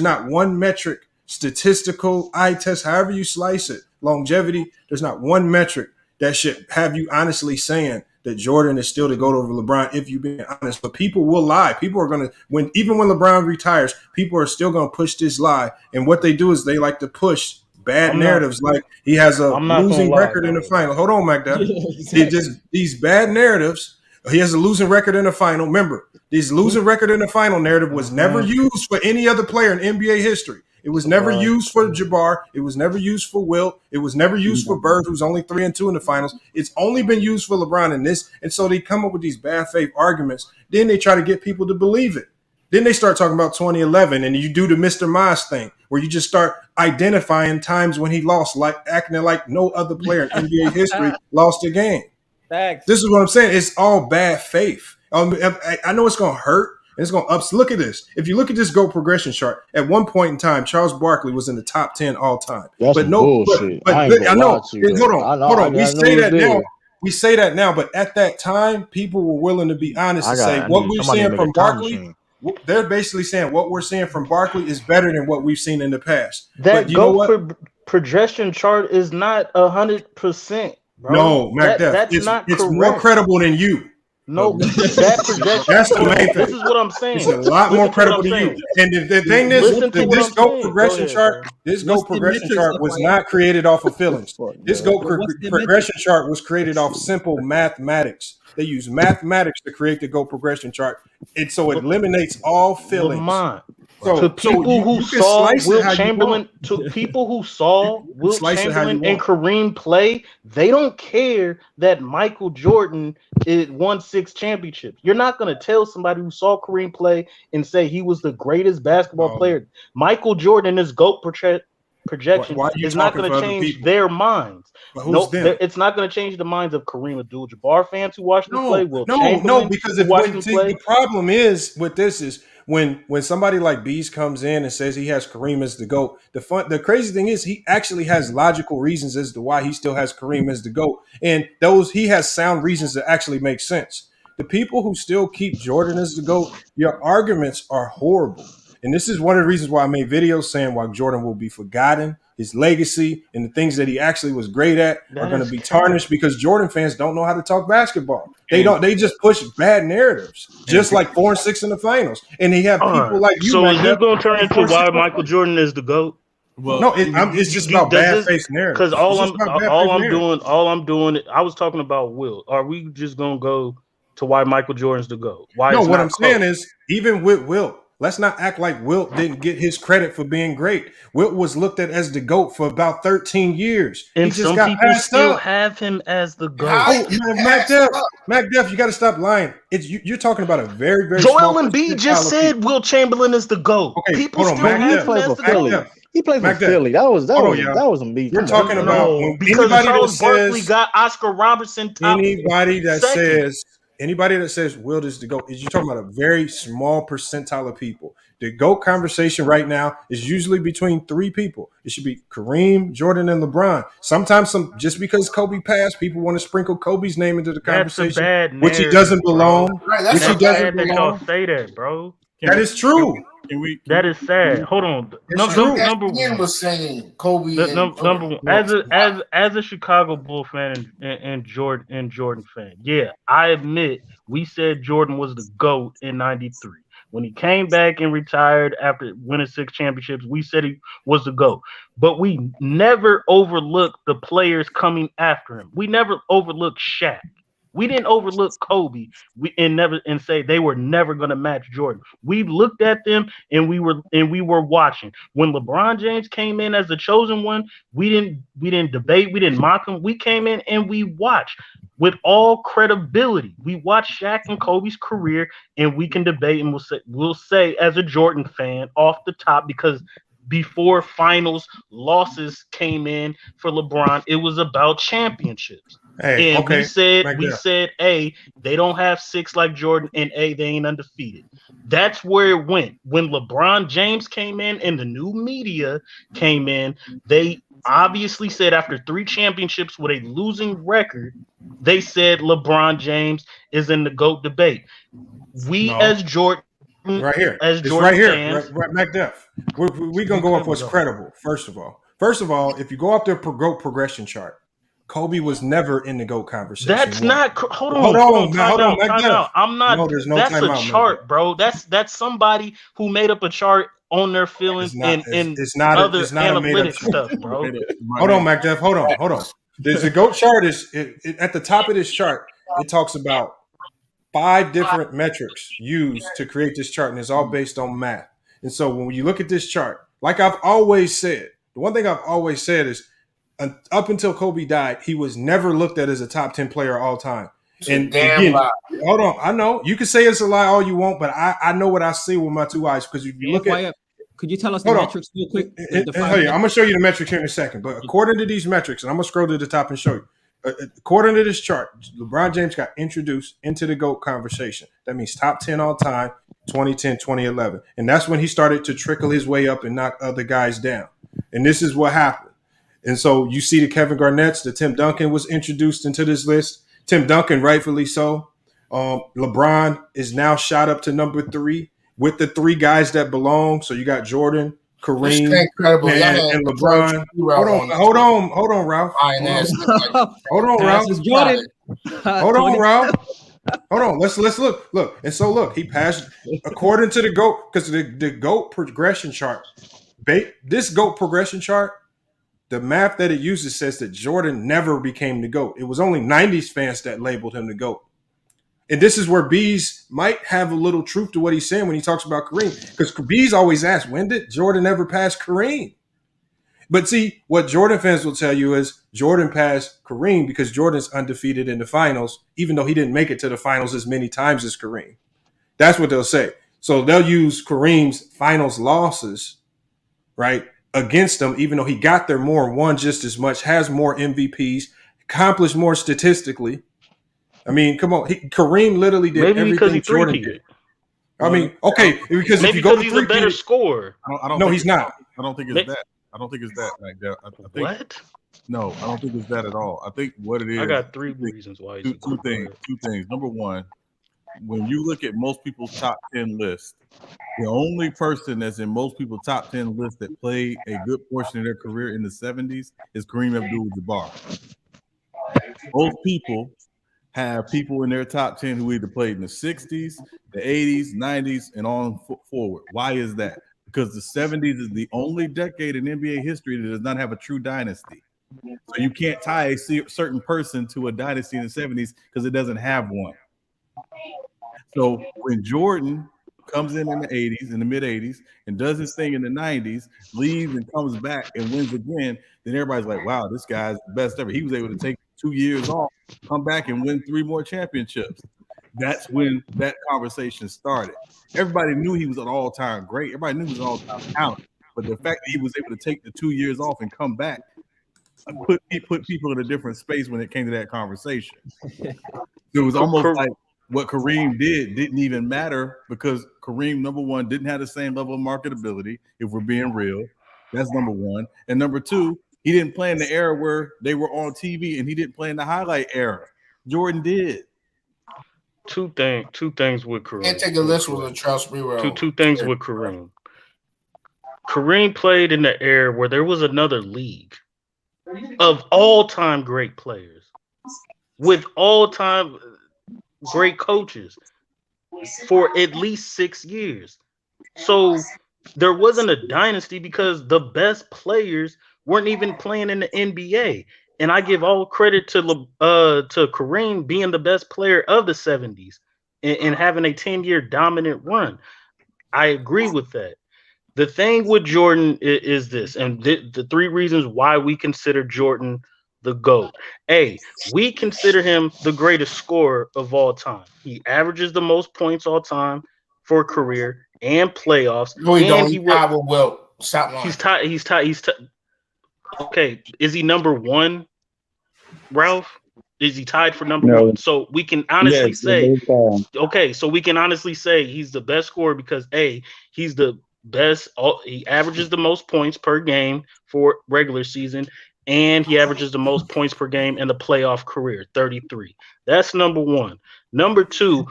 not one metric, statistical, eye test, however you slice it, longevity, there's not one metric that should have you honestly saying that Jordan is still the GOAT over LeBron if you're being honest. But people will lie. People are going to, even when LeBron retires, people are still going to push this lie. And what they do is they like to push bad narratives like he has a losing record in the final. Hold on, McDuff. These bad narratives. He has a losing record in the final. Remember, this losing record in the final narrative was never used for any other player in NBA history. It was never used for Jabbar. It was never used for Wilt. It was never used for Bird, who's only 3-2 in the finals. It's only been used for LeBron in this. And so they come up with these bad faith arguments. Then they try to get people to believe it. Then they start talking about 2011, and you do the Mr. Mize thing, where you just start identifying times when he lost, like acting like no other player in NBA history lost a game. Thanks. This is what I'm saying. It's all bad faith. I know it's going to hurt. And it's going to ups. Look at this. If you look at this GOAT progression chart, at one point in time, Charles Barkley was in the top 10 all time. That's but no bullshit. But I ain't gonna I know. lie to you, Hold on. We say that now. there. We say that now, but at that time, people were willing to be honest and say what we're seeing from Barkley. They're basically saying what we're seeing from Barkley is better than what we've seen in the past. That but you know what? Projection chart is not 100%. No, Mac Def, it's more credible than you. No, that projection. That's the main thing. This is what I'm saying. It's a lot more credible than you. And the thing is, this GOAT progression chart, was not created off of feelings. This GOAT progression chart was created off simple mathematics. They use mathematics to create the GOAT progression chart, and so it eliminates all feelings. To people who saw Wilt Chamberlain and Kareem play, they don't care that Michael Jordan won 6 championships. You're not going to tell somebody who saw Kareem play and say he was the greatest basketball player. Michael Jordan in his GOAT projection is not going to change their minds. No, it's not going to change the minds of Kareem Abdul-Jabbar fans who watched him play. No, because the problem is with this is when somebody like Bees comes in and says he has Kareem as the GOAT, the crazy thing is he actually has logical reasons as to why he still has Kareem as the GOAT, and he has sound reasons that actually make sense. The people who still keep Jordan as the GOAT, your arguments are horrible. And this is one of the reasons why I made videos saying why Jordan will be forgotten, his legacy, and the things that he actually was great at are going to be tarnished because Jordan fans don't know how to talk basketball. They just push bad narratives, just like 4 and 6 in the finals. And they have people like you. So is this going to turn into why Michael Jordan is the GOAT? Well, no, it's just about bad face narrative. Because all I'm doing, I was talking about Will. Are we just going to go to why Michael Jordan's the GOAT? What I'm saying is, even with Wilt, let's not act like Wilt didn't get his credit for being great. Wilt was looked at as the GOAT for about 13 years. And he just some got people passed still up. have him as the GOAT. Oh, Mac Def, you got to stop lying. You're talking about a very, very Joel small Embiid just said Wilt Chamberlain is the GOAT. Okay, People hold on, still Mac have Def. him as the GOAT. He played for Philly. That was a beat. We're talking about when because anybody Charles that Barkley says got Oscar Robertson top anybody that second. says Wilt is the GOAT is you're talking about a very small percentile of people. The GOAT conversation right now is usually between 3 people. It should be Kareem, Jordan, and LeBron. Sometimes just because Kobe passed, people want to sprinkle Kobe's name into the conversation, which he doesn't belong. That's bad that y'all say that, bro. That is true. That is sad. Hold on. Number one was saying Kobe. Number one, as a Chicago Bull fan and Jordan fan, yeah, I admit we said Jordan was the GOAT in '93. When he came back and retired after winning 6 championships, we said he was the GOAT. But we never overlooked the players coming after him. We never overlooked Shaq. We didn't overlook Kobe and say they were never going to match Jordan. We looked at them and we were watching. When LeBron James came in as the chosen one, we didn't debate, we didn't mock him. We came in and we watched with all credibility. We watched Shaq and Kobe's career, and we can debate, and we'll say as a Jordan fan off the top, because before finals losses came in for LeBron, it was about championships. We said, A, they don't have 6 like Jordan, and A, they ain't undefeated. That's where it went. When LeBron James came in and the new media came in, they obviously said after 3 championships with a losing record, they said LeBron James is in the GOAT debate. As Jordan right here, as it's Jordan right here, fans, right, Mac Def. We're gonna go off what's credible. First of all, if you go off the GOAT progression chart, Kobe was never in the GOAT conversation. That's not. Hold on. Time out. I'm not. No, there's no that's time a out, chart, bro. That's somebody who made up a chart on their feelings and other analytic stuff, bro. Hold on, Mac Def. Hold on. The GOAT chart is at the top of this chart. It talks about 5 different metrics used to create this chart, and it's all based on math. And so when you look at this chart, like I've always said, the one thing I've always said is up until Kobe died, he was never looked at as a top 10 player all time. And damn lie. hold on, I know you can say it's a lie all you want, but I know what I see with my two eyes, because if you look at, could you tell us the metrics real quick? I'm gonna show you the metrics here in a second, but according to these metrics, and I'm gonna scroll to the top and show you. According to this chart, LeBron James got introduced into the GOAT conversation. That means top 10 all time, 2010, 2011. And that's when he started to trickle his way up and knock other guys down. And this is what happened. And so you see the Kevin Garnett's, the Tim Duncan was introduced into this list. Tim Duncan, rightfully so. LeBron is now shot up to number 3 with the 3 guys that belong. So you got Jordan, Kareem, and LeBron. Hold on, Ralph. Hold on, Ralph. Hold on, Ralph. Hold on. Let's look. Look. And so look, he passed according to the GOAT, because the GOAT progression chart. This GOAT progression chart, the math that it uses says that Jordan never became the GOAT. It was only 90s fans that labeled him the GOAT. And this is where Bees might have a little truth to what he's saying when he talks about Kareem. Because Bees always asks, when did Jordan ever pass Kareem? But see, what Jordan fans will tell you is Jordan passed Kareem because Jordan's undefeated in the finals, even though he didn't make it to the finals as many times as Kareem. That's what they'll say. So they'll use Kareem's finals losses, right, against him, even though he got there more and won just as much, has more MVPs, accomplished more statistically. I mean, come on. Kareem literally did everything Jordan did. I mean, okay, because maybe if you go he's a better scorer. No, he's not. I don't think it's that. I don't think it's that. Like that. I think, what? No, I don't think it's that at all. I think what it is. I got 3 reasons why. Two things. Number one, when you look at most people's top 10 list, the only person that's in most people's top 10 list that played a good portion of their career in the 70s is Kareem Abdul-Jabbar. Most people have people in their top 10 who either played in the 60s, the 80s, 90s, and on forward. Why is that? Because the 70s is the only decade in NBA history that does not have a true dynasty. So you can't tie a certain person to a dynasty in the 70s because it doesn't have one. So when Jordan comes in the 80s, in the mid 80s, and does his thing in the 90s, leaves and comes back and wins again, then everybody's like, wow, this guy's the best ever. He was able to take 2 years off, come back and win 3 more championships. That's when that conversation started. Everybody knew he was an all-time great. Everybody knew he was an all-time talent. But the fact that he was able to take the 2 years off and come back put people in a different space when it came to that conversation. It was almost like what Kareem didn't even matter, because Kareem, number one, didn't have the same level of marketability, if we're being real. That's number one. And number two, he didn't play in the era where they were on TV, and he didn't play in the highlight era. Jordan did. Two things with Kareem. Can't take a list with a trust me. Two things with Kareem. Kareem played in the era where there was another league of all-time great players with all-time great coaches for at least 6 years. So there wasn't a dynasty because the best players weren't even playing in the NBA. And I give all credit to Kareem being the best player of the 70s and having a 10-year dominant run. I agree with that. The thing with Jordan is this, and the 3 reasons why we consider Jordan the GOAT. A, we consider him the greatest scorer of all time. He averages the most points all time for a career and playoffs. No, he don't. Stop lying. He's tied. Okay, is he number 1, Ralph? Is he tied for number 1? So we can honestly say, okay, so we can honestly say he's the best scorer because A, he's the best. He averages the most points per game for regular season, and he averages the most points per game in the playoff career, 33. That's number 1. Number 2,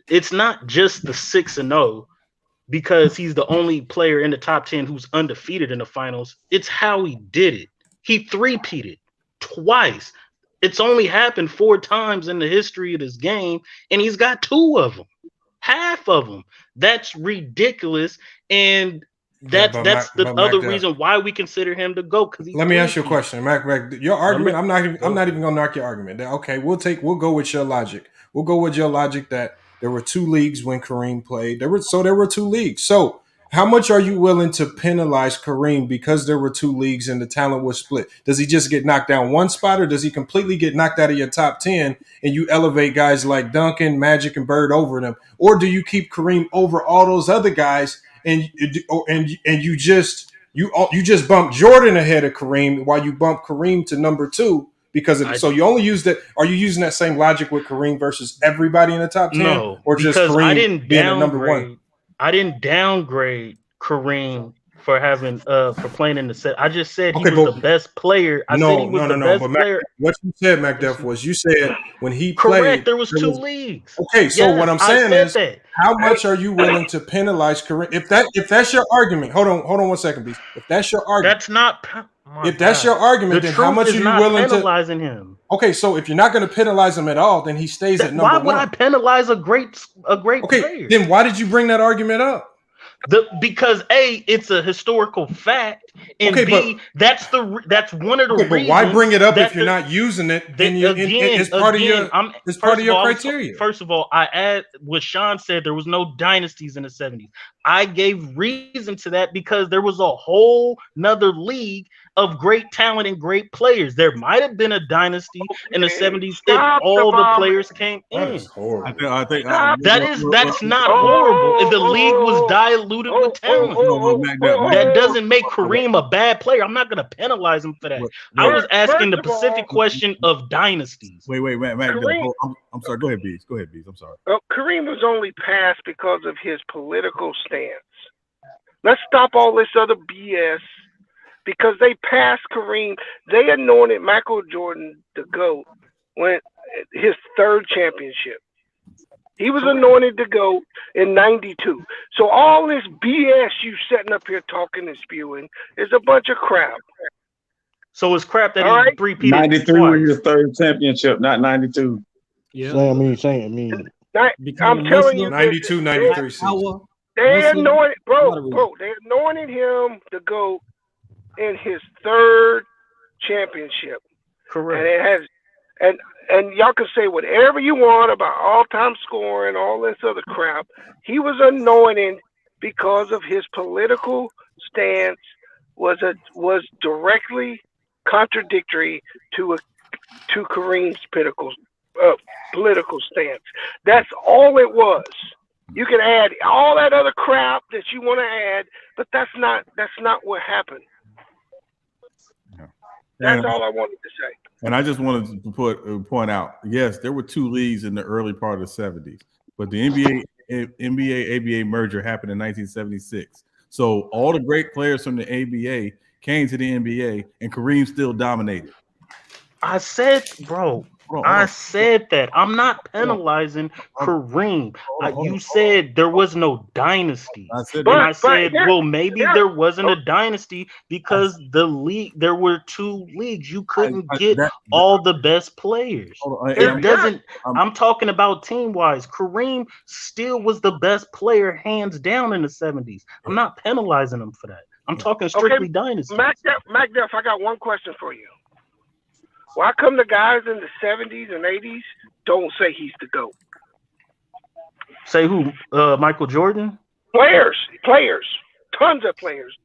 it's not just the 6-0 because he's the only player in the top 10 who's undefeated in the finals. It's how he did it. He 3-peated twice. It's only happened 4 times in the history of this game, and he's got 2 of them, half of them. That's ridiculous, and that's the other reason why we consider him the GOAT. Let me ask you a question, Mac. Your argument. I'm not even gonna knock your argument. Okay, we'll go with your logic. We'll go with your logic that there were 2 leagues when Kareem played. There were 2 leagues. So How much are you willing to penalize Kareem because there were 2 leagues and the talent was split? Does he just get knocked down one spot, or does he completely get knocked out of your top 10 and you elevate guys like Duncan, Magic, and Bird over them? Or do you keep Kareem over all those other guys and you just bump Jordan ahead of Kareem while you bump Kareem to number 2 because of so you only use that? Are you using that same logic with Kareem versus everybody in the top 10? No, or just because Kareem I didn't being at number 1? I didn't downgrade Kareem for having for playing in the set. I just said he was the best player. I said he was the best player. What you said, MacDuff, was you said when he Correct, played, there was 2 leagues. Okay, so Yes, what I'm I saying said is, that. how much are you willing to penalize Kareem? If that's your argument, hold on 1 second, please. If that's your argument, that's not. If that's your argument, the then how much is are you not willing penalizing him? Okay, so if you're not going to penalize him at all, then he stays at number 1. Why would I penalize a great player? Then why did you bring that argument up? Because A, it's a historical fact, and B, that's one of the reasons. But why bring it up if you're not using it? Then it's part of your criteria. First of all, I add what Sean said. There was no dynasties in the 70s. I gave reason to that because there was a whole nother league of great talent and great players. There might have been a dynasty in the 70s if all the players came in. I think that's not horrible. If the league was diluted with talent, that doesn't make Kareem a bad player. I'm not going to penalize him for that. I was asking the specific question of dynasties. Wait, Mac. I'm sorry. Go ahead, Bees. I'm sorry. Kareem was only passed because of his political stance. Let's stop all this other BS. Because they passed Kareem, they anointed Michael Jordan the GOAT when his 3rd championship. He was anointed the GOAT in '92. So all this BS you setting up here talking and spewing is a bunch of crap. So it's crap that he repeated 93 was his 3rd championship, not 92. Yeah. I'm telling you, 92, 93 they anointed, they anointed him the GOAT in his 3rd championship. Correct. And it has, and y'all can say whatever you want about all-time scoring, all this other crap. He was anointed because of his political stance was directly contradictory to Kareem's political stance. That's all it was. You can add all that other crap that you want to add, but that's not what happened. That's all I wanted to say. And I just wanted to point out, yes, there were 2 leagues in the early part of the 70s, but the NBA-ABA merger happened in 1976. So all the great players from the ABA came to the NBA, and Kareem still dominated. I said, bro, I said that. I'm not penalizing Kareem. You said there was no dynasty. I said, well, maybe there wasn't a dynasty because there were 2 leagues. You couldn't get all the best players. It doesn't. I'm talking about team-wise. Kareem still was the best player, hands down, in the 70s. I'm not penalizing him for that. I'm talking strictly dynasty. MacDuff, I got one question for you. Why come the guys in the 70s and 80s don't say he's the GOAT? Say who? Michael Jordan? Players, tons of players.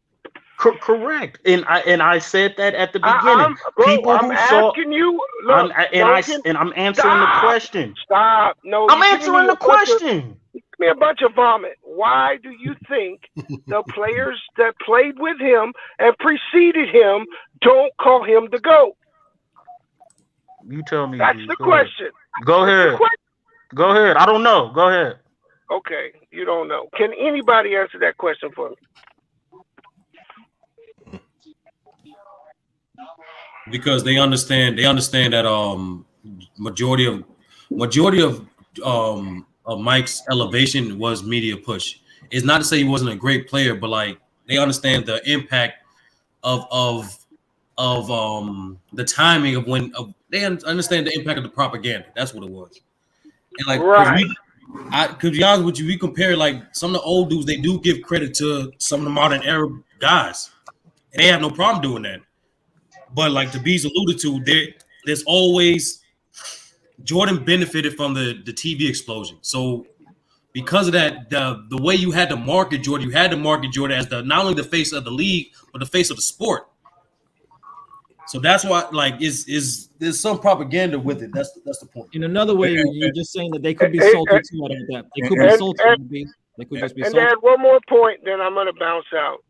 Correct, and I said that at the beginning. I'm asking you. Look, I'm answering the question. Stop! No, I'm answering the question. Give me a bunch of vomit. Why do you think the players that played with him and preceded him don't call him the GOAT? You tell me. That's the question. Go ahead. Go ahead. I don't know. Go ahead. Okay, you don't know. Can anybody answer that question for me? Because they understand that majority of Mike's elevation was media push. It's not to say he wasn't a great player, but like they understand the impact of the timing of when they understand the impact of the propaganda. That's what it was. And like, because be honest with you, we compare like some of the old dudes. They do give credit to some of the modern era guys, and they have no problem doing that. But like the Bees alluded to, there's always Jordan benefited from the TV explosion. So because of that, the way you had to market Jordan, as not only the face of the league, but the face of the sport. So that's why, like, there's some propaganda with it. That's the point. In another way, you're just saying that they could be salty too out of that. They could be salty. They could just be and salty. to add one more point, then I'm gonna bounce out.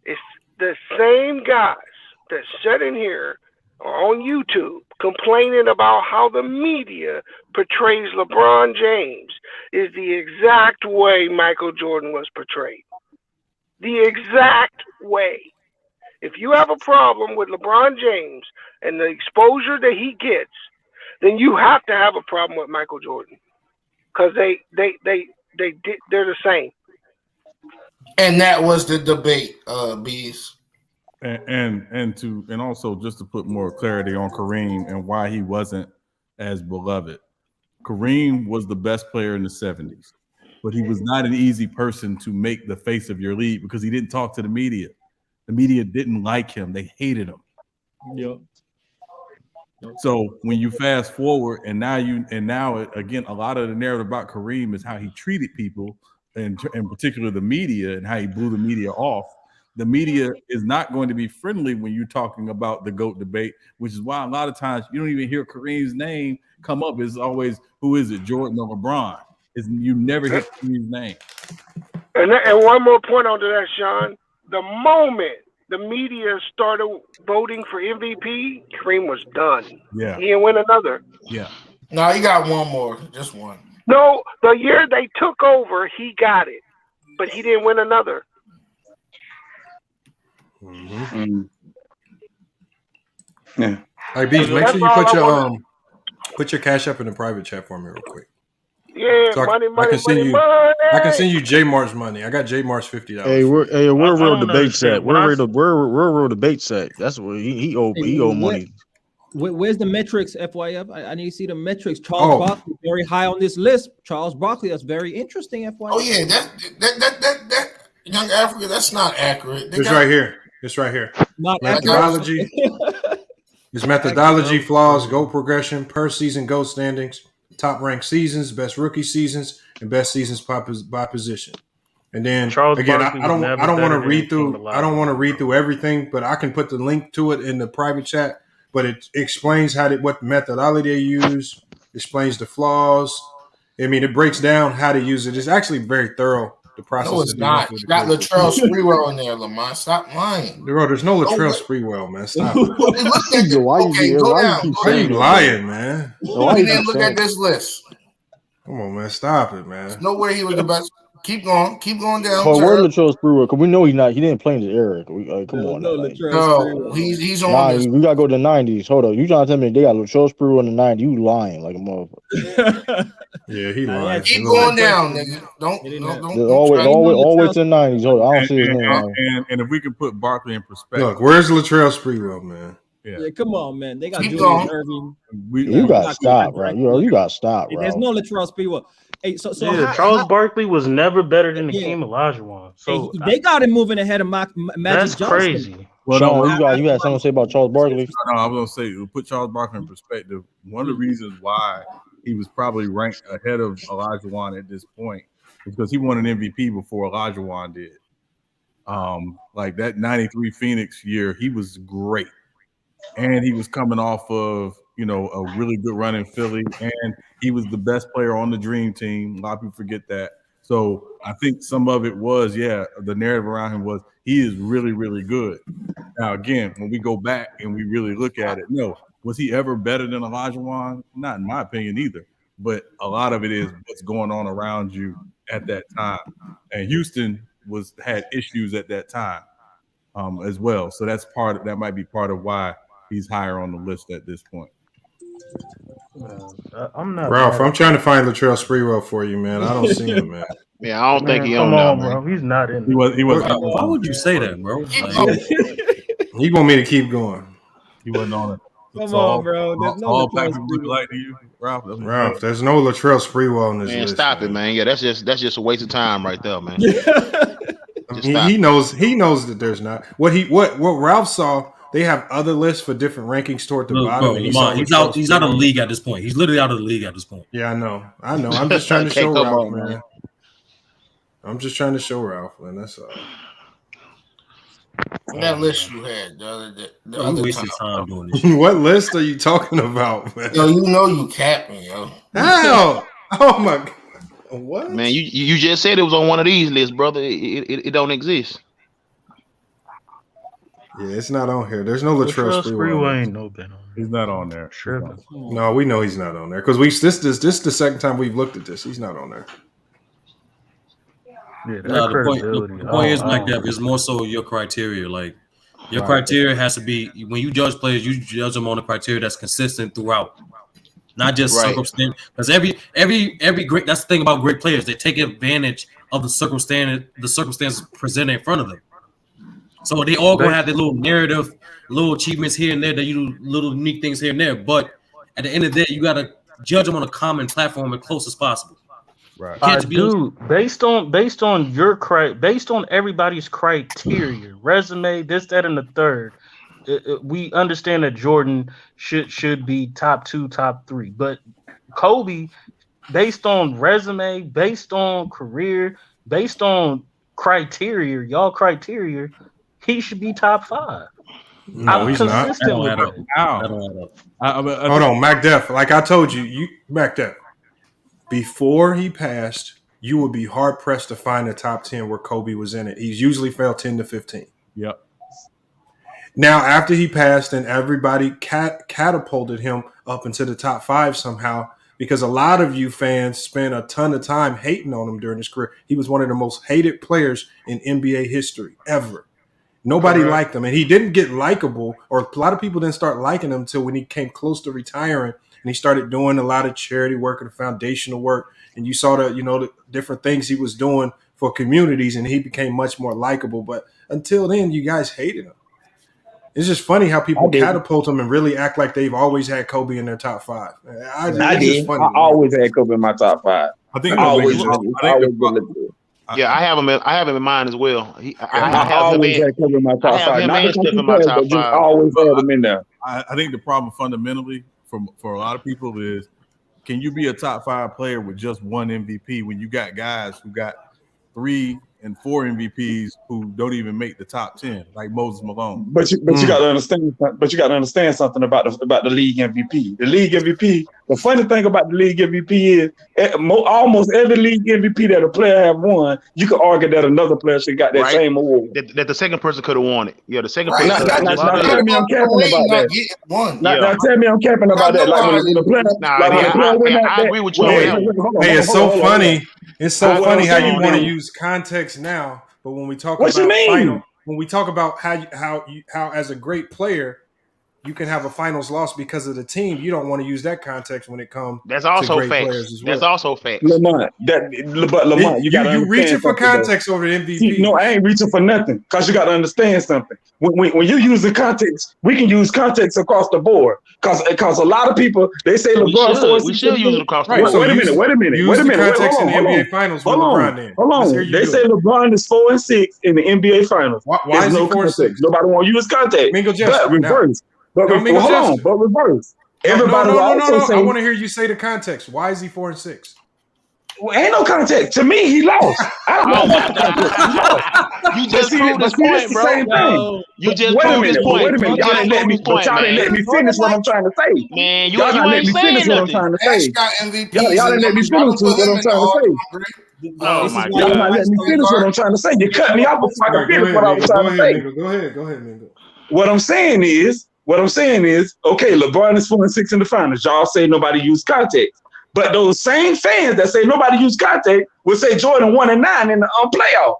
It's the same guys that sit in here on YouTube complaining about how the media portrays LeBron James is the exact way Michael Jordan was portrayed. The exact way. If you have a problem with LeBron James and the exposure that he gets, then you have to have a problem with Michael Jordan, because they're the same. And that was the debate, Bees. And also just to put more clarity on Kareem and why he wasn't as beloved. Kareem was the best player in the 70s, but he was not an easy person to make the face of your league because he didn't talk to the media. The media didn't like him. They hated him. Yep. So when you fast forward and now again, a lot of the narrative about Kareem is how he treated people, and in particular the media, and how he blew the media off. The media is not going to be friendly when you're talking about the GOAT debate, which is why a lot of times you don't even hear Kareem's name come up. It's always, who is it, Jordan or LeBron? You never hear Kareem's name. And one more point onto that, Sean. The moment the media started voting for MVP, Kareem was done. Yeah. He didn't win another. Yeah. No, he got one more. Just one. No, the year they took over, he got it. But he didn't win another. Mm-hmm. Yeah. Hey, Bees, make sure you put your cash up in the private chat for me real quick. Yeah, So money. I can send you J Mar's money. I got J Mar's $50. Hey, where real debates at? understand. Where real debates at? That's where he owe money. Where's the metrics, FYF? I need to see the metrics. Charles Barkley very high on this list. Charles Barkley, that's very interesting, FYF. Oh yeah, that young Africa, that's not accurate. It's right here. It's right here. Not methodology. It's methodology, flaws, goal progression, per season goal standings, top ranked seasons, best rookie seasons, and best seasons by position. And then Charles again, Barkley I don't want to read through. King I don't want to read through everything, but I can put the link to it in the private chat. But it explains what methodology they use, explains the flaws. I mean, it breaks down how to use it. It's actually very thorough. The process. No, it's not. You got Latrell Sprewell in there, Lamont. Stop lying. Bro, there's no Latrell Sprewell, man. Stop. Why are you lying, man? You didn't look at this list. Come on, man. Stop it, man. There's no way he was the best. Keep going down. Oh, where's Latrell Sprewell? Because we know he's not. He didn't play in the era. Come on. No, he's on. We gotta go to the 90s. Hold on. You trying to tell me they got Latrell Sprewell in the 90s? You lying like a motherfucker. Yeah, he lying. Keep going down, nigga. Don't. Always in the 90s. Hold on. I don't see his name. And if we can put Barkley in perspective, look, where's Latrell Sprewell, man? Yeah, come on, man. They got Keep Julius going. Irving. You gotta stop, bro. You gotta stop, bro. There's no Latrell Sprewell. Hey, so Charles Barkley was never better than Hakeem Olajuwon. So they got him moving ahead of Magic that's Johnson. crazy. Well, Sean, you had something to say about Charles Barkley? No, I was gonna say, put Charles Barkley in perspective. One of the reasons why he was probably ranked ahead of Olajuwon at this point is because he won an MVP before Olajuwon did. Like that 93 Phoenix year, he was great. And he was coming off of, a really good run in Philly, and he was the best player on the Dream Team. A lot of people forget that. So I think some of it was, the narrative around him was he is really, really good. Now, again, when we go back and we really look at it, no, was he ever better than Olajuwon? Not in my opinion either. But a lot of it is what's going on around you at that time. And Houston had issues at that time as well. So that might be part of why he's higher on the list at this point. I'm not Ralph, I'm trying to find Latrell Sprewell for you, man. I don't see him, man. Yeah, I don't think he on there, man. bro. He's not in. He was. Why would you say that, bro? He want me to keep going. He wasn't on it. Come on, bro. There's no all Latrell black people look Sprewell. like to you, Ralph. Ralph, there's no Latrell Sprewell on this Man, list. stop it, man. Yeah, that's just a waste of time right there, man. He knows that there's not. What Ralph saw. They have other lists for different rankings toward the bottom. Bro, he's out of the league at this point. He's literally out of the league at this point. Yeah, I know. I'm just trying to show Ralph, man. I'm just trying to show Ralph, man. That's all. That list you had the other wasting time doing this. What list are you talking about, man? Yo, you know you capping, yo. How? Oh my God. What? Man, you just said it was on one of these lists, brother. It don't exist. Yeah, it's not on here. There's no Latrell Sprewell. Ain't no been on. He's not on there. Sure. No, we know he's not on there because this is the second time we've looked at this. He's not on there. Yeah, No, the point is, Mike Depp, is more so your criteria. Like your criteria has to be when you judge players, you judge them on a criteria that's consistent throughout, not just circumstance. Because every great, that's the thing about great players, they take advantage of the circumstances presented in front of them. So they all gonna have their little narrative, little achievements here and there, that you do little unique things here and there. But at the end of the day, you gotta judge them on a common platform as close as possible. Right. Based on based on everybody's criteria, resume, this, that, and the third, we understand that Jordan should be top 2, top 3. But Kobe, based on resume, based on career, based on criteria, he should be top 5. No, he's not. Hold on, Mac Def. Like I told you, Mac Def. Before he passed, you would be hard pressed to find a top 10 where Kobe was in it. He's usually fell 10 to 15. Yep. Now, after he passed, and everybody catapulted him up into the top 5 somehow, because a lot of you fans spent a ton of time hating on him during his career. He was one of the most hated players in NBA history ever. Nobody liked him, and he didn't get likable, or a lot of people didn't start liking him until when he came close to retiring, and he started doing a lot of charity work and foundational work, and you saw the different things he was doing for communities, and he became much more likable. But until then, you guys hated him. It's just funny how people catapult him and really act like they've always had Kobe in their top 5. I did. I always had Kobe in my top 5. I think I have him in mind as well. I always had Kobe in my top 5. Not because he played, but just always had him in there. I think the problem fundamentally for a lot of people is, can you be a top 5 player with just one MVP when you got guys who got 3 and 4 MVPs who don't even make the top 10, like Moses Malone? But you got to understand. But you got to understand something about the league MVP. The league MVP. The funny thing about the league MVP is almost every league MVP that a player have won, you could argue that another player should got that same award. That the second person could have won it. Yeah, the second person. Now tell me I'm capping about that. Now tell me I'm capping about that. Like when the player, I agree with you. Hey, it's so funny. It's so funny how you want to use context now, but when we talk about how as a great player you can have a finals loss because of the team, you don't want to use that context when it comes. That's also to great facts. players as well. That's also facts. Lamont, you reaching for context over the MVP. See, no, I ain't reaching for nothing, because you got to understand something. When you use the context, we can use context across the board. Because a lot of people, they say LeBron. We should use it across the board. Wait a minute. Use the context in the NBA Finals with LeBron in. Hold on. They say LeBron is 4-6 in the NBA Finals. Why is he 4-6? Nobody want to use context. But reverse. But reverse. Everybody will also say. I want to hear you say the context. Why is he 4-6? Well, ain't no context. To me, he lost. I don't know about context. You just proved this point, bro. You just proved this point. Wait a minute. Y'all didn't let me finish what I'm trying to say. Man, you ain't saying nothing. Y'all didn't let me finish what I'm trying to say. Oh my God! Y'all not letting me finish what I'm trying to say. You cut me off before I can finish what I was trying to say. Go ahead, Mingo. What I'm saying is, okay, LeBron is 4-6 in the finals. Y'all say nobody used context. But those same fans that say nobody used context will say Jordan 1-9 in the playoffs.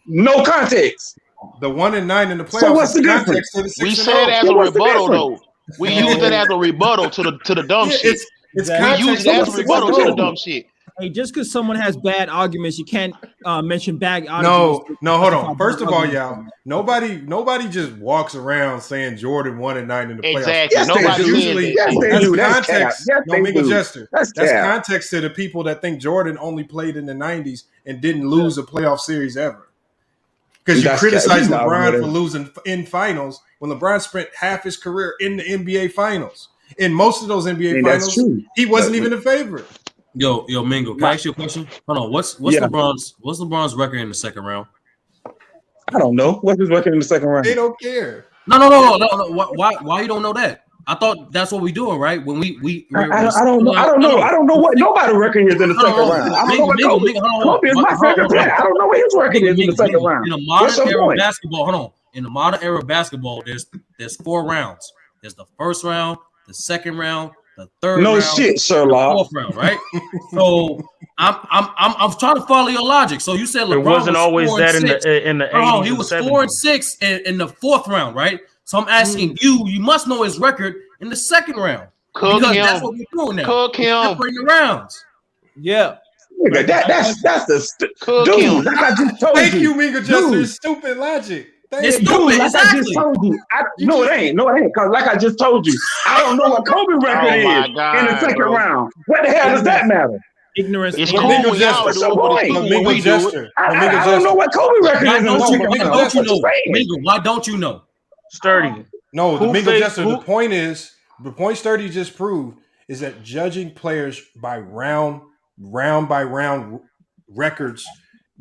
No context. The 1-9 in the playoffs. So what's the difference? We said as a rebuttal, though. We used it as a rebuttal to the dumb shit. It's we used it as a rebuttal to the dumb shit. Hey, just because someone has bad arguments, you can't mention bad arguments. No, hold on. First of all, y'all, nobody just walks around saying Jordan 1-9 in the playoffs. Exactly. Yes, Nobody usually, yes, they do. That's context. Yes, no, Mingo Jester. That's context to the people that think Jordan only played in the 90s and didn't lose a playoff series ever. Because you criticize LeBron for losing in finals when LeBron spent half his career in the NBA finals. In most of those NBA finals, he wasn't even a favorite. Yo, Mingo, can I ask you a question? Hold on. What's LeBron's record in the second round? I don't know. What's his record in the second round? They don't care. No. Why you don't know that? I thought that's what we doing, right? When I don't know. I don't know what nobody record is in the second round. I don't know what Kobe is my favorite player. I don't know what his record is in the second round. In the modern era of basketball, hold on. In the modern era of basketball, there's 4 rounds. There's the first round, the second round, the third round. No shit, Sherlock. The fourth round, right? So I'm trying to follow your logic. So you said LeBron It wasn't always that in the 80s. Oh, he was 4-6 in the fourth round, right? So I'm asking you must know his record in the second round. Cook because him. that's what we're doing now. Cook him. Separating the rounds. Yeah. That's the dude. Like I just told Thank you, Mingo Jester. Stupid logic. It's Dude, stupid. like Exactly. I just told you. No, it ain't. Because like I just told you, I don't know what Kobe record is in the second round. What the hell does that matter? Ignorance. It's But cool Mingo when y'all Jester. do it, but it's cool But when Mingo we do it. Jester. I don't know what Kobe record is in the second round. Why don't you know? Saying. Mingo, why don't you know? Sturdy. No, the Who Mingo fa- Jester. who- The point Sturdy just proved is that judging players by round by round records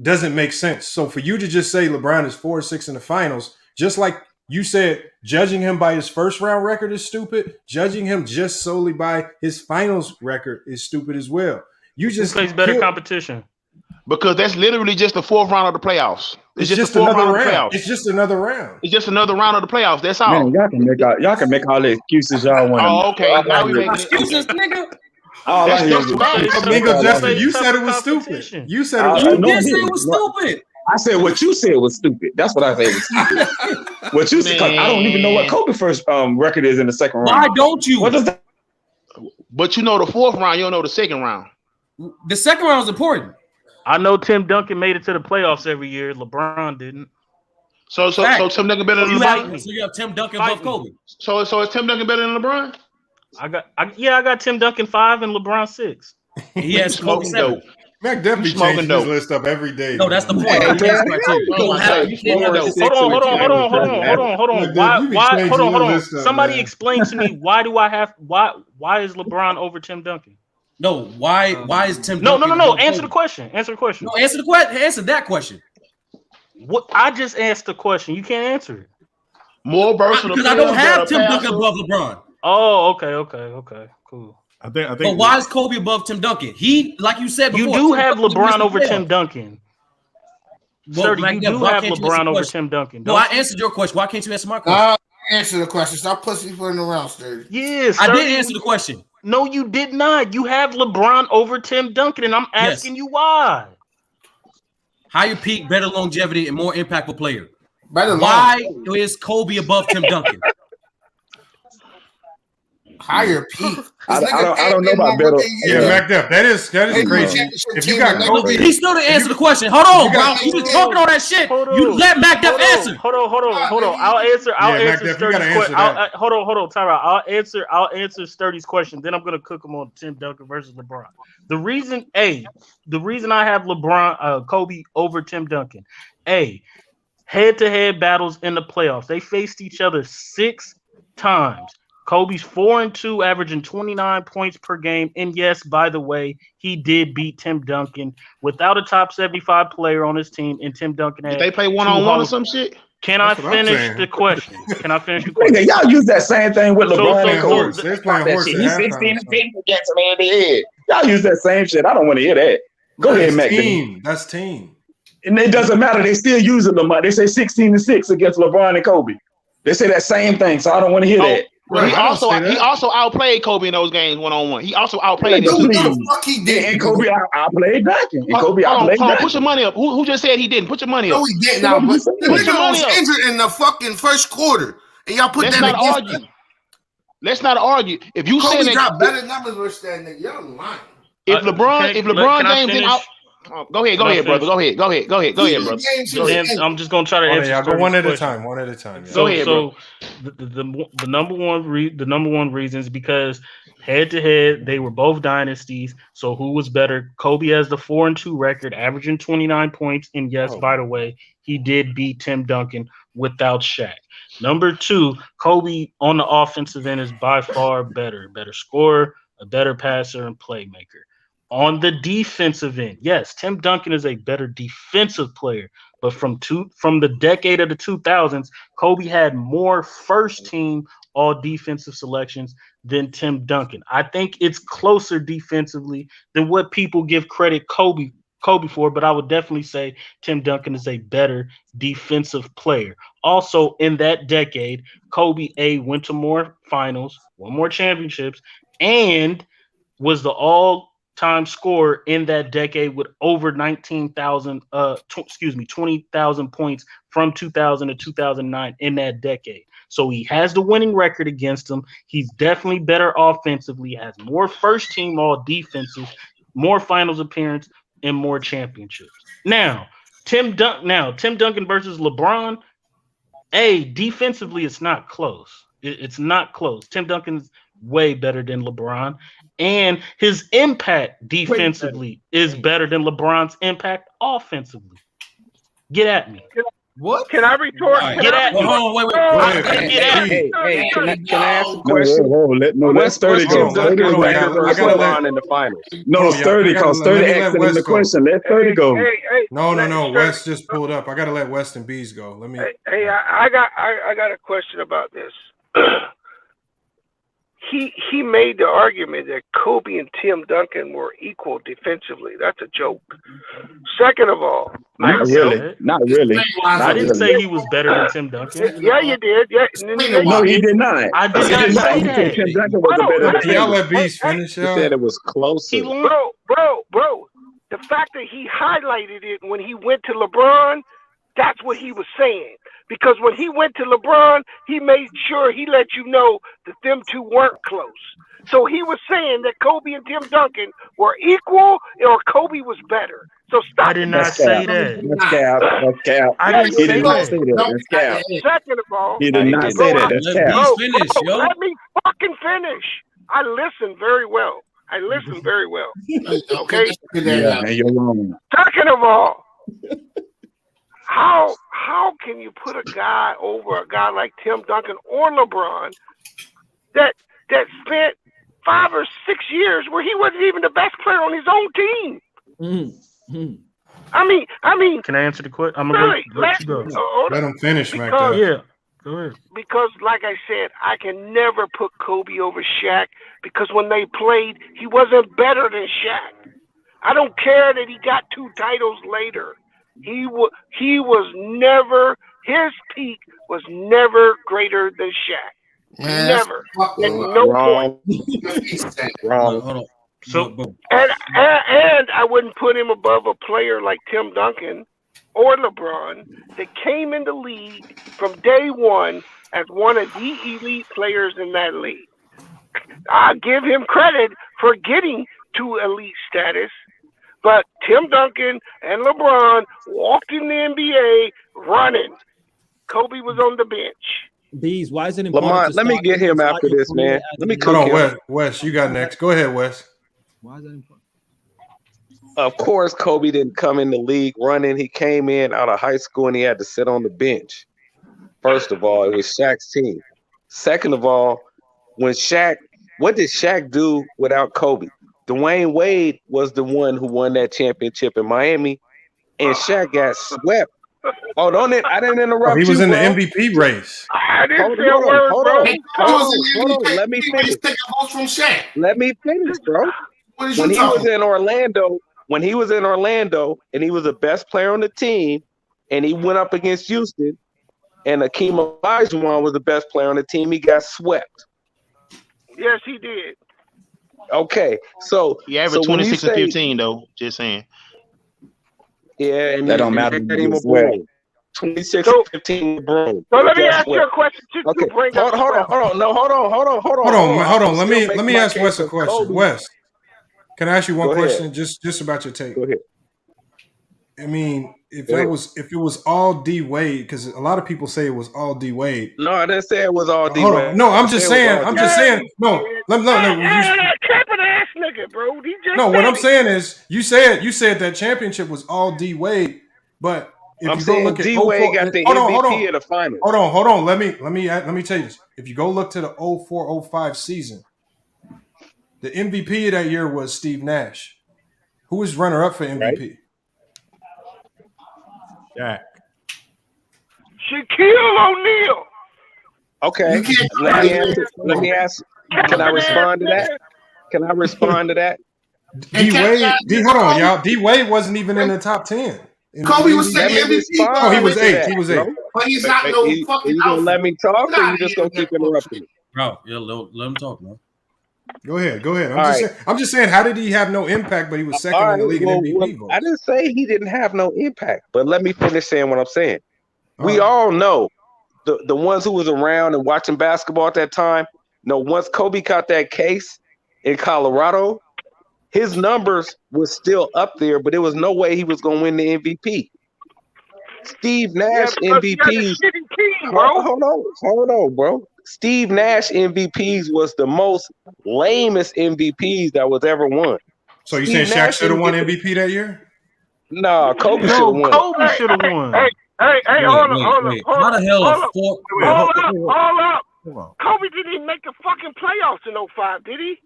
doesn't make sense. So for you to just say LeBron is 4-6 in the finals, just like you said, judging him by his first round record is stupid. Judging him just solely by his finals record is stupid as well. You just Who plays better competition? Because that's literally just the fourth round of the playoffs. It's just the fourth another round of the round. playoffs. It's just another round. It's just another round of the playoffs. That's all. Man, y'all can make all the excuses y'all want. Oh, okay. Now we make Excuses, nigga. All I hear That's is facts. Mingo Jester, you Tough said it was stupid. competition. You said it was I stupid. know You did say it it was stupid. I said what you said was stupid. That's what I said was stupid. What you said, 'cause I don't even know what Kobe first record is in the second round. Why don't you? What does that? But you know the fourth round, you don't know the second round. The second round is important. I know Tim Duncan made it to the playoffs every year. LeBron didn't. So Tim Duncan better than So LeBron. you have Tim Duncan Fight above Kobe. So is Tim Duncan better than LeBron? I got Tim Duncan 5 and LeBron 6. He has Kobe Smoking 7. dope. Mac definitely You smoking changing his dope. list up every day. No, that's the point. Hey, He has man, criteria. You don't have- you can't have it. Hold on. Why? Hold on. Somebody man. explain to me why is LeBron over Tim Duncan? No, why is Tim No. Duncan above Answer the Kobe? question. Answer the question. No, answer the question. Answer that question. What I just asked the question. You can't answer it. More versatile. Because I don't players, have Tim better Duncan passer. above LeBron. Oh, okay. Cool. I think. But why is Kobe above Tim Duncan? He, like you said before, You do Tim have Duncan LeBron missed the over playoffs. Tim Duncan. Well, Sturdy, like you that, do why have can't you answer LeBron the over question? Tim Duncan. No, don't I you? answered your question. Why can't you answer my question? Answer the question. Stop pussyfooting around, Sturdy. Yes, I did answer the question. No, you did not. You have LeBron over Tim Duncan, and I'm asking you why. Higher peak, better longevity, and more impactful player. Better Why is Kobe above Tim Duncan? Higher peak. I don't know about better. Yeah, Mac Def, that is crazy. If you got Kobe, He still didn't answer the question. Hold on, bro. You was talking all that shit. You let Mac Def answer. Hold on. I'll answer Mac Def, you Sturdy's gotta answer question. that. Hold on, Tyra. I'll answer Sturdy's question. Then I'm gonna cook him on Tim Duncan versus LeBron. The reason I have Kobe over Tim Duncan. Head-to-head battles in the playoffs. They faced each other 6 times. Kobe's 4-2, averaging 29 points per game. And yes, by the way, he did beat Tim Duncan without a top 75 player on his team. And Tim Duncan had. Did they play one-on-one or some shit? Can I finish the question? Nigga, y'all use that same thing with LeBron and Kobe. They're playing horse. He's 16 and 10 against him in the head. Y'all use that same shit. I don't want to hear that. Go ahead, Mac. That's team. And it doesn't matter. They still use it, Lamar. They say 16-6 against LeBron and Kobe. They say that same thing, so I don't want to hear that. Well, he also outplayed Kobe in those games one-on-one. He also outplayed him. What the fuck he did? And Kobe outplayed Duncan. And Kobe Hold outplayed on, Duncan. put your money up. Who just said he didn't? Put your money up. No, he didn't. Now, but the Put your nigga money was up. injured in the fucking first quarter, and y'all put Let's that not against argue. him. Let's not argue. If you Kobe saying that, got better numbers versus that nigga, y'all lying. if LeBron can I James didn't finish? out, go ahead, brother. Go ahead, brother. I'm just gonna try to answer. Y'all go one at a Sturdy's time. question. Go ahead, so the number one reason is because head to head they were both dynasties. So who was better? Kobe has the 4-2 record, averaging 29 points. And yes, by the way, he did beat Tim Duncan without Shaq. Number 2, Kobe on the offensive end is by far better scorer, a better passer, and playmaker. on the defensive end, yes, Tim Duncan is a better defensive player. But from the decade of the 2000s, Kobe had more first team all defensive selections than Tim Duncan. I think it's closer defensively than what people give credit Kobe for, but I would definitely say Tim Duncan is a better defensive player. Also, in that decade, Kobe went to more finals, won more championships, and was the all-time scorer in that decade with over 20,000 points from 2000 to 2009 in that decade. So he has the winning record against him. He's definitely better offensively, has more first team all defenses, more finals appearance, and more championships. Now, Tim Duncan versus LeBron, defensively, it's not close. It's not close. Tim Duncan's way better than LeBron, and his impact defensively is better than LeBron's impact offensively. Get at me. What? Can I retort? Get at me. Wait. Hey, can I ask a question? Let Sturdy go. Tim Duncan versus LeBron in the finals? No, Sturdy, because Sturdy asked him the question. Let Sturdy go. No. Wes just pulled up. I got to let West and Bees go. Let me. Hey, I got a question about this. He made the argument that Kobe and Tim Duncan were equal defensively. That's a joke. Second of all, not really. I didn't say he was better than Tim Duncan. Yeah, you did. Yeah, no, he did not. I did not say that. Tim Duncan was a better Can y'all let Bees finish? He said it was closer. Bro. The fact that he highlighted it when he went to LeBron, that's what he was saying. Because when he went to LeBron, he made sure he let you know that them two weren't close. So he was saying that Kobe and Tim Duncan were equal or Kobe was better. So stop. I did not say that. That's cap. I didn't say that. That's cap. Second of all, He did not say that. That's cap. Let me fucking finish. I listen very well. Okay? Yeah, and you're wrong. Second of all, how can you put a guy over a guy like Tim Duncan or LeBron that spent 5 or 6 years where he wasn't even the best player on his own team? I mean. Can I answer the question? I'm gonna let you go. Let him finish, Mac. Yeah, go ahead. Because, like I said, I can never put Kobe over Shaq because when they played, he wasn't better than Shaq. I don't care that he got 2 titles later. He was never, his peak was never greater than Shaq. Never. At no point. Wrong. So, and I wouldn't put him above a player like Tim Duncan or LeBron that came in the league from day one as one of the elite players in that league. I give him credit for getting to elite status. But Tim Duncan and LeBron walked in the NBA running. Kobe was on the bench. Bees, why is it important? Lamont, let me get him after this, man. Let me cook him. Wes, you got next. Go ahead, Wes. Why is that important? Of course, Kobe didn't come in the league running. He came in out of high school and he had to sit on the bench. First of all, it was Shaq's team. Second of all, what did Shaq do without Kobe? Dwayne Wade was the one who won that championship in Miami, and Shaq got swept. I didn't interrupt you. He was in the MVP race. I didn't say a word, bro. Hold on. Let me finish. Let me finish, bro. When he was in Orlando, and he was the best player on the team, and he went up against Houston, and Hakeem Olajuwon was the best player on the team, he got swept. Yes, he did. Okay, so he averaged 26 and 15 though. Just saying. Yeah, and that don't matter. 26 and 15, bro. So let me ask you a question. Okay, hold on. No, hold on. Let me ask Wes a question. Wes, can I ask you one question? Just about your take. Go ahead. I mean, if it was all D Wade, because a lot of people say it was all D Wade. No, I didn't say it was all D Hold Wade. on. No, I'm just saying. No. Capping ass nigga, bro. What I'm saying is, you said that championship was all D Wade, but if I'm you go look at D Wade got the MVP of the finals. Hold on. Let me tell you this. If you go look to the 04-05 season, the MVP of that year was Steve Nash. Who was runner up for MVP? Shaq. Shaquille O'Neal. Okay. Let me ask. Can I respond to that? Can I respond to that? D Wade. Hold on, y'all. D Wade wasn't even in the top 10. Kobe was second MVP. Oh, he was 8. He was 8. But he's not no fucking. You gonna let me talk, or you just gonna keep interrupting me? Bro, yeah, let him talk, man. Go ahead. I'm just saying, how did he have no impact, but he was second in the league in MVP votes? I didn't say he didn't have no impact, but let me finish saying what I'm saying. We all know the ones who was around and watching basketball at that time. Once Kobe caught that case in Colorado, his numbers was still up there, but there was no way he was going to win the MVP. Steve Nash MVPs. Hold on, bro. Steve Nash MVPs was the most lamest MVPs that was ever won. So you saying Shaq should have won MVP that year? Nah, Kobe should have won. Kobe should have won. Hey, hold up. How the hell Hold up. Kobe didn't even make the fucking playoffs in 05, did he?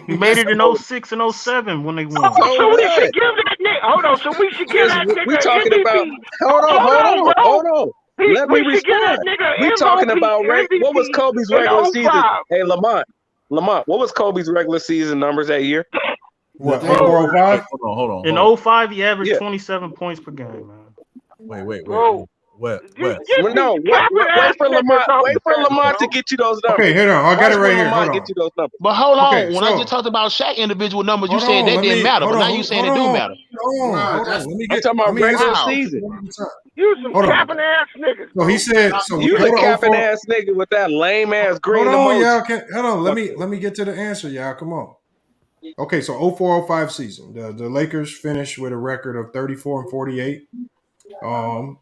He made it in 06 and 07 when they won. So we should give that nigga. Hold on. So we should give that nigga We talking MVP. about. Hold on. Let me respond. We talking about what was Kobe's regular season? Hey, Lamont, what was Kobe's regular season numbers that year? What? 05? Hold on. In 05, he averaged 27 points per game, man. Wait. Bro. West. No, wait for Lamont. Wait for Lamont to get you those numbers. Okay, hold on. I got it right here. Hold on. Get you those numbers. But hold on. When I just talked about Shaq individual numbers, you said that didn't matter. But now you saying it do matter. Hold on. I'm talking about regular season. You some capping ass niggas. So he said. So you a capping ass nigga with that lame ass green emoji. Hold on. Let me get to the answer, y'all. Come on. Okay, so 04-05 season, the Lakers finished with a record of 34-48.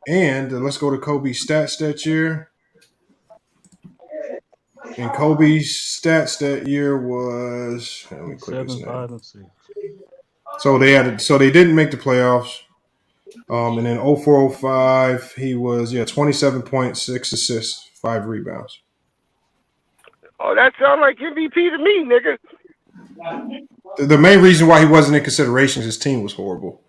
And let's go to Kobe's stats that year. And Kobe's stats that year was 7, 5, and 6. So they didn't make the playoffs. And then 04-05, he was 27 points, 6 assists, 5 rebounds. Oh, that sounds like MVP to me, nigga. The main reason why he wasn't in consideration is his team was horrible.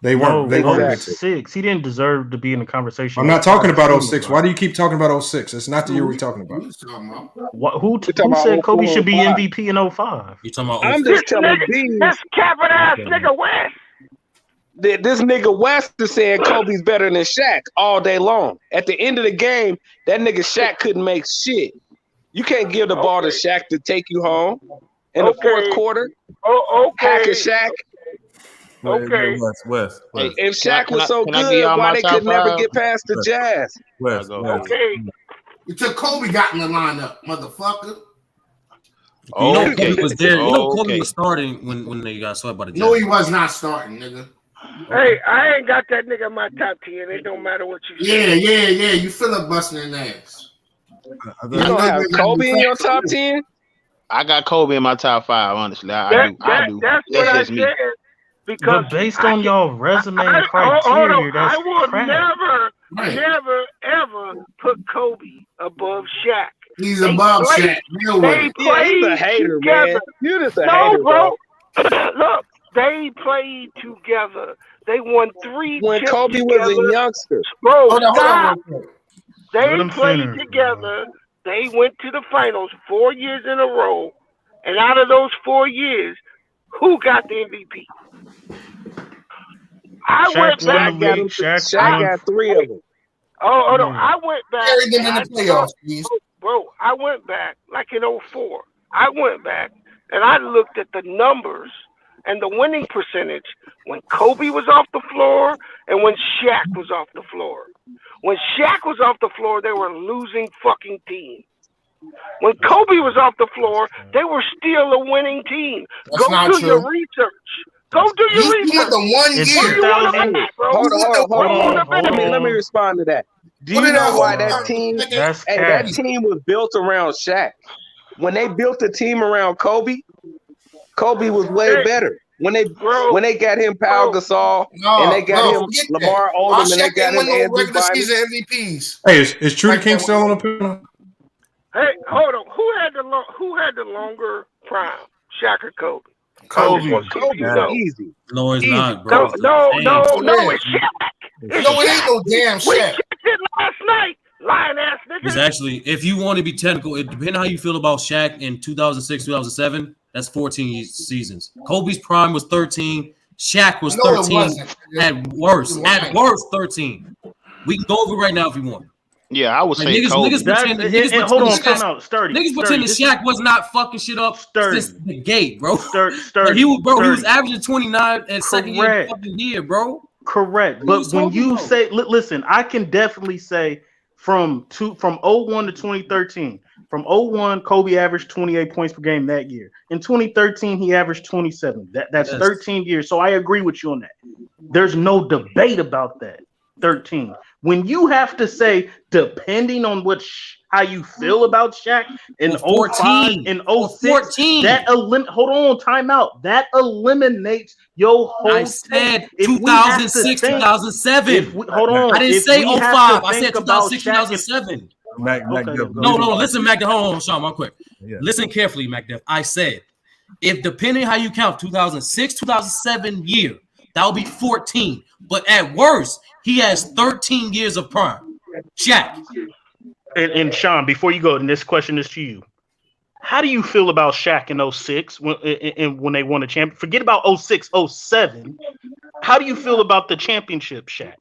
They weren't. They weren't. 06. He didn't deserve to be in the conversation. I'm not talking about 06. Why do you keep talking about 06? That's not the year we're talking about. Who said Kobe should be MVP in 05? You talking about? I'm just telling you. That's capping ass nigga West. This nigga West is saying Kobe's better than Shaq all day long. At the end of the game, that nigga Shaq couldn't make shit. You can't give the ball to Shaq to take you home in the fourth quarter. Hack a Shaq. Okay. West. If Shaq was so good, why they could never get past the Jazz? West. Okay. Until Kobe got in the lineup, motherfucker. You know Kobe was there. You know Kobe was starting when they got swept by the Jazz. No, he was not starting, nigga. Hey, I ain't got that nigga in my top 10. It don't matter what you say. Yeah. You filibustering ass. You don't have Kobe in your top 10? I got Kobe in my top 5, honestly. I do. That's what I said. Because but based on your resume and criteria, that's I will crap. never, ever put Kobe above Shaq. He's above Shaq. He's a hater, man. You're just a hater, bro. Look, they played together. They won 3 when chips Kobe together. Was a youngster. Bro, hold on. They played together. They went to the finals 4 years in a row. And out of those 4 years, who got the MVP? Shaq got 3 of them. Oh no, I went back. Them in the playoffs, please. Bro, I went back like in 04. I went back and I looked at the numbers and the winning percentage when Kobe was off the floor and when Shaq was off the floor. When Shaq was off the floor, they were losing fucking team. When Kobe was off the floor, they were still a winning team. Go do your research. Go do your research. You want the 1 year. Hold on. Let me respond to that. Do you know why that team? That team was built around Shaq. When they built the team around Kobe, Kobe was way better. When they got him Pau Gasol and they got him Lamar Odom and they got him regular season MVPs. Hey, is Trudy King still on the panel? Hey, hold on. Who had the longer prime, Shaq or Kobe? Kobe. No. Easy. No, it's Easy. not, bro. No, it's Shaq. No, it ain't no damn What Shaq. Shaq did last night, lying ass It's nigga. actually, if you want to be technical, it depends on how you feel about Shaq in 2006, 2007. That's 14 seasons. Kobe's prime was 13. Shaq was No, it 13 wasn't. at worst. At worst, 13. We can go over it right now if you want. Yeah, I would Like, say Kobe. niggas pretend hold on, Shaq- time out. Sturdy. Niggas pretend that Shaq was not fucking shit up since the gate, bro. Sturdy. Like, he was averaging 29 and second year Correct. fucking year, bro. Correct. What are you But when talking you about? say, listen, I can definitely say from 01 to 2013, from 01, Kobe averaged 28 points per game that year. In 2013, he averaged 27. That's Yes. 13 years. So I agree with you on that. There's no debate about that. 13. When you have to say, depending on how you feel about Shaq in 05 and 06, that hold on, time out. That eliminates your whole I said take. If we have to 2006, think- 2007. if we- hold on. I didn't If say we have 05. to I said think about 2006, Shaq and- 2007. Mac Def, No, listen, Mac. Hold on, Sean, real quick. Yeah. Listen carefully, Mac Def. I said, if depending how you count 2006, 2007 year, that would be 14. But at worst, he has 13 years of prime. Shaq. And Sean, before you go, and this question is to you. How do you feel about Shaq in 06 when they won a champion? Forget about 06, 07. How do you feel about the championship, Shaq?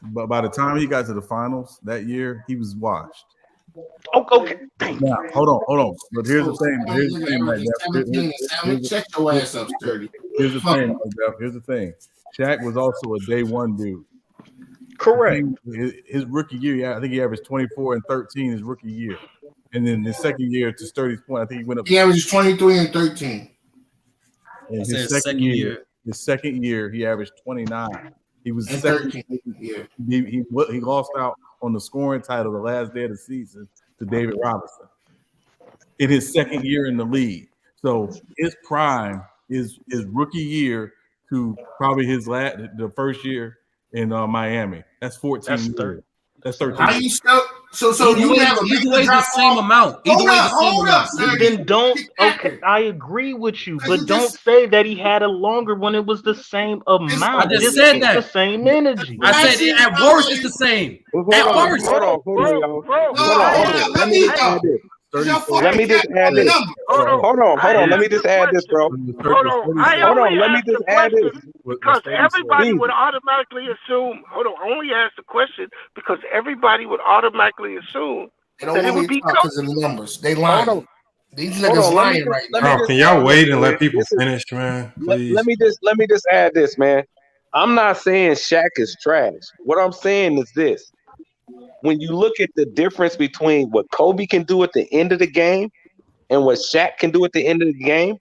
But by the time he got to the finals that year, he was washed. Okay. Now, hold on. But here's the thing. Check your ass up, Sturdy. Here's the thing, Mac Def. Here's the thing. Shaq was also a day one dude. Correct. His rookie year, I think he averaged 24 and 13 his rookie year. And then his second year, to Sturdy's point, I think he went up. He averaged 23 and 13. And I said his second year. His second year, he averaged 29. He was And second. 13. Yeah. He lost out on the scoring title the last day of the season to David Robinson in his second year in the league. So his prime is his rookie year to probably the first year in Miami. That's 14 years. That's 13. How you so Either you way, have a either way, the same amount. Either way, the same amount. Then don't. Okay, I agree with you, but don't say that he had a longer when it was the same amount. I just said keep that. the same energy. I said at worst it's the same. At worst. Hold on. Let me just add this. Let me just add this. Hold on. Let me just add this, bro. Hold on. Let me just add this. Because everybody would automatically assume. Hold on. I only asked the question because everybody would automatically assume They don't that it want would me be to talk because of the numbers. They lying. These niggas lying right now. Bro, can y'all wait and let people finish, man? Please. Let me just add this, man. I'm not saying Shaq is trash. What I'm saying is this. When you look at the difference between what Kobe can do at the end of the game and what Shaq can do at the end of the game,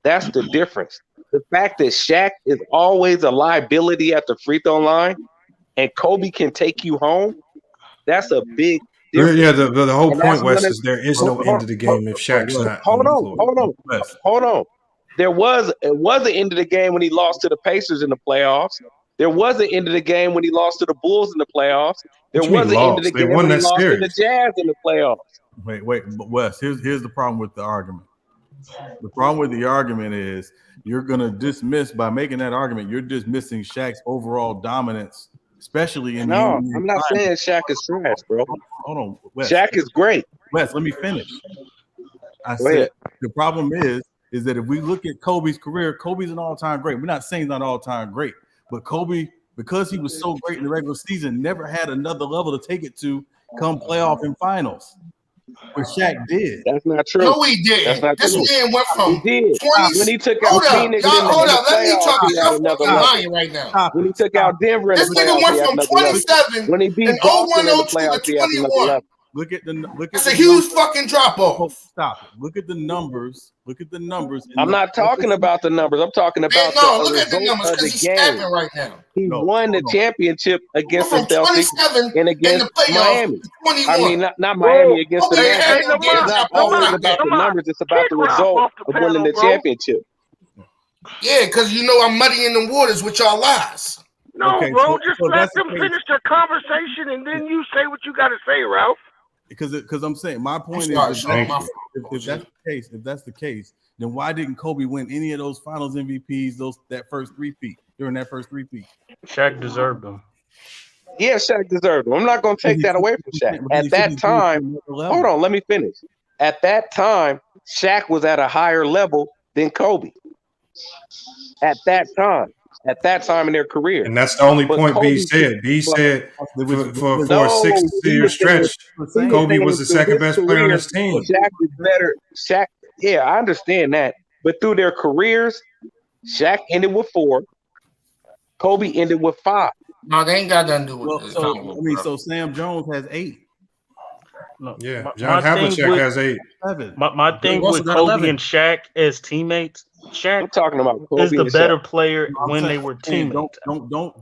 that's the difference. The fact that Shaq is always a liability at the free throw line and Kobe can take you home, that's a big difference. Yeah, the whole And point, that's Wes, gonna- is there is no end of the game if Shaq's not. Hold on the floor. Hold on. It was an end of the game when he lost to the Pacers in the playoffs. There was an end of the game when he lost to the Bulls in the playoffs. There What you mean was an end of the lost? They game won when he that lost to series. the Jazz in the playoffs. Wait, but Wes, here's the problem with the argument. The problem with the argument is you're gonna dismiss by making that argument. You're dismissing Shaq's overall dominance, especially in No, the I'm not saying Shaq is trash, bro. Hold on, Wes. Shaq is great. Wes, let me finish. I Go said ahead. the problem is that if we look at Kobe's career, Kobe's an all-time great. We're not saying he's not all-time great, but Kobe, because he was so great in the regular season, never had another level to take it to come playoff and finals. But Shaq did. That's not true. No, he didn't. That's not This true. man went from He did. 20. When he took Hold out up, Phoenix y'all, in the hold up. Let me playoffs, talk. he had Y'all another fucking level. lying right now. When he took out Denver in the This nigga playoffs, he went had from another level. 27 When he beat and Boston in the 01-02 playoffs, to he had another 21. level. Look at That's a huge fucking drop off. Stop it. Look at the numbers. Look at the numbers. I'm not talking about the numbers. I'm talking about look at the result numbers of because the he's game. capping right now. He won the championship against the From Celtics 27 and in against the playoffs Miami. to 21. I mean, not Miami against the okay, Magic. ain't no It's damn not drop off always like about that. the numbers. It's about the result of winning the championship. Yeah, because you know I'm muddying the waters with y'all lies. No, Okay, bro, so- just so let that's the them case. finish their conversation and then you say what you got to say, Ralph. Because I'm saying my point sorry, is Sean, my if that's the case, then why didn't Kobe win any of those Finals MVPs? That first three-peat during that first three-peat. Shaq deserved them. Yeah, Shaq deserved them. I'm not going to take that away from Shaq. At that time, hold on, let me finish. At that time, Shaq was at a higher level than Kobe. At that time in their career. And that's the only But point Kobe B said. B said for a No, 6-year stretch, Kobe was the second best player on his team. Shaq is better. Shaq, yeah, I understand that. But through their careers, Shaq ended with 4. Kobe ended with 5. No, they ain't got nothing to do with this. So Sam Jones has 8. No, Yeah, my John thing Havlicek with- has 8. My thing with Kobe and Shaq as teammates, Shaq I'm talking about Kobe is the and better Shaq. player I'm when saying- they were saying teammates.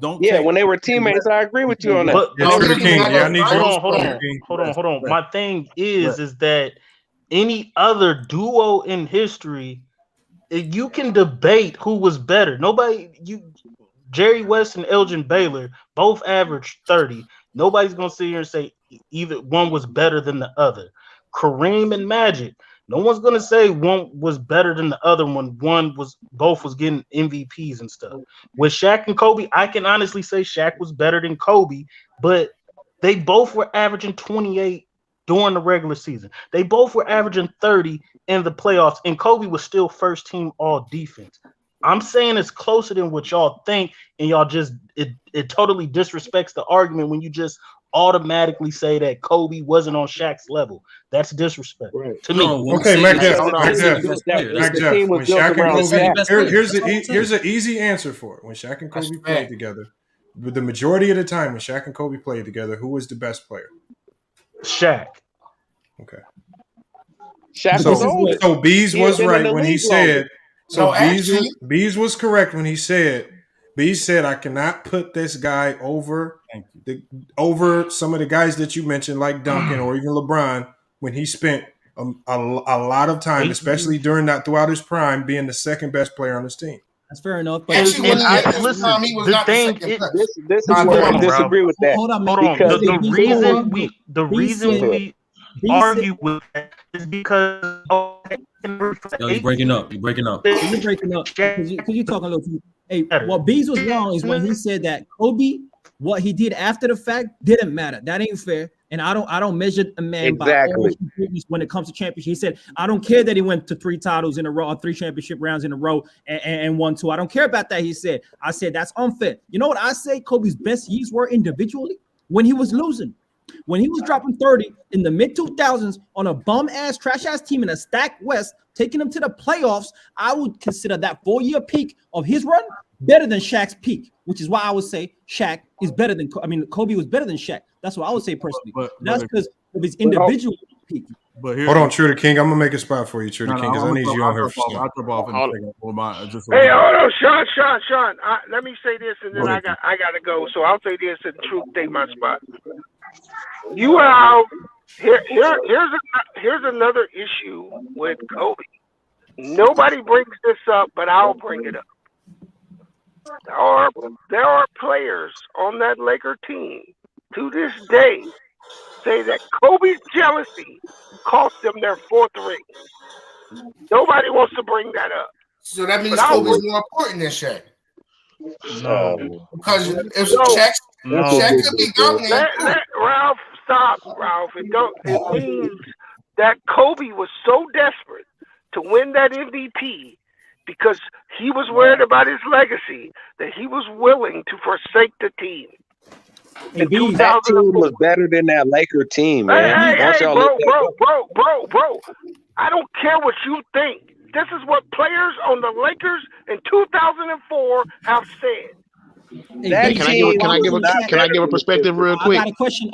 Don't. Yeah, when they were teammates, I agree with you on that. But Yeah, True King. Yeah, I need you. hold on. My thing is that any other duo in history, you can debate who was better. Jerry West and Elgin Baylor both averaged 30. Nobody's gonna sit here and say either one was better than the other. Kareem and Magic, no one's gonna say one was better than the other one. Both was getting MVPs and stuff. With Shaq and Kobe, I can honestly say Shaq was better than Kobe, but they both were averaging 28 during the regular season. They both were averaging 30 in the playoffs, and Kobe was still first team all defense. I'm saying it's closer than what y'all think, and y'all just it totally disrespects the argument when you just automatically say that Kobe wasn't on Shaq's level. That's disrespect to me. Okay, Mac Jeff. When Shaq and Kobe, here's an easy answer for it. When Shaq and Kobe played together, the majority of the time when Shaq and Kobe played together, who was the best player? Shaq. Okay. Shaq was older. So Bees He had was been in right the when he league said. longer. So No, Bees was correct when he said. Bees said I cannot put this guy over some of the guys that you mentioned, like Duncan or even LeBron, when he spent a lot of time, especially throughout his prime, being the second best player on his team. That's fair enough. But This is where I disagree with that. Hold on, The reason we argue with that is because you're breaking up. You're breaking up. You're breaking up because you're talking a little too. Hey, what Bees was wrong is when he said that Kobe, what he did after the fact didn't matter. That ain't fair. And I don't measure a man by all when it comes to championship. He said, I don't care that he went to 3 titles in a row, or 3 championship rounds in a row and won 2. I don't care about that. I said that's unfair. You know what I say Kobe's best years were individually? When he was losing. When he was dropping 30 in the mid-2000s on a bum-ass, trash-ass team in a stacked West, taking them to the playoffs, I would consider that 4-year peak of his run better than Shaq's peak, which is why I would say Shaq is better than Kobe was better than Shaq. That's what I would say personally. That's because of his individual peak. But Hold on, Trudy King. I'm gonna make a spot for you, Trudy King, because I need you on here for Hey, hold on, Sean. Let me say this, and then I gotta go. So I'll say this, and Truth take my spot. You have here's another issue with Kobe. Nobody brings this up, but I'll bring it up. There are players on that Laker team to this day say that Kobe's jealousy cost them their 4th ring. Nobody wants to bring that up. So that means Kobe's more important than Shaq. No, because if Shaq could be dominant. Let Ralph stop, Ralph. It means that Kobe was so desperate to win that MVP because he was worried about his legacy that he was willing to forsake the team. That team was better than that Laker team, man. Hey, bro. I don't care what you think. This is what players on the Lakers in 2004 have said. Can I give a perspective real quick? I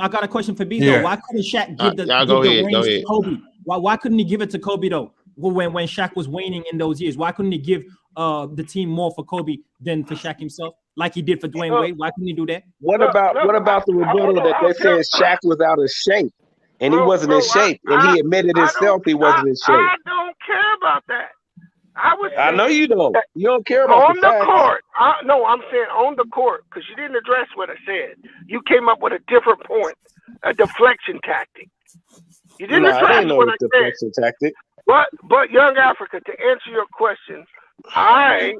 got a question for B. Yeah. Though. Why couldn't Shaq give the go ahead. to Kobe? Why couldn't he give it to Kobe though? When Shaq was waning in those years, why couldn't he give the team more for Kobe than for Shaq himself, like he did for Dwayne Wade? Why couldn't he do that? What about the rebuttal that they said Shaq was out of shape and he wasn't in shape, and he admitted himself he wasn't in shape? I don't care about that. I know you don't. You don't care about on the court. No, I'm saying on the court because you didn't address what I said. You came up with a different point, a deflection tactic. You didn't address what I said. Deflection tactic. But young Africa, to answer your question, I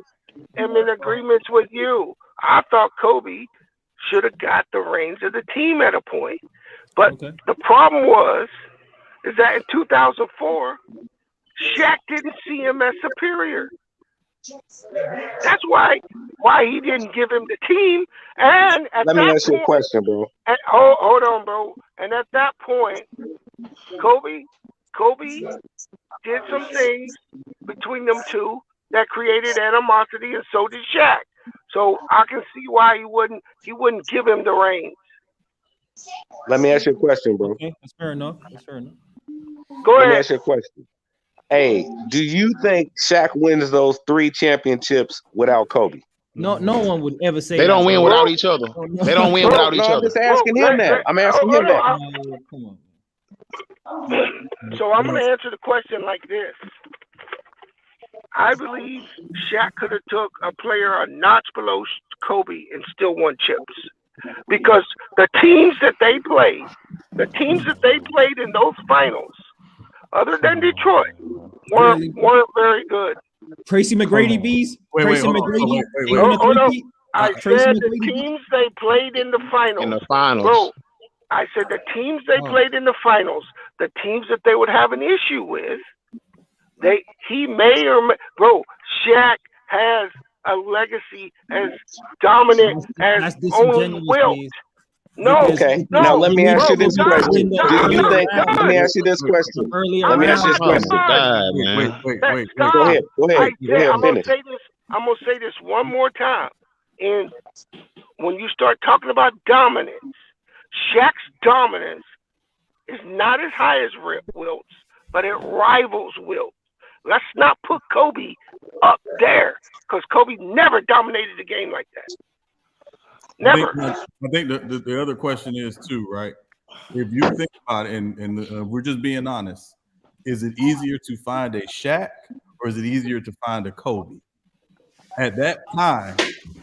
am in agreement with you. I thought Kobe should have got the reins of the team at a point. But the problem is that in 2004, Shaq didn't see him as superior. That's why he didn't give him the team. And at Let me that ask you a point, question, bro. hold on, bro. And at that point, Kobe did some things between them two that created animosity, and so did Shaq. So I can see why he wouldn't give him the reins. Let me ask you a question, bro. Okay, that's fair enough. Go Let me ahead. ask you a question. Hey, do you think Shaq wins those 3 championships without Kobe? No one would ever say They that. don't win bro. without each other. They don't win without each I'm other. just asking him that. I'm asking him that. Come on. So I'm going to answer the question like this. I believe Shaq could have took a player a notch below Kobe and still won chips. Because the teams that they played in those finals, other than Detroit, weren't very good. Tracy McGrady bees. Tracy McGrady. Hold on. I Tracy said the McGrady. teams they played in the finals. In the finals. Bro, I said the teams they played in the finals, the teams that they would have an issue with, he may or may, bro, Shaq has a legacy as dominant as only Wilt. No, Okay. no. Now let me ask you Bro, this question. Do you think? Let me ask you this question. Let me ask you this question. Wait. Go ahead. I'm gonna Finish. say this. I'm gonna say this one more time. And when you start talking about dominance, Shaq's dominance is not as high as Wilt's, but it rivals Wilt. Let's not put Kobe up there because Kobe never dominated the game like that. Never. I think the other question is too, right? If you think about it, and we're just being honest, is it easier to find a Shaq or is it easier to find a Kobe? At that time,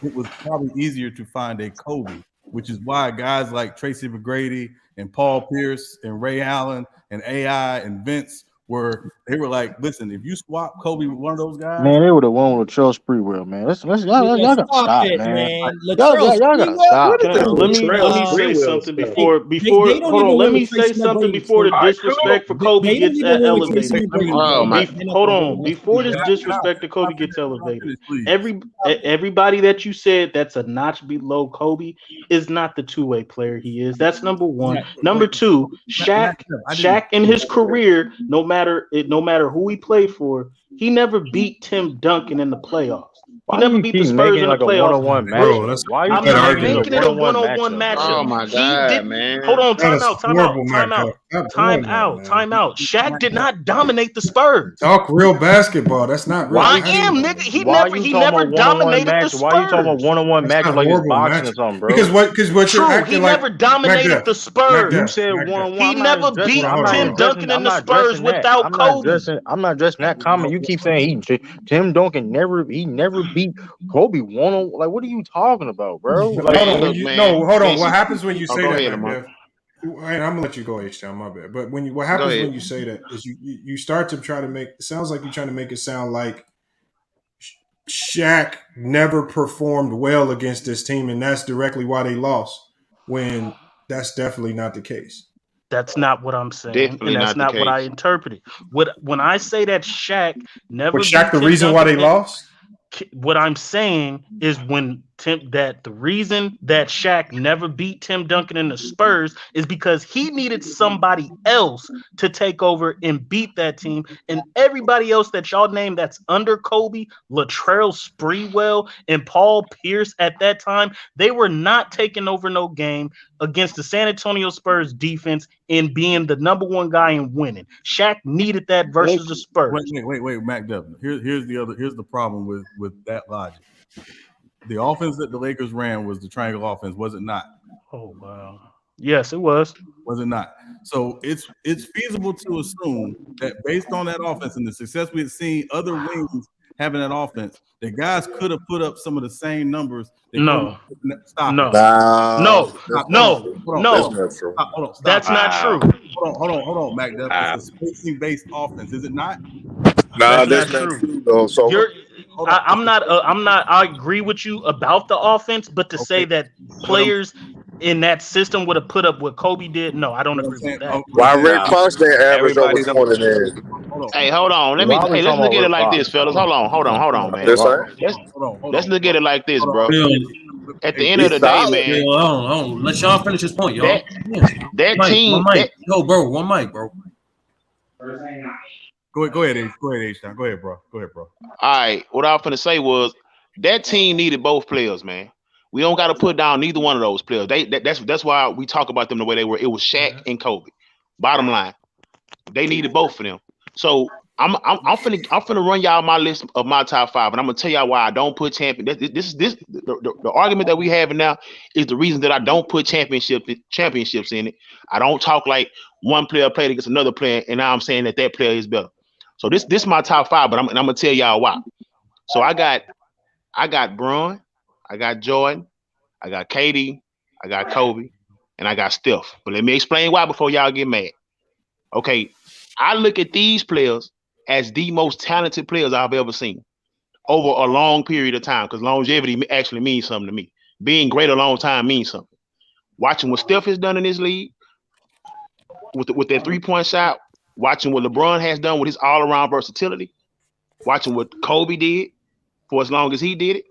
it was probably easier to find a Kobe, which is why guys like Tracy McGrady and Paul Pierce and Ray Allen and AI and Vince were like, listen, if you swap Kobe with one of those guys, Man, they would have won with Latrell Sprewell, man. Y'all gotta stop, man. Y'all gotta stop. Let me say something before. Hold on. Let me say something before the disrespect for Kobe gets elevated. Hold on. Before this disrespect to Kobe gets elevated, everybody that you said that's a notch below Kobe is not the two-way player he is. That's number one. Number two, Shaq in his career, no matter who he played for, he never beat Tim Duncan in the playoffs. He never beat the Spurs in the playoffs. Why I'm not making it a one-on-one matchup. Oh my God, man! Hold on, time out. Shaq did not dominate the Spurs. Talk real basketball. That's not real. I am, nigga. He never dominated the Spurs. Why are you talking about one-on-one matchup like it's boxing or something, bro? Because you're acting he like never dominated the Spurs. You said one-on-one. He never beat Tim Duncan in the Spurs without Kobe. I'm not addressing that comment. You keep saying Tim Duncan never beat Kobe one-on. Like, what are you talking about, bro? Like, hold on. What happens when you say that, man? I'm gonna let you go, H-Town, my bad. But what happens when you say that is you start to try to make it sounds like you're trying to make it sound like Shaq never performed well against this team, and that's directly why they lost. When that's definitely not the case. That's not what I'm saying, and that's not what I interpreted. When I say that Shaq never, was Shaq the reason why they lost? What I'm saying is the reason that Shaq never beat Tim Duncan in the Spurs is because he needed somebody else to take over and beat that team, and everybody else that y'all named that's under Kobe, Latrell Sprewell and Paul Pierce at that time, they were not taking over no game against the San Antonio Spurs defense and being the number one guy and winning. Shaq needed that versus the Spurs. Wait, Mac Devlin. Here's the problem with that logic. The offense that the Lakers ran was the triangle offense, was it not? Oh wow. Yes, it was. Was it not? So it's feasible to assume that based on that offense and the success we had seen other wings having that offense, the guys could have put up some of the same numbers. No. Stop. No. That's That's not true. hold on, Mac. It's a spacing-based offense, is it not? Nah, That's that's not not true. true though. So I'm not. I agree with you about the offense, but to say that players in that system would have put up what Kobe did, no, I don't agree with that. why Ray Carson averaged over Everybody don't. 20 then? Hey, hold on. Why are we Let's talking look about at it Rick like this, Fox? fellas. Hold on, man. This right? Let's look at it like this, bro. Bill, At the end He's of the day, solid. man, Bill, hold on. Let y'all finish his point, y'all. Yeah. that Mike, team. one mic. Yo, bro, one mic, bro. Go ahead, H-Town. Go ahead, bro. All right, what I was finna say was that team needed both players, man. We don't got to put down neither one of those players. That's why we talk about them the way they were. It was Shaq and Kobe. Bottom line, they needed both of them. So I'm finna run y'all my list of my top 5, and I'm gonna tell y'all why I don't put champion. The argument that we have now is the reason that I don't put championships in it. I don't talk like one player played against another player, and now I'm saying that player is better. So this is my top 5, but I'm gonna tell y'all why. So I got Bron, I got Jordan, I got KD, I got Kobe, and I got Steph. But let me explain why before y'all get mad. Okay, I look at these players as the most talented players I've ever seen over a long period of time, because longevity actually means something to me. Being great a long time means something. Watching what Steph has done in this league with that 3-point shot, watching what LeBron has done with his all-around versatility, watching what Kobe did for as long as he did it,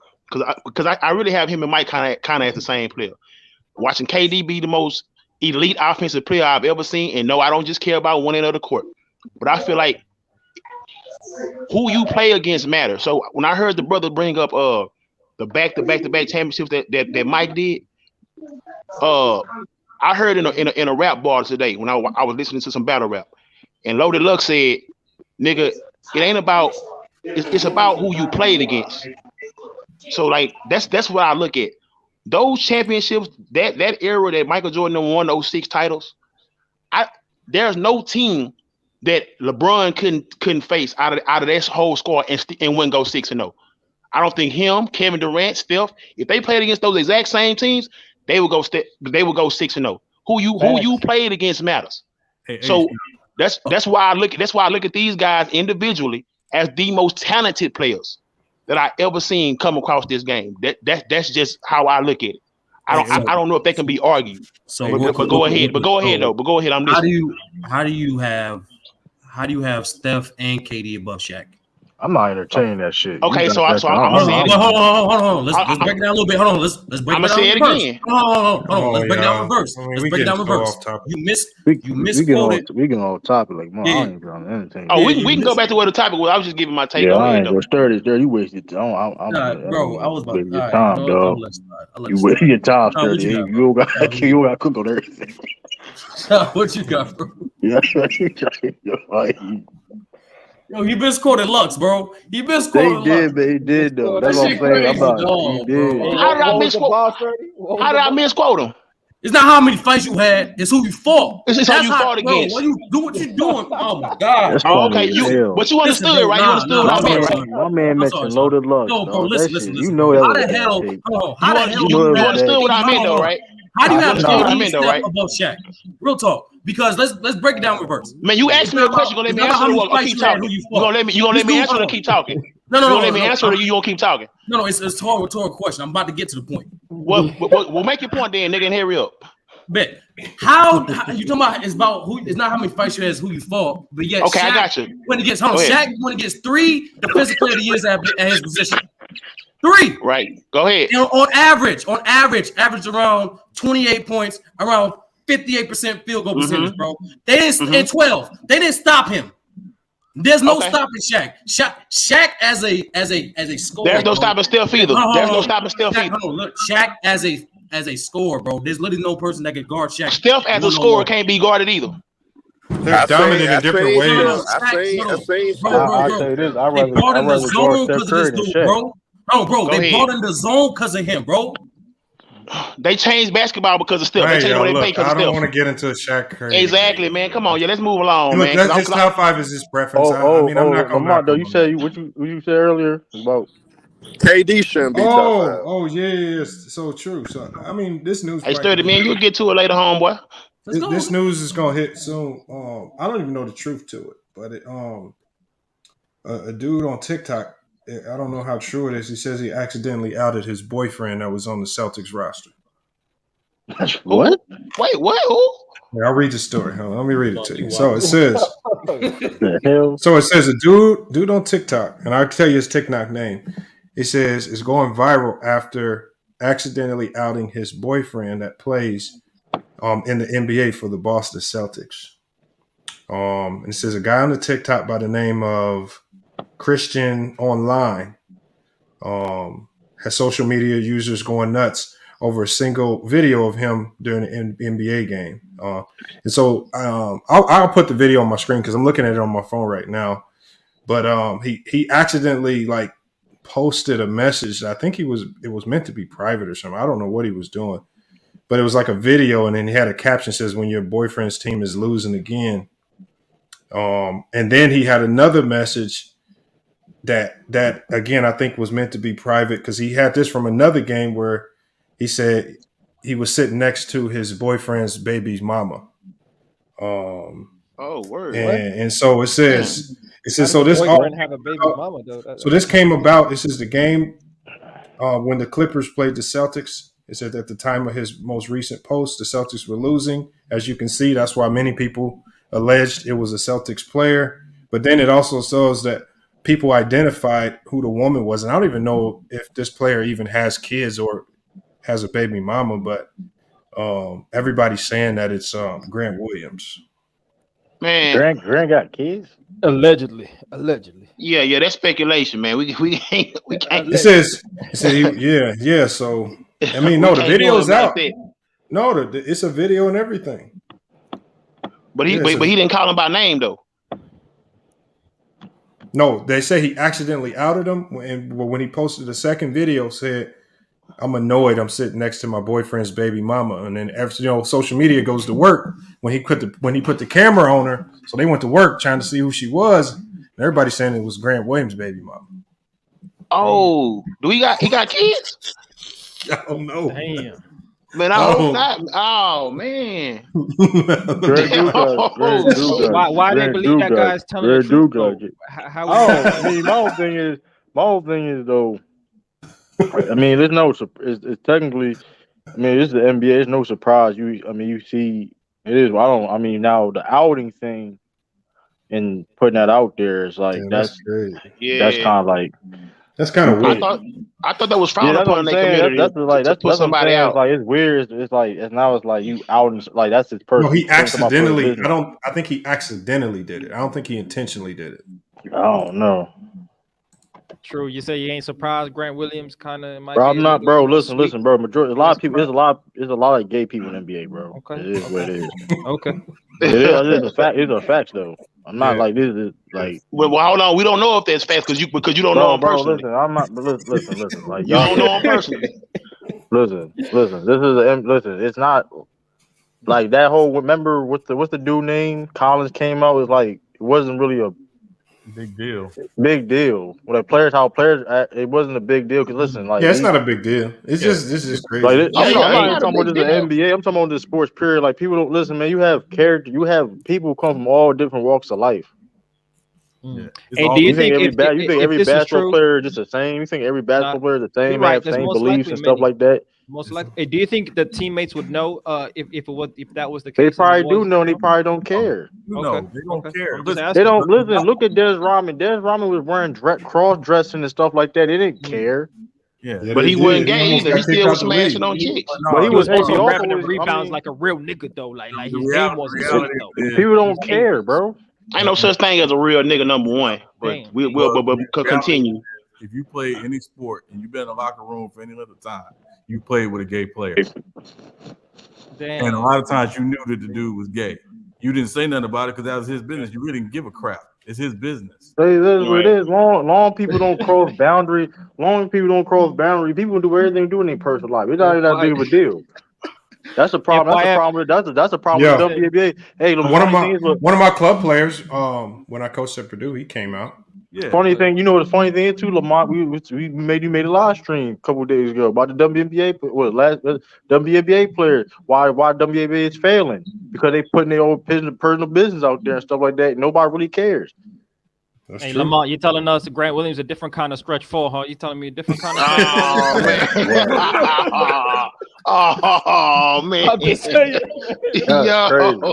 because I really have him and Mike kind of as the same player. Watching KD be the most elite offensive player I've ever seen, and no, I don't just care about one end of the court, but I feel like who you play against matters. So when I heard the brother bring up the back-to-back championships that Mike did, I heard in a rap bar today when I was listening to some battle rap, and Loaded Luck said, "Nigga, it ain't about it's about who you played against." So like that's what I look at. Those championships, that era that Michael Jordan won those 6 titles, there's no team that LeBron couldn't face out of that whole squad and wouldn't go 6-0. I don't think him, Kevin Durant, Steph, if they played against those exact same teams, they would go 6-0. Who you played against matters. So that's why I look at these guys individually as the most talented players that I ever seen come across this game. That's just how I look at it. I don't know if they can be argued. But go ahead. I'm listening. How do you have Steph and KD above Shaq? I'm not entertaining that shit. Okay, so I'm gonna say it again. Hold on. Let's break it down a little bit. Hold on. Let's break it down again. Hold on. Let's break it down reverse. Let's break it down reverse. You misquoted. We can all topic like more. I ain't gonna entertain. Oh, we can go back to where the topic was. I was just giving my take. Yeah, on I it. ain't gonna stir this. You wasted time. Bro, I was about wasting your time, dog. You wasting your time, sturdy. You don't got to cook on everything. What you got, bro? Yeah, Yo, he misquoted Lux, bro. He misquoted Lux. He did though. That's what I'm saying. He did. How did I misquote him? It's not how many fights you had. It's who you fought. It's how you fought against. Why you do what you doing? Oh my god. Okay, but you understood it, right? You understood what I meant, right? My man mentioned Loaded Luck. No, bro, listen. You know that. How the hell? You understood what I meant, though, right? How do you have KD Steph above Shaq? Real talk. Because let's break it down reverse. Man, you asked me a question. You're gonna let me answer it or keep talking? You gonna let me answer it or keep talking? No. You gonna let me answer it or you gonna keep talking? No, it's a rhetorical question. I'm about to get to the point. Well, make your point then, nigga, and hurry up. Bet. How you talking about? It's about who. It's not how many fights you had. It's who you fought. But yet, okay, Shaq, I got you. When he gets home, Shaq when he gets 3 defensive player of the years at his position. 3. Right. Go ahead. And on average, around 28 points, around 58% field goal percentage, bro. They didn't in 12. They didn't stop him. There's no stopping Shaq. Shaq as a scorer. There's no stopping Steph either. There's no stopping Steph either. Look, Shaq as a scorer, bro. There's literally no person that can guard Shaq. Steph as a scorer can't be guarded either. They're dominant in different ways. I say this. They brought in the zone because of this dude, bro. No, bro. They brought in the zone because of him, bro. They changed basketball because of Steph. They changed what they play because of Steph. I don't want to get into a Shaq crazy. Exactly, man. Come on, let's move along, man. His top 5 is his preference. I'm not going back. You said what you said earlier about KD shouldn't be top 5. Oh, yeah. So true. So I mean, this news. Hey, Sturdy, man, you'll get to it later, homeboy. This news is gonna hit soon. I don't even know the truth to it, but a dude on TikTok, I don't know how true it is. He says he accidentally outed his boyfriend that was on the Celtics roster. What? Wait, what? Who? Yeah, I'll read the story. Hold on, let me read it to you. So it says, The hell? so it says a dude on TikTok, and I'll tell you his TikTok name. It says it's going viral after accidentally outing his boyfriend that plays in the NBA for the Boston Celtics. And it says a guy on the TikTok by the name of Christian Online has social media users going nuts over a single video of him during an NBA game. And so I'll put the video on my screen because I'm looking at it on my phone right now. But he accidentally like posted a message. I think it was meant to be private or something. I don't know what he was doing, but it was like a video, and then he had a caption that says, "When your boyfriend's team is losing again." And then he had another message that again I think was meant to be private because he had this from another game where he said he was sitting next to his boyfriend's baby's mama. Oh, word. And so it says so this boyfriend have a baby mama though. So this came about. This is the game when the Clippers played the Celtics. It said at the time of his most recent post, the Celtics were losing. As you can see, that's why many people alleged it was a Celtics player. But then it also shows that people identified who the woman was. And I don't even know if this player even has kids or has a baby mama, but everybody's saying that it's Grant Williams. Man, Grant got kids? Allegedly. Yeah, that's speculation, man. We can't. It says yeah. So I mean, no, the video's out. No, it's a video and everything. But he didn't call him by name though. No, they say he accidentally outed him, and when he posted the second video, said, "I'm annoyed. I'm sitting next to my boyfriend's baby mama." And then social media goes to work when he put the camera on her. So they went to work trying to see who she was. And everybody's saying it was Grant Williams' baby mama. Oh, he got kids? I don't know. Damn. Man, I hope not. Oh man. Why they believe that guy's telling the truth? My whole thing is though. I mean, it's technically. I mean, this is the NBA. It's no surprise. You see, it is. Now the outing thing and putting that out there is like that's kind of like. That's kind of weird. I thought that was frowned upon in their community. That's put somebody out. Like it's weird. It's like now it's like you out and like that's his person. No, he accidentally. I think he accidentally did it. I don't think he intentionally did it. I don't know. True. You say you ain't surprised Grant Williams kind of might. Bro, I'm not, bro. Listen, bro. Majority, a lot of people. There's a lot of gay people in the NBA, bro. Okay. It is what it is. Okay. It is a fact. It's a fact, though. I'm not like this is like. Well, hold on. We don't know if that's facts because you don't know him personally. Listen, I'm not. Listen. Like you don't know him personally. Listen. Listen. It's not like that whole. Remember what's the dude name? Collins came out. It was like it wasn't really a big deal. When it wasn't a big deal because listen, like it's not a big deal. It's just crazy. Like, I'm not talking about the NBA. I'm talking about this sports period. Like people don't listen, man. You have character. You have people come from all different walks of life. Yeah. And do you think every basketball player is just the same? You think every basketball player is the same? They have same beliefs and stuff like that. Most likely. Do you think the teammates would know if that was the case? They probably do know, and they probably don't care. No, they don't care. They don't listen. Look at Des Rodman. Des Rodman was wearing cross dressing and stuff like that. They didn't care. Yeah, but he wasn't gay either. He still was smashing on chicks. But he was also grabbing the rebounds like a real nigga though. Like his game wasn't sick though. People don't care, bro. Ain't no such thing as a real nigga number one. But we'll continue. If you play any sport and you've been in a locker room for any other time, you played with a gay player. Damn. And a lot of times you knew that the dude was gay. You didn't say nothing about it because that was his business. You really didn't give a crap. It's his business. It is. Long people don't cross boundaries. Long people don't cross boundaries. People do everything in their personal life. It's not even that big of a deal. That's a problem. That's a problem. That's a problem with WNBA. Hey, the funny thing is, one of my club players, when I coached at Purdue, he came out. Yeah. Funny thing, you know the funny thing is too, Lamont. We made a live stream a couple of days ago about the WNBA. WNBA players? Why WNBA is failing? Because they putting their own personal business out there and stuff like that. Nobody really cares. That's hey, true. Lamont, you're telling us Grant Williams a different kind of stretch four, huh? You telling me a different kind of stretch Oh man! I'm just saying. Yo,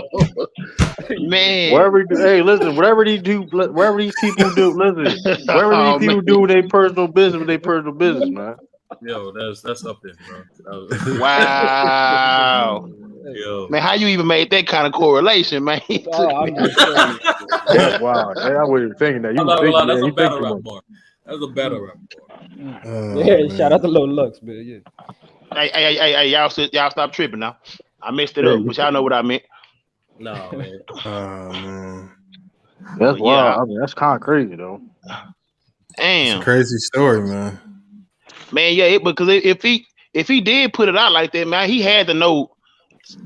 man. Whatever these people do, listen, whatever these people do with their personal business, man. Yo, that's up there, bro. Wow. Yo. Man, how you even made that kind of correlation, man? I'm just saying. That's wild. Hey, I wasn't thinking that. I'm not gonna lie, that's a battle rap bar. That's a battle rap bar. Yeah, shout out to Lil Lux, man. Yeah. Hey, y'all stop tripping now. I messed it up, but y'all know what I meant. No, man. Man. That's Yeah. wild. I mean, that's kind of crazy though. Damn. It's a crazy story, man. Man, yeah, because if he did put it out like that, man, he had to know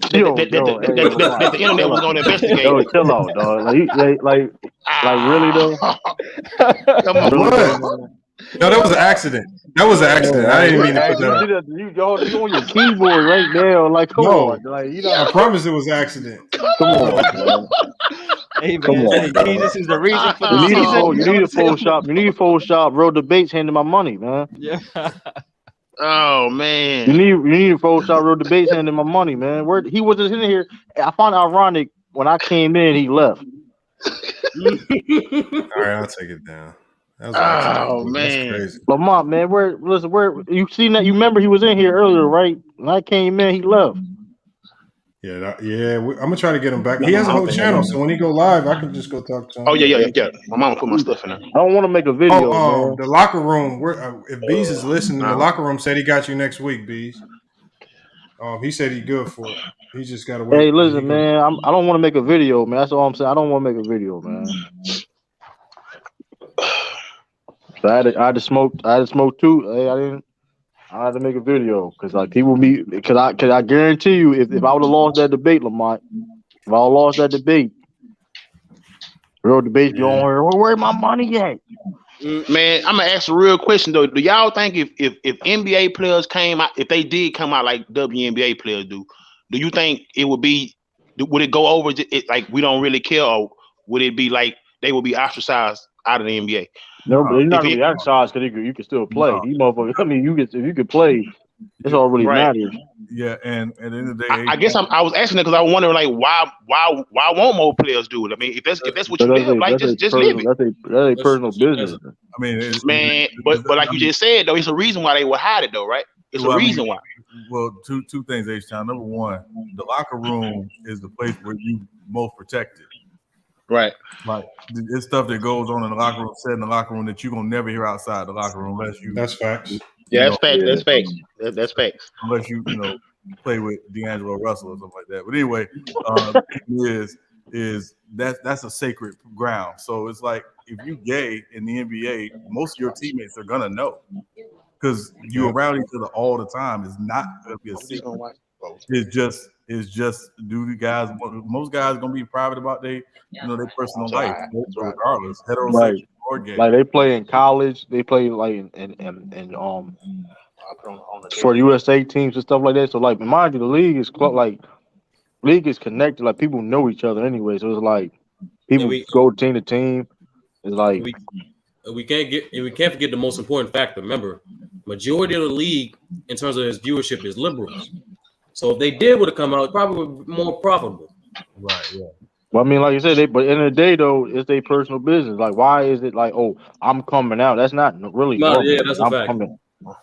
that the internet was going to investigate. Yo, chill out, dog. Like really though. Come on, What? No, that was an accident. That was an accident. I didn't mean to put that up. You on your keyboard right now. Like, come on. Like, I promise it was an accident. Come on, man. Hey, Come man. on, man. Jesus is the reason for the You season. need a full shop. You need a full shop. Road debates handing my money, man. Yeah. Oh man. You need a full shop. Road debates handing my money, man. He wasn't in here. I found it ironic when I came in, he left. All right, I'll take it down. That was an accident. Man. That's crazy. Lamont, man, where you seen that? You remember he was in here earlier, right? When I came in, he left. Yeah, I'm gonna try to get him back. He has a whole channel, so when he go live, I can just go talk to him. Oh yeah. My mama put my stuff in there. I don't want to make a video. Man. The locker room. If Bees is listening, the locker room said he got you next week, Bees. He said he's good for it. He just got to wait. Hey, listen, man. I don't want to make a video, man. That's all I'm saying. I don't want to make a video, man. So I had to smoke too. Hey, I had to make a video because like people because I guarantee you if I would have lost that debate, Lamont, if I would have lost that debate, real debates be on here. Where my money at? Man, I'm gonna ask a real question though. Do y'all think if NBA players came out, if they did come out like WNBA players do you think it would it go over like we don't really care, or would it be like they would be ostracized out of the NBA? No, but you're not gonna be exercised because you can still play. No. These motherfuckers. I mean, if you could play, that's all really matters. Yeah, and at the end of the day, I guess I was asking it because I was wondering like why won't more players do it? I mean, if that's what you live like, just live it. That's a personal business. I mean, man, but like you just said though, it's a reason why they would hide it though, right? It's a reason why. Well, two things, H-Town. Number one, the locker room is the place where you most protected. Right. Like it's stuff that goes on in the locker room, said in the locker room that you're gonna never hear outside the locker room unless you. That's facts. Yeah, that's facts. That's facts. That's facts. Unless you play with D'Angelo Russell or something like that. But anyway, is that's a sacred ground. So it's like if you gay in the NBA, most of your teammates are gonna know because you're around each other all the time. It's not gonna be a secret. It's just most guys gonna be private about their personal life, regardless, heterosexual or gay. Like they play in college, they play like in for USA teams and stuff like that. So like, mind you, the league is connected. Like people know each other anyway. So it's like people go team to team. It's like we can't forget the most important factor. Remember, majority of the league in terms of its viewership is liberals. So if they did would have come out, it probably would be more profitable. Right, yeah. Well, I mean, like you said, but in the day though, it's their personal business. Like, why is it like, oh, I'm coming out? That's not really. No, yeah, that's a fact.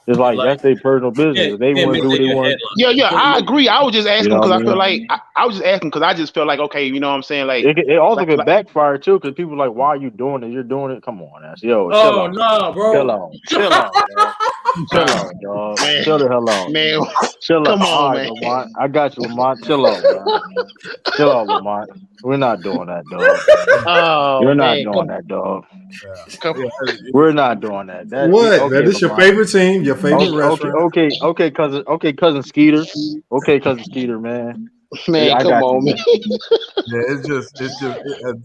It's like that's their personal business. They want to do what they want. Yeah, I agree. I was just asking because I feel like I was just asking because I just felt like okay, you know what I'm saying? Like it also could backfire too because people are like, why are you doing it? You're doing it. Come on, ass. Yo. Oh no, bro. Chill out, dog. Man. Chill the hell out, man. Chill Come out. on, All right, man. Lamont. I got you, Lamont. Chill out, man. Chill out, Lamont. We're not doing that, dog. Oh, You're not man. doing that, dog. Come on. We're not doing that. What? Okay, man, this your Lamont. favorite team? team, your favorite restaurant. Cousin Skeeter. Okay, Cousin Skeeter, man. Man, I come got on, you, man. Yeah, it's just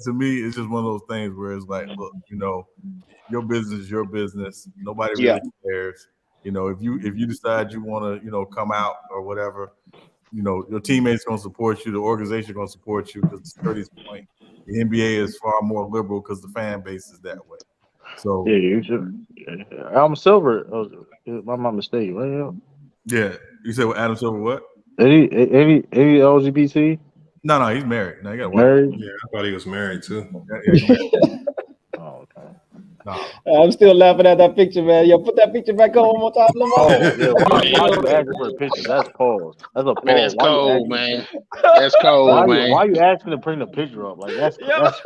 to me, it's just one of those things where it's like, look, your business is your business. Nobody really cares. If you decide you want to, come out or whatever, your teammates gonna support you, the organization gonna support you because to Sturdy's point, the NBA is far more liberal because the fan base is that way. So you should. Adam Silver. My mom mistake, right? Yeah, you said with Adam Silver what? Any LGBT? No, he's married. No, he got a wife. Married? Yeah, I thought he was married too. Yeah, he's married. Oh, okay. No. I'm still laughing at that picture, man. Yo, put that picture back on one more time, Lamar. Why you asking for a picture? That's pause. That's a pause. Man, that's why cold, you man. That's cold, man. Why you asking to bring the picture up? Like that's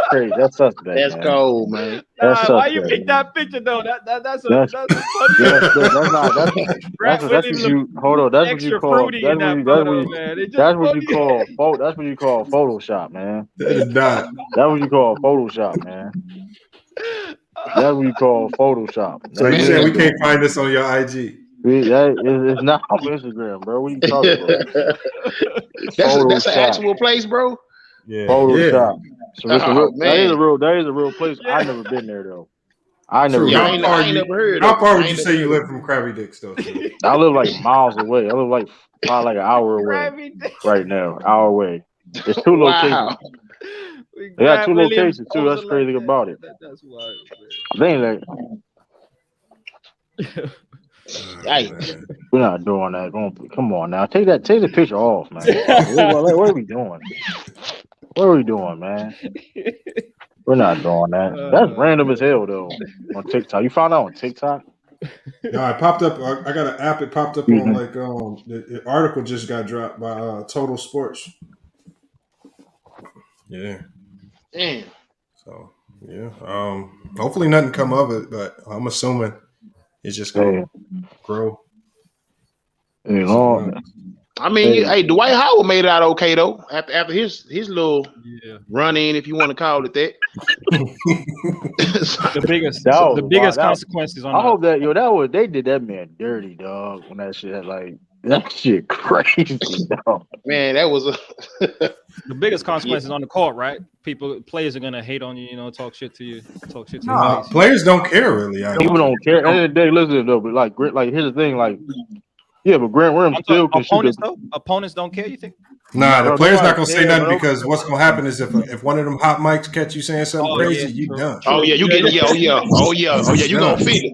crazy. That's suspect. That's man. cold, man. That's Why you suspect, pick man. that picture though? That's That's funny. what you hold on. That's what you call. That's what you call Photoshop, man. That is not. That's what you call Photoshop, man. That's what you call Photoshop. So you said we can't find this on your IG? It's not on Instagram, bro. What are you talking about? That's an actual place, bro. Yeah. Photoshop. So it's that is man. a real place. I never been there though. I never. True. Been I ain't never heard. How far would you say you live from Krabby Dicks though? I live like miles away. I live like probably like an hour away right now. Hour away. It's two locations. They got two locations too. That's crazy about it. That's wild. They ain't Hey, we're not doing that. Come on now. Take the picture off, man. What are we doing? What are we doing, man? We're not doing that. That's random as hell though. On TikTok. You found out on TikTok? No, it popped up. I got an app. It popped up on like the article just got dropped by Total Sports. Yeah. Damn. So yeah. Hopefully nothing come of it, but I'm assuming it's just gonna grow. I mean, hey, Dwight Howard made it out okay though. After his little run in, if you want to call it that. the biggest consequences on. I hope that they did that man dirty, dog. When that shit that shit crazy, dog. Man, that was the biggest consequences on the court, right? Players are gonna hate on you, talk shit to you, players don't care really. People don't care. At the end of the day, listen though, but like here's the thing, like. Yeah, but Grant Williams still can shoot. Opponents don't care, you think? Nah, the player's not gonna say nothing because what's gonna happen is if one of them hot mics catch you saying something crazy, you done. Oh yeah, you get it. Oh yeah, you gonna feel it.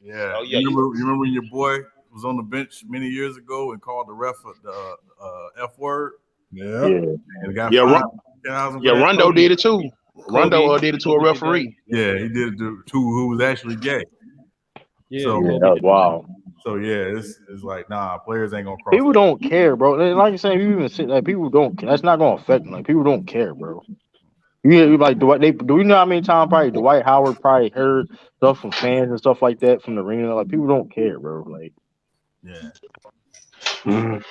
Yeah. Oh yeah. You remember when your boy was on the bench many years ago and called the ref the F word? Yeah. Rondo did it too. Rondo did it to a referee. Yeah, he did it to who was actually gay. Yeah, so, that was wild. So yeah, it's like players ain't gonna cross. People don't care, bro. Like you're saying, you even like people don't. That's not gonna affect them. Like people don't care, bro. You like do you know how many times probably Dwight Howard probably heard stuff from fans and stuff like that from the arena? Like people don't care, bro. Like And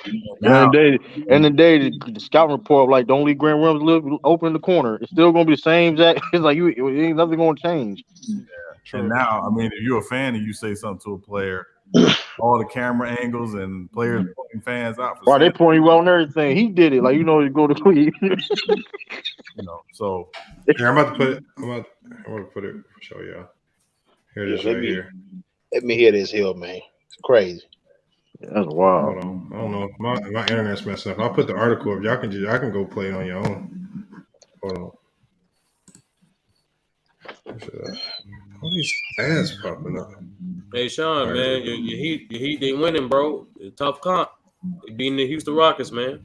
the day the scouting report like don't leave Grant Williams live open in the corner. It's still gonna be the same exact. It's like ain't nothing gonna change. Yeah. And now, I mean, if you're a fan and you say something to a player, all the camera angles and players pointing fans out. Right, they point you out and everything. He did it. Like you go to Cleveland. So here, I'm about to put it. I'm about to put it. Show y'all. Here it is right here. Let me hear this here, man. It's crazy. That's wild. Hold on. I don't know. My internet's messing up. I'll put the article up. Y'all can go play it on your own. Hold on. All these ads popping up. Hey Sean, man, your Heat they winning, bro. Tough comp. They beating the Houston Rockets, man.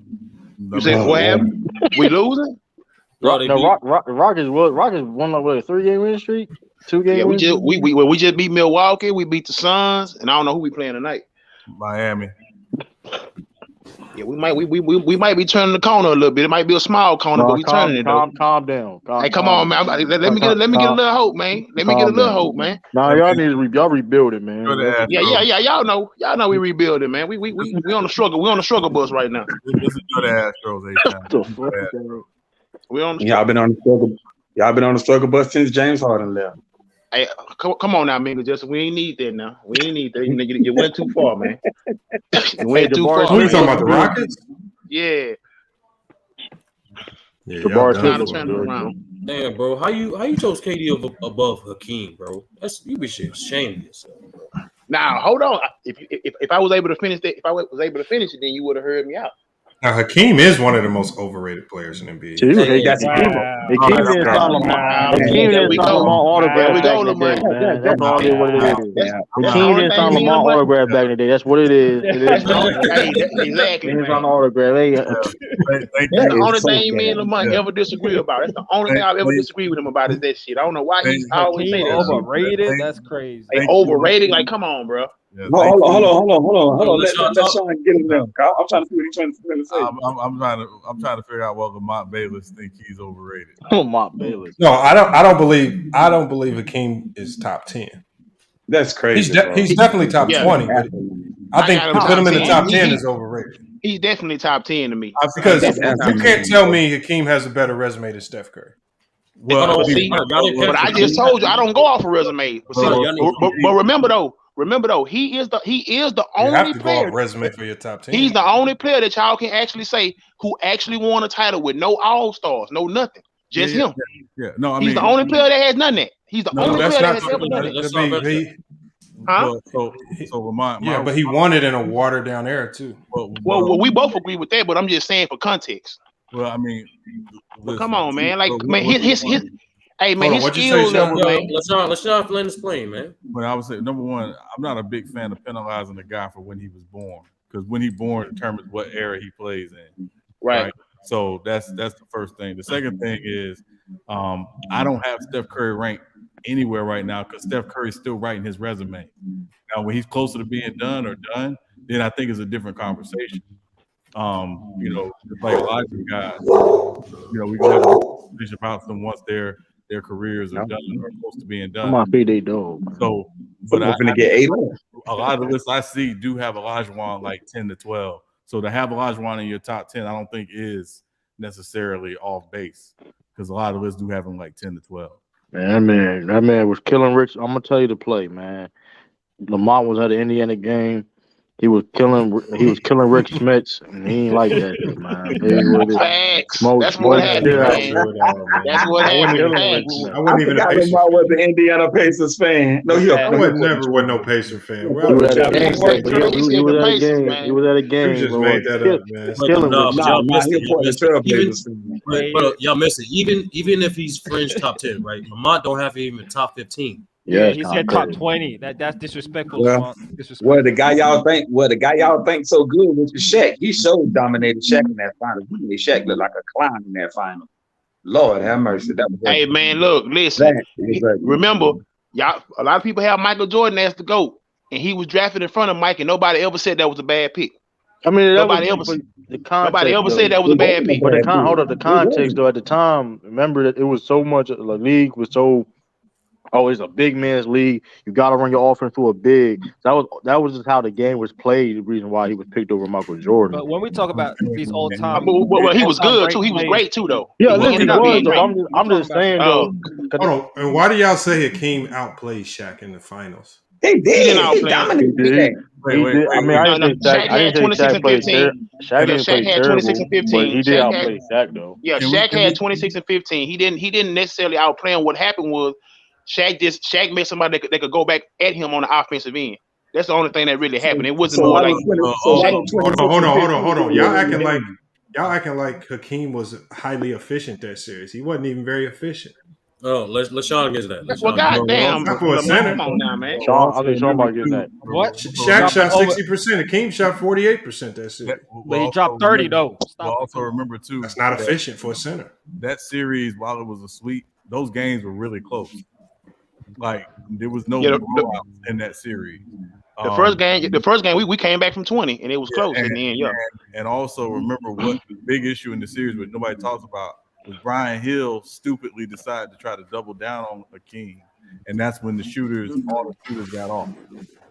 You say what happened? We losing? Rockets won like what, a 3-game win streak, 2-game. Yeah, win streak? we just beat Milwaukee. We beat the Suns, and I don't know who we playing tonight. Miami. Yeah, we might be turning the corner a little bit. It might be a small corner, but we turning it though. Calm down. Hey, come on, man. Let me get a little hope, man. Let me get a little hope, man. Nah, y'all need to rebuild it, man. Yeah. Y'all know we rebuilding, man. We on the struggle. We on the struggle bus right now. This is good Astros. We on. Y'all been on the struggle. Y'all been on the struggle bus since James Harden left. Hey, come on now, Mingo. Just we ain't need that now. We ain't need that. You went too far, man. You went too far. Who you talking about? The Rockets? Yeah. Yeah, Jabari Trying to Smith turn it was good, around. Damn, bro, how you chose KD above Hakeem, bro? You be ashamed of yourself, bro. Now hold on. If I was able to finish that, if I was able to finish it, then you would have heard me out. Now, Hakeem is one of the most overrated players in the NBA. So you hate Hakeem. Hakeem didn't sign Lamar. Hakeem didn't sign Lamar autograph back in the day, man. That's all it is. What it is. Hakeem didn't sign Lamar autograph back in the day. That's what it is. It is. Exactly. He didn't sign the autograph. That's the only thing me and Lamar ever disagree about. That's the only thing I've ever disagreed with him about is that shit. I don't know why he always say that. Overrated? That's crazy. Hey, overrated? Like, come on, bro. Hold on. Let Sean get in there. I'm trying to see what he's trying to say. I'm trying to figure out what Lamont Bayless think he's overrated. Lamont Bayless. No, I don't believe Hakeem is top 10. That's crazy. He's definitely top 20, but I think to put him in the top 10 is overrated. He's definitely top 10 to me. Because you can't tell me Hakeem has a better resume than Steph Curry. Well, but I just told you I don't go off a resume. But remember though, he is the only you have to player. go off resume for your top 10. He's the only player that y'all can actually say who actually won a title with no all-stars, no nothing. Just him. Yeah. No, he's the only player that has none of that. He's the only player that has ever done it. Huh? So Lamont. Yeah, but he won it in a watered down era too. Well, we both agree with that, but I'm just saying for context. Well, I mean, well, come on, man. Like, man, his hey, man, his what'd you skill say, level, man. Let's not let us play, man. But I would say number one, I'm not a big fan of penalizing the guy for when he was born, because when he born determines what era he plays in. Right. So that's the first thing. The second thing is, I don't have Steph Curry ranked anywhere right now because Steph Curry's still writing his resume. Now, when he's closer to being done, then I think it's a different conversation. Like a lot of guys, we're gonna have a conversation about them once their careers are done or close to being done. Come on, feed they dog. So, but I'm gonna get 8. A lot of the lists I see do have Olajuwon like 10 to 12. So to have Olajuwon in your top 10, I don't think is necessarily off base because a lot of lists do have him like 10 to 12. Man, that man was killing Rich. I'm gonna tell you the play, man. Lamont was at the Indiana game. He was killing Rick Smits, and he ain't like that, man. Facts. That's what happened, man. That's what happened. I wasn't even a Pacer. I was an Indiana Pacers fan. No, I was never no Pacer fan. He was at a game. You just made that up, man. Killing But y'all miss it. Even if he's fringe top 10, right? Lamont don't have him in top 15. Yeah, he said top 20. That's disrespectful. Well, the guy y'all think so good, which is Shaq. He showed dominated Shaq in that final. He made Shaq look like a clown in that final. Lord have mercy. That was hey man, look, listen. Remember, y'all. A lot of people have Michael Jordan as the GOAT, and he was drafted in front of Mike, and nobody ever said that was a bad pick. I mean, nobody ever said that was a bad pick. But the context though, at the time, remember that it was so much. The league was so. Oh, it's a big man's league. You got to run your offense through a big. That was just how the game was played. The reason why he was picked over Michael Jordan. But when we talk about these old time, well, he was good too. He was great too, though. Yeah, listen, he was. Though. I'm just saying though. Hold on. And why do y'all say Hakeem outplayed Shaq in the finals? He did. He dominated. Wait. I mean, I didn't say Shaq had 26 and 15. Shaq had 26 and 15. He did outplay Shaq though. Yeah, Shaq had 26 and 15. He didn't necessarily outplay him. What happened was Shaq met somebody that could go back at him on the offensive end. That's the only thing that really happened. It wasn't more like. Hold on. Y'all acting like Hakeem was highly efficient that series. He wasn't even very efficient. Oh, let's Sean get that. Well, goddamn, not for a center. Come on now, man. I think Sean might get that. What? Shaq shot 60%. Hakeem shot 48% that series. But he dropped 30 though. Also remember too, that's not efficient for a center. That series, while it was a sweep, those games were really close. Like there was no blowouts in that series. The first game, we came back from 20, and it was close in the end. And also remember what the big issue in the series, which nobody talks about, was Brian Hill stupidly decided to try to double down on Hakeem, and that's when all the shooters got off.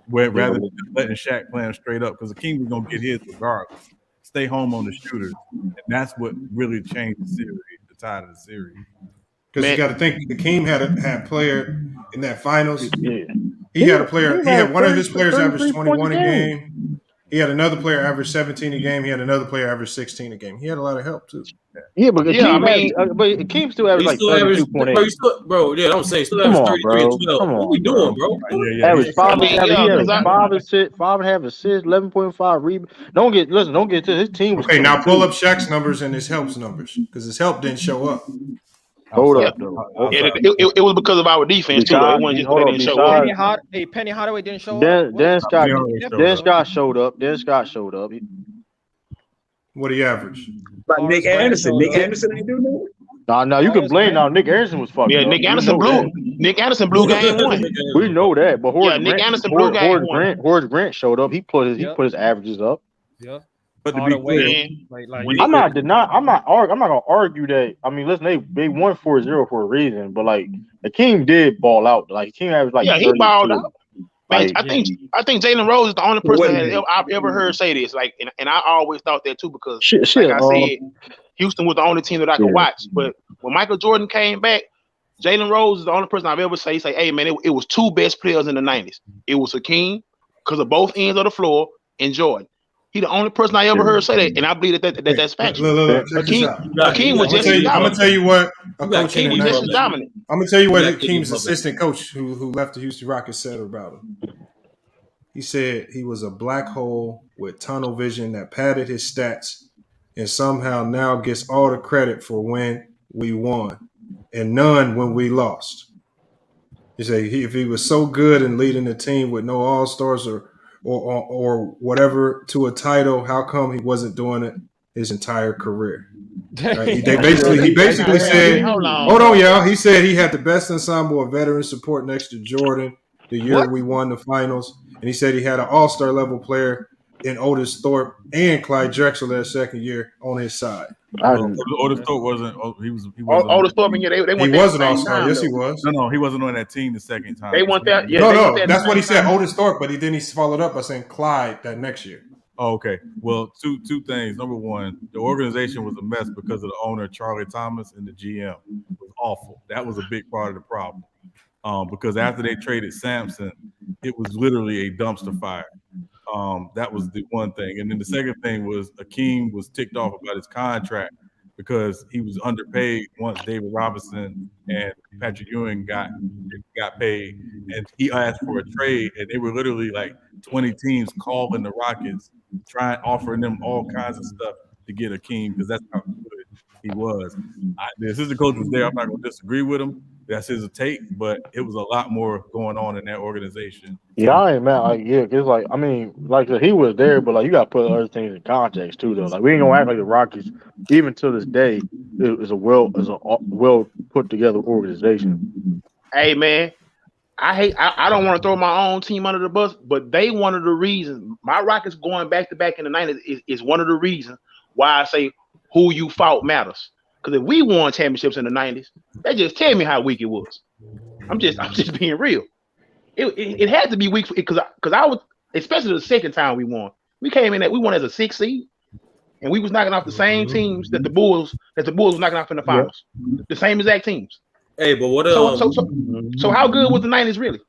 Rather than letting Shaq play him straight up, because Hakeem was gonna get his regardless. Stay home on the shooters, and that's what really changed the series, the tide of the series. Because you got to think Hakeem had a player in that finals. Yeah. He had a player. He had one of his players 33 average points 21 a game. He had another player average 17 a game. He had another player average 16 a game. He had a lot of help too. Yeah, but Yeah, I Akeem mean, still averaged He like still averaged, 32.8. bro. Yeah, I'm saying still Come averaged on, 33 and bro. 12. Come What we on, doing, bro. bro? Average I mean, he yeah, averaged because 5.5 assists, 11.5 rebounds. Don't get to his team was Okay, now pull too. up Shaq's numbers and his helps numbers because his help didn't show up. Hold yeah, up, though. it was because of our defense too, though. It wasn't just because they didn't show up. Penny Hardaway didn't show up. Dan Scott showed up. What do you average? But Nick Anderson ain't do nothing. No, you can blame now. Nick Anderson was fucked Yeah, up. Nick Anderson blew game one. We know that, but Nick Anderson blew game one. Horace Grant showed up. He put his averages up. Yeah. But to be clear, I'm not gonna argue that. I mean, listen, they won 4-0 for a reason, but like Akeem did ball out. Like Akeem averaged like He balled out. Man, Like, I think Jalen Rose is the only person I've ever heard say this. Like, and I always thought that too because, like I said, Houston was the only team that I could watch. But when Michael Jordan came back, Jalen Rose is the only person I've ever say, hey man, it was two best players in the '90s. It was Hakeem because of both ends of the floor and Jordan. He the only person I ever heard say that, and I believe that's factual. Look, check this out. Hakeem was just I'm gonna tell you what a coach in the just as 90s. dominant. I'm gonna tell you what Hakeem's assistant coach who left the Houston Rockets said about him. He said he was a black hole with tunnel vision that padded his stats and somehow now gets all the credit for when we won and none when we lost. He said if he was so good in leading the team with no all-stars or whatever to a title, how come he wasn't doing it his entire career? Right? He basically said, hold on, y'all. He said he had the best ensemble of veteran support next to Jordan the year we won the finals. And he said he had an all-star level player in Otis Thorpe and Clyde Drexler that second year on his side. Otis Thorpe wasn't. He was. Otis Thorpe, yeah, they went. He there was at an the same all-star. time, Yes, he though. was. No, he wasn't on that team the second time. They went there. Yeah, No, that's what he said. Otis Thorpe, but then he followed up by saying Clyde that next year. Oh, okay. Well, two things. Number one, the organization was a mess because of the owner Charlie Thomas and the GM. It was awful. That was a big part of the problem. Because after they traded Sampson, it was literally a dumpster fire. That was the one thing. And then the second thing was Akeem was ticked off about his contract because he was underpaid once David Robinson and Patrick Ewing got paid. And he asked for a trade, and they were literally like 20 teams calling the Rockets, offering them all kinds of stuff to get Akeem because that's how good he was. The assistant coach was there. I'm not going to disagree with him. That's his take, but it was a lot more going on in that organization. Yeah, I ain't mad. Like, yeah, cause like I mean, like he was there, but like you got to put other things in context too, though. Like we ain't gonna act like the Rockies, even to this day, is a well put together organization. Hey man, I don't want to throw my own team under the bus, but they one of the reasons my Rockets going back to back in the '90s is one of the reasons why I say who you fought matters. Because if we won championships in the '90s, that just tell me how weak it was. I'm just being real. It had to be weak because I was, especially the second time we won. We won as a 6th seed, and we was knocking off the same teams that the Bulls was knocking off in the finals. Yep. The same exact teams. Hey, but what so how good was the '90s really?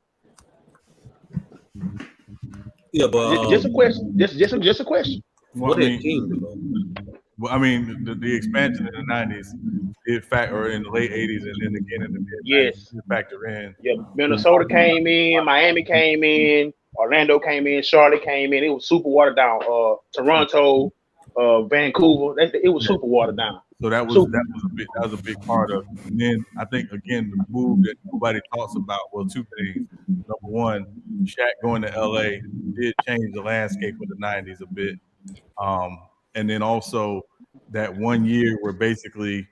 Yeah, but just a question. Just a question. Well, I mean, the expansion in the '90s did factor in the late '80s, and then again in the mid-90s did factor in. Yeah, Minnesota came in, Miami came in, Orlando came in, Charlotte came in. It was super watered down. Toronto, Vancouver, it was super watered down. So that was a big part of it. And then I think again the move that nobody talks about. Well, two things. Number one, Shaq going to LA did change the landscape of the '90s a bit. And then also that 1 year where basically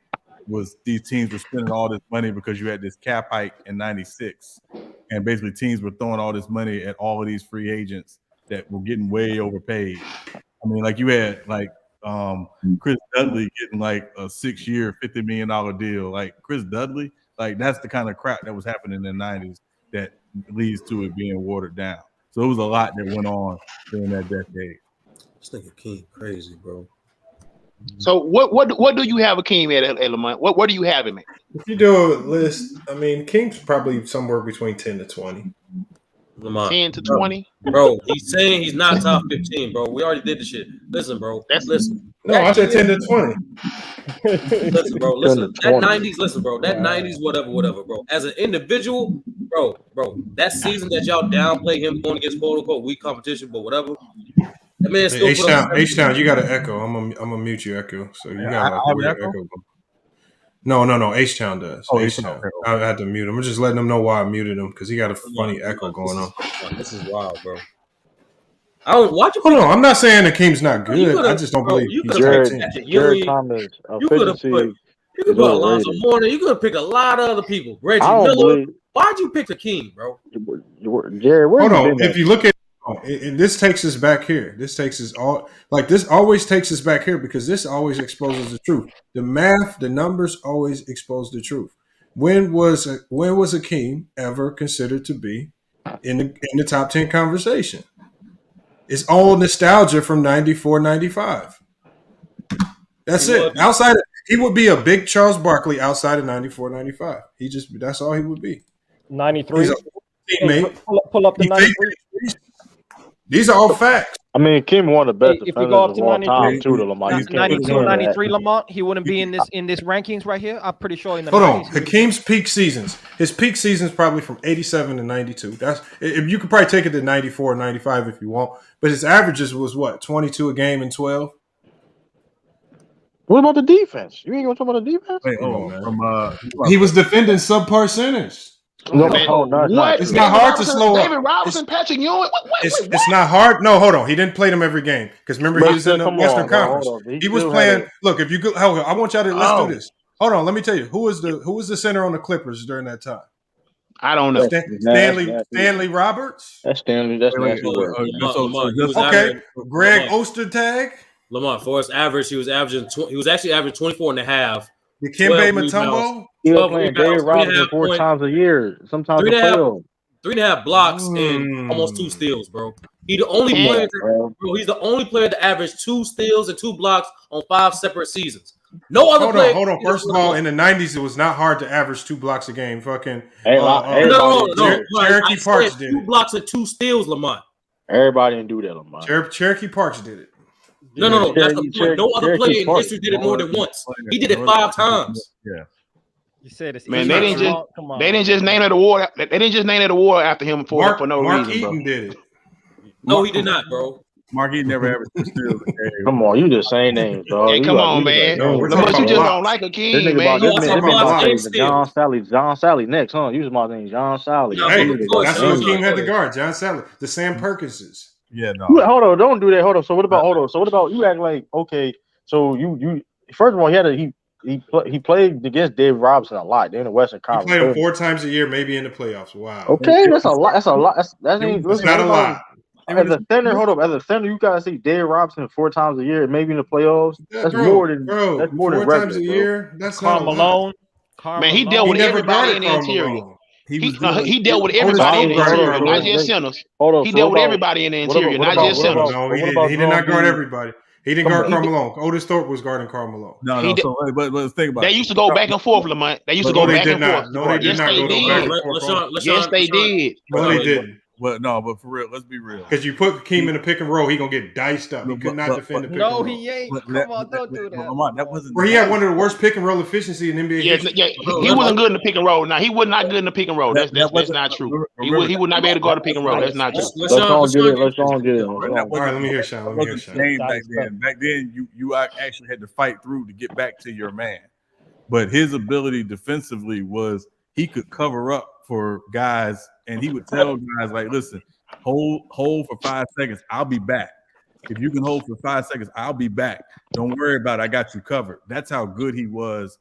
these teams were spending all this money because you had this cap hike in '96, and basically teams were throwing all this money at all of these free agents that were getting way overpaid. I mean, like you had like Chris Dudley getting like a 6-year, $50 million deal. Like Chris Dudley, like that's the kind of crap that was happening in the '90s that leads to it being watered down. So it was a lot that went on during that decade. This nigga King crazy, bro. So what do you have Akeem at Lamont? What do you have him at? If you do a list, I mean, King's probably somewhere between 10 to 20. Lamont. 10 to 20? Bro, he's saying he's not top 15, bro. We already did the shit. Listen, bro. Listen. No, I said 10 to 20. Listen, bro. 10 Listen. to That 20. 90s, listen, bro. That 90s, whatever, bro. As an individual, bro. That season that y'all downplay him going against quote unquote weak competition, but whatever. That man still put up. H-Town, you got an echo. I'm gonna mute you, echo. So you got like I have a weird an echo? echo. No. H-Town does. Oh, H-Town. okay. I had to mute him. I'm just letting him know why I muted him because he got a funny echo going on. This is wild, bro. I don't watch. Hold on, I'm not saying Akeem's not You good. could've- I just don't bro, believe you he's could've top picked 10. Jared Thomas You could have efficiency. put is Alonzo overrated. Mourning. You could have picked a lot of other people. Reggie I don't Miller. believe- Why'd you pick Akeem, bro? Jared, where Hold you on. been If you look at and this takes us back here. This takes us all like this always takes us back here because this always exposes the truth. The math, the numbers always expose the truth. When was Akeem ever considered to be in the top 10 conversation? It's all nostalgia from 94, 95. That's it. Outside of, he would be a big Charles Barkley outside of 94, 95. That's all he would be. 93. He's a teammate. Pull up the He 93. These are all facts. I mean, Kim one of the best If we go up defenders to of all time 93, too, though, Lamont. You can't 92, ignore that. 93 Lamont, he wouldn't be in this rankings right here. I'm pretty sure in the Hold on, 90s. Hakeem's peak seasons. His peak seasons probably from 87 to 92. That's if you could probably take it to 94, 95 if you want. But his averages was what 22 a game and 12. What about the defense? You ain't gonna talk about the defense? Wait, Come hold on, on. man. From He was defending subpar centers. No, Man, no, it's what? It's not hard to slow David up. Robinson, Patrick Ewing. It's not hard. No, hold on. He didn't play them every game because remember But he was in the come Western on, bro, Conference. hold on. He was still playing. had Look, if you go, hold on, I want y'all to let's Oh. do this. Hold on, let me tell you who was the center on the Clippers during that time. I don't know. Stanley Roberts. That's Stanley. That's Wait, nasty work. Lamont, he was Okay, averaging- Greg Lamont, Ostertag, Lamont, for his average, he was actually averaging 24 and a half. Dikembe 12 rebounds, Mutombo. He was 12 playing rebounds, David Robinson 3.5 four points, times a year, sometimes the 3.5 playoffs. 3.5 blocks and almost 2 steals, bro. He the only Come on, player, bro. he's the only player to average 2 steals and 2 blocks on 5 separate seasons. No other Hold player. on. First of all, in the 90s, it was not hard to average 2 blocks a game. Fucking Cherokee Parks did 2 it. blocks and 2 steals, Lamont. Everybody didn't do that, Lamont. Cherokee Parks did it. No. That's the point. No other Cherokee player in Park. history did it more than once. He did it 5 times. Yeah. You said it's Man, easy. they didn't just Come on. they didn't just name that award. They didn't just name that award after him for no Mark reason, bro. Eaton did it. No, he did not, bro. Mark Eaton never averaged 2 steals a game. Come on, you just saying names, dog. Hey, You come like- on, you like- man. No, we're Lamont, talking you just about don't like This Akeem, nigga man. about You this talking nigga about about James John Sally. John Sally next, huh? You was about name John Sally. No, Hey, of course, that's go who ahead. Akeem had to guard. John Sally, the Sam Perkinses. Yeah, no. Hold on, don't do that. Hold on. So what about you act like okay? So you first of all he played against David Robinson a lot. They're in the Western He Conference. played him 4 times a year, maybe in the playoffs. Wow. Okay, that's a lot. That's a lot. That ain't. It's not a lot. As a center, hold up. As a center, you gotta see David Robinson 4 times a year, maybe in the playoffs. That's more than 4 regular, times a bro. year. That's Karl not a lot. Malone. Man, he dealt He with never everybody in the guarded Karl interior. Malone. He dealt with everybody in the Otis interior, guarded not Karl just Malone. centers. Hold on. He So dealt what with about- everybody in the what interior, about- not just what about- centers. No, what he about didn't. He did not Joel guard Embiid? everybody. He didn't guard Karl Malone. Otis Thorpe was guarding Karl Malone. No. He did- So, but let's think about They it. used to go back and forth, Lamont. They used to No, go they back did and not. forth. No, they did Yes, not they go back did. and forth. Yes, they did. No, they didn't. But for real, let's be real. Because you put Akeem in a pick and roll, he gonna get diced up. He could not defend the pick and roll. No, he ain't. Come on, don't do that. Lamont, that wasn't. Where he had one of the worst pick and roll efficiency in NBA Yeah, history. yeah, he wasn't good in the pick and roll. Now he was not good in the pick and roll. That's not true. He would not be able to guard the pick and roll. That's not true. Let's go get it. Let's go get it. All right, let me hear Sean. Let me hear Sean. Back then. Back then, you actually had to fight through to get back to your man. But his ability defensively was he could cover up for guys, and he would tell guys like, "Listen, hold for 5 seconds. I'll be back. If you can hold for 5 seconds, I'll be back. Don't worry about it. I got you covered." That's how good he was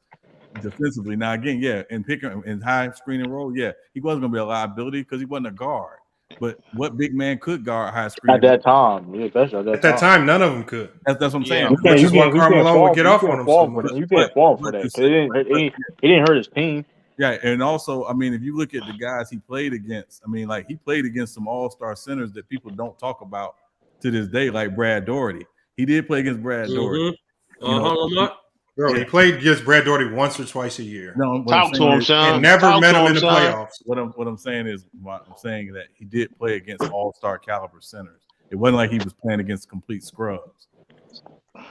defensively. Now again, yeah, in high screen and roll, yeah, he wasn't gonna be a liability because he wasn't a guard. But what big man could guard high screen At that time, yeah, especially At that time, none of them could. That's what I'm saying. Which is why Karl Malone would get off on him so much. You can't fall for that. It didn't hurt his team. Yeah, and also, I mean, if you look at the guys he played against, I mean, like he played against some all-star centers that people don't talk about to this day, like Brad Doherty. He did play against Brad Doherty. Lamont. Bro, he played against Brad Daugherty once or twice a year. No, Talk to him, Sean. And never Talk met to him him, in the Sean. playoffs. What I'm saying is, I'm saying that he did play against all-star caliber centers. It wasn't like he was playing against complete scrubs.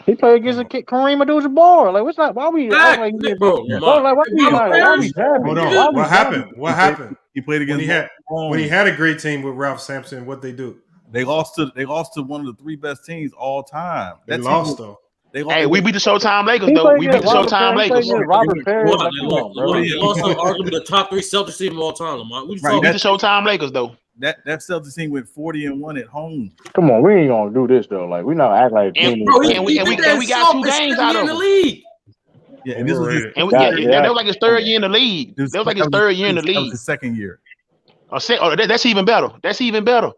He played against a kid, Kareem Abdul-Jabbar. Like, what's that? Why we act like he bro? Why we jabbing? Hold on. What happened? What happened? He played against when he had a great team with Ralph Sampson. What they do? They lost to one of the three best teams all time. They lost though. Hey, we beat the Showtime Lakers though. We beat the Showtime Lakers. Robert Perry. They lost to arguably the top 3 Celtics team of all time, Lamont. We beat the Showtime Lakers though. That Celtics team went 40-1 at home. Come on, we ain't gonna do this though. Like, we not act like and we got 2 games out of the league. Yeah, and this was that was like his 3rd year in the league. That was like his 3rd year in the league. That was his 2nd year. That's even better. That's even better.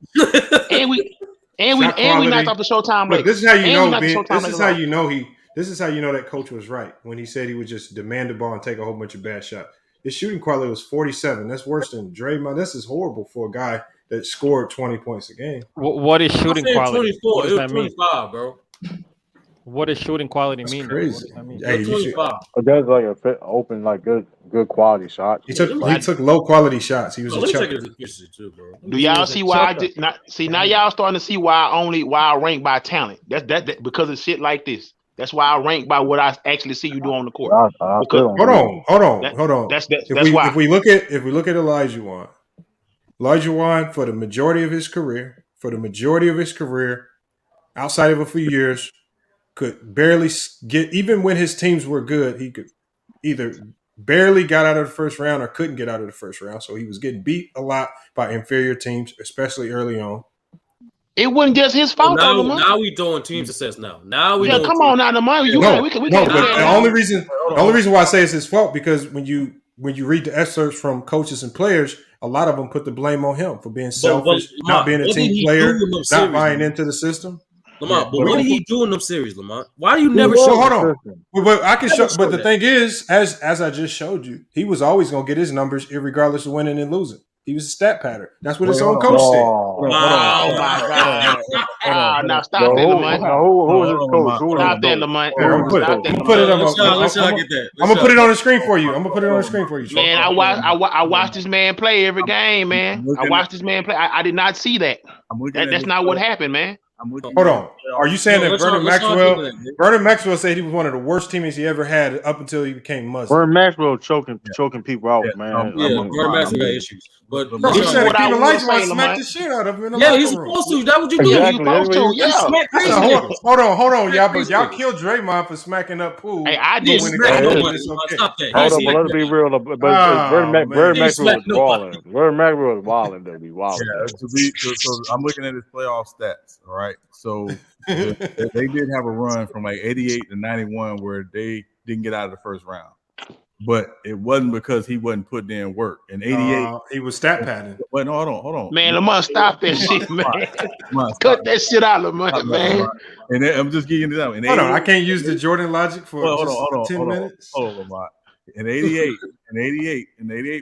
and we knocked off the Showtime Lakers. This is how you know. This is how you know that coach was right when he said he would just demand the ball and take a whole bunch of bad shots. His shooting quality was 47. That's worse than Draymond. This is horrible for a guy that scored 20 points a game. What is shooting quality? 24. What does that mean? 25, bro. What does shooting quality mean? Crazy. What does that mean? Hey, that's like a fit, open, like good quality shot. He took low quality shots. He was a chucker. Do y'all see why I did not see? Now y'all starting to see why I rank by talent. That's because of shit like this. That's why I rank by what I actually see you do on the court. Hold on. That's why. If we look at Elijah Wan for the majority of his career, outside of a few years, could barely get, even when his teams were good, he could either barely got out of the first round or couldn't get out of the first round. So he was getting beat a lot by inferior teams, especially early on. It wasn't just his fault. Now we doing team success. Now we come on now, the money. The only reason why I say it's his fault, because when you read the excerpts from coaches and players, a lot of them put the blame on him for being selfish, not being a team player, not buying into the system. Lamont, but what did he do in them series, Lamont? Why do you never show? Hold on, but I can show. But the thing is, as I just showed you, he was always going to get his numbers, regardless of winning and losing. He was a stat pattern. That's what his own coach said. Oh my God! Now stop that, Lamont. Who is his coach? Stop that, Lamont. I'm gonna put it on the screen for you. Man, I watched this man play every game, man. I watched this man play. I did not see that. That's not what happened, man. Hold on. Are you saying that Vernon Maxwell said he was one of the worst teammates he ever had up until he became Muslim? Vernon Maxwell choking people out, man. Vernon Maxwell got issues. But he said Keith Olajuwon smacked the shit out of him in the locker room. he's supposed to. That's what you do. Exactly. You're supposed to. Yeah. Hold on, y'all. But y'all killed Draymond for smacking up Poole. Hey, I did. Stop that. Hold on, but let's be real. But Vernon Maxwell was balling. Vernon Maxwell was balling, though. So I'm looking at his playoff stats. All right. So they did have a run from like 88 to 91 where they didn't get out of the first round. But it wasn't because he wasn't putting in work. In 88, he was stat padding. But no, hold on. Man, Lamont, stop that shit, man. Cut that shit out, Lamont, man. And I'm just getting it out. Hold on, I can't use the Jordan logic for 10 minutes. Hold on, Lamont. In 88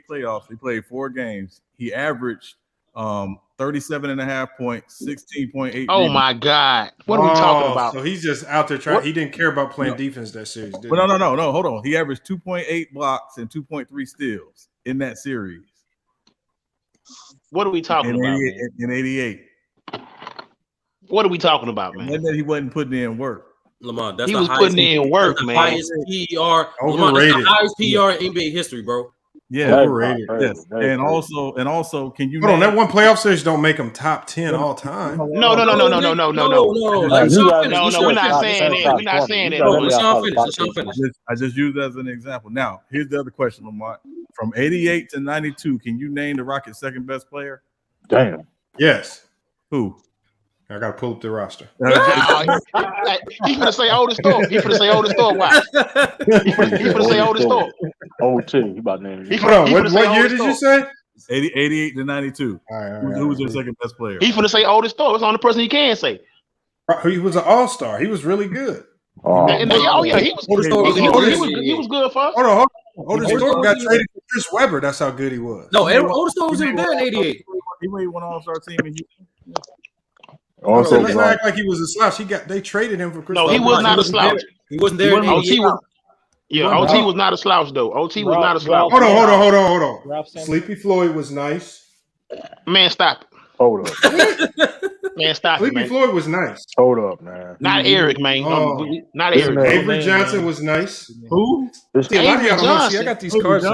playoffs, he played 4 games. He averaged 37.5 points, 16.8. Oh my God! What are we talking about? So he's just out there trying. He didn't care about playing defense that series. Did no. Hold on. He averaged 2.8 blocks and 2.3 steals in that series. What are we talking about? In 88. What are we talking about, man? And that he wasn't putting in work. Lamont, that's he was putting in work, man. Highest PER. Lamont, that's the highest PER in NBA history, bro. Yeah, overrated. Yes. And also, can you hold on? That one playoff series don't make him top 10 all time. No. We're not saying that. We're not saying that. I just used it as an example. Now, here's the other question, Lamont. From 88 to 92, can you name the Rockets' second best player? Damn. Yes. Who? I gotta pull up the roster. He's gonna say oldest store. He's gonna say oldest store. Why? He's gonna say oldest store. He about to name it. Hold on. What year did you say? 88 to 92. Who was their second best player? He's gonna say oldest store. It's the only person he can say. He was an all-star. He was really good. He was good for us. Hold on. Oldest Thorpe got traded for Chris Webber. That's how good he was. No, Oldest Thorpe was in there in 88. He made one all-star team in Houston. Let's not act like he was a slouch. They traded him for Chris. No, he was not a slouch. He wasn't there in OT 88. was, yeah, OT was not a slouch though. OT was not a slouch. Hold on. Sleepy Floyd was nice. Man, stop it. Hold up. Man, stop it, Sleepy man. Floyd was nice. Hold up, man. Not Eric, man. Not Eric. Avery Johnson was nice. Who? See, a lot of y'all don't know. See, I got these cards.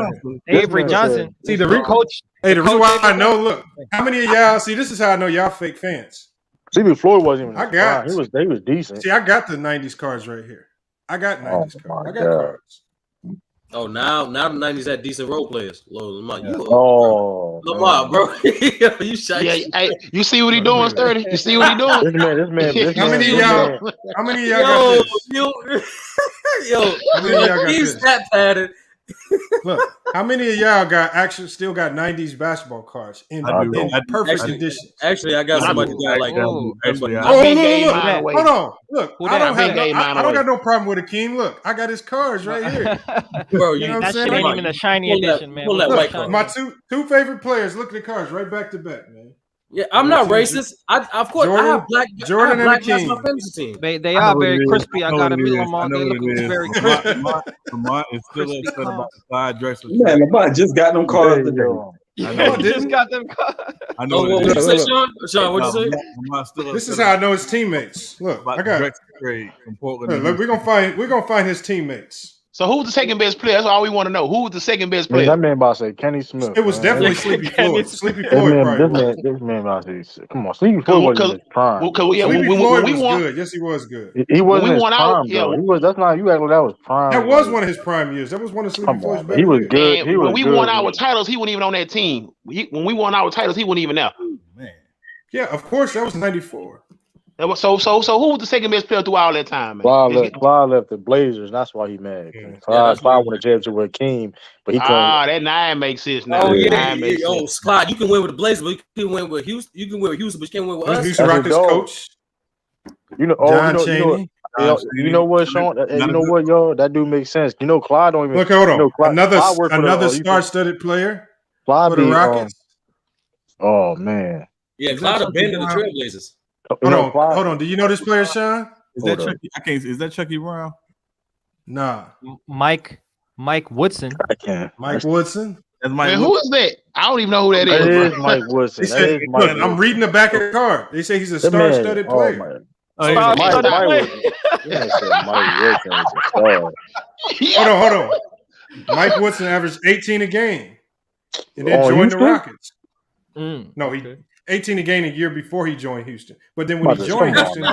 Avery Johnson. See, the coach. Hey, the reason why I know, look, how many of y'all, see, this is how I know y'all fake fans. Sleepy Floyd wasn't even. I got. He was decent. See, I got the 90s cards right here. I got 90s cards. I got cards. Oh, now the 90s had decent role players. Lamar, Lamar, bro. You shot. Yeah, hey, you see what he doing, Sturdy? You see what he doing? This man. How many of y'all got this? How many of y'all got this? Stat pattern. Look, how many of y'all still got 90s basketball cards in perfect condition? Actually, I got somebody got like. Hold on. Look, I don't got no problem with Akeem. Look, I got his cards right here. Bro, you know what I'm saying? Ain't even a shiny edition, man. Look, my two favorite players. Look at the cards right back to back, man. Yeah, I'm not racist. Of course, I have black. Jordan I have black and my fantasy team. They are very crispy. I got to admit, Lamar. They look very crispy. Lamar is still upset about the side dresser. Man, Lamar just got them cards today. I know. Just got them cards. I know. What you say, Sean? Sean, what you say? This is how I know his teammates. Look, I got. From Portland. Look, we're gonna find his teammates. So who's the second best player? That's all we want to know. Who was the second best player? That man about to say Kenny Smith. It was definitely Sleepy Floyd. Sleepy Floyd. This man about to say, come on, Sleepy Floyd wasn't in his prime. Sleepy Floyd was good. Yes, he was good. He wasn't in his prime, though. He was. That's not you act like that was prime. That was one of his prime years. That was one of Sleepy Floyd's better. He was good. When we won our titles, he wasn't even on that team. When we won our titles, he wasn't even there. Man. Yeah, of course, that was 94. So who was the second best player through all that time, man? Clyde left the Blazers. That's why he mad. Clyde won a championship with Akeem, but he couldn't. That nine makes sense now. Oh yeah, Clyde, you can win with the Blazers, but you can win with Houston. You can win with Houston, but you can't win with us. Houston Rockets coach. You know what, Sean? And you know what, y'all? That dude makes sense. You know, Clyde don't even look. Hold on, another star-studded player for the Rockets. Oh man. Yeah, Clyde abandoned the Trailblazers. Hold on. Do you know this player, Sean? Is that Chucky? Is that Chucky Brown? Nah. Mike Woodson. I can't. Mike Woodson. Man, who is that? I don't even know who that is. That is Mike Woodson. I'm reading the back of the card. They say he's a star-studded player. Hold on. Mike Woodson averaged 18 a game, and then joined the Rockets. No, he 18 a game a year before he joined Houston. But then when he joined Houston,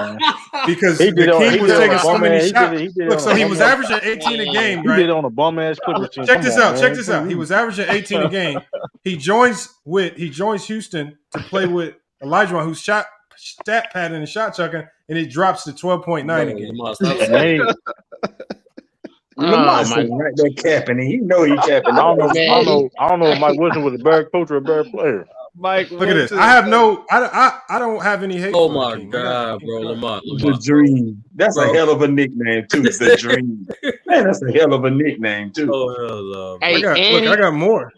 because the King was taking so many shots. Look, so he was averaging 18 a game, right? He did on a bum ass Clippers team. Check this out. He was averaging 18 a game. He joins Houston to play with Elijah, who's stat padding and shot chucking, and it drops to 12.9 a game. Lamar's right there capping, and you know he capping. I don't know if Mike Woodson was a better coach or a better player. Mike, look at this. I don't have any hate. Oh my God, bro, Lamar. The Dream. That's a hell of a nickname too. The Dream. Man, that's a hell of a nickname too. Oh, hey, I got more.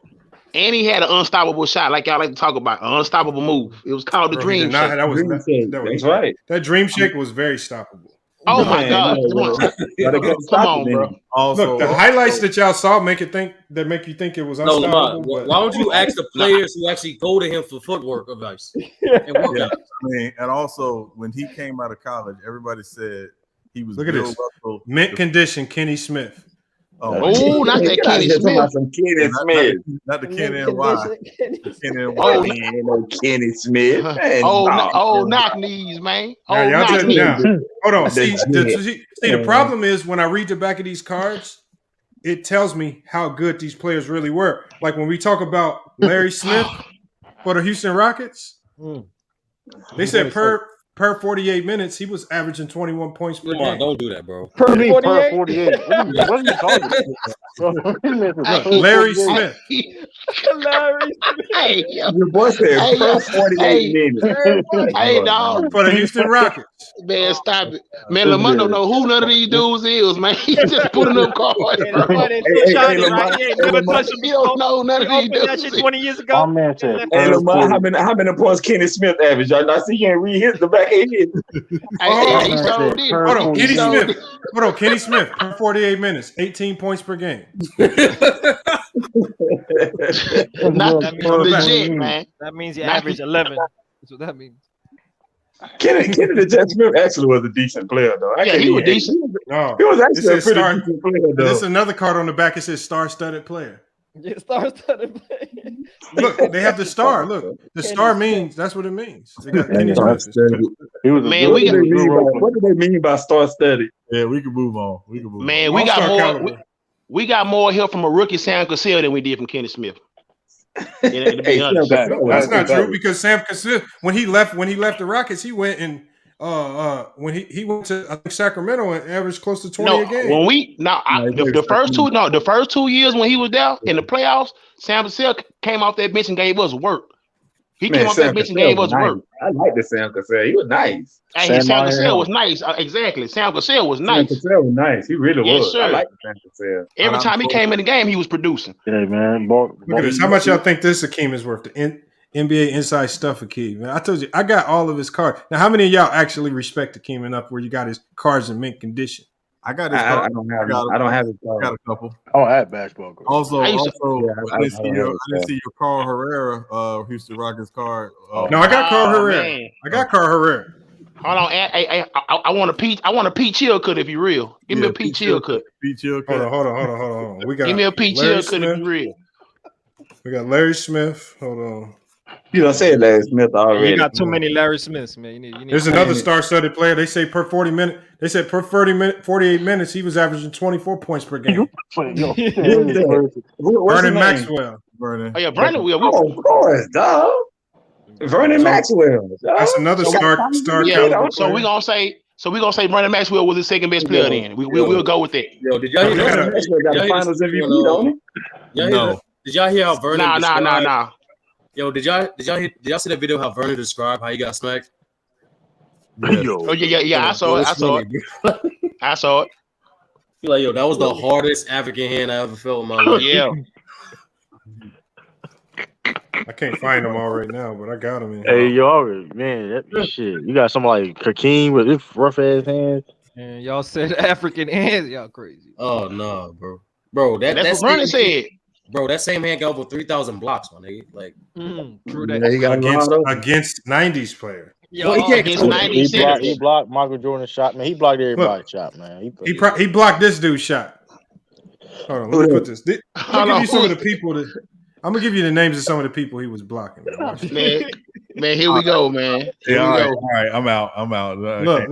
And he had an unstoppable shot, like y'all like to talk about, an unstoppable move. It was called the Dream Shake. That's right. That Dream Shake was very stoppable. Oh my God! Come on, bro. Also, look, the highlights that y'all saw make you think it was unstoppable. No, why don't you ask the players who actually go to him for footwork advice? And also when he came out of college, everybody said he was. Look at this mint condition, Kenny Smith. Oh, not that Kenny Smith. Some Kenny Smith. Not the Kenny NY. No Kenny Smith. Knock knees, man. Hold on. See, the problem is when I read the back of these cards, it tells me how good these players really were. Like when we talk about Larry Smith for the Houston Rockets, they said per 48 minutes, he was averaging 21 points per game. Don't do that, bro. Per 48. What are you talking about? Look, Larry Smith. Larry Hey, yo. Your boy said Hey, per yo. 48 minutes. Hey, dog. For the Houston Rockets. Man, stop it. Man, Lamar don't know who none of these dudes is, man. He just putting up cards, Hey, bro. that's why they're so shiny, Lamar, right? He ain't hey, never Lamar, touched them He don't before. know none He of these opened that dudes. shit 20 years My ago. man And said left Hey, it. Lamar, how many points Kenny Smith averaged? Y'all not see he ain't read his the back of his head. Hey, he man sure said did. per Hold on, He Kenny 48. sure Smith. did. Hold on, Kenny Smith per 48 minutes, 18 points per game. Not That Pull it the back. jet, man. That means you Not average 11. That's what that means. Kenny the Jet Smith actually was a decent player, though. Yeah, he was decent. No, He was it actually a says pretty star. decent player, This is though. another card on the back. It says star-studded player. Yeah, star-studded play. Look, they have the star. Look, the star means that's what it means. They got Kenny Star Smith. study. He was a Man, good, What we do got they he was a good mean by role player. what do they mean by star study? Yeah, we can move on. We can move man, on. we got All-star more. caliber. We got more help from a rookie Sam Cassell than we did from Kenny Smith. To be Hey, Sam honest. Cassell was That's nice. not true because Sam Cassell, when he left the Rockets, he went and when he went to I think Sacramento and averaged close to 20 No, a game. when we the first 2 years when he was there in the playoffs, Sam Cassell came off that bench and gave us work. He came Man, off that Sam bench and Cassell gave was us nice. work. I like the Sam Cassell. He was nice. Hey, Sam Sam Iron Cassell was Helm. nice. Exactly. Sam Cassell was Sam nice. Cassell was nice. He really Yes, was. I sir. like the Sam Cassell. Every time he came in the game, he was producing. Hey man, Look at this. How much y'all think this Akeem is worth? The NBA inside stuff Akeem. Man, I told you I got all of his cards. Now, how many of y'all actually respect Akeem enough where you got his cards in mint condition? I got his I card. don't have. got I don't have his I got card. a couple. Oh, I had basketball. Girl. Also, I used to- Yeah, I didn't see your Carl Herrera, Houston Rockets card. No, I got Carl Herrera. Man. I got Carl Herrera. Hold on. I want a Pete. I want a Pete Chilcutt if you're real. Give me a Pete Chilcutt. Pete Chilcutt. Hold on. We got Give me a Pete Larry Chilcutt if Smith. you're real. We got Larry Smith. Hold on. You don't say Larry Smith already. You got too many Larry Smiths, man. You need There's another star-studded player. They say per 48 minutes, he was averaging 24 points per game. Vernon Maxwell. Vernon. Oh yeah, Vernon will. Oh, of course, dog. Vernon Maxwell. Dog. That's another star Yeah. caliber So we're gonna say Vernon Maxwell was the second best player. Then we'll go with that. Yo, did y'all hear Vernon Maxwell got the Finals MVP, don't he? No. Did y'all hear how Vernon? Nah. Yo, did y'all see that video how Vernon described how he got smacked? Oh yeah. I saw it. I saw it. He like, yo, that was the hardest African hand I ever felt in my life. Yeah. I can't find them all right now, but I got them in Hey, here. y'all, man, that shit. You got somebody like Hakeem with his rough ass hands. And y'all said African hands. Y'all crazy. Oh no, bro. That's what Vernon said. Bro, that same hand got over 3,000 blocks on it. Like, true that. Yeah, he got Against 90s player. Yo, he can't Against 90 He blocked Michael Jordan's shot, man. He blocked everybody's shot, man. He blocked this dude's shot. Hold on, let me put this. I'm gonna give you some of the people that. I'm gonna give you the names of some of the people he was blocking. Man, here we go, man. Here Yeah, we all go. right. I'm out. Look.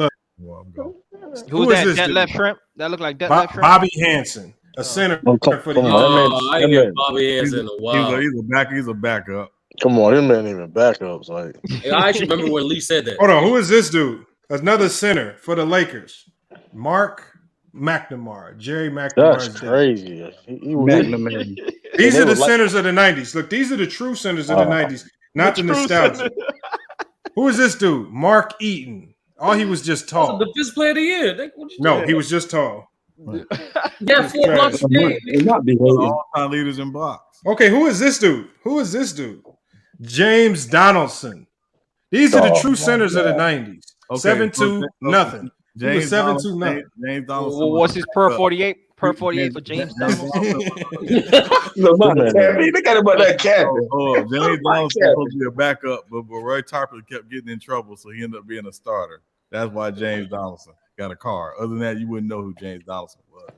Who's that? That left shrimp? That look like that left shrimp? Bobby Hansen, a center for the I ain't get Bobby Hansen in a while. He's a backup. Come on, him ain't even backups. Like, I actually remember when Lee said that. Hold on, who is this dude? Another center for the Lakers. Mark McNamara. Jerry McNamara. that's crazy. These are the centers of the 90s. Look, these are the true centers of the 90s, not the nostalgia. Who is this dude? Mark Eaton. Oh, he was just tall. The fifth player of the year. No, he was just tall. Yeah, 4 blocks a game. All-time leaders in blocks. Okay, who is this dude? James Donaldson. These are the true centers of the 90s. Okay, 7'2", nothing. He was 7'2", nothing. James Donaldson. What's his per 48? Per 48 for James Donaldson. Look at him about that cap. James Donaldson was supposed to be a backup, but Roy Tarpley kept getting in trouble, so he ended up being a starter. That's why James Donaldson got a car. Other than that, you wouldn't know who James Donaldson was.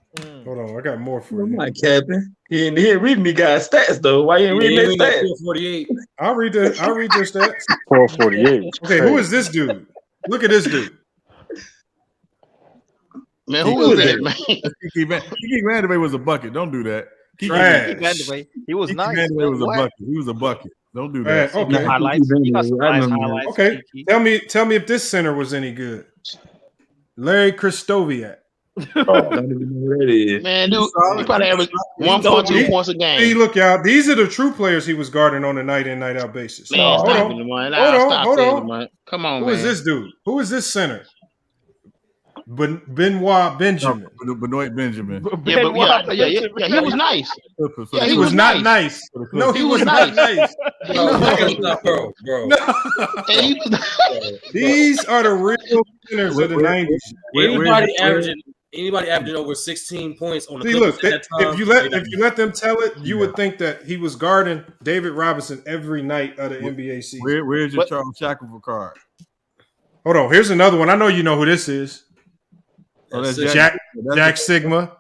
Hold on, I got more for you. My capping. He ain't reading me guys' stats though. Why you ain't reading their stats? 48. I'll read their stats. 448. Okay, who is this dude? Look at this dude. Man, who is that, man? Kiki Vandeweghe was a bucket. Don't do that. He was nice. Vandeweghe was a bucket. He was a bucket. Don't do that. Okay. Highlights. He got some nice highlights. Okay. Tell me if this center was any good. Larry Kristoviak. Don't even know who that is. Man, dude, he probably averaged 1.2 points a game. See, look, y'all. These are the true players he was guarding on a night in, night out basis. Man, Hold stop on. it, man. Hold on. Come on, Who man. is this dude? Who is this center? Benoit Benjamin. Benoit Benjamin. Yeah, but he was nice. Yeah, he was not nice. No, he was not nice. Bro. These are the real winners of the 90s. Anybody averaging over 16 points on the See, look, Clippers at that time, if you let them tell it, you would think that he was guarding David Robinson every night of the NBA season. Where's your Charles Shackelford card? Hold on, here's another one. I know you know who this is. Oh, that's Jack Sigma,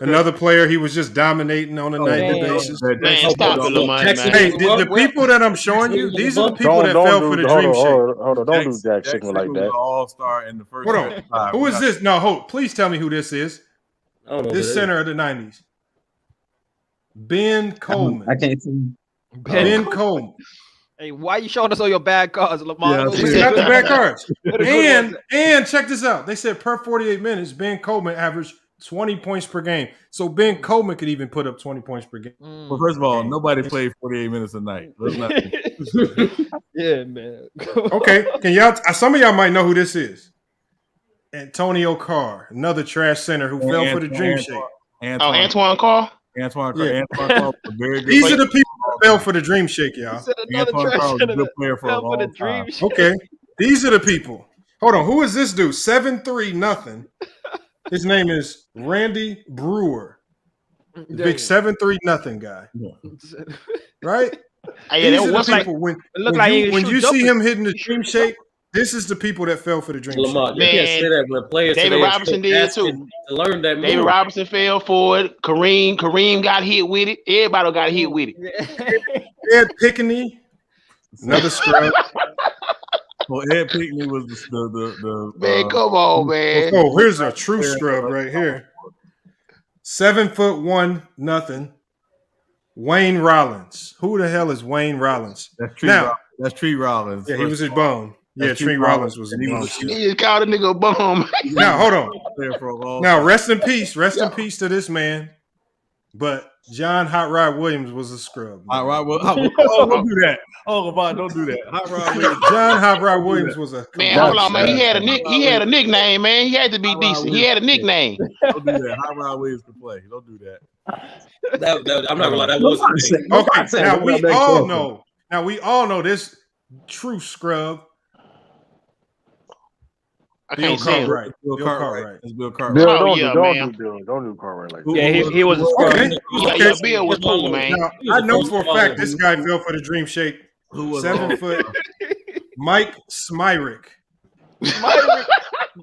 another player he was just dominating on a nightly basis. Man, stop it, Lamar. Hey, the people that I'm showing you, these are the people that fell for the dream shake. Hold on, don't do Jack Sigma like that. All-star in the first. Hold on, who is this? No, hold. Please tell me who this is. This center of the 90s. Ben Coleman. I can't see. Ben Coleman. Hey, why you showing us all your bad cards, Lamar? Yeah, it's not the bad cards. And check this out. They said per 48 minutes, Ben Coleman averaged 20 points per game. So Ben Coleman could even put up 20 points per game. Well, first of all, nobody played 48 minutes a night. Yeah, man. Okay, can y'all? Some of y'all might know who this is. Antonio Carr, another trash center who fell for the dream shake. Antoine Carr. Antoine Yeah. Carr was very good. These are the people that fell for the dream shake, y'all. Antoine Carr was a good player for a long time. Okay, these are the people. Hold on, who is this dude? 7'3" nothing. His name is Randy Brewer. The big 7'3" nothing guy. Right? Hey, These that are was the people like- when you see him hitting the dream shake, this is the people that fell for the dream Lamar, shake. you can't say that when players David today Robinson did asking too. to learn that David move. Robinson fell for it. Kareem got hit with it. Everybody got hit with it. Ed Pickney, another scrub. Well, Ed Pickney was the Man, come on, man. Oh, here's a true scrub right here. 7'1" nothing. Wayne Rollins. Who the hell is Wayne Rollins? That's Tree Rollins. Yeah, he was his bum. Yeah, That's Tree Tree Rollins Rollins. was his bum. He just called a nigga a bum. Now, hold on. Now, rest in peace. Rest in peace to this man. But John Hot Rod Williams was a scrub. Hot Rod Williams. Oh, don't do that. Oh, Lamar, don't do that. Hot Rod Williams. John Hot Rod Williams was a Man, hold on, man. He had a nickname, man. He had to be decent. He had a nickname. Don't do that. Hot Rod Williams can play. Don't do that. I'm not gonna lie, that was okay. Now we all know. Now we all know this true scrub. I can't say it. Cartwright. Bill Cartwright. It's Bill Cartwright. Bill, Oh, don't do Cartwright like that. Yeah, he was a scrub. Okay. Yeah, Bill was cool, man. Now, I know for a fact this guy fell for the dream shake. Who was 7 foot Mike Smyrick.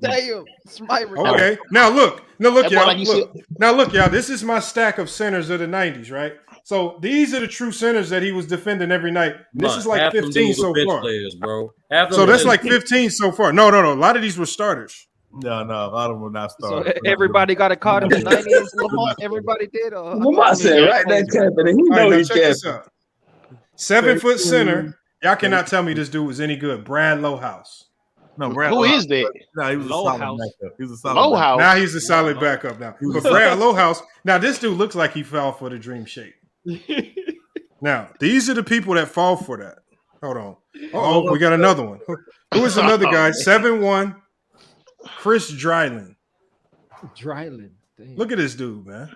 Damn, Smyrick. Okay. Now look, That boy y'all. like you Look. Now look, y'all. This is my stack of centers of the 90s, right? So these are the true centers that he was defending every night. This is like 15 so far. Players, bro. So that's like 15 so far. No. A lot of these were starters. No, a lot of them were not So started. everybody got a card in the 90s. Lamar, everybody did. Lamar said right that capping, and he All right, know now he check this capping. out. 7 foot center. Y'all cannot tell me this dude was any good. Brad Lowhouse. No, Brad. Who is that? No, he was a solid backup. He was a solid Lowhouse. Now he's a solid backup now. But Brad Lowhouse, now this dude looks like he fell for the dream shake. Now, these are the people that fall for that. Hold on. Oh, we got another one. Who is another guy? 7'1", Chris Dryland. Dryland. Damn. Look at this dude, man.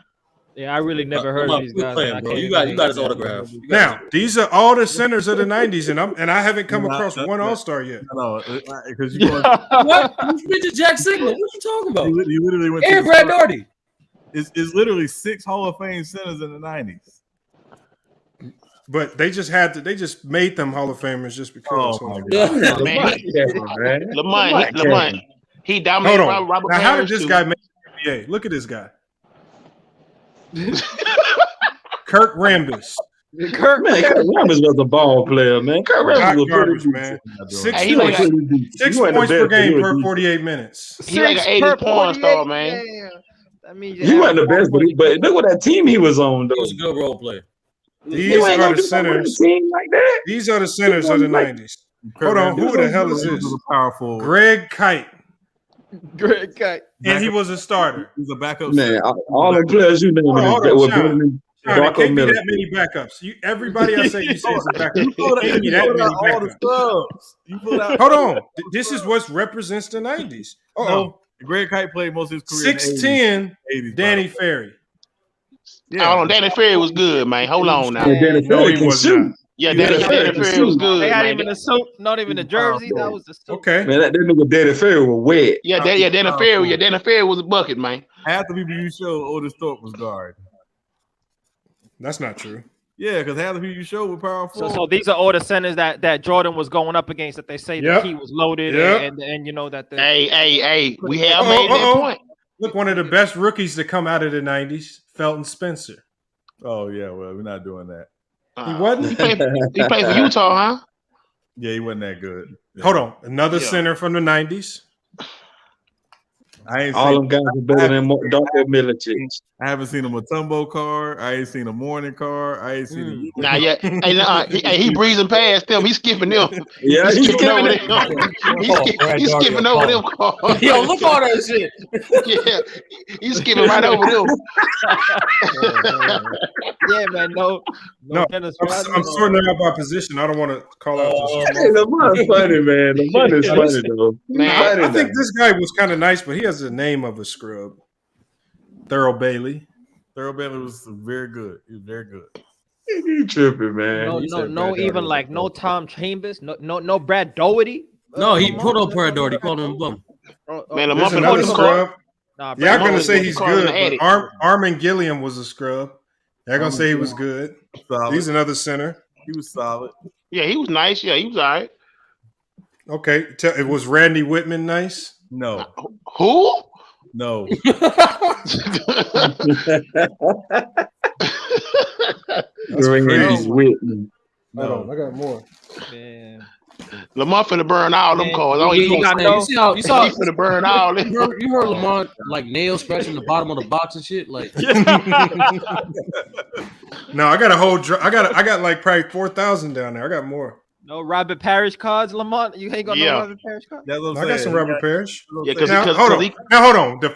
Yeah, I really never heard of these guys. You got his autograph. Now, these are all the centers of the 90s, and I haven't come across one All-Star yet. No, because you What? You mentioned Jack Sigma. What you talking about? You literally went And Brad Daugherty. It's literally 6 Hall of Fame centers in the 90s. But they just made them Hall of Famers just because. Oh my God. Lamont, he dominated Hold on. Robert Now, how did Parrish this too. guy make the NBA? Look at this guy. Kirk Rambis. Man, Kurt Rambis was a ball player, man. Kurt Rambis was garbage, pretty man. decent. 6 Hey, points, He 6 wasn't the points per best, but he game was per decent. 48 minutes. He like an 80 porn star, man. That means He wasn't the best, but look what that team he was on, though. He was a good role player. These are the centers. Team like that. These are the centers of the 90s. Hold on, who the hell is this? Powerful. Greg Kite. Greg Kite. And he was a starter. He's a backup. Man, all the players you named were better than Sean, it Darko can't be Miller. that many backups. Everybody I say you say is a backup. You pulled Can't be that many out all the backups. subs. You pulled out. Hold on. This is what represents the 90s. No, Greg Kite played most of his career. 6'10", 80s, Danny Ferry. Yeah. Hold on, Danny Ferry was good, man. Hold on now. Yeah, Danny No, Ferry he can was shoot. not. Yeah, Yeah, Danny Ferry Ferry can was shoot. good, They had man. him in a suit, not even a jersey. That was the suit. Okay. Man, that nigga Danny Ferry was wet. Yeah, Danny Ferry. Yeah, Danny Ferry was a bucket, man. Half the people you showed, Otis Thorpe was guard. That's not true. Yeah, because half the people you showed were power forward. So these are all the centers that Jordan was going up against. That they say Yep. the key was loaded, Yep. and you know that. Hey, we have made that point. Look, one of the best rookies to come out of the 90s, Felton Spencer. Oh yeah, well we're not doing that. He wasn't. He played for Utah, huh? Yeah, he wasn't that good. Hold on, another Yeah. center from the 90s. I ain't All seen, them guys are better than Darko Milicic. I haven't seen a Mutombo car. I ain't seen a morning car. I ain't seen a Nah, yeah. He breezing past them. He's skipping them. Yeah, he's skipping over skipping them. He's skipping over them cars. Yo, look all that shit. Yeah, he's skipping right over them. Yeah, man. No, Dennis I'm Rodman. sorting it out by position. I don't want to call out. Hey, Lamar's funny, man. Lamar is funny, though. Man, I think this guy was kind of nice, but he has the name of a scrub. Thurl Bailey. Thurl Bailey was very good. He was very good. You tripping, man. No, even like no Tom Chambers, no Brad Doherty. No, he put up Brad Doherty. Called him a bum. Man, There's Lamar another scrub. Nah, Yeah, I'm Lamar gonna was say he's calling good. him an addict. But Armin Gilliam was a scrub. They're gonna say he was good. Solid. He's another center. He was solid. Yeah, he was nice. Yeah, he was all right. Okay, it was Randy Whitman nice. No. Who? No. Randy Whitman. Hold on, I got more. Man. Lamar finna burn all them cars. Oh, You saw he finna burn all them. You heard Lamar like nail scratching the bottom of the box and shit. Like, No, I got a whole. I got like probably 4,000 down there. I got more. No Robert Parrish cards, Lamont. You ain't got no Robert Parrish cards. That's what I got some Robert Parrish. Yeah, now, hold on. The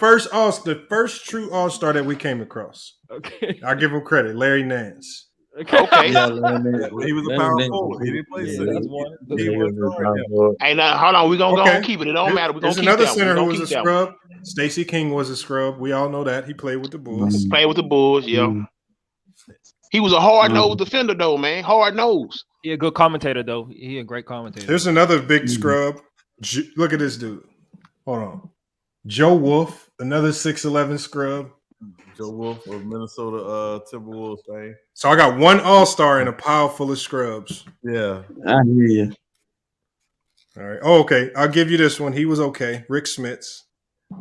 first true All-Star that we came across. Okay. I'll give him credit. Larry Nance. Okay. Yeah, he was a power forward. He didn't play center. Hey, now hold on. We gonna go Okay. and keep it. It don't matter. We gonna There's keep another that center one. who We was gonna a keep that one. scrub. Stacey King was a scrub. We all know that. He played with the Bulls. Play with the Bulls. Yeah. He was a hard nosed defender though, man. Hard nose. He a good commentator though. He a great commentator. There's another big scrub. Look at this dude. Hold on. Joe Wolf, another 6'11" scrub. Joe Wolf of Minnesota Timberwolves fame. So I got one All-Star and a pile full of scrubs. Yeah. I hear you. All right. Oh, okay. I'll give you this one. He was okay. Rick Smits.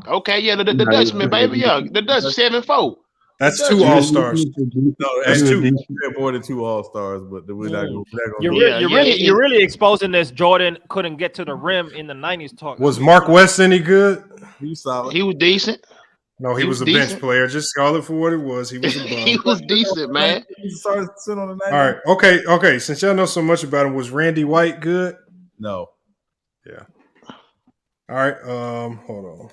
Okay, yeah, the Dutchman, baby. Yeah, the Dutch 7'4". That's two All-Stars. No, That's two. More than two All-Stars, but we're not going You're really exposing this. Jordan couldn't get to the rim in the 90s. Talk. Was Mark West any good? He was solid. He was decent. No, he was a decent. bench player. Just call it for what it was. He was a bum. He was decent, man. He started sitting on the All right. Okay. Since y'all know so much about him, was Randy White good? No. Yeah. All right. Hold on. Hold on.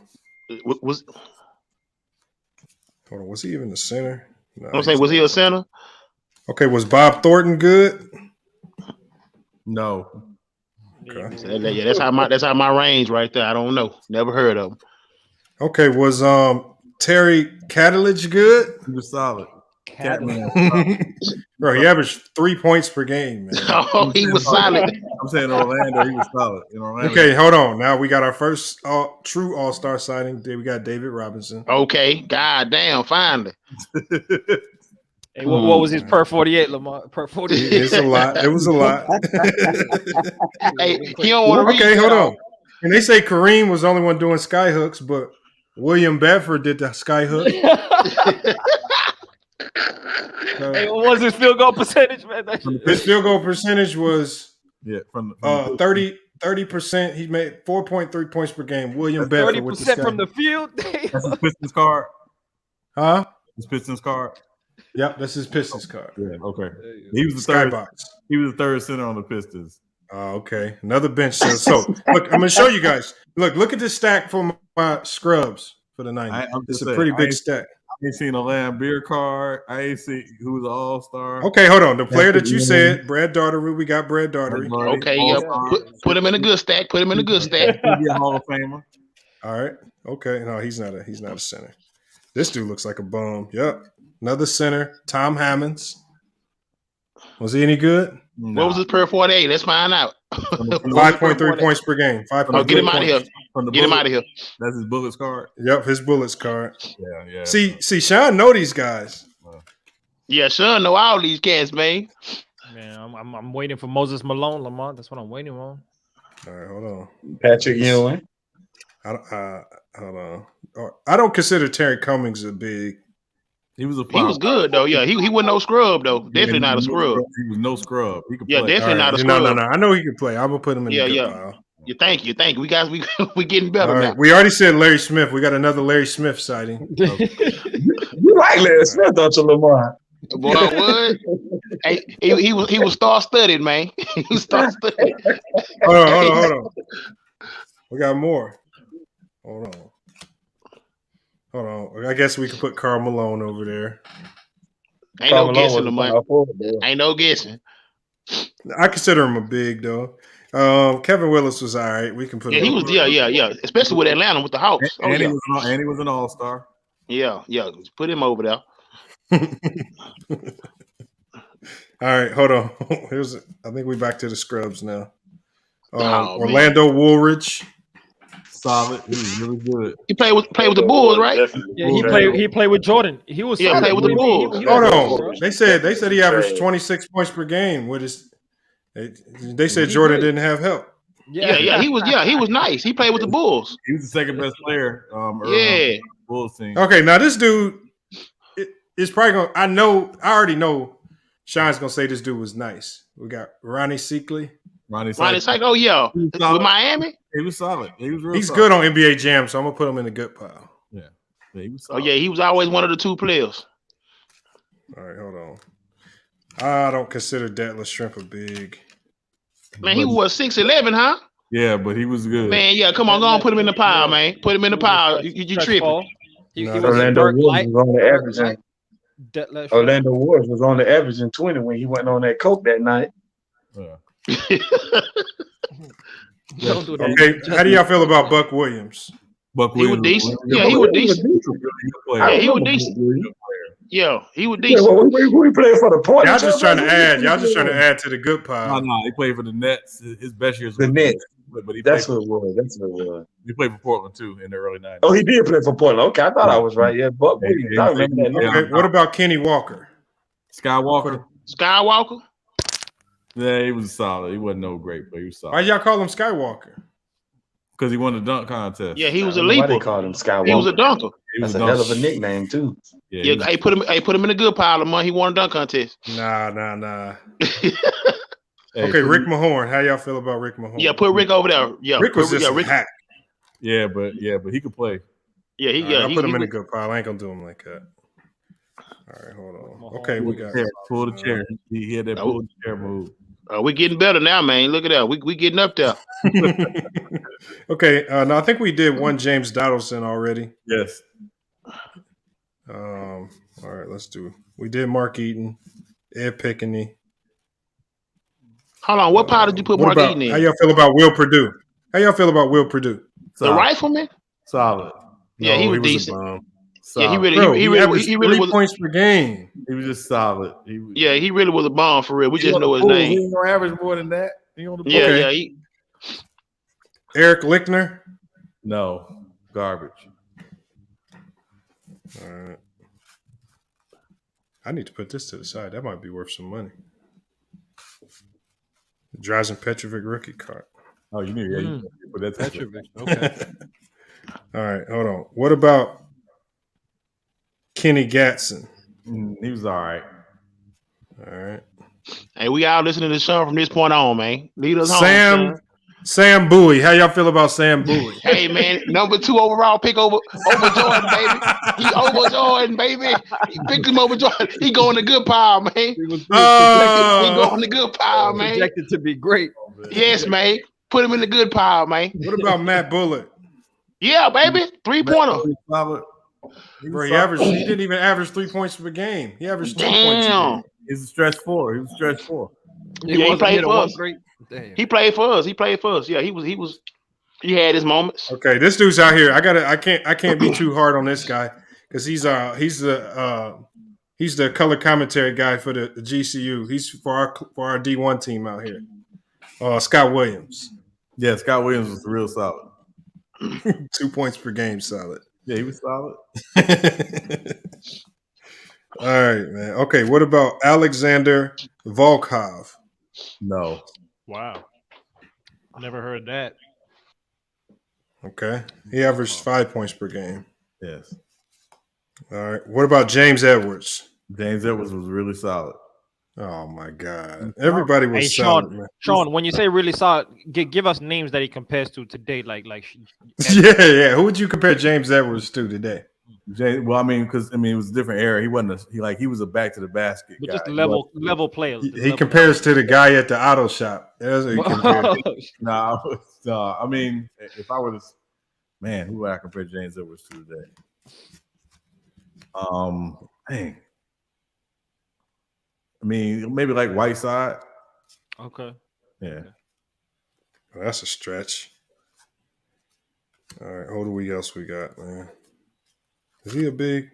Was he even the center? No, I'm saying, was he a center? Okay. Was Bob Thornton good? No. Okay. Yeah, that's how my range right there. I don't know. Never heard of him. Okay. Was Terry Catalidge good? He was solid. Catman. Bro, he averaged 3 points per game, man. Oh, he was solid. I'm saying Orlando, he was solid. In Orlando. Okay, hold on. Now we got our first true All-Star signing. We got David Robinson. Okay, god damn, finally. Hey, what was his per 48, Lamar? Per 48. It's a lot. It was a lot. Hey, he don't want to read. Okay, hold on. And they say Kareem was the only one doing sky hooks, but William Bedford did the sky hook. Hey, what was his field goal percentage, man? His field goal percentage was from 30%. He made 4.3 points per game. William Bedford with the 30% sky. from the field. That's his Pistons card. Huh? His Pistons card. Yep, that's his Pistons card. Yeah, okay. He was the Skybox. third. He was the third center on the Pistons. Okay. Another bench center. So look, I'm gonna show you guys. Look at this stack for my scrubs for the 90s. It's a pretty big stack. I ain't seen a Lamb beer card. I ain't seen who's an all-star. Okay, hold on. The player that you said, Brad Daugherty, we got Brad Daugherty. Okay, yeah. Put him in a good stack. Put him in a good stack. Be a Hall of Famer. All right. Okay. No, he's not a center. This dude looks like a bum. Yep. Another center. Tom Hammonds. Was he any good? What was his per 48? Let's find out. 5.3 points per game. 5.3 get him out of here. Get him out of here. That's his Bullets card. Yep, his Bullets card. Yeah. See, Sean know these guys. Yeah, Sean know all these cats, man. Man, I'm waiting for Moses Malone, Lamont. That's what I'm waiting on. All right, hold on. Patrick Ewing. Hold on. I don't consider Terry Cummings a big. He was good though. Yeah, he wasn't no scrub though. Definitely not a scrub. He was no scrub. He could play. Definitely not a scrub. No. I know he can play. I'm gonna put him in the good pile. Yeah, thank you. We getting better now. We already said Larry Smith. We got another Larry Smith sighting. You like Larry Smith, don't you, Lamar? Boy, what? Hey, he was star-studded, man. He was star-studded. Hold on. We got more. Hold on. I guess we can put Karl Malone over there. Ain't no guessing, Lamar. Ain't no guessing. I consider him a big though. Kevin Willis was all right. We can put. Yeah, he was. Yeah. Especially with Atlanta with the Hawks. And he was an all-star. Yeah. Put him over there. All right, hold on. I think we're back to the scrubs now. Orlando Woolridge. Solid. He was really good. He played with the Bulls, right? Yeah, he played with Jordan. He was played with the Bulls. Hold on. They said he averaged 26 points per game. They said Jordan didn't have help. Yeah. He was nice. He played with the Bulls. He was the second best player. Yeah. Bulls team. Okay, now this dude is probably gonna. I already know. Sean's gonna say this dude was nice. We got Ronnie Seekley. Ronnie Seekley. Oh yeah, with Miami. He was solid. He's good on NBA Jam, so I'm gonna put him in the good pile. Yeah. He was solid. Oh yeah, he was always one of the two players. All right, hold on. I don't consider Detlef Shrimp a big. Man, he was 6'11", huh? Yeah, but he was good. Man, yeah, come on, go on, put him in the pile, man. Put him in the pile. You tripping? Orlando Woods was only averaging. Orlando Woods was only averaging 20 when he went on that coke that night. Okay, how do y'all feel about Buck Williams? He was decent. Yeah, he was decent. Yeah, he was decent. Yeah, he was decent. Who he played for the point? Y'all just trying to add to the good pile. No, he played for the Nets. His best years. The Nets. But That's what it was. He played for Portland too in the early 90s. Oh, he did play for Portland. Okay, I thought I was right. Yeah, Buck Williams. I remember that. Okay, what about Kenny Walker? Skywalker. Yeah, he was solid. He wasn't no great, but he was solid. Why y'all call him Skywalker? Because he won the dunk contest. Yeah, he was a leaper. They called him Skywalker. He was a dunker. That's a hell of a nickname too. Yeah, hey, put him in a good pile of money. He won a dunk contest. Nah. Okay, Rick Mahorn. How y'all feel about Rick Mahorn? Yeah, put Rick over there. Yeah, Rick was just a hack. Yeah, but he could play. Yeah, I'll put him in a good pile. I ain't gonna do him like that. All right, hold on. Okay, we got pull the chair. He had that pull the chair move. We're getting better now, man. Look at that. We getting up there. Okay, now I think we did one James Donaldson already. Yes. All right, let's do. We did Mark Eaton, Ed Pickney. Hold on, what pile did you put Mark Eaton in? How y'all feel about Will Purdue? The rifleman? Solid. Yeah, he was decent. Yeah, he really was points per game. He was just solid. He really was a bomb for real. We just know his name. He ain't gonna average more than that. Eric Lichtner? No, garbage. All right. I need to put this to the side. That might be worth some money. Drazen Petrovic rookie card. Oh, you need to put that Petrovic. Okay. All right, hold on. What about Kenny Gatson? He was all right. All right. Hey, we all listening to Sean from this point on, man. Lead us home. Sam Bowie. How y'all feel about Sam Bowie? Hey man, number 2 overall pick over Jordan, baby. He over Jordan, baby. He picked him over Jordan. He going to good pile, man. He was He going to good pile, man. projected to be great. Yes, man. Put him in the good pile, man. What about Matt Bullock? Yeah, baby. 3-pointer. Bro, he didn't even average 3 points per game. He averaged 2 points a game. He's a stretch 4. He was stretch 4. Yeah, he played for us. He played for us. He played for us. Yeah, he had his moments. Okay, this dude's out here. I can't be too hard on this guy because he's the color commentary guy for the GCU. He's for our D1 team out here. Scott Williams. Yeah, Scott Williams was real solid. 2 points per game, solid. Yeah, he was solid. All right, man. Okay, what about Alexander Volkov? No. Wow. Never heard that. Okay. He averaged 5 points per game. Yes. All right. What about James Edwards? James Edwards was really solid. Oh my God! Everybody was Hey, solid, man. Sean, when you say really solid, give us names that he compares to today, like. Yeah. Who would you compare James Edwards to today? Well, I mean, because it was a different era. He wasn't he was a back to the basket But guy. just level players. He compares to the guy at the auto shop. That's what he compares. No. I mean, if I were to, man, who would I compare James Edwards to today? Dang. I mean, maybe like Whiteside. Okay. Yeah. Well, that's a stretch. All right. Who else we got, man? Is he a big?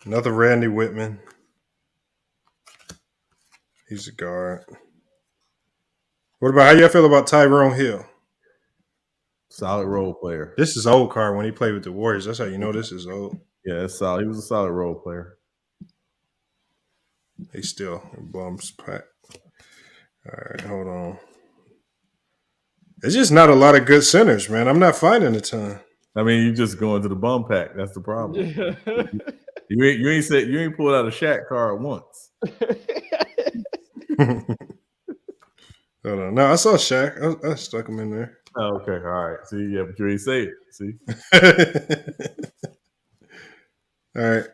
Another Randy Whitman. He's a guard. What about how y'all feel about Tyrone Hill? Solid role player. This is old card when he played with the Warriors. That's how you know this is old. Yeah, it's solid. He was a solid role player. He's still in bums pack. All right, hold on. There's just not a lot of good centers, man. I'm not finding a ton. I mean, you just going to the bum pack. That's the problem. you ain't pulled out a Shaq card once. Hold on. No, I saw Shaq. I stuck him in there. Oh, okay, all right. See, yeah, but you ain't say it. See. All right.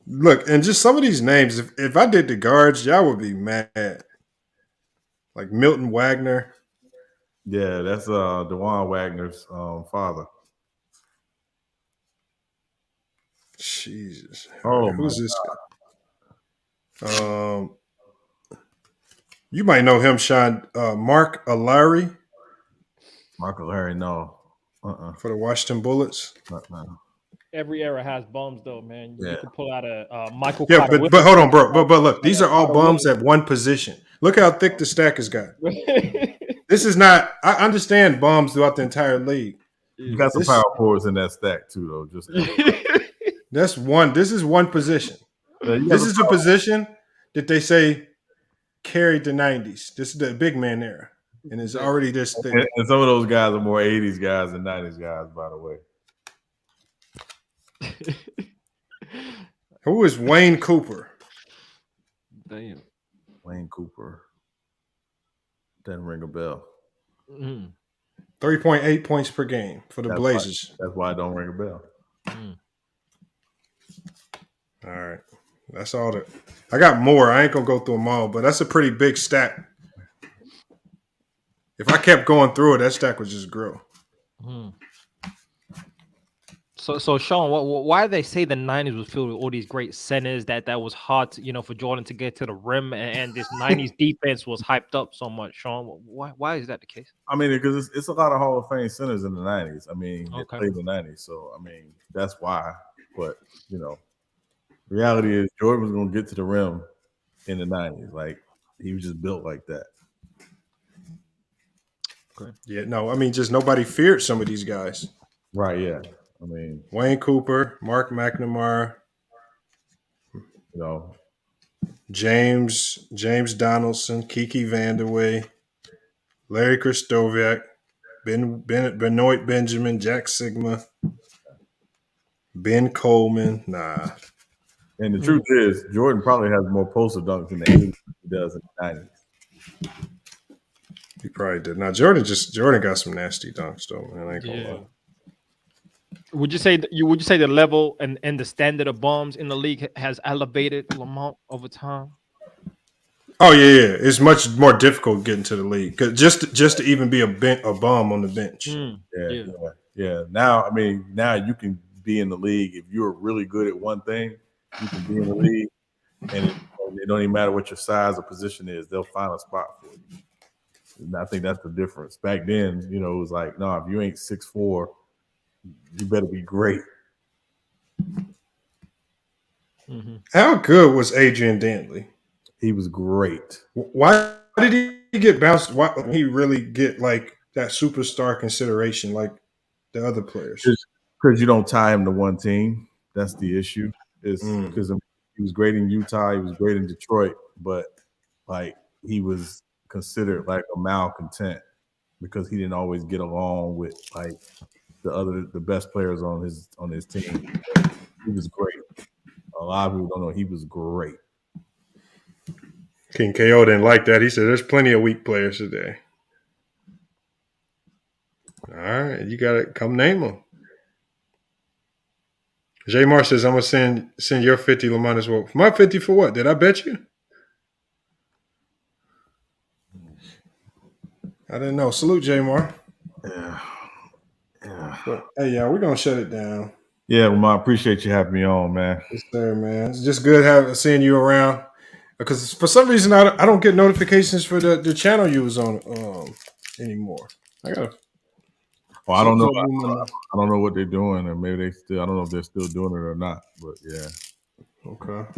Look, and just some of these names, if I did the guards, y'all would be mad. Like Milton Wagner. Yeah, that's DeJuan Wagner's father. Jesus. Oh, who's this guy? You might know him, Sean. Mark O'Leary. Mark O'Leary, no. For the Washington Bullets. Every era has bums, though, man. Yeah. You can pull out a Michael. Yeah, Carter but hold on, bro. But look, these are all bums at one position. Look how thick the stack has got. This is not. I understand bums throughout the entire league. You got some power forwards in that stack too, though. Just that's one. This is one position. This is a position that they say carried the 90s. This is the big man era, and it's already this thick. And some of those guys are more 80s guys than 90s guys, by the way. Who is Wayne Cooper? Damn. Wayne Cooper. Doesn't ring a bell. 3.8 points per game for the Blazers. That's why I don't ring a bell. All right. That's all that. I got more. I ain't going to go through them all, but that's a pretty big stack. If I kept going through it, that stack would just grow. So Sean, why do they say the 90s was filled with all these great centers that was hard to, for Jordan to get to the rim, and this 90s defense was hyped up so much, Sean? Why is that the case? I mean, because it's a lot of Hall of Fame centers in the 90s. I mean, they Okay. played in the 90s, so I mean, that's why. But reality is Jordan was going to get to the rim in the 90s. Like, he was just built like that. Okay. Yeah, no, I mean, just nobody feared some of these guys. Right, yeah. I mean, Wayne Cooper, Mark McNamara, James Donaldson, Kiki Vandeweghe, Larry Kristoviak, Benoit Benjamin, Jack Sigma, Ben Coleman. Nah. And the truth is, Jordan probably has more poster dunks in the 80s than he does in the 90s. He probably did. Now Jordan got some nasty dunks though, man. I ain't gonna lie. Would you say the level and the standard of bombs in the league has elevated Lamont over time? Oh yeah. It's much more difficult getting to the league. 'Cause just to even be a bum on the bench. Yeah. Now, I mean, now you can be in the league if you're really good at one thing. You can be in the league, and it don't even matter what your size or position is. They'll find a spot for you. And I think that's the difference. Back then, it was like, no, if you ain't 6'4", you better be great. How good was Adrian Dantley? He was great. Why did he get bounced? Why did he really get like that superstar consideration like the other players? Because you don't tie him to one team. That's the issue. Is because he was great in Utah, he was great in Detroit, but like he was considered like a malcontent because he didn't always get along with like the best players on his team. He was great. A lot of people don't know he was great. King KO didn't like that. He said, "There's plenty of weak players today." All right, you got to come name them. J Mar says, "I'm gonna send your 50 Lamont as well." My 50 for what? Did I bet you? I didn't know. Salute, J Mar. Yeah. But, hey, y'all, we're gonna shut it down. Yeah, well, I appreciate you having me on, man. Yes, sir, man. It's just good seeing you around. Because for some reason I don't get notifications for the channel you was on anymore. I gotta. Well, I don't know. I don't know what they're doing, or maybe they still. I don't know if they're still doing it or not. But yeah. Okay.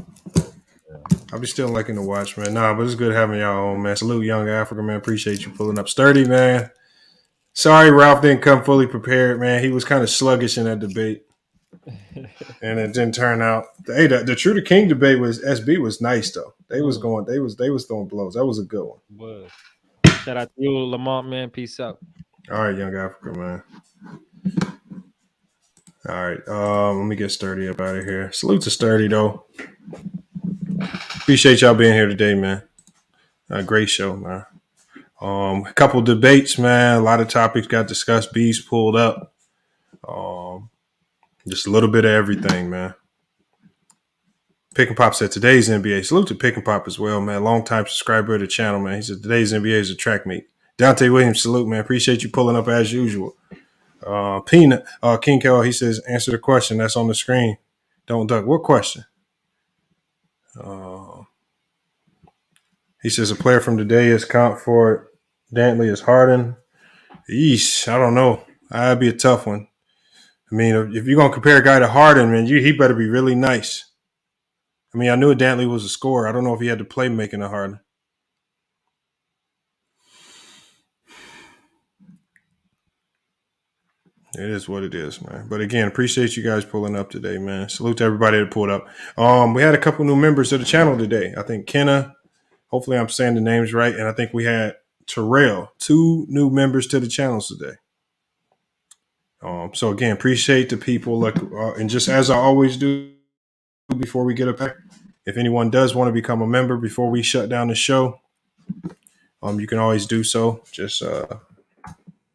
I'll be still liking to watch, man. Nah, but it's good having y'all on, man. Salute, Young Africa, man. Appreciate you pulling up. Sturdy, man. Sorry, Ralph didn't come fully prepared, man. He was kind of sluggish in that debate. And it didn't turn out. Hey, the True to King debate was SB was nice though. They was throwing blows. That was a good one. Shout out to you, Lamont, man. Peace out. All right, Young Africa, man. All right. Let me get Sturdy up out of here. Salute to Sturdy though. Appreciate y'all being here today, man. Great show, man. A couple debates, man. A lot of topics got discussed. Bees pulled up. Just a little bit of everything, man. Pick and Pop said today's NBA. Salute to Pick and Pop as well, man. Longtime subscriber of the channel, man. He said today's NBA is a track meet. Dante Williams, salute, man. Appreciate you pulling up as usual. Peanut, King Kel, he says, answer the question that's on the screen. Don't duck. What question? He says a player from today is comp for Dantley is Harden. Yeesh, I don't know. That'd be a tough one. I mean, if you're gonna compare a guy to Harden, man, he better be really nice. I mean, I knew Dantley was a scorer. I don't know if he had the playmaking of Harden. It is what it is, man. But again, appreciate you guys pulling up today, man. Salute to everybody that pulled up. We had a couple new members of the channel today. I think Kenna, hopefully I'm saying the names right, and I think we had Terrell, 2 new members to the channels today. So again, appreciate the people. Look, and just as I always do before we get up there, if anyone does want to become a member before we shut down the show, you can always do so. Just the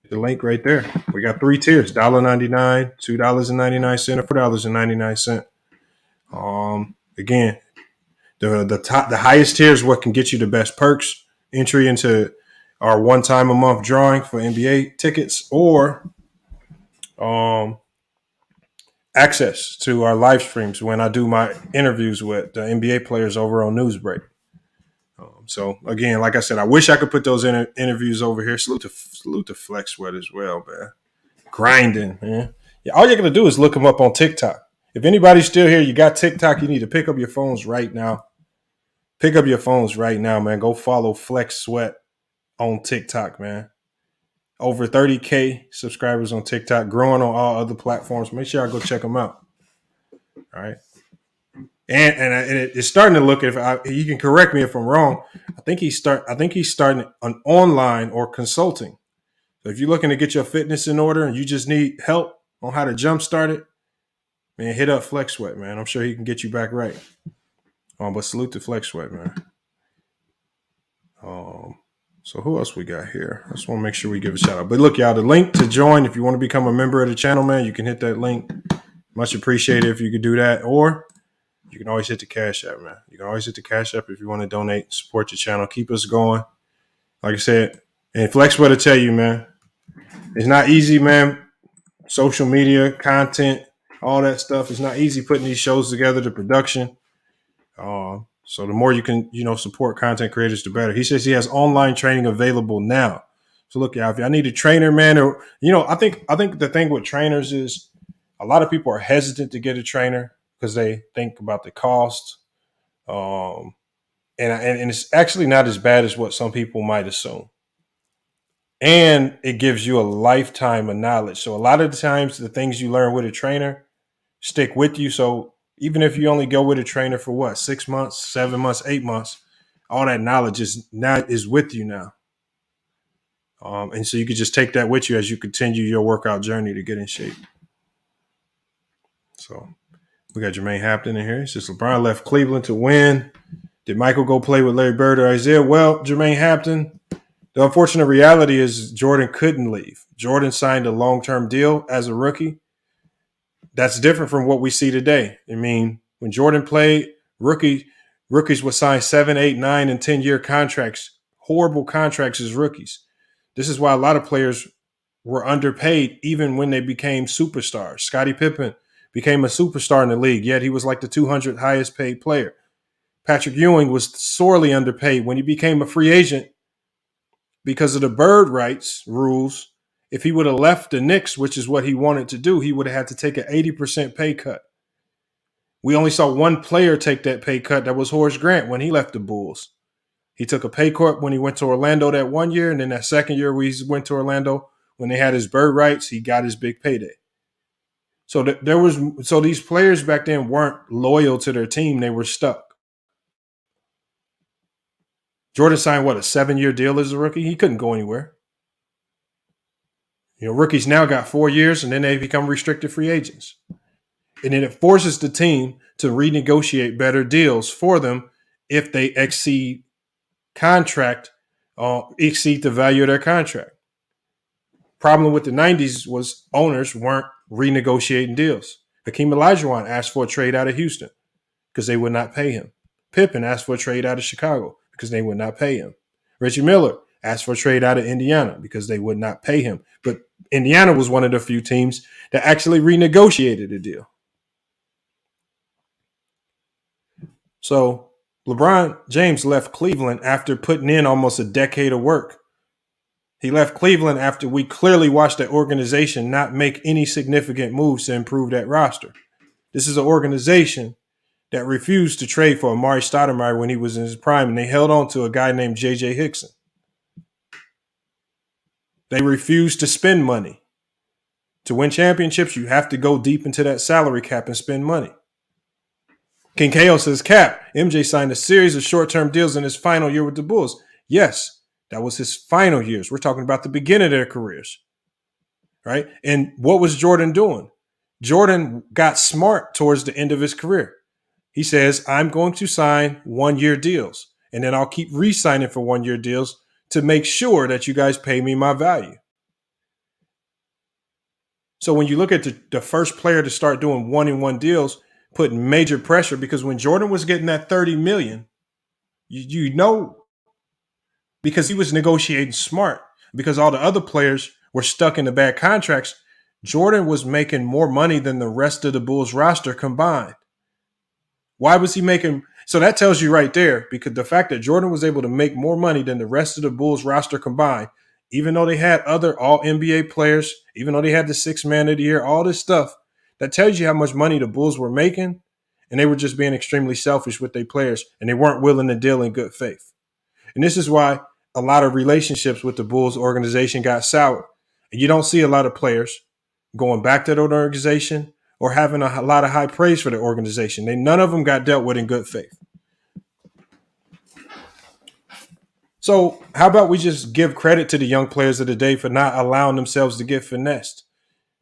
link right there. We got 3 tiers: $1.99, $2.99, or $4.99. Again, the highest tier is what can get you the best perks: entry into our one-time a month drawing for NBA tickets, or access to our live streams when I do my interviews with the NBA players over on Newsbreak. So again, like I said, I wish I could put those interviews over here. Salute to Flex Sweat as well, man. Grinding, man. Yeah, all you're gonna do is look them up on TikTok. If anybody's still here, you got TikTok, you need to pick up your phones right now. Pick up your phones right now, man. Go follow Flex Sweat on TikTok, man. Over 30K subscribers on TikTok, growing on all other platforms. Make sure I go check them out. All right. And it's starting to look, you can correct me if I'm wrong. I think he's starting an online or consulting. So if you're looking to get your fitness in order and you just need help on how to jumpstart it, Man, hit up Flex Sweat, man. I'm sure he can get you back right. But salute to Flex Sweat, man. So who else we got here? I just want to make sure we give a shout out. But look, y'all, the link to join, if you want to become a member of the channel, man, you can hit that link. Much appreciated if you could do that. Or you can always hit the Cash App, man. You can always hit the Cash App if you want to donate, support your channel, keep us going. Like I said, and Flex Sweat will tell you, man, it's not easy, man. Social media, content, all that stuff. It's not easy putting these shows together, the production. So the more you can, support content creators, the better. He says he has online training available now. So look, y'all, if y'all need a trainer, man, or I think the thing with trainers is a lot of people are hesitant to get a trainer because they think about the cost. And it's actually not as bad as what some people might assume. And it gives you a lifetime of knowledge. So a lot of the times the things you learn with a trainer stick with you. So even if you only go with a trainer for 6 months, 7 months, 8 months, all that knowledge is with you now. And so you could just take that with you as you continue your workout journey to get in shape. So we got Jermaine Hampton in here. It says LeBron left Cleveland to win. Did Michael go play with Larry Bird or Isaiah? Well, Jermaine Hampton, the unfortunate reality is Jordan couldn't leave. Jordan signed a long-term deal as a rookie. That's different from what we see today. I mean, when Jordan played, rookies would sign 7, 8, 9, and 10-year contracts, horrible contracts as rookies. This is why a lot of players were underpaid even when they became superstars. Scottie Pippen became a superstar in the league, yet he was like the 200th highest paid player. Patrick Ewing was sorely underpaid when he became a free agent because of the bird rights rules. If he would have left the Knicks, which is what he wanted to do, he would have had to take an 80% pay cut. We only saw one player take that pay cut. That was Horace Grant when he left the Bulls. He took a pay cut when he went to Orlando that one year, and then that second year we went to Orlando, when they had his bird rights, he got his big payday. So these players back then weren't loyal to their team. They were stuck. Jordan signed, a 7-year deal as a rookie? He couldn't go anywhere. Rookies now got 4 years, and then they become restricted free agents. And then it forces the team to renegotiate better deals for them if they exceed the value of their contract. Problem with the 90s was owners weren't renegotiating deals. Hakeem Olajuwon asked for a trade out of Houston because they would not pay him. Pippen asked for a trade out of Chicago because they would not pay him. Reggie Miller asked for a trade out of Indiana because they would not pay him. But Indiana was one of the few teams that actually renegotiated the deal. So LeBron James left Cleveland after putting in almost a decade of work. He left Cleveland after we clearly watched that organization not make any significant moves to improve that roster. This is an organization that refused to trade for Amari Stoudemire when he was in his prime, and they held on to a guy named J.J. Hickson. They refused to spend money. To win championships, you have to go deep into that salary cap and spend money. King KO says, Cap, MJ signed a series of short-term deals in his final year with the Bulls. Yes, that was his final years. We're talking about the beginning of their careers, right? And what was Jordan doing? Jordan got smart towards the end of his career. He says, I'm going to sign 1-year deals, and then I'll keep re-signing for 1-year deals to make sure that you guys pay me my value. So when you look at the first player to start doing 1-and-1 deals, putting major pressure, because when Jordan was getting that $30 million, because he was negotiating smart, because all the other players were stuck in the bad contracts, Jordan was making more money than the rest of the Bulls roster combined. Why was he making? So that tells you right there, because the fact that Jordan was able to make more money than the rest of the Bulls roster combined, even though they had other all NBA players, even though they had the 6th man of the year, all this stuff, that tells you how much money the Bulls were making, and they were just being extremely selfish with their players, and they weren't willing to deal in good faith. And this is why a lot of relationships with the Bulls organization got soured. And you don't see a lot of players going back to the organization or having a lot of high praise for the organization. None of them got dealt with in good faith. So how about we just give credit to the young players of the day for not allowing themselves to get finessed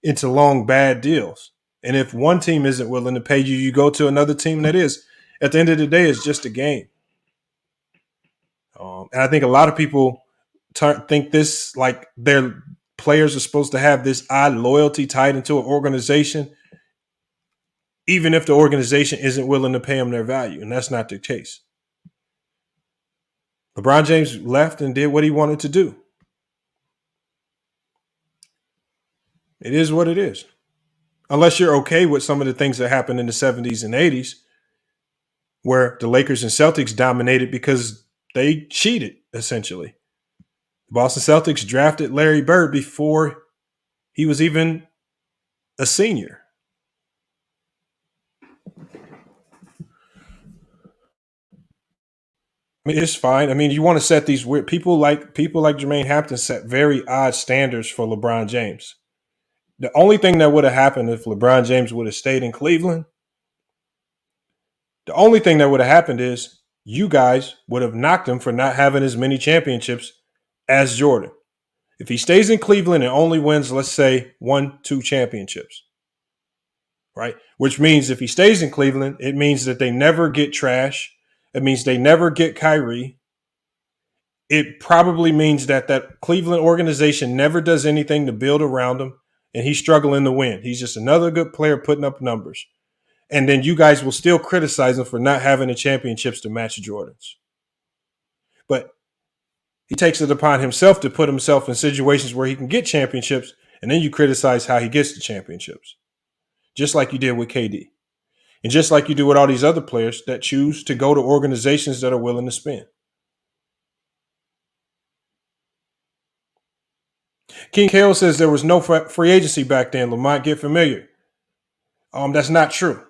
into long, bad deals And if one team isn't willing to pay you, you go to another team that is. At the end of the day, it's just a game. And I think a lot of people think this like their players are supposed to have this odd loyalty tied into an organization, even if the organization isn't willing to pay them their value. And that's not the case. LeBron James left and did what he wanted to do. It is what it is. Unless you're okay with some of the things that happened in the 70s and 80s, where the Lakers and Celtics dominated because they cheated, essentially. The Boston Celtics drafted Larry Bird before he was even a senior. I mean, it's fine. I mean, you want to set these weird people like Jermaine Hampton set very odd standards for LeBron James. The only thing that would have happened if LeBron James would have stayed in Cleveland, the only thing that would have happened is you guys would have knocked him for not having as many championships as Jordan. If he stays in Cleveland and only wins, let's say 1-2 championships, right? Which means if he stays in Cleveland, it means that they never get trash. It means they never get Kyrie. It probably means that Cleveland organization never does anything to build around him, and he's struggling to win. He's just another good player putting up numbers. And then you guys will still criticize him for not having the championships to match Jordan's. But he takes it upon himself to put himself in situations where he can get championships, and then you criticize how he gets the championships. Just like you did with KD. And just like you do with all these other players that choose to go to organizations that are willing to spend. King Kale says there was no free agency back then. Lamont, get familiar. That's not true.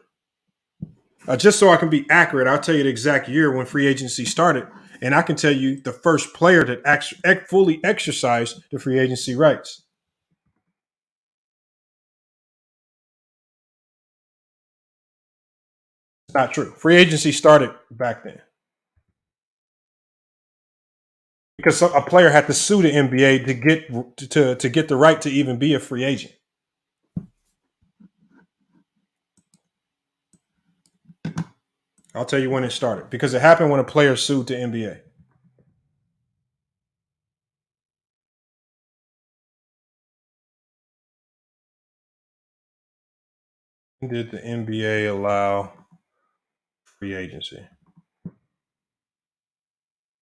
Just so I can be accurate, I'll tell you the exact year when free agency started. And I can tell you the first player that fully exercised the free agency rights. It's not true. Free agency started back then. Because a player had to sue the NBA to get the right to even be a free agent. I'll tell you when it started. Because it happened when a player sued the NBA. Did the NBA allow free agency?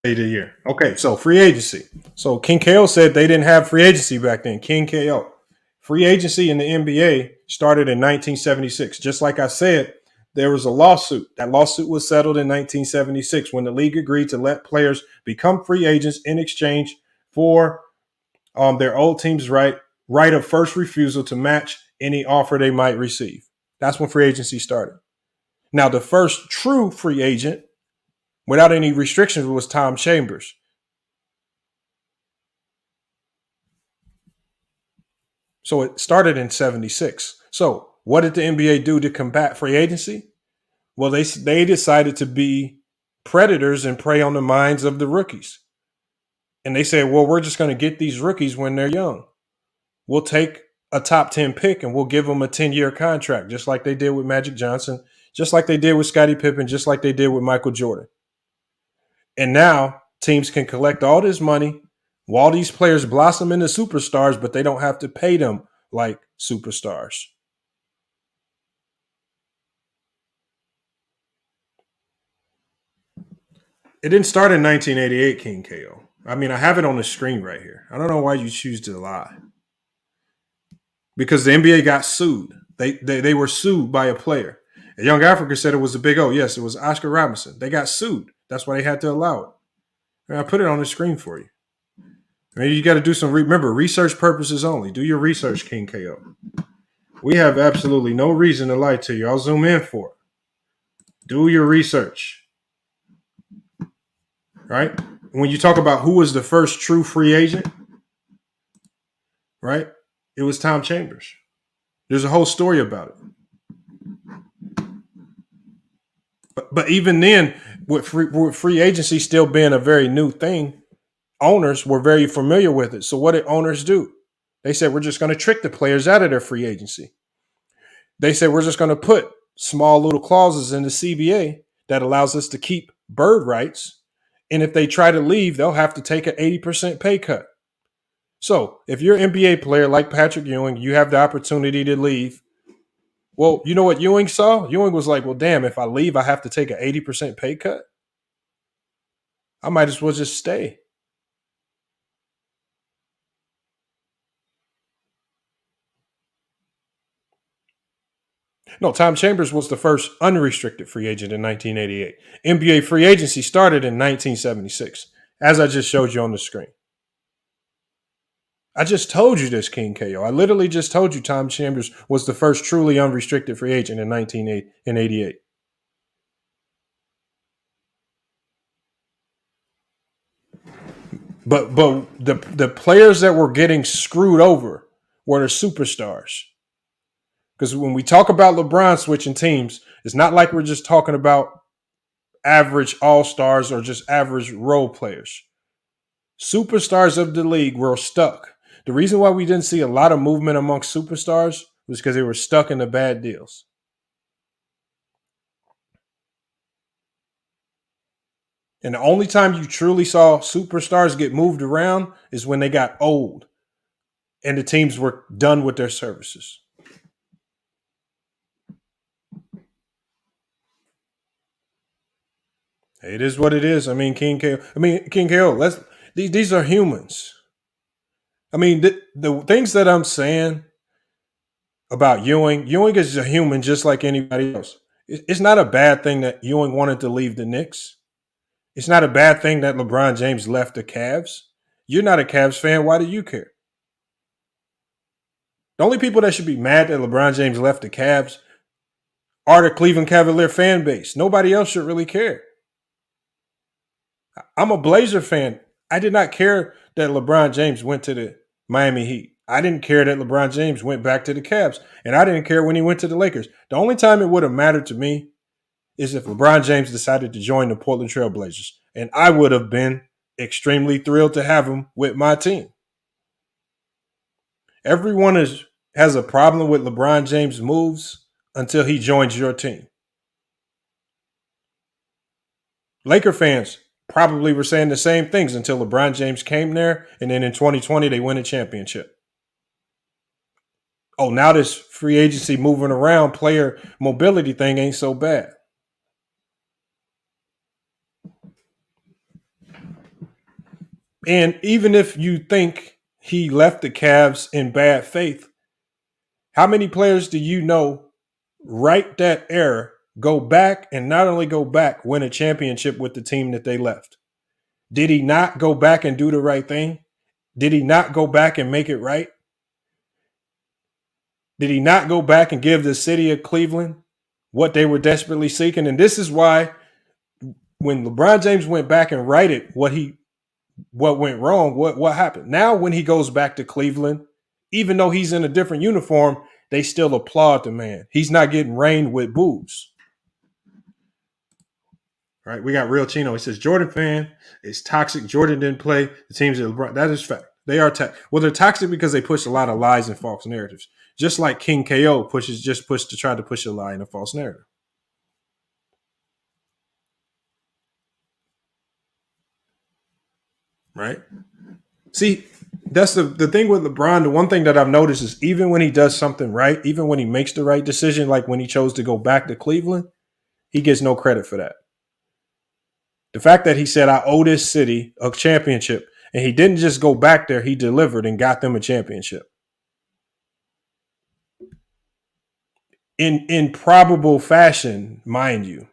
A year. Okay, so free agency. So King KO said they didn't have free agency back then. King KO. Free agency in the NBA started in 1976. Just like I said, there was a lawsuit. That lawsuit was settled in 1976 when the league agreed to let players become free agents in exchange for their old team's right of first refusal to match any offer they might receive. That's when free agency started. Now, the first true free agent without any restrictions was Tom Chambers. So it started in 76. So what did the NBA do to combat free agency? Well, they decided to be predators and prey on the minds of the rookies. And they said, well, we're just going to get these rookies when they're young. We'll take a top 10 pick and we'll give them a 10-year contract, just like they did with Magic Johnson, just like they did with Scottie Pippen, just like they did with Michael Jordan. And now teams can collect all this money while these players blossom into superstars, but they don't have to pay them like superstars. It didn't start in 1988, King KO. I mean, I have it on the screen right here. I don't know why you choose to lie. Because the NBA got sued. They were sued by a player. And Young Africa said it was a big O. Yes, it was Oscar Robinson. They got sued. That's why they had to allow it. And I put it on the screen for you. Maybe you got to do some, remember, research purposes only. Do your research, King KO. We have absolutely no reason to lie to you. I'll zoom in for it. Do your research. Right? When you talk about who was the first true free agent, right? It was Tom Chambers. There's a whole story about it. But even then, with free agency still being a very new thing, owners were very familiar with it. So what did owners do? They said, we're just going to trick the players out of their free agency. they said we're just going to put small little clauses in the CBA that allows us to keep bird rights. And if they try to leave, they'll have to take an 80% pay cut. So if you're an NBA player like Patrick Ewing, you have the opportunity to leave. Well, you know what Ewing saw? Ewing was like, well, damn, if I leave, I have to take an 80% pay cut. I might as well just stay. No, Tom Chambers was the first unrestricted free agent in 1988. NBA free agency started in 1976, as I just showed you on the screen. I just told you this, King KO. I literally just told you Tom Chambers was the first truly unrestricted free agent in 1988. But the players that were getting screwed over were the superstars. Because when we talk about LeBron switching teams, it's not like we're just talking about average all-stars or just average role players. Superstars of the league were stuck. The reason why we didn't see a lot of movement amongst superstars was because they were stuck in the bad deals. And the only time you truly saw superstars get moved around is when they got old and the teams were done with their services. It is what it is. I mean, King KO. These are humans. I mean, the things that I'm saying about Ewing is a human just like anybody else. It's not a bad thing that Ewing wanted to leave the Knicks. It's not a bad thing that LeBron James left the Cavs. You're not a Cavs fan. Why do you care? The only people that should be mad that LeBron James left the Cavs are the Cleveland Cavalier fan base. Nobody else should really care. I'm a Blazer fan. I did not care that LeBron James went to the Miami Heat. I didn't care that LeBron James went back to the Cavs. And I didn't care when he went to the Lakers. The only time it would have mattered to me is if LeBron James decided to join the Portland Trail Blazers. And I would have been extremely thrilled to have him with my team. Everyone has a problem with LeBron James' moves until he joins your team. Laker fans probably were saying the same things until LeBron James came there, and then in 2020, they win a championship. Oh, now this free agency moving around player mobility thing ain't so bad. And even if you think he left the Cavs in bad faith, how many players do you know right that era go back and not only go back, win a championship with the team that they left? Did he not go back and do the right thing? Did he not go back and make it right? Did he not go back and give the city of Cleveland what they were desperately seeking? And this is why when LeBron James went back and righted what went wrong, what happened? Now when he goes back to Cleveland, even though he's in a different uniform, they still applaud the man. He's not getting rained with boos. All right, we got Real Chino. He says, Jordan fan is toxic. Jordan didn't play. The teams that LeBron. That is fact. They are well, they're toxic because they push a lot of lies and false narratives. Just like King KO to try to push a lie and a false narrative. Right? See, that's the thing with LeBron. The one thing that I've noticed is even when he does something right, even when he makes the right decision, like when he chose to go back to Cleveland, he gets no credit for that. The fact that he said, I owe this city a championship, and he didn't just go back there, he delivered and got them a championship. In probable fashion, mind you.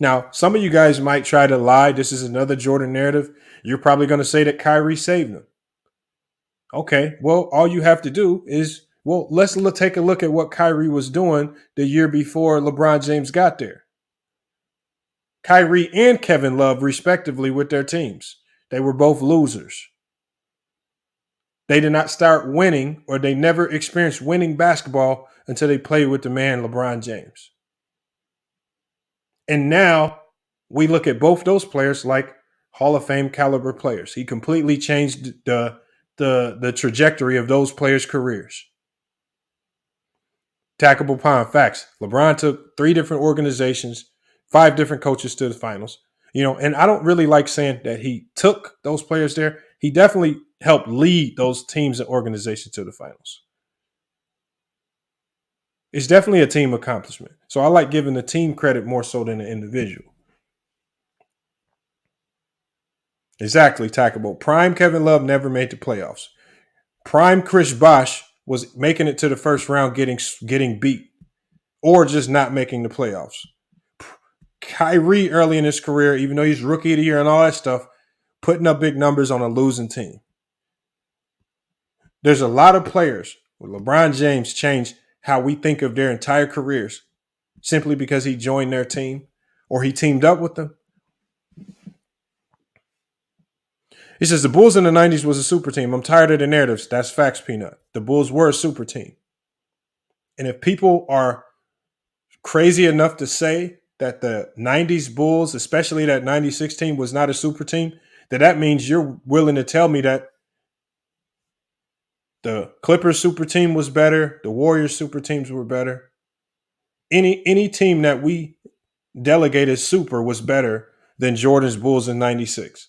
Now, some of you guys might try to lie. This is another Jordan narrative. You're probably going to say that Kyrie saved them. Okay, well, all you have to do is, let's take a look at what Kyrie was doing the year before LeBron James got there. Kyrie and Kevin Love, respectively, with their teams. They were both losers. They did not start winning, or they never experienced winning basketball until they played with the man LeBron James. And now we look at both those players like Hall of Fame caliber players. He completely changed the trajectory of those players' careers. Tackable pound facts. LeBron took 3 different organizations, 5 different coaches to the finals. And I don't really like saying that he took those players there. He definitely helped lead those teams and organizations to the finals. It's definitely a team accomplishment. So I like giving the team credit more so than the individual. Exactly, tackable. Prime Kevin Love never made the playoffs. Prime Chris Bosh was making it to the first round getting beat or just not making the playoffs. Kyrie early in his career, even though he's rookie of the year and all that stuff, putting up big numbers on a losing team. There's a lot of players where LeBron James changed how we think of their entire careers simply because he joined their team or he teamed up with them. He says the Bulls in the 90s was a super team. I'm tired of the narratives. That's facts, Peanut. The Bulls were a super team. And if people are crazy enough to say that the 90s Bulls, especially that 96 team, was not a super team, then that means you're willing to tell me that the Clippers super team was better, the Warriors super teams were better. Any team that we delegate as super was better than Jordan's Bulls in 96.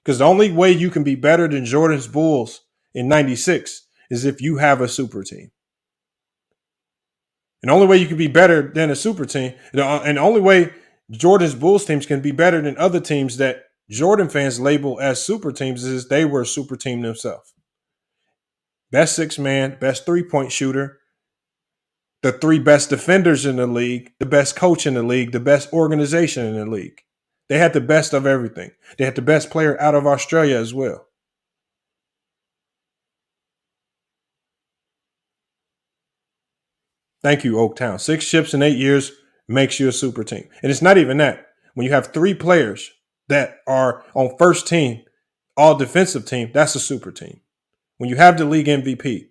Because the only way you can be better than Jordan's Bulls in 96 is if you have a super team. And the only way you can be better than a super team, and the only way Jordan's Bulls teams can be better than other teams that Jordan fans label as super teams is they were a super team themselves. Best 6-man, best 3-point shooter, the 3 best defenders in the league, the best coach in the league, the best organization in the league. They had the best of everything. They had the best player out of Australia as well. Thank you, Oaktown. 6 ships in 8 years makes you a super team. And it's not even that. When you have 3 players that are on first team, all defensive team, that's a super team. When you have the league MVP,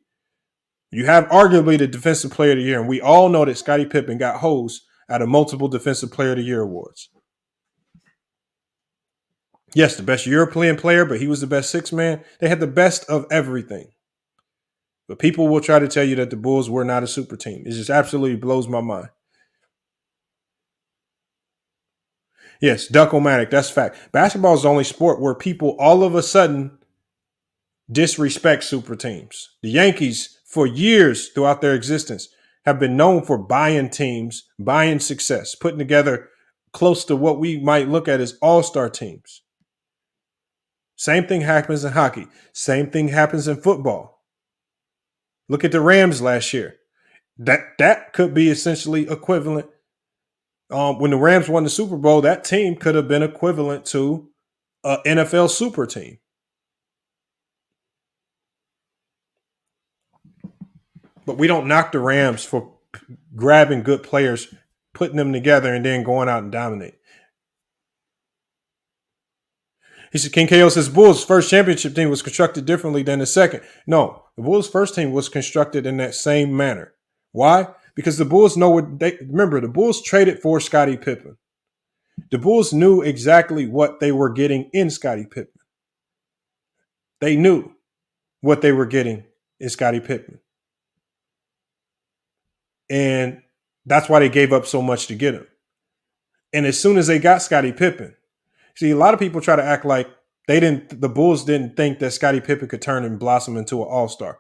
you have arguably the defensive player of the year. And we all know that Scottie Pippen got hosed out of multiple defensive player of the year awards. Yes, the best European player, but he was the best 6-man. They had the best of everything. But people will try to tell you that the Bulls were not a super team. It just absolutely blows my mind. Yes, Duck-O-Matic, that's fact. Basketball is the only sport where people all of a sudden disrespect super teams. The Yankees, for years throughout their existence, have been known for buying teams, buying success, putting together close to what we might look at as all-star teams. Same thing happens in hockey. Same thing happens in football. Look at the Rams last year. That could be essentially equivalent. When the Rams won the Super Bowl, that team could have been equivalent to an NFL super team. But we don't knock the Rams for grabbing good players, putting them together, and then going out and dominate. He said, King KO says, Bulls' first championship team was constructed differently than the second. No, the Bulls' first team was constructed in that same manner. Why? Because the Bulls know what they remember. The Bulls traded for Scottie Pippen. The Bulls knew exactly what they were getting in Scottie Pippen. They knew what they were getting in Scottie Pippen. And that's why they gave up so much to get him. And as soon as they got Scottie Pippen, see, a lot of people try to act like the Bulls didn't think that Scottie Pippen could turn and blossom into an all-star.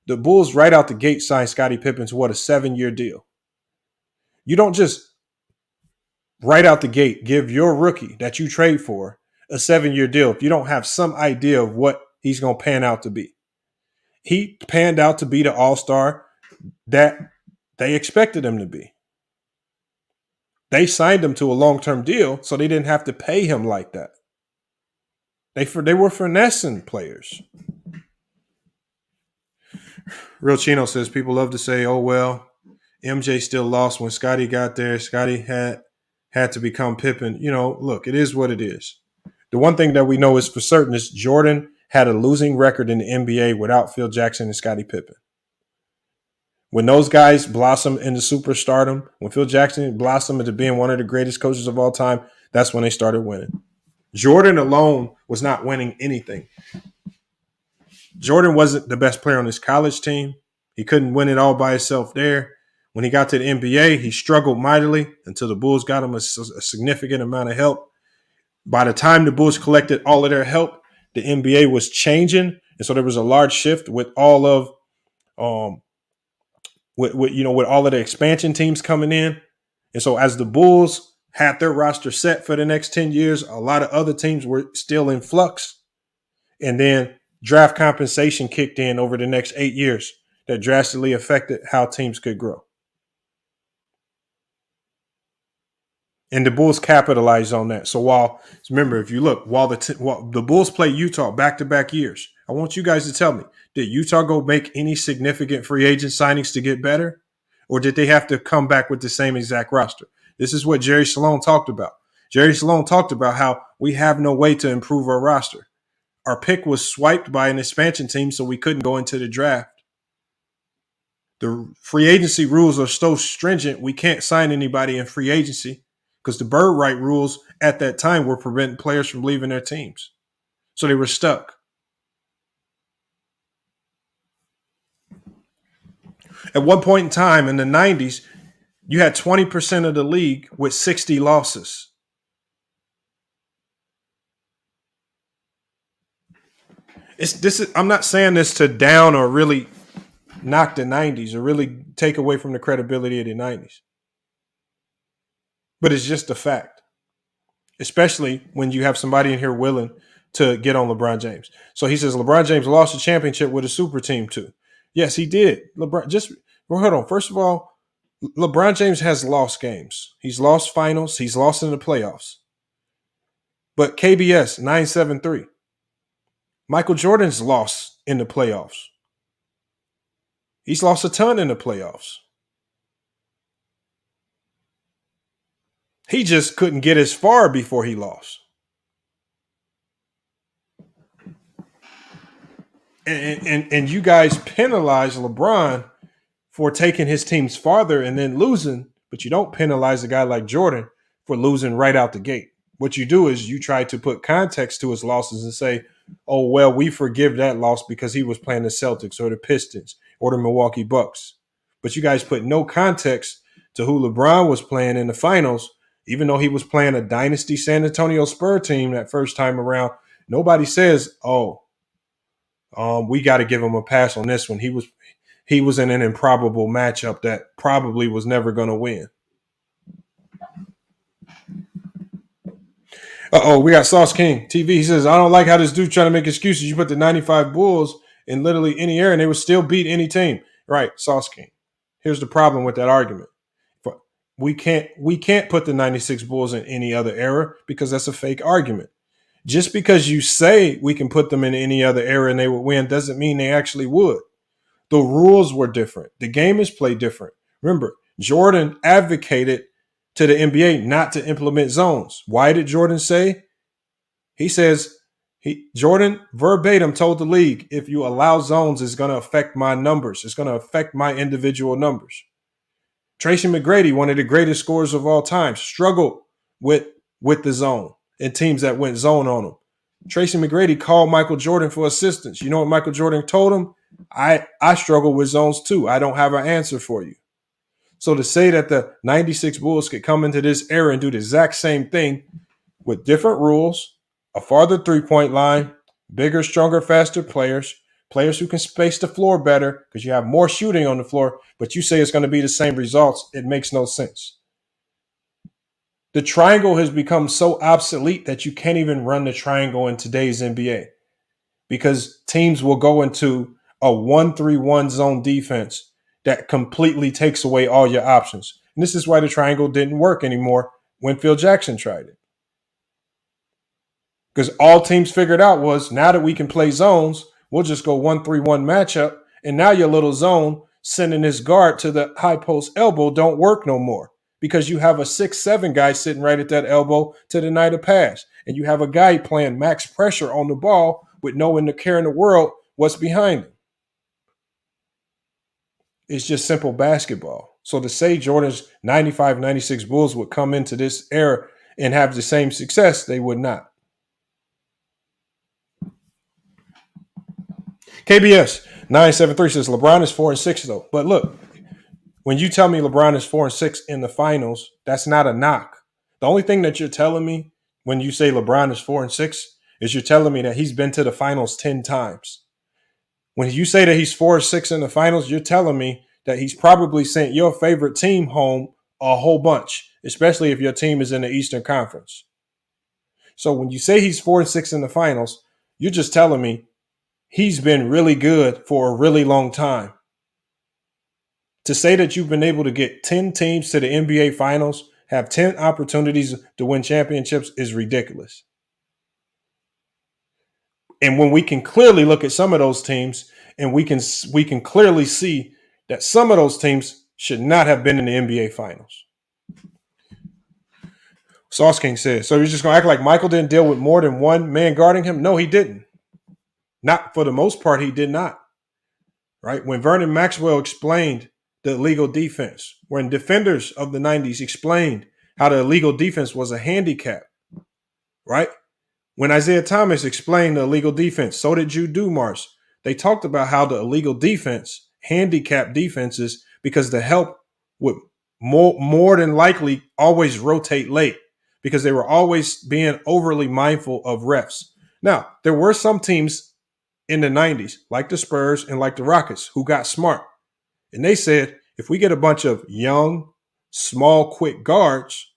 The Bulls right out the gate signed Scottie Pippen to a 7-year deal. You don't just right out the gate give your rookie that you trade for a 7-year deal if you don't have some idea of what he's going to pan out to be. He panned out to be the all-star that they expected him to be. They signed him to a long-term deal, so they didn't have to pay him like that. They were finessing players. Real Chino says people love to say, oh, well, MJ still lost when Scottie got there. Scottie had to become Pippen. Look, it is what it is. The one thing that we know is for certain is Jordan had a losing record in the NBA without Phil Jackson and Scottie Pippen. When those guys blossom into superstardom, when Phil Jackson blossomed into being one of the greatest coaches of all time, that's when they started winning. Jordan alone was not winning anything. Jordan wasn't the best player on his college team. He couldn't win it all by himself there. When he got to the NBA, he struggled mightily until the Bulls got him a significant amount of help. By the time the Bulls collected all of their help, the NBA was changing, and so there was a large shift with all of with all of the expansion teams coming in. And so as the Bulls had their roster set for the next 10 years, a lot of other teams were still in flux. And then draft compensation kicked in over the next 8 years that drastically affected how teams could grow. And the Bulls capitalized on that. So remember, if you look, while the Bulls play Utah back-to-back years, I want you guys to tell me, did Utah go make any significant free agent signings to get better? Or did they have to come back with the same exact roster? This is what Jerry Sloan talked about. Jerry Sloan talked about how we have no way to improve our roster. Our pick was swiped by an expansion team, so we couldn't go into the draft. The free agency rules are so stringent, we can't sign anybody in free agency because the bird right rules at that time were preventing players from leaving their teams. So they were stuck. At one point in time in the 90s, you had 20% of the league with 60 losses. I'm not saying this to down or really knock the 90s or really take away from the credibility of the 90s. But it's just a fact, especially when you have somebody in here willing to get on LeBron James. So he says LeBron James lost a championship with a super team too. Yes, he did. Hold on. First of all, LeBron James has lost games. He's lost finals. He's lost in the playoffs. But KBS 973. Michael Jordan's lost in the playoffs. He's lost a ton in the playoffs. He just couldn't get as far before he lost. And you guys penalize LeBron for taking his teams farther and then losing, but you don't penalize a guy like Jordan for losing right out the gate. What you do is you try to put context to his losses and say, oh, well, we forgive that loss because he was playing the Celtics or the Pistons or the Milwaukee Bucks. But you guys put no context to who LeBron was playing in the finals, even though he was playing a dynasty San Antonio Spurs team that first time around. Nobody says, we got to give him a pass on this one. He was in an improbable matchup that probably was never going to win. We got Sauce King TV. He says, I don't like how this dude trying to make excuses. You put the 95 Bulls in literally any era and they would still beat any team. Right, Sauce King. Here's the problem with that argument. We can't put the 96 Bulls in any other era because that's a fake argument. Just because you say we can put them in any other era and they would win doesn't mean they actually would. The rules were different. The game is played different. Remember, Jordan advocated to the NBA not to implement zones. Why did Jordan say? He says, Jordan verbatim told the league, if you allow zones, it's going to affect my numbers. It's going to affect my individual numbers. Tracy McGrady, one of the greatest scorers of all time, struggled with the zone and teams that went zone on him. Tracy McGrady called Michael Jordan for assistance. You know what Michael Jordan told him? I struggle with zones too. I don't have an answer for you. So to say that the 96 Bulls could come into this era and do the exact same thing with different rules, a farther three-point line, bigger, stronger, faster players who can space the floor better because you have more shooting on the floor, but you say it's going to be the same results, it makes no sense. The triangle has become so obsolete that you can't even run the triangle in today's NBA because teams will go into a 1-3-1 zone defense that completely takes away all your options. And this is why the triangle didn't work anymore when Phil Jackson tried it. Because all teams figured out was now that we can play zones, we'll just go 1-3-1 matchup. And now your little zone sending this guard to the high post elbow don't work no more because you have a 6'7" guy sitting right at that elbow to deny the pass. And you have a guy playing max pressure on the ball with no one to care in the world what's behind him. It's just simple basketball. So to say Jordan's 95, 96 Bulls would come into this era and have the same success, they would not. KBS 973 says LeBron is 4-6 though. But look, When you tell me LeBron is 4-6 in the finals, that's not a knock. The only thing that you're telling me when you say LeBron is 4-6 is you're telling me that he's been to the finals 10 times. When you say that he's 4-6 in the finals, you're telling me that he's probably sent your favorite team home a whole bunch, especially if your team is in the Eastern Conference. So when you say he's 4-6 in the finals, you're just telling me he's been really good for a really long time. To say that you've been able to get 10 teams to the NBA finals, have 10 opportunities to win championships is ridiculous. And when we can clearly look at some of those teams and we can clearly see that some of those teams should not have been in the NBA finals. Sauce King says, so you're just going to act like Michael didn't deal with more than one man guarding him? No, he didn't. Not for the most part, he did not. Right? When Vernon Maxwell explained the illegal defense, when defenders of the 90s explained how the illegal defense was a handicap, right? When Isaiah Thomas explained the illegal defense, so did Jude Dumars. They talked about how the illegal defense handicapped defenses because the help would more than likely always rotate late because they were always being overly mindful of refs. Now, there were some teams in the 90s, like the Spurs and like the Rockets, who got smart. And they said, if we get a bunch of young, small, quick guards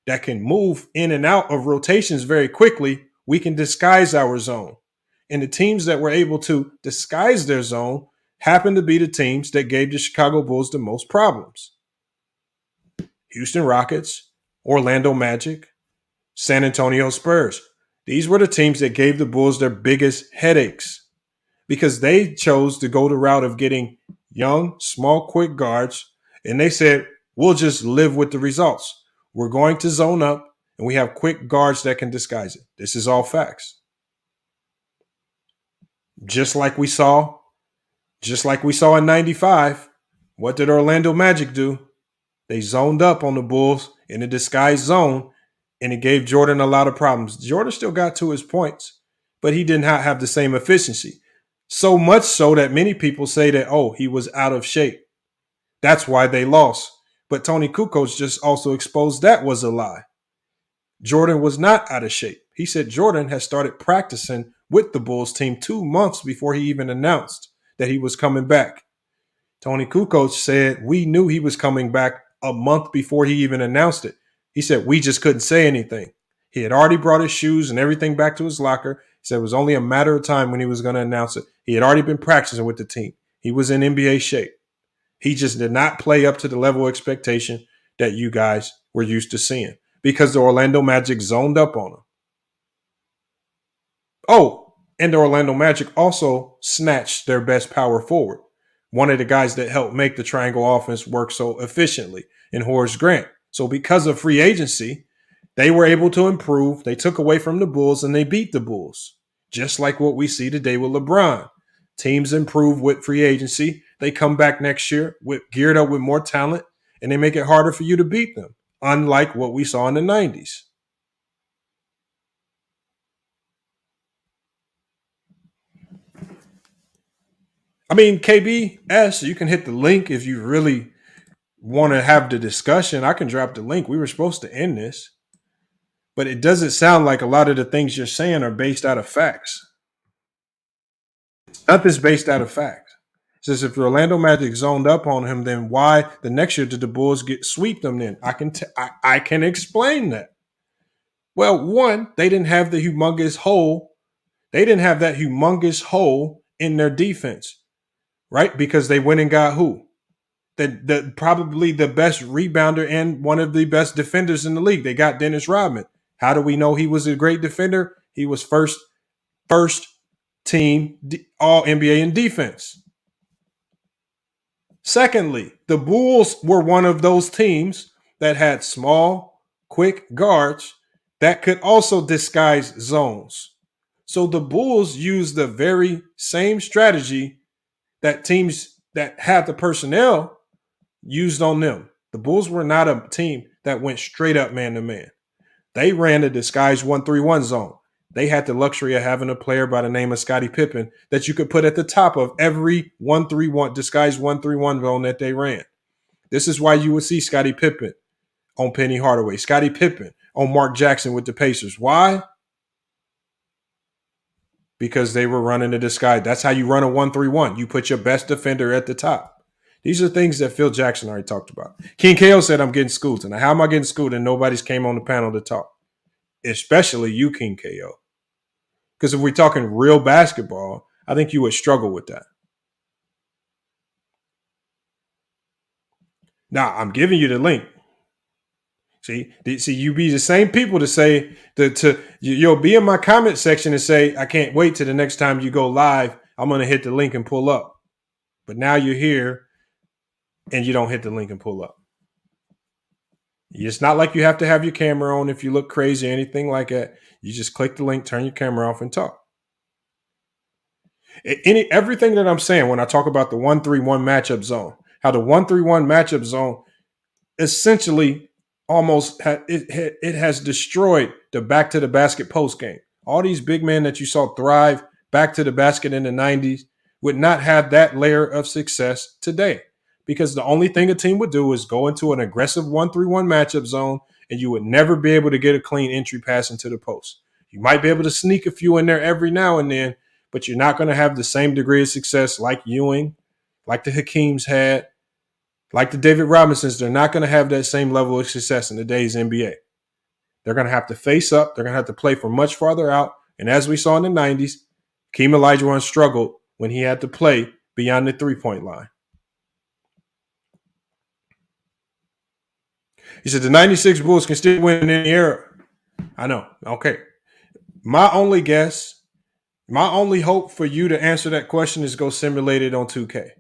that can move in and out of rotations very quickly, we can disguise our zone. And the teams that were able to disguise their zone happened to be the teams that gave the Chicago Bulls the most problems. Houston Rockets, Orlando Magic, San Antonio Spurs. These were the teams that gave the Bulls their biggest headaches because they chose to go the route of getting young, small, quick guards. And they said, we'll just live with the results. We're going to zone up and we have quick guards that can disguise it. This is all facts. Just like we saw in 95, what did Orlando Magic do? They zoned up on the Bulls in a disguised zone, and it gave Jordan a lot of problems. Jordan still got to his points, but he did not have the same efficiency. So much so that many people say that, oh, he was out of shape. That's why they lost. But Tony Kukoc just also exposed that was a lie. Jordan was not out of shape. He said Jordan had started practicing with the Bulls team 2 months before he even announced that he was coming back. Tony Kukoc said we knew he was coming back a month before he even announced it. He said we just couldn't say anything. He had already brought his shoes and everything back to his locker. He said it was only a matter of time when he was going to announce it. He had already been practicing with the team. He was in NBA shape. He just did not play up to the level of expectation that you guys were used to seeing because the Orlando Magic zoned up on him. Oh, and the Orlando Magic also snatched their best power forward. One of the guys that helped make the triangle offense work so efficiently in Horace Grant. So because of free agency, they were able to improve. They took away from the Bulls and they beat the Bulls. Just like what we see today with LeBron. Teams improve with free agency. They come back next year geared up with more talent and they make it harder for you to beat them. Unlike what we saw in the 90s. I mean, KBS, you can hit the link if you really want to have the discussion. I can drop the link. We were supposed to end this. But it doesn't sound like a lot of the things you're saying are based out of facts. Nothing's based out of fact. It says if the Orlando Magic zoned up on him, then why the next year did the Bulls sweep them then? I can explain that. Well, one, they didn't have the humongous hole. They didn't have that humongous hole in their defense, right? Because they went and got who? Probably the best rebounder and one of the best defenders in the league. They got Dennis Rodman. How do we know he was a great defender? He was first team all NBA in defense. Secondly, the Bulls were one of those teams that had small, quick guards that could also disguise zones. So the Bulls used the very same strategy that teams that had the personnel used on them. The Bulls were not a team that went straight up man-to-man. They ran a disguised 1-3-1 zone. They had the luxury of having a player by the name of Scottie Pippen that you could put at the top of every 1-3-1 disguised 1-3-1 zone that they ran. This is why you would see Scottie Pippen on Penny Hardaway, Scottie Pippen on Mark Jackson with the Pacers. Why? Because they were running the disguise. That's how you run a 1-3-1. You put your best defender at the top. These are things that Phil Jackson already talked about. King KO said, I'm getting schooled tonight. How am I getting schooled and nobody's came on the panel to talk? Especially you, King KO. Because if we're talking real basketball, I think you would struggle with that. Now, I'm giving you the link. See, you be the same people to say you'll be in my comment section and say, I can't wait till the next time you go live. I'm going to hit the link and pull up. But now you're here and you don't hit the link and pull up. It's not like you have to have your camera on if you look crazy or anything like that. You just click the link, turn your camera off, and talk. Everything that I'm saying when I talk about the 1-3-1 matchup zone, how the 1-3-1 matchup zone essentially almost it has destroyed the back to the basket post game. All these big men that you saw thrive back to the basket in the 90s would not have that layer of success today, because the only thing a team would do is go into an aggressive 1-3-1 matchup zone, and you would never be able to get a clean entry pass into the post. You might be able to sneak a few in there every now and then, but you're not going to have the same degree of success like Ewing, like the Hakeems had, like the David Robinsons. They're not going to have that same level of success in today's NBA. They're going to have to face up. They're going to have to play from much farther out. And as we saw in the 90s, Keem Olajuwon struggled when he had to play beyond the three-point line. He said the 96 Bulls can still win in any era. I know. Okay. My only hope for you to answer that question is go simulate it on 2K.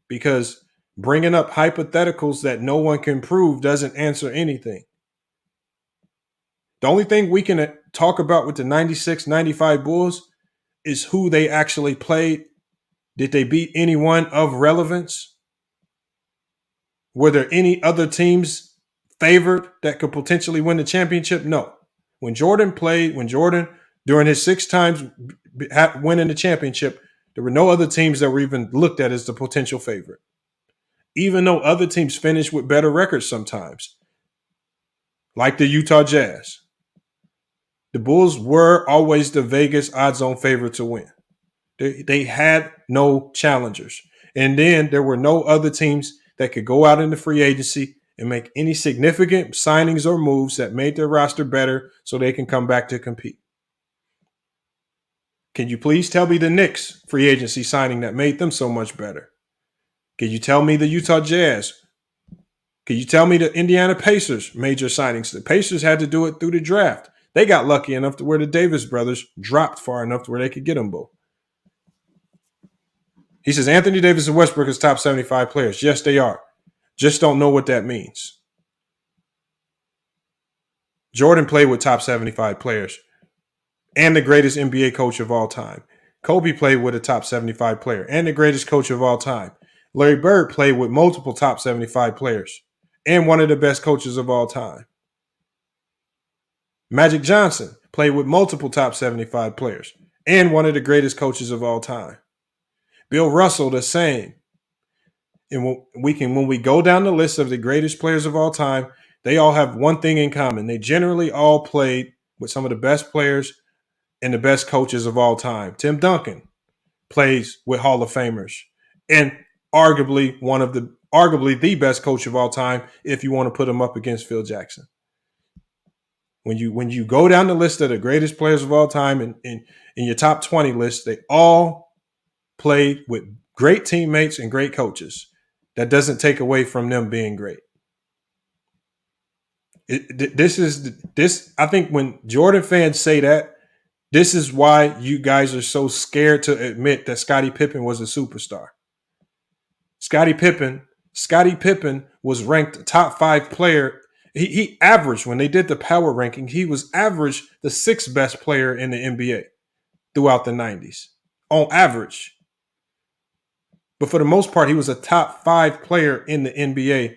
Because bringing up hypotheticals that no one can prove doesn't answer anything. The only thing we can talk about with the 96-95 Bulls is who they actually played. Did they beat anyone of relevance? Were there any other teams favored that could potentially win the championship? No. When Jordan, during his 6 times winning the championship, there were no other teams that were even looked at as the potential favorite. Even though other teams finished with better records sometimes, like the Utah Jazz. The Bulls were always the Vegas odds-on favorite to win. They had no challengers. And then there were no other teams that could go out into free agency and make any significant signings or moves that made their roster better so they can come back to compete. Can you please tell me the Knicks free agency signing that made them so much better? Can you tell me the Utah Jazz? Can you tell me the Indiana Pacers major signings? The Pacers had to do it through the draft. They got lucky enough to where the Davis brothers dropped far enough to where they could get them both. He says Anthony Davis and Westbrook is top 75 players. Yes, they are. Just don't know what that means. Jordan played with top 75 players and the greatest NBA coach of all time. Kobe played with a top 75 player and the greatest coach of all time. Larry Bird played with multiple top 75 players and one of the best coaches of all time. Magic Johnson played with multiple top 75 players and one of the greatest coaches of all time. Bill Russell, the same. And when we go down the list of the greatest players of all time, they all have one thing in common. They generally all played with some of the best players and the best coaches of all time. Tim Duncan plays with Hall of Famers and arguably the best coach of all time if you want to put him up against Phil Jackson. When you go down the list of the greatest players of all time in your top 20 list, they all played with great teammates and great coaches. That doesn't take away from them being great. I think when Jordan fans say that, this is why you guys are so scared to admit that Scottie Pippen was a superstar. Scottie Pippen was ranked top 5 player. He averaged, when they did the power ranking, he was average the 6th best player in the NBA throughout the 90s on average. But for the most part, he was a top 5 player in the NBA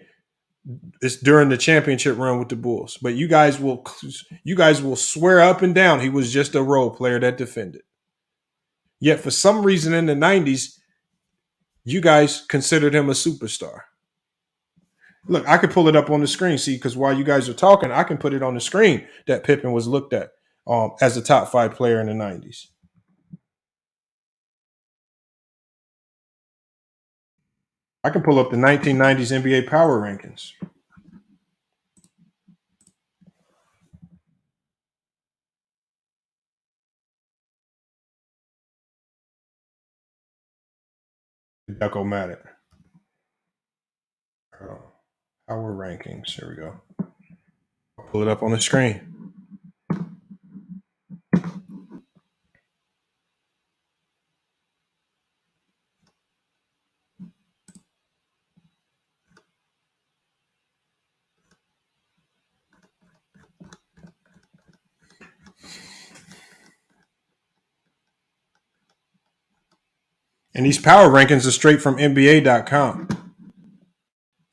during the championship run with the Bulls. But you guys will swear up and down he was just a role player that defended. Yet for some reason in the 90s, you guys considered him a superstar. Look, I could pull it up on the screen, see, because while you guys are talking, I can put it on the screen that Pippen was looked at as a top 5 player in the 90s. I can pull up the 1990s NBA power rankings. Deco-matic. Power rankings. Here we go. I'll pull it up on the screen. And these power rankings are straight from NBA.com.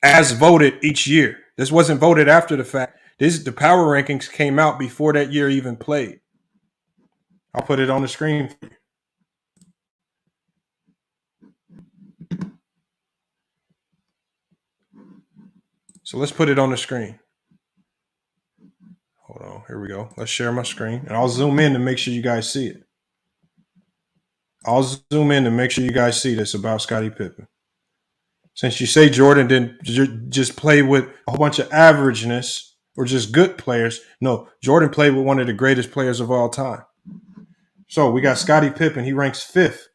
As voted each year. This wasn't voted after the fact. The power rankings came out before that year even played. I'll put it on the screen for you. So let's put it on the screen. Hold on. Here we go. Let's share my screen. And I'll zoom in to make sure you guys see it. I'll zoom in to make sure you guys see this about Scottie Pippen. Since you say Jordan didn't just play with a whole bunch of averageness or just good players. No, Jordan played with one of the greatest players of all time. So we got Scottie Pippen. He ranks 5th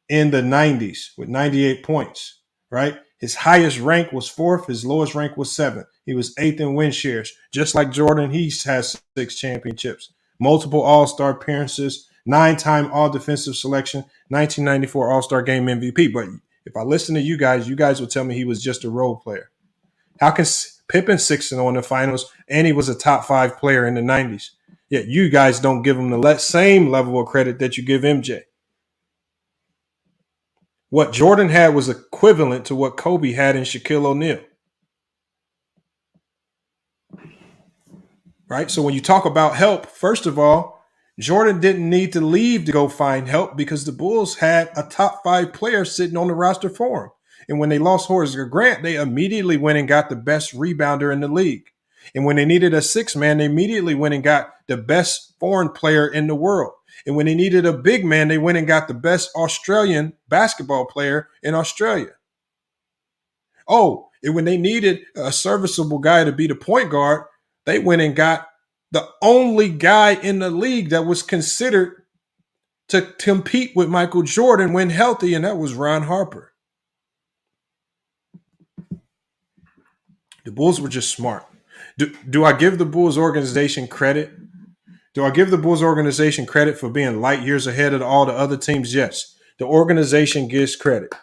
in the 90s with 98 points, right? His highest rank was 4th. His lowest rank was 7th. He was 8th in win shares. Just like Jordan, he has 6 championships, multiple All-Star appearances, 9-time All-Defensive Selection, 1994 All-Star Game MVP. But if I listen to you guys will tell me he was just a role player. How can Pippen 6-0 in the finals and he was a top 5 player in the 90s? Yet you guys don't give him the same level of credit that you give MJ. What Jordan had was equivalent to what Kobe had in Shaquille O'Neal. Right? So when you talk about help, first of all, Jordan didn't need to leave to go find help because the Bulls had a top 5 player sitting on the roster for him. And when they lost Horace Grant, they immediately went and got the best rebounder in the league. And when they needed a 6-man, they immediately went and got the best foreign player in the world. And when they needed a big man, they went and got the best Australian basketball player in Australia. Oh, and when they needed a serviceable guy to be the point guard, they went and got the only guy in the league that was considered to compete with Michael Jordan when healthy, and that was Ron Harper. The Bulls were just smart. Do I give the Bulls organization credit? Do I give the Bulls organization credit for being light years ahead of all the other teams? Yes. The organization gives credit.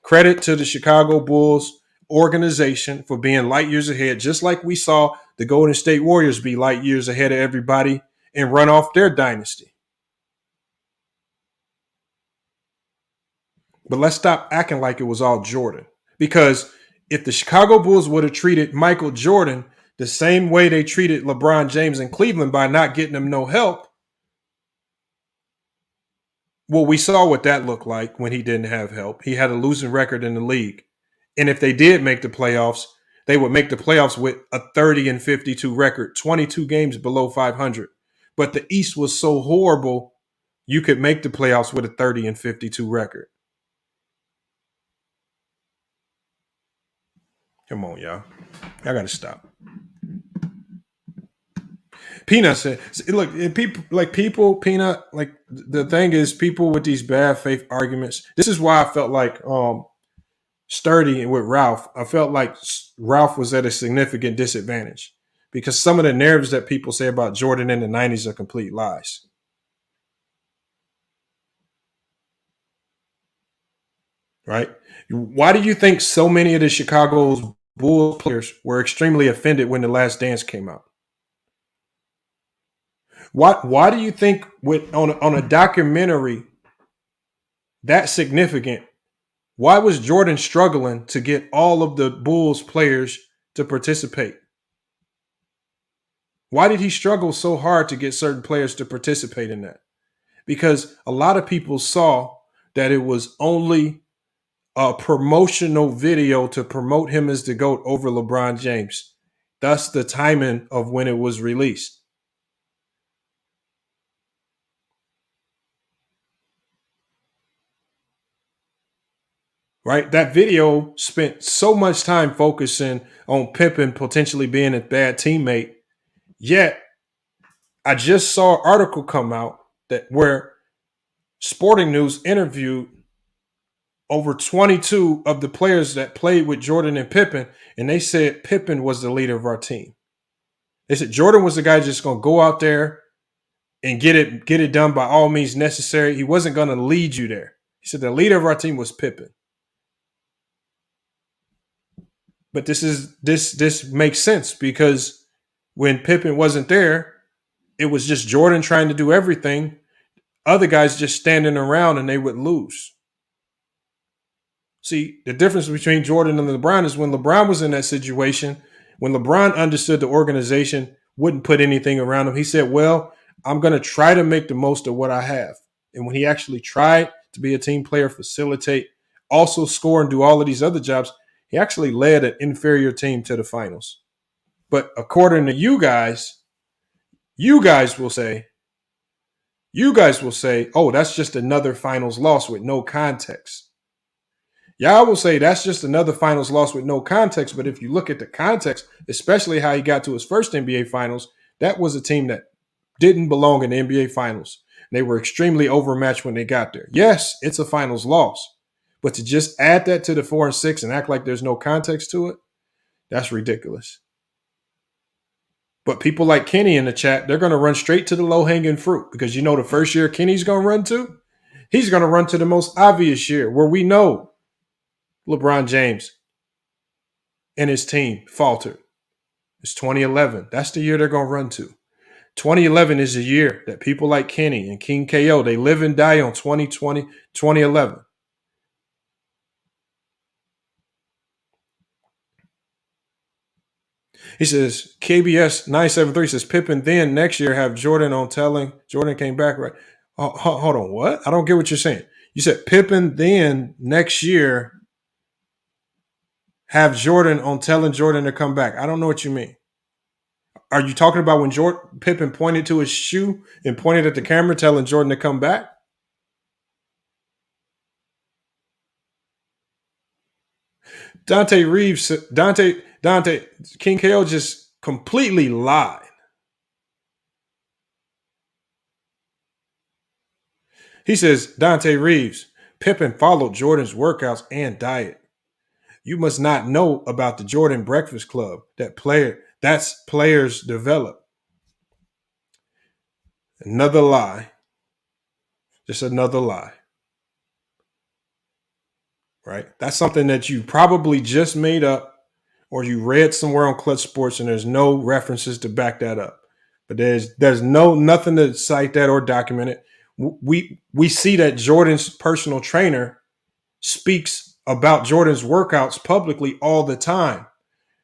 Credit to the Chicago Bulls organization for being light years ahead, just like we saw the Golden State Warriors be light years ahead of everybody and run off their dynasty. But let's stop acting like it was all Jordan. Because if the Chicago Bulls would have treated Michael Jordan the same way they treated LeBron James in Cleveland by not getting him no help, well, we saw what that looked like when he didn't have help. He had a losing record in the league. And if they did make the playoffs, they would make the playoffs with a 30-52 record, 22 games below 500. But the East was so horrible, you could make the playoffs with a 30-52 record. Come on, y'all. I got to stop. Peanut said, look, Peanut, like the thing is, people with these bad faith arguments, this is why I felt like Sturdy with Ralph, I felt like Ralph was at a significant disadvantage because some of the narratives that people say about Jordan in the 90s are complete lies. Right? Why do you think so many of the Chicago's Bulls players were extremely offended when The Last Dance came out? Why do you think on a documentary that significant, why was Jordan struggling to get all of the Bulls players to participate? Why did he struggle so hard to get certain players to participate in that? Because a lot of people saw that it was only a promotional video to promote him as the GOAT over LeBron James. Thus the timing of when it was released. Right? That video spent so much time focusing on Pippen potentially being a bad teammate. Yet, I just saw an article come out that where Sporting News interviewed over 22 of the players that played with Jordan and Pippen, and they said Pippen was the leader of our team. They said Jordan was the guy just going to go out there and get it done by all means necessary. He wasn't going to lead you there. He said the leader of our team was Pippen. But this makes sense because when Pippen wasn't there, it was just Jordan trying to do everything. Other guys just standing around and they would lose. See, the difference between Jordan and LeBron is when LeBron was in that situation, when LeBron understood the organization wouldn't put anything around him, he said, well, I'm going to try to make the most of what I have. And when he actually tried to be a team player, facilitate, also score and do all of these other jobs, he actually led an inferior team to the finals. But according to you guys will say, oh, that's just another finals loss with no context. Y'all will say that's just another finals loss with no context. But if you look at the context, especially how he got to his first NBA finals, that was a team that didn't belong in the NBA finals. They were extremely overmatched when they got there. Yes, it's a finals loss. But to just add that to the 4 and 6 and act like there's no context to it, that's ridiculous. But people like Kenny in the chat, they're going to run straight to the low-hanging fruit because you know the first year Kenny's going to run to? He's going to run to the most obvious year where we know LeBron James and his team faltered. It's 2011. That's the year they're going to run to. 2011 is the year that people like Kenny and King KO, they live and die on 2020, 2011. He says, KBS 973 says, Pippen then next year have Jordan on telling. Jordan came back, right? Oh, hold on, what? I don't get what you're saying. You said Pippen then next year have Jordan on telling Jordan to come back. I don't know what you mean. Are you talking about when Pippen pointed to his shoe and pointed at the camera telling Jordan to come back? Dante Reeves, Dante, King KO just completely lied. He says, Dante Reeves, Pippen followed Jordan's workouts and diet. You must not know about the Jordan Breakfast Club that's players develop. Another lie. Just another lie. Right? That's something that you probably just made up or you read somewhere on Clutch Sports and there's no references to back that up. But there's nothing to cite that or document it. We see that Jordan's personal trainer speaks about Jordan's workouts publicly all the time.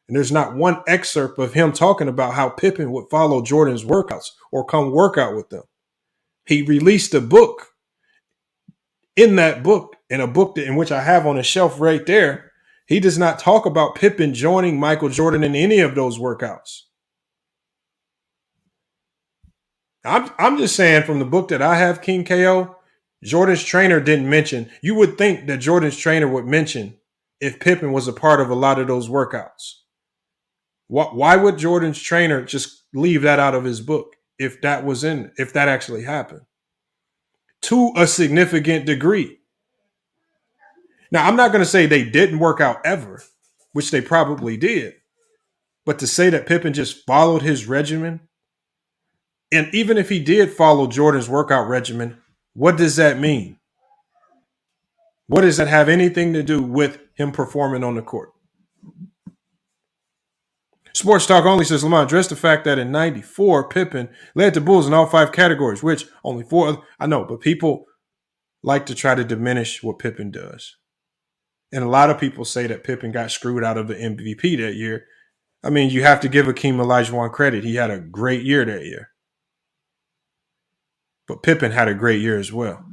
And there's not one excerpt of him talking about how Pippen would follow Jordan's workouts or come work out with them. He released a book. In that book, in a book in which I have on a shelf right there, he does not talk about Pippen joining Michael Jordan in any of those workouts. I'm just saying from the book that I have, King KO, Jordan's trainer didn't mention. You would think that Jordan's trainer would mention if Pippen was a part of a lot of those workouts. Why would Jordan's trainer just leave that out of his book if that actually happened? To a significant degree. Now, I'm not going to say they didn't work out ever, which they probably did. But to say that Pippen just followed his regimen, and even if he did follow Jordan's workout regimen, what does that mean? What does that have anything to do with him performing on the court? Sports Talk Only says, Lamont, address the fact that in 94, Pippen led the Bulls in all 5 categories, which only 4, I know, but people like to try to diminish what Pippen does. And a lot of people say that Pippen got screwed out of the MVP that year. I mean, you have to give Akeem Olajuwon credit. He had a great year that year. But Pippen had a great year as well.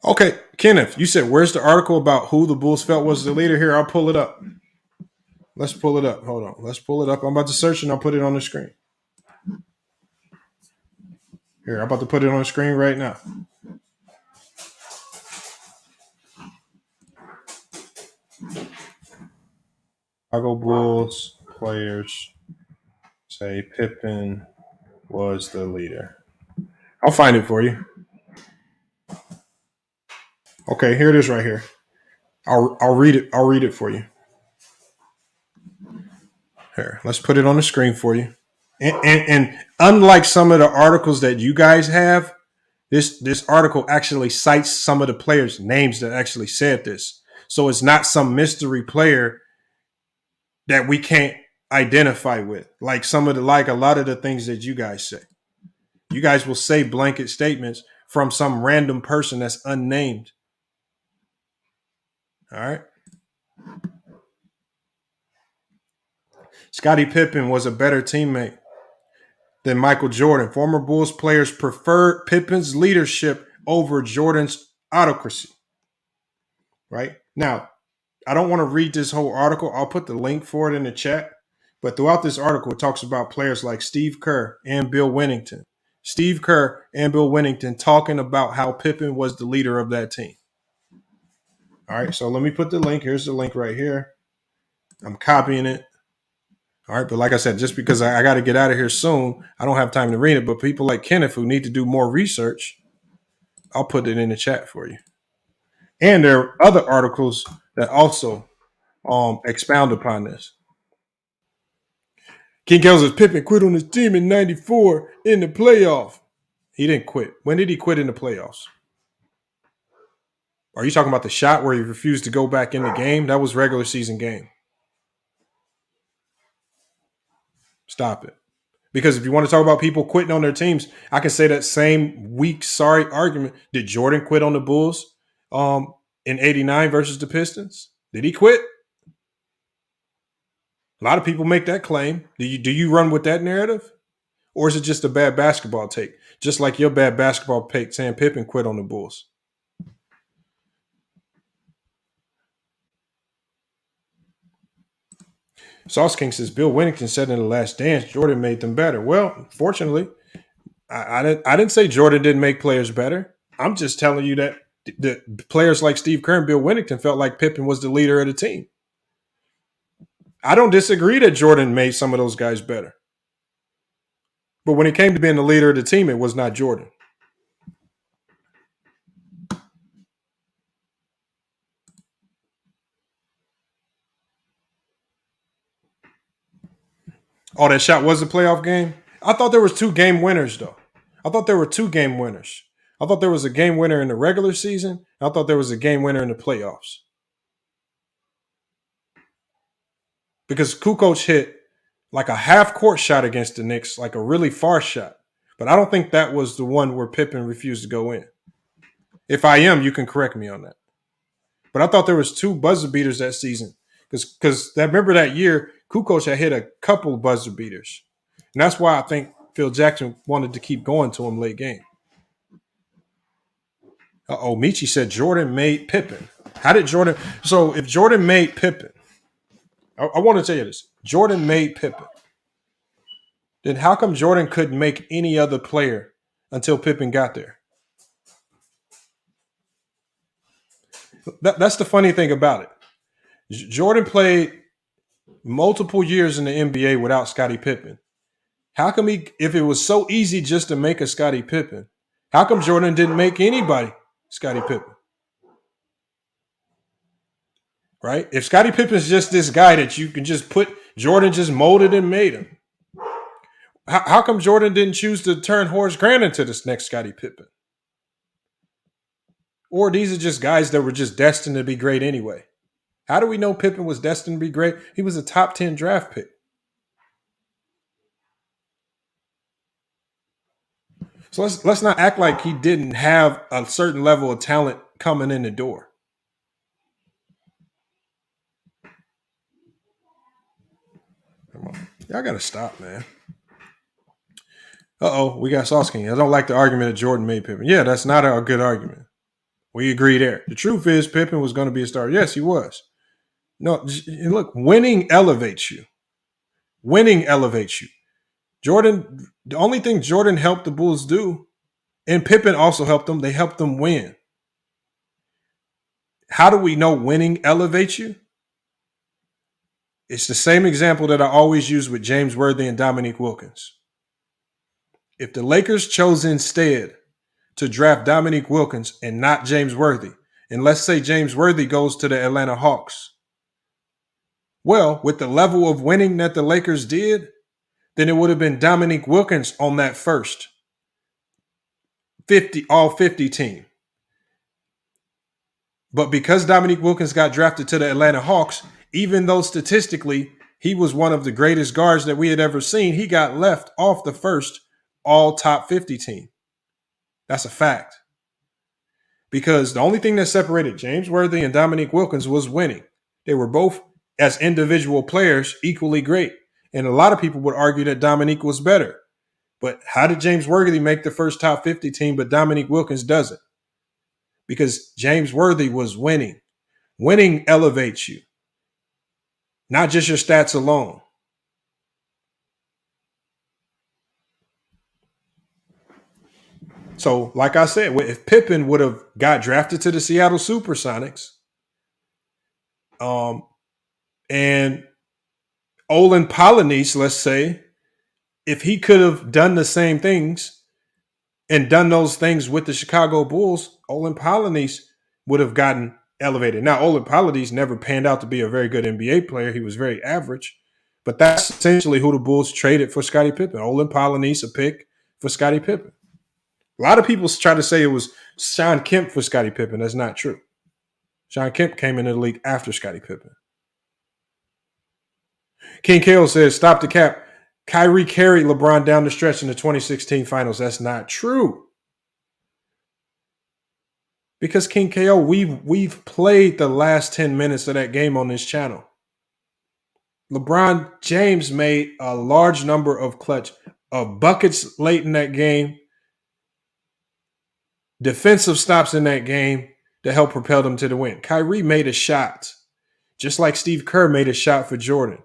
Okay, Kenneth, you said where's the article about who the Bulls felt was the leader? Here, I'll pull it up. Let's pull it up. Hold on. Let's pull it up. I'm about to search and I'll put it on the screen. Here, I'm about to put it on the screen right now. Chicago Bulls players say Pippen was the leader. I'll find it for you. Okay, here it is right here. I'll read it. I'll read it for you. Here, let's put it on the screen for you. And unlike some of the articles that you guys have, this article actually cites some of the players' names that actually said this. So it's not some mystery player that we can't identify with. Like a lot of the things that you guys say. You guys will say blanket statements from some random person that's unnamed. All right. Scottie Pippen was a better teammate than Michael Jordan. Former Bulls players preferred Pippen's leadership over Jordan's autocracy. Right? Now, I don't want to read this whole article. I'll put the link for it in the chat. But throughout this article, it talks about players like Steve Kerr and Bill Winnington. Steve Kerr and Bill Winnington talking about how Pippen was the leader of that team. All right, so let me put the link. Here's the link right here. I'm copying it. All right, but like I said, just because I got to get out of here soon, I don't have time to read it. But people like Kenneth who need to do more research, I'll put it in the chat for you. And there are other articles that also expound upon this. King Kells says Pippen quit on his team in '94 in the playoff. He didn't quit. When did he quit in the playoffs? Are you talking about the shot where he refused to go back in the game? That was regular season game. Stop it. Because if you want to talk about people quitting on their teams, I can say that same weak, sorry argument. Did Jordan quit on the Bulls in '89 versus the Pistons? Did he quit? A lot of people make that claim. Do you run with that narrative? Or is it just a bad basketball take? Just like your bad basketball take saying Pippen quit on the Bulls. Sauce King says Bill Winnington said in The Last Dance Jordan made them better. Well, fortunately, I didn't say Jordan didn't make players better. I'm just telling you that the players like Steve Kerr and Bill Winnington felt like Pippen was the leader of the team. I don't disagree that Jordan made some of those guys better. But when it came to being the leader of the team, it was not Jordan. Oh, that shot was a playoff game? I thought there was 2 game winners, though. I thought there were 2 game winners. I thought there was a game winner in the regular season. I thought there was a game winner in the playoffs. Because Kukoc hit like a half-court shot against the Knicks, like a really far shot. But I don't think that was the one where Pippen refused to go in. If I am, you can correct me on that. But I thought there was 2 buzzer beaters that season. Because remember that year, Kukoc had hit a couple buzzer beaters. And that's why I think Phil Jackson wanted to keep going to him late game. Michi said Jordan made Pippen. How did Jordan? So if Jordan made Pippen, I want to tell you this. Jordan made Pippen. Then how come Jordan couldn't make any other player until Pippen got there? That's the funny thing about it. Jordan played multiple years in the NBA without Scottie Pippen. How come if it was so easy just to make a Scottie Pippen, how come Jordan didn't make anybody Scottie Pippen? Right? If Scottie Pippen's just this guy that you can just put, Jordan just molded and made him. How come Jordan didn't choose to turn Horace Grant into this next Scottie Pippen? Or these are just guys that were just destined to be great anyway. How do we know Pippen was destined to be great? He was a top 10 draft pick. So let's not act like he didn't have a certain level of talent coming in the door. Come on. Y'all got to stop, man. We got Sauce King. I don't like the argument that Jordan made Pippen. Yeah, that's not a good argument. We agree there. The truth is Pippen was going to be a starter. Yes, he was. No, look, winning elevates you. Winning elevates you. Jordan, the only thing Jordan helped the Bulls do, and Pippen also helped them, they helped them win. How do we know winning elevates you? It's the same example that I always use with James Worthy and Dominique Wilkins. If the Lakers chose instead to draft Dominique Wilkins and not James Worthy, and let's say James Worthy goes to the Atlanta Hawks, well, with the level of winning that the Lakers did, then it would have been Dominique Wilkins on that first all 50 team. But because Dominique Wilkins got drafted to the Atlanta Hawks, even though statistically he was one of the greatest guards that we had ever seen, he got left off the first all top 50 team. That's a fact. Because the only thing that separated James Worthy and Dominique Wilkins was winning. They were both, as individual players, equally great. And a lot of people would argue that Dominique was better. But how did James Worthy make the first top 50 team, but Dominique Wilkins doesn't? Because James Worthy was winning. Winning elevates you, not just your stats alone. So, like I said, if Pippen would have got drafted to the Seattle Supersonics, and Olin Polynice, let's say, if he could have done the same things and done those things with the Chicago Bulls, Olin Polynice would have gotten elevated. Now, Olin Polynice never panned out to be a very good NBA player. He was very average. But that's essentially who the Bulls traded for Scottie Pippen. Olin Polynice, a pick for Scottie Pippen. A lot of people try to say it was Sean Kemp for Scottie Pippen. That's not true. Sean Kemp came into the league after Scottie Pippen. King Kale says, stop the cap. Kyrie carried LeBron down the stretch in the 2016 finals. That's not true. Because King KO, we've played the last 10 minutes of that game on this channel. LeBron James made a large number of buckets late in that game, defensive stops in that game to help propel them to the win. Kyrie made a shot, just like Steve Kerr made a shot for Jordan.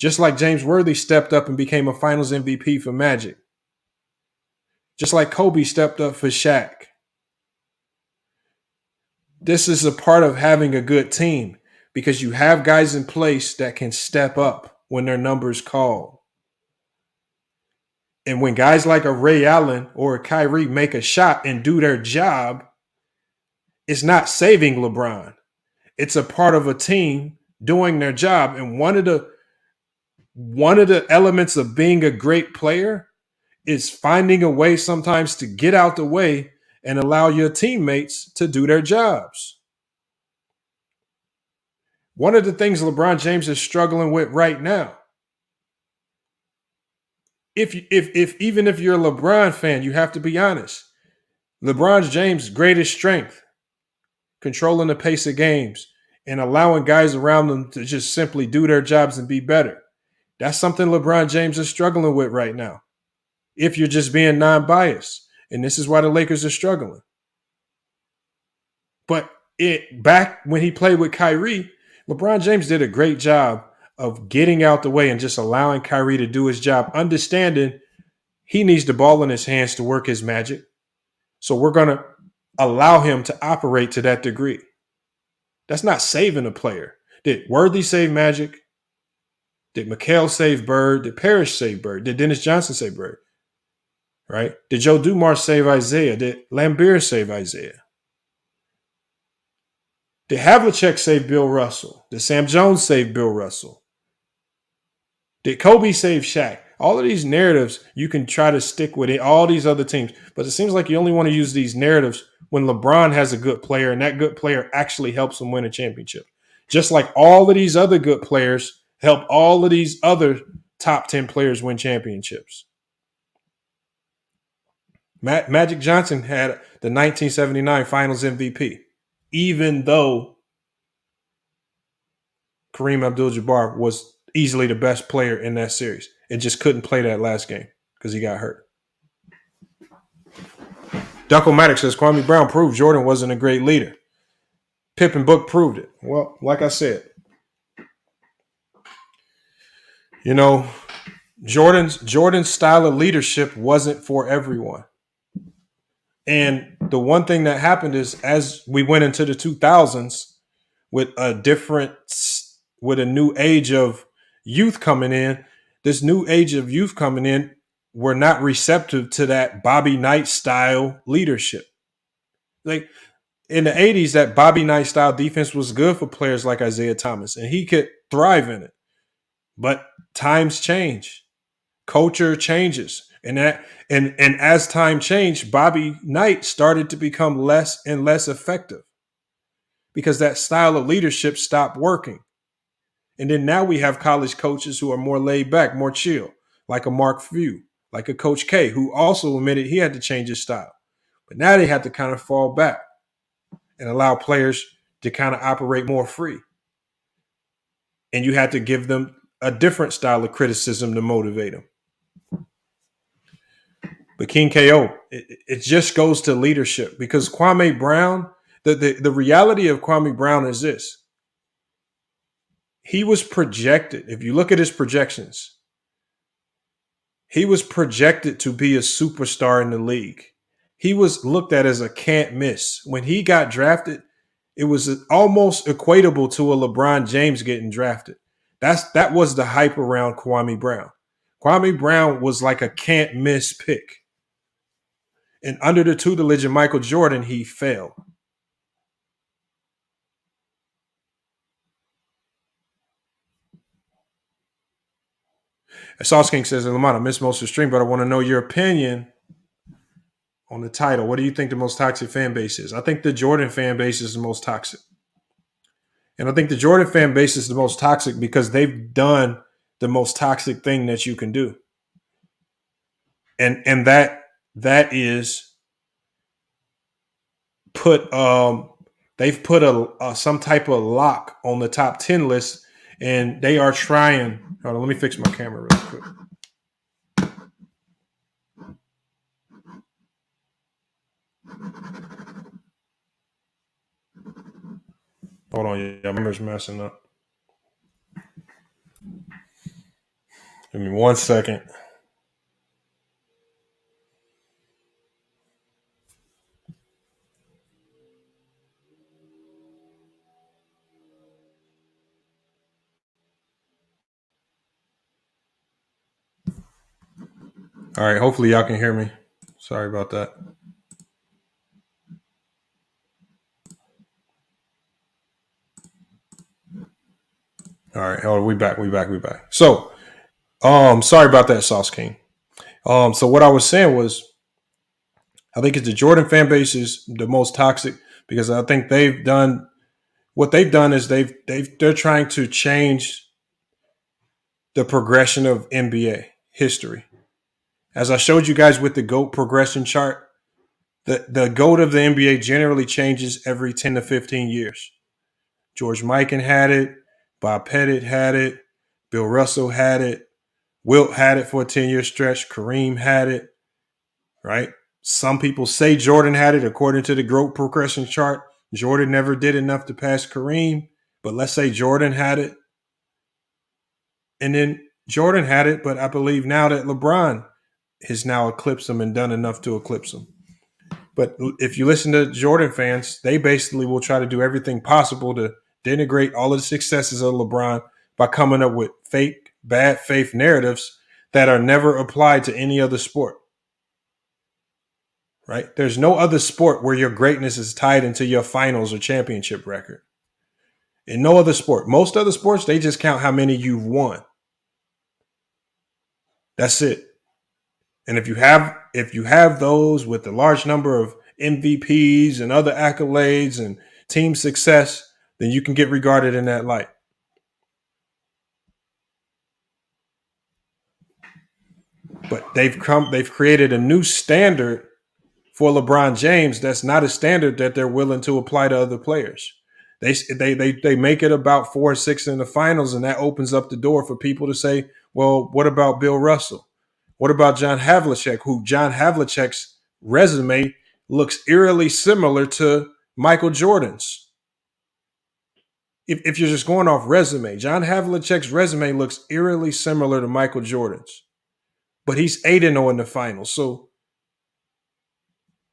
Just like James Worthy stepped up and became a finals MVP for Magic. Just like Kobe stepped up for Shaq. This is a part of having a good team because you have guys in place that can step up when their number's called. And when guys like a Ray Allen or a Kyrie make a shot and do their job, it's not saving LeBron. It's a part of a team doing their job. And one of the elements of being a great player is finding a way sometimes to get out the way and allow your teammates to do their jobs. One of the things LeBron James is struggling with right now, even if you're a LeBron fan, you have to be honest. LeBron James' greatest strength, controlling the pace of games and allowing guys around them to just simply do their jobs and be better. That's something LeBron James is struggling with right now. If you're just being non-biased, and this is why the Lakers are struggling. But back when he played with Kyrie, LeBron James did a great job of getting out the way and just allowing Kyrie to do his job, understanding he needs the ball in his hands to work his magic. So we're going to allow him to operate to that degree. That's not saving a player. Did Worthy save Magic? Did McHale save Bird? Did Parrish save Bird? Did Dennis Johnson save Bird? Right? Did Joe Dumars save Isaiah? Did Lambeer save Isaiah? Did Havlicek save Bill Russell? Did Sam Jones save Bill Russell? Did Kobe save Shaq? All of these narratives, you can try to stick with it, all these other teams. But it seems like you only want to use these narratives when LeBron has a good player and that good player actually helps him win a championship. Just like all of these other good players help all of these other top 10 players win championships. Magic Johnson had the 1979 Finals MVP, even though Kareem Abdul-Jabbar was easily the best player in that series. It just couldn't play that last game because he got hurt. Ducko-Matic says Kwame Brown proved Jordan wasn't a great leader. Pip and Book proved it. Well, like I said, you know, Jordan's style of leadership wasn't for everyone. And the one thing that happened is as we went into the 2000s with a new age of youth coming in, this new age of youth coming in were not receptive to that Bobby Knight style leadership. Like in the 80s, that Bobby Knight style defense was good for players like Isaiah Thomas, and he could thrive in it. But times change. Culture changes. And as time changed, Bobby Knight started to become less and less effective because that style of leadership stopped working. And then now we have college coaches who are more laid back, more chill, like a Mark Few, like a Coach K, who also admitted he had to change his style. But now they had to kind of fall back and allow players to kind of operate more free. And you had to give them a different style of criticism to motivate them. But King KO, it just goes to leadership because Kwame Brown, the reality of Kwame Brown is this. He was projected, if you look at his projections, he was projected to be a superstar in the league. He was looked at as a can't miss. When he got drafted, it was almost equatable to a LeBron James getting drafted. That was the hype around Kwame Brown. Kwame Brown was like a can't miss pick. And under the tutelage of Michael Jordan, he failed. Sauce King says, Lamont, I missed most of the stream, but I want to know your opinion on the title. What do you think the most toxic fan base is? I think the Jordan fan base is the most toxic. And I think the Jordan fan base is the most toxic because they've done the most toxic thing that you can do. And that is they've put some type of lock on the top 10 list, and they are trying. Hold on, let me fix my camera real quick. Hold on, yeah, my camera's messing up. Give me 1 second. All right, hopefully y'all can hear me. Sorry about that. All right, hold on, we back. So, sorry about that, Sauce King. So what I was saying was, I think it's the Jordan fan base is the most toxic because I think they've done what they've done is they're trying to change the progression of NBA history. As I showed you guys with the GOAT progression chart, the GOAT of the NBA generally changes every 10 to 15 years. George Mikan had it. Bob Pettit had it. Bill Russell had it. Wilt had it for a 10-year stretch. Kareem had it, right? Some people say Jordan had it according to the GOAT progression chart. Jordan never did enough to pass Kareem, but let's say Jordan had it. And then Jordan had it, but I believe now that LeBron has now eclipsed him and done enough to eclipse him. But if you listen to Jordan fans, they basically will try to do everything possible to denigrate all of the successes of LeBron by coming up with fake, bad faith narratives that are never applied to any other sport. Right? There's no other sport where your greatness is tied into your finals or championship record. In no other sport. Most other sports, they just count how many you've won. That's it. And if you have those with a large number of MVPs and other accolades and team success, then you can get regarded in that light. But they've created a new standard for LeBron James that's not a standard that they're willing to apply to other players. They make it about 4 or 6 in the finals, and that opens up the door for people to say, well, what about Bill Russell? What about John Havlicek, who John Havlicek's resume looks eerily similar to Michael Jordan's. If you're just going off resume, John Havlicek's resume looks eerily similar to Michael Jordan's, but he's 8-0 in the finals. So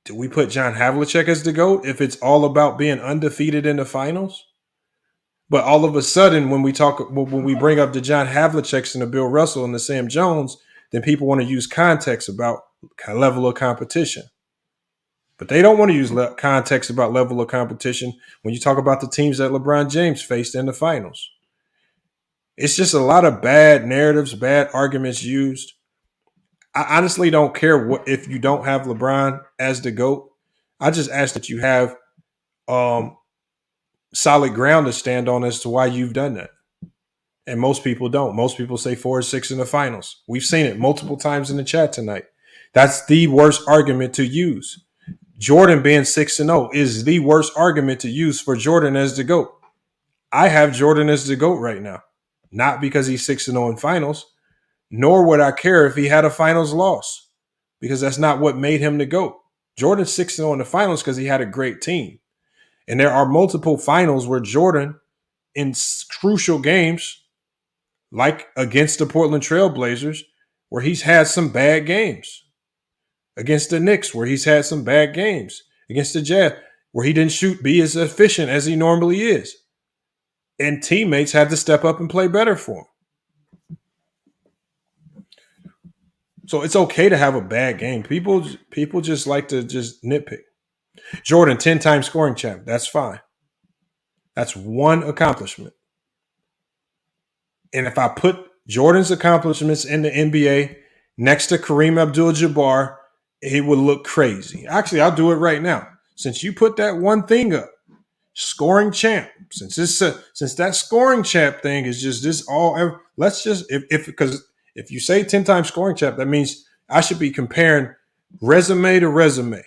do we put John Havlicek as the GOAT if it's all about being undefeated in the finals? But all of a sudden, when we bring up the John Havliceks and the Bill Russell and the Sam Jones, then people want to use context about level of competition. But they don't want to use context about level of competition when you talk about the teams that LeBron James faced in the finals. It's just a lot of bad narratives, bad arguments used. I honestly don't care if you don't have LeBron as the GOAT. I just ask that you have solid ground to stand on as to why you've done that. And most people don't. Most people say 4 or 6 in the finals. We've seen it multiple times in the chat tonight. That's the worst argument to use. Jordan being 6-0 is the worst argument to use for Jordan as the GOAT. I have Jordan as the GOAT right now. Not because he's 6-0 in finals, nor would I care if he had a finals loss, because that's not what made him the GOAT. Jordan's 6-0 in the finals because he had a great team. And there are multiple finals where Jordan, in crucial games, like against the Portland Trail Blazers, where he's had some bad games. Against the Knicks, where he's had some bad games. Against the Jazz, where he didn't be as efficient as he normally is. And teammates had to step up and play better for him. So it's okay to have a bad game. People just like to just nitpick. Jordan, 10-time scoring champ. That's fine. That's one accomplishment. And if I put Jordan's accomplishments in the NBA next to Kareem Abdul-Jabbar, it would look crazy. Actually, I'll do it right now. Since you put that one thing up, scoring champ. Since that scoring champ thing is just this all. Let's just because if you say 10-time scoring champ, that means I should be comparing resume to resume.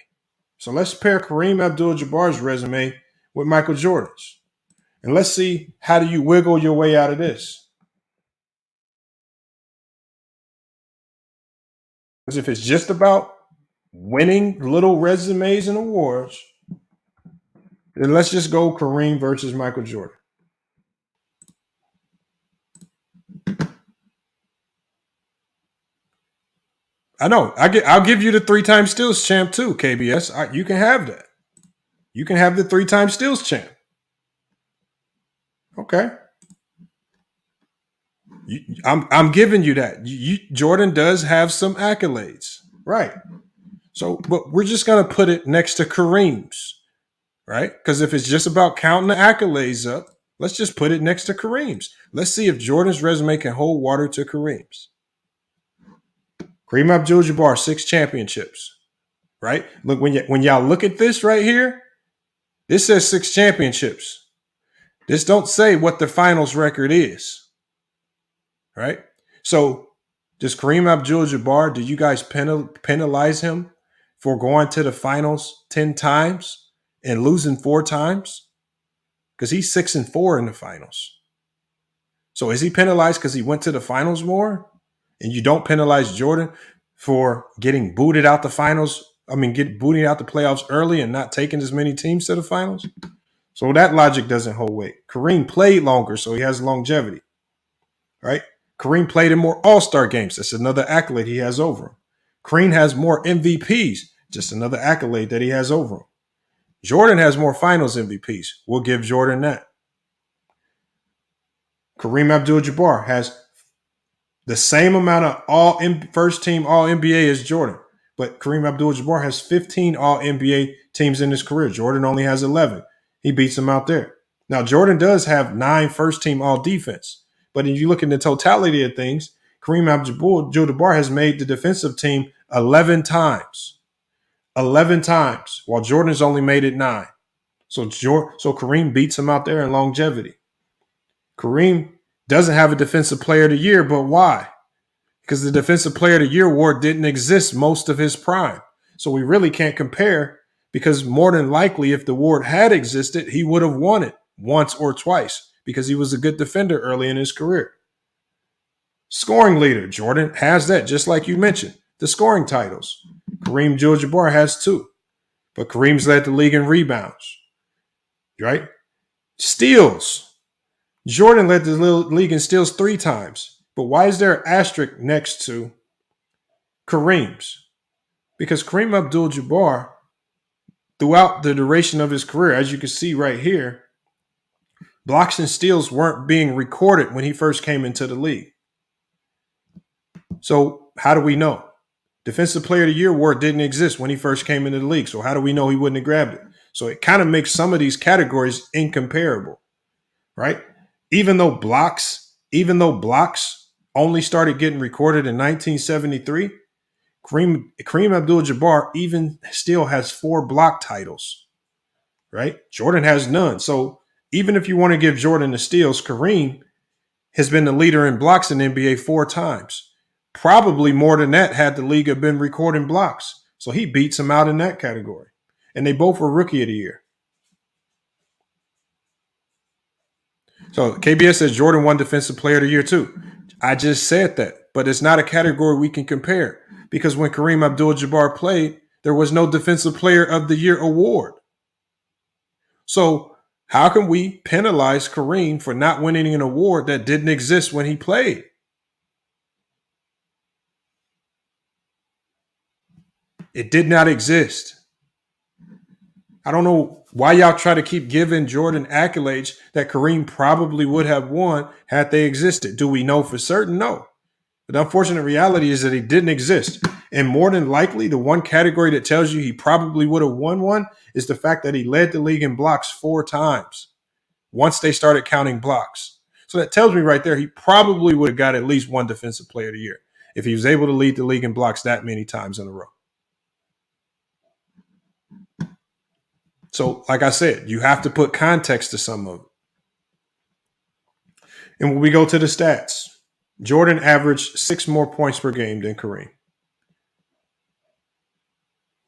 So let's pair Kareem Abdul-Jabbar's resume with Michael Jordan's, and let's see how do you wiggle your way out of this. Because if it's just about winning little resumes and awards, then let's just go Kareem versus Michael Jordan. I know. I'll give you the 3-time steals champ too, KBS. You can have that. You can have the 3-time steals champ. Okay. I'm giving you that. Jordan does have some accolades. Right. So, but we're just going to put it next to Kareem's. Right? Because if it's just about counting the accolades up, let's just put it next to Kareem's. Let's see if Jordan's resume can hold water to Kareem's. Kareem Abdul-Jabbar, 6 championships. Right? Look, when y'all look at this right here, this says 6 championships. This don't say what the finals record is. Right? So does Kareem Abdul-Jabbar, do you guys penalize him for going to the finals 10 times and losing 4 times? Because he's 6-4 in the finals. So is he penalized because he went to the finals more? And you don't penalize Jordan for getting booted out the finals? Get booted out the playoffs early and not taking as many teams to the finals? So that logic doesn't hold weight. Kareem played longer, so he has longevity. Right? Kareem played in more All-Star games. That's another accolade he has over him. Kareem has more MVPs. Just another accolade that he has over him. Jordan has more finals MVPs. We'll give Jordan that. Kareem Abdul-Jabbar has the same amount of first team All-NBA as Jordan. But Kareem Abdul-Jabbar has 15 All-NBA teams in his career. Jordan only has 11. He beats him out there. Now, Jordan does have 9 first team All-Defense. But if you look at the totality of things, Kareem Abdul-Jabbar has made the defensive team 11 times. 11 times, while Jordan's only made it 9. So Kareem beats him out there in longevity. Kareem doesn't have a Defensive Player of the Year, but why? Because the Defensive Player of the Year award didn't exist most of his prime. So we really can't compare, because more than likely, if the award had existed, he would have won it once or twice because he was a good defender early in his career. Scoring leader, Jordan has that, just like you mentioned. The scoring titles. Kareem Abdul-Jabbar has 2. but Kareem's led the league in rebounds, right? Steals. Jordan led the league in steals 3 times. But why is there an asterisk next to Kareem's? Because Kareem Abdul-Jabbar, throughout the duration of his career, as you can see right here, blocks and steals weren't being recorded when he first came into the league. So how do we know? Defensive Player of the Year award didn't exist when he first came into the league. So how do we know he wouldn't have grabbed it? So it kind of makes some of these categories incomparable, right? Even though blocks only started getting recorded in 1973, Kareem Abdul-Jabbar even still has 4 block titles, right? Jordan has none. So even if you want to give Jordan the steals, Kareem has been the leader in blocks in the NBA 4 times. Probably more than that had the league have been recording blocks. So he beats him out in that category. And they both were Rookie of the Year. So KBS says Jordan won Defensive Player of the Year too. I just said that, but it's not a category we can compare because when Kareem Abdul-Jabbar played, there was no Defensive Player of the Year award. So how can we penalize Kareem for not winning an award that didn't exist when he played? It did not exist. I don't know why y'all try to keep giving Jordan accolades that Kareem probably would have won had they existed. Do we know for certain? No. But the unfortunate reality is that he didn't exist. And more than likely, the one category that tells you he probably would have won one is the fact that he led the league in blocks 4 times once they started counting blocks. So that tells me right there he probably would have got at least one Defensive Player of the Year if he was able to lead the league in blocks that many times in a row. So, like I said, you have to put context to some of it. And when we go to the stats, Jordan averaged 6 more points per game than Kareem.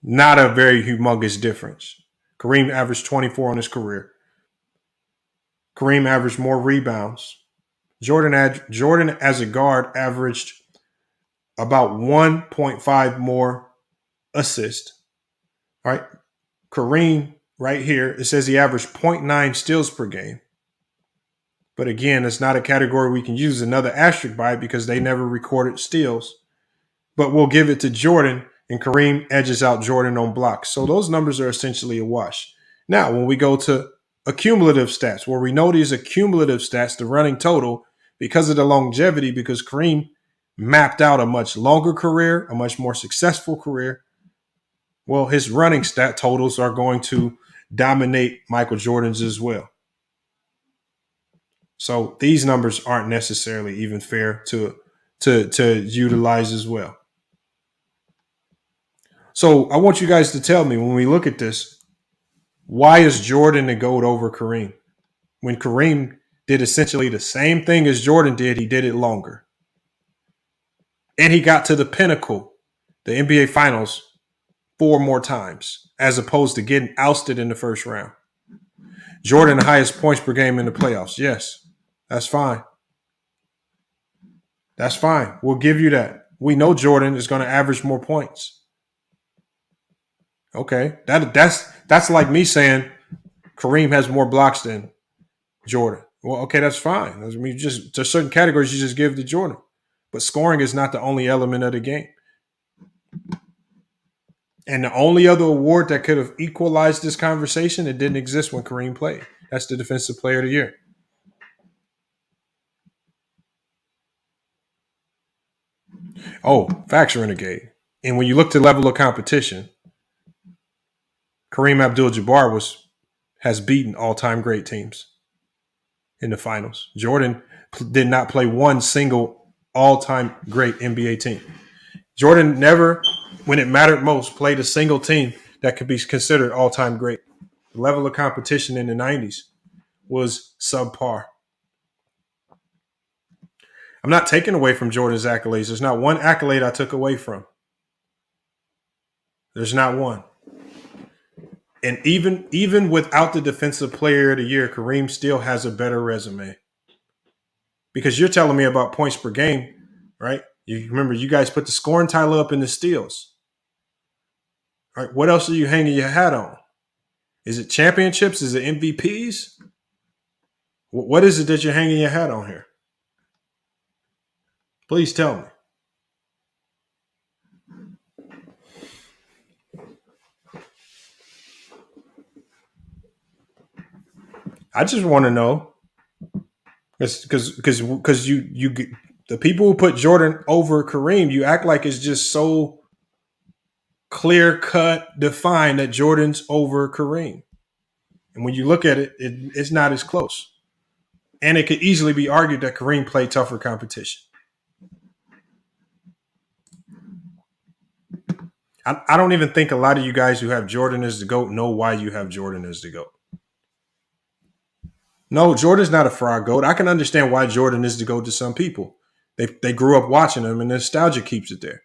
Not a very humongous difference. Kareem averaged 24 on his career. Kareem averaged more rebounds. Jordan as a guard averaged about 1.5 more assists. All right. Kareem right here, it says he averaged 0.9 steals per game. But again, it's not a category we can use another asterisk by it because they never recorded steals. But we'll give it to Jordan, and Kareem edges out Jordan on blocks. So those numbers are essentially a wash. Now, when we go to accumulative stats, where we know these accumulative stats, the running total, because of the longevity, because Kareem mapped out a much longer career, a much more successful career, well, his running stat totals are going to dominate Michael Jordan's as well. So these numbers aren't necessarily even fair to utilize as well. So I want you guys to tell me when we look at this, why is Jordan the GOAT over Kareem? When Kareem did essentially the same thing as Jordan did, he did it longer. And he got to the pinnacle, the NBA Finals, 4 more times, as opposed to getting ousted in the first round. Jordan, the highest points per game in the playoffs. Yes, that's fine. That's fine. We'll give you that. We know Jordan is going to average more points. Okay, that's like me saying Kareem has more blocks than Jordan. Well, okay, that's fine. I mean, there's certain categories you just give to Jordan, but scoring is not the only element of the game. And the only other award that could have equalized this conversation, it didn't exist when Kareem played. That's the Defensive Player of the Year. Oh, facts renegade. And when you look to level of competition, Kareem Abdul-Jabbar has beaten all-time great teams in the finals. Jordan did not play one single all-time great NBA team. Jordan never, when it mattered most, played a single team that could be considered all-time great. The level of competition in the 90s was subpar. I'm not taking away from Jordan's accolades. There's not one accolade I took away from. There's not one. And even without the Defensive Player of the Year, Kareem still has a better resume. Because you're telling me about points per game, right? You remember you guys put the scoring title up in the steals. Right? What else are you hanging your hat on? Is it championships? Is it MVPs? What is it that you're hanging your hat on here? Please tell me. I just want to know, because you the people who put Jordan over Kareem, you act like it's just so clear cut, defined that Jordan's over Kareem, and when you look at it, it's not as close, and it could easily be argued that Kareem played tougher competition. I don't even think a lot of you guys who have Jordan as the GOAT know why you have Jordan as the GOAT. No, Jordan's not a fraud GOAT. I can understand why Jordan is the GOAT to some people. They grew up watching him and nostalgia keeps it there.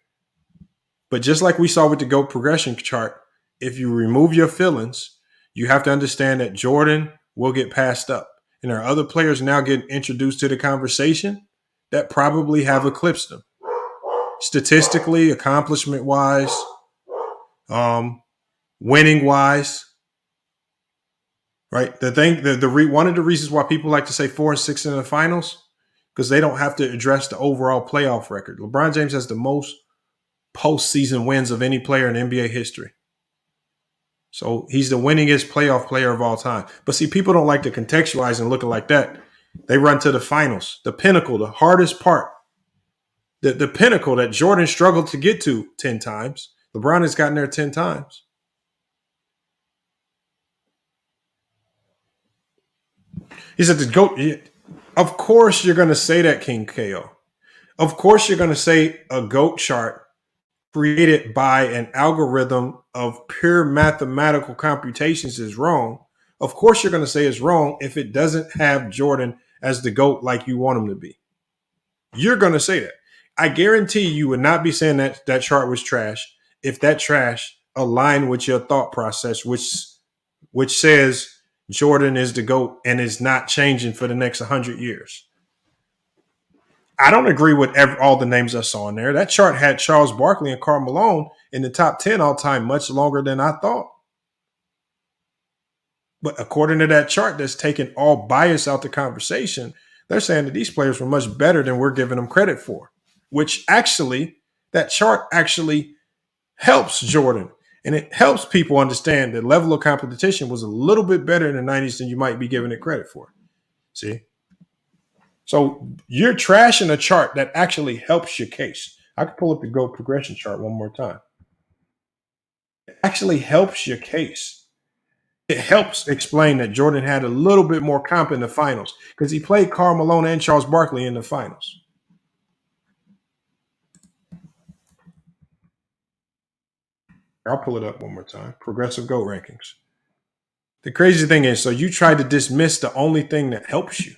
But just like we saw with the GOAT progression chart, if you remove your feelings, you have to understand that Jordan will get passed up. And there are other players now getting introduced to the conversation that probably have eclipsed him. Statistically, accomplishment-wise, winning-wise. Right. One of the reasons why people like to say 4 and 6 in the finals, because they don't have to address the overall playoff record. LeBron James has the most postseason wins of any player in NBA history. So he's the winningest playoff player of all time. But see, people don't like to contextualize and look at it like that. They run to the finals, the pinnacle, the hardest part, the pinnacle that Jordan struggled to get to 10 times. LeBron has gotten there 10 times. He said the GOAT. Of course you're going to say that, King KO. Of course you're going to say a GOAT chart created by an algorithm of pure mathematical computations is wrong. Of course you're going to say it's wrong if it doesn't have Jordan as the GOAT like you want him to be. You're going to say that. I guarantee you would not be saying that that chart was trash if that trash aligned with your thought process, which says Jordan is the GOAT and is not changing for the next 100 years. I don't agree with all the names I saw in there. That chart had Charles Barkley and Karl Malone in the top 10 all time much longer than I thought. But according to that chart that's taking all bias out the conversation, they're saying that these players were much better than we're giving them credit for, which actually, that chart actually helps Jordan. And it helps people understand the level of competition was a little bit better in the 90s than you might be giving it credit for. See? So you're trashing a chart that actually helps your case. I can pull up the GOAT progression chart one more time. It actually helps your case. It helps explain that Jordan had a little bit more comp in the finals because he played Karl Malone and Charles Barkley in the finals. I'll pull it up one more time. Progressive GOAT rankings. The crazy thing is, so you try to dismiss the only thing that helps you.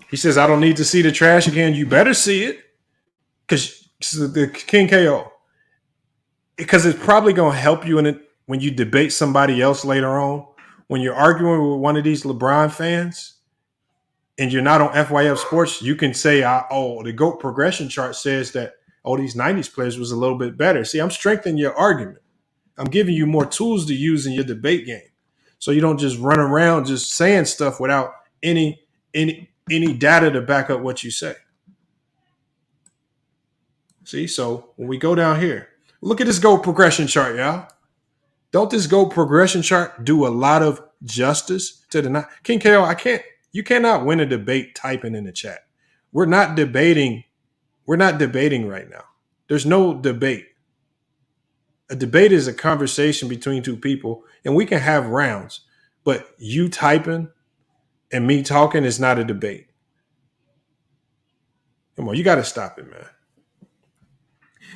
He says, I don't need to see the trash again. You better see it. Because the King KO. Because it's probably going to help you in it when you debate somebody else later on. When you're arguing with one of these LeBron fans and you're not on FYF Sports, you can say, the GOAT progression chart says that, these 90s players was a little bit better. See, I'm strengthening your argument. I'm giving you more tools to use in your debate game. So you don't just run around just saying stuff without any data to back up what you say. See, so when we go down here, look at this GOAT progression chart, y'all. Don't this GOAT progression chart do a lot of justice to the King KO? You cannot win a debate typing in the chat. We're not debating right now. There's no debate. A debate is a conversation between two people, and we can have rounds, but you typing and me talking is not a debate. Come on, you got to stop it, man.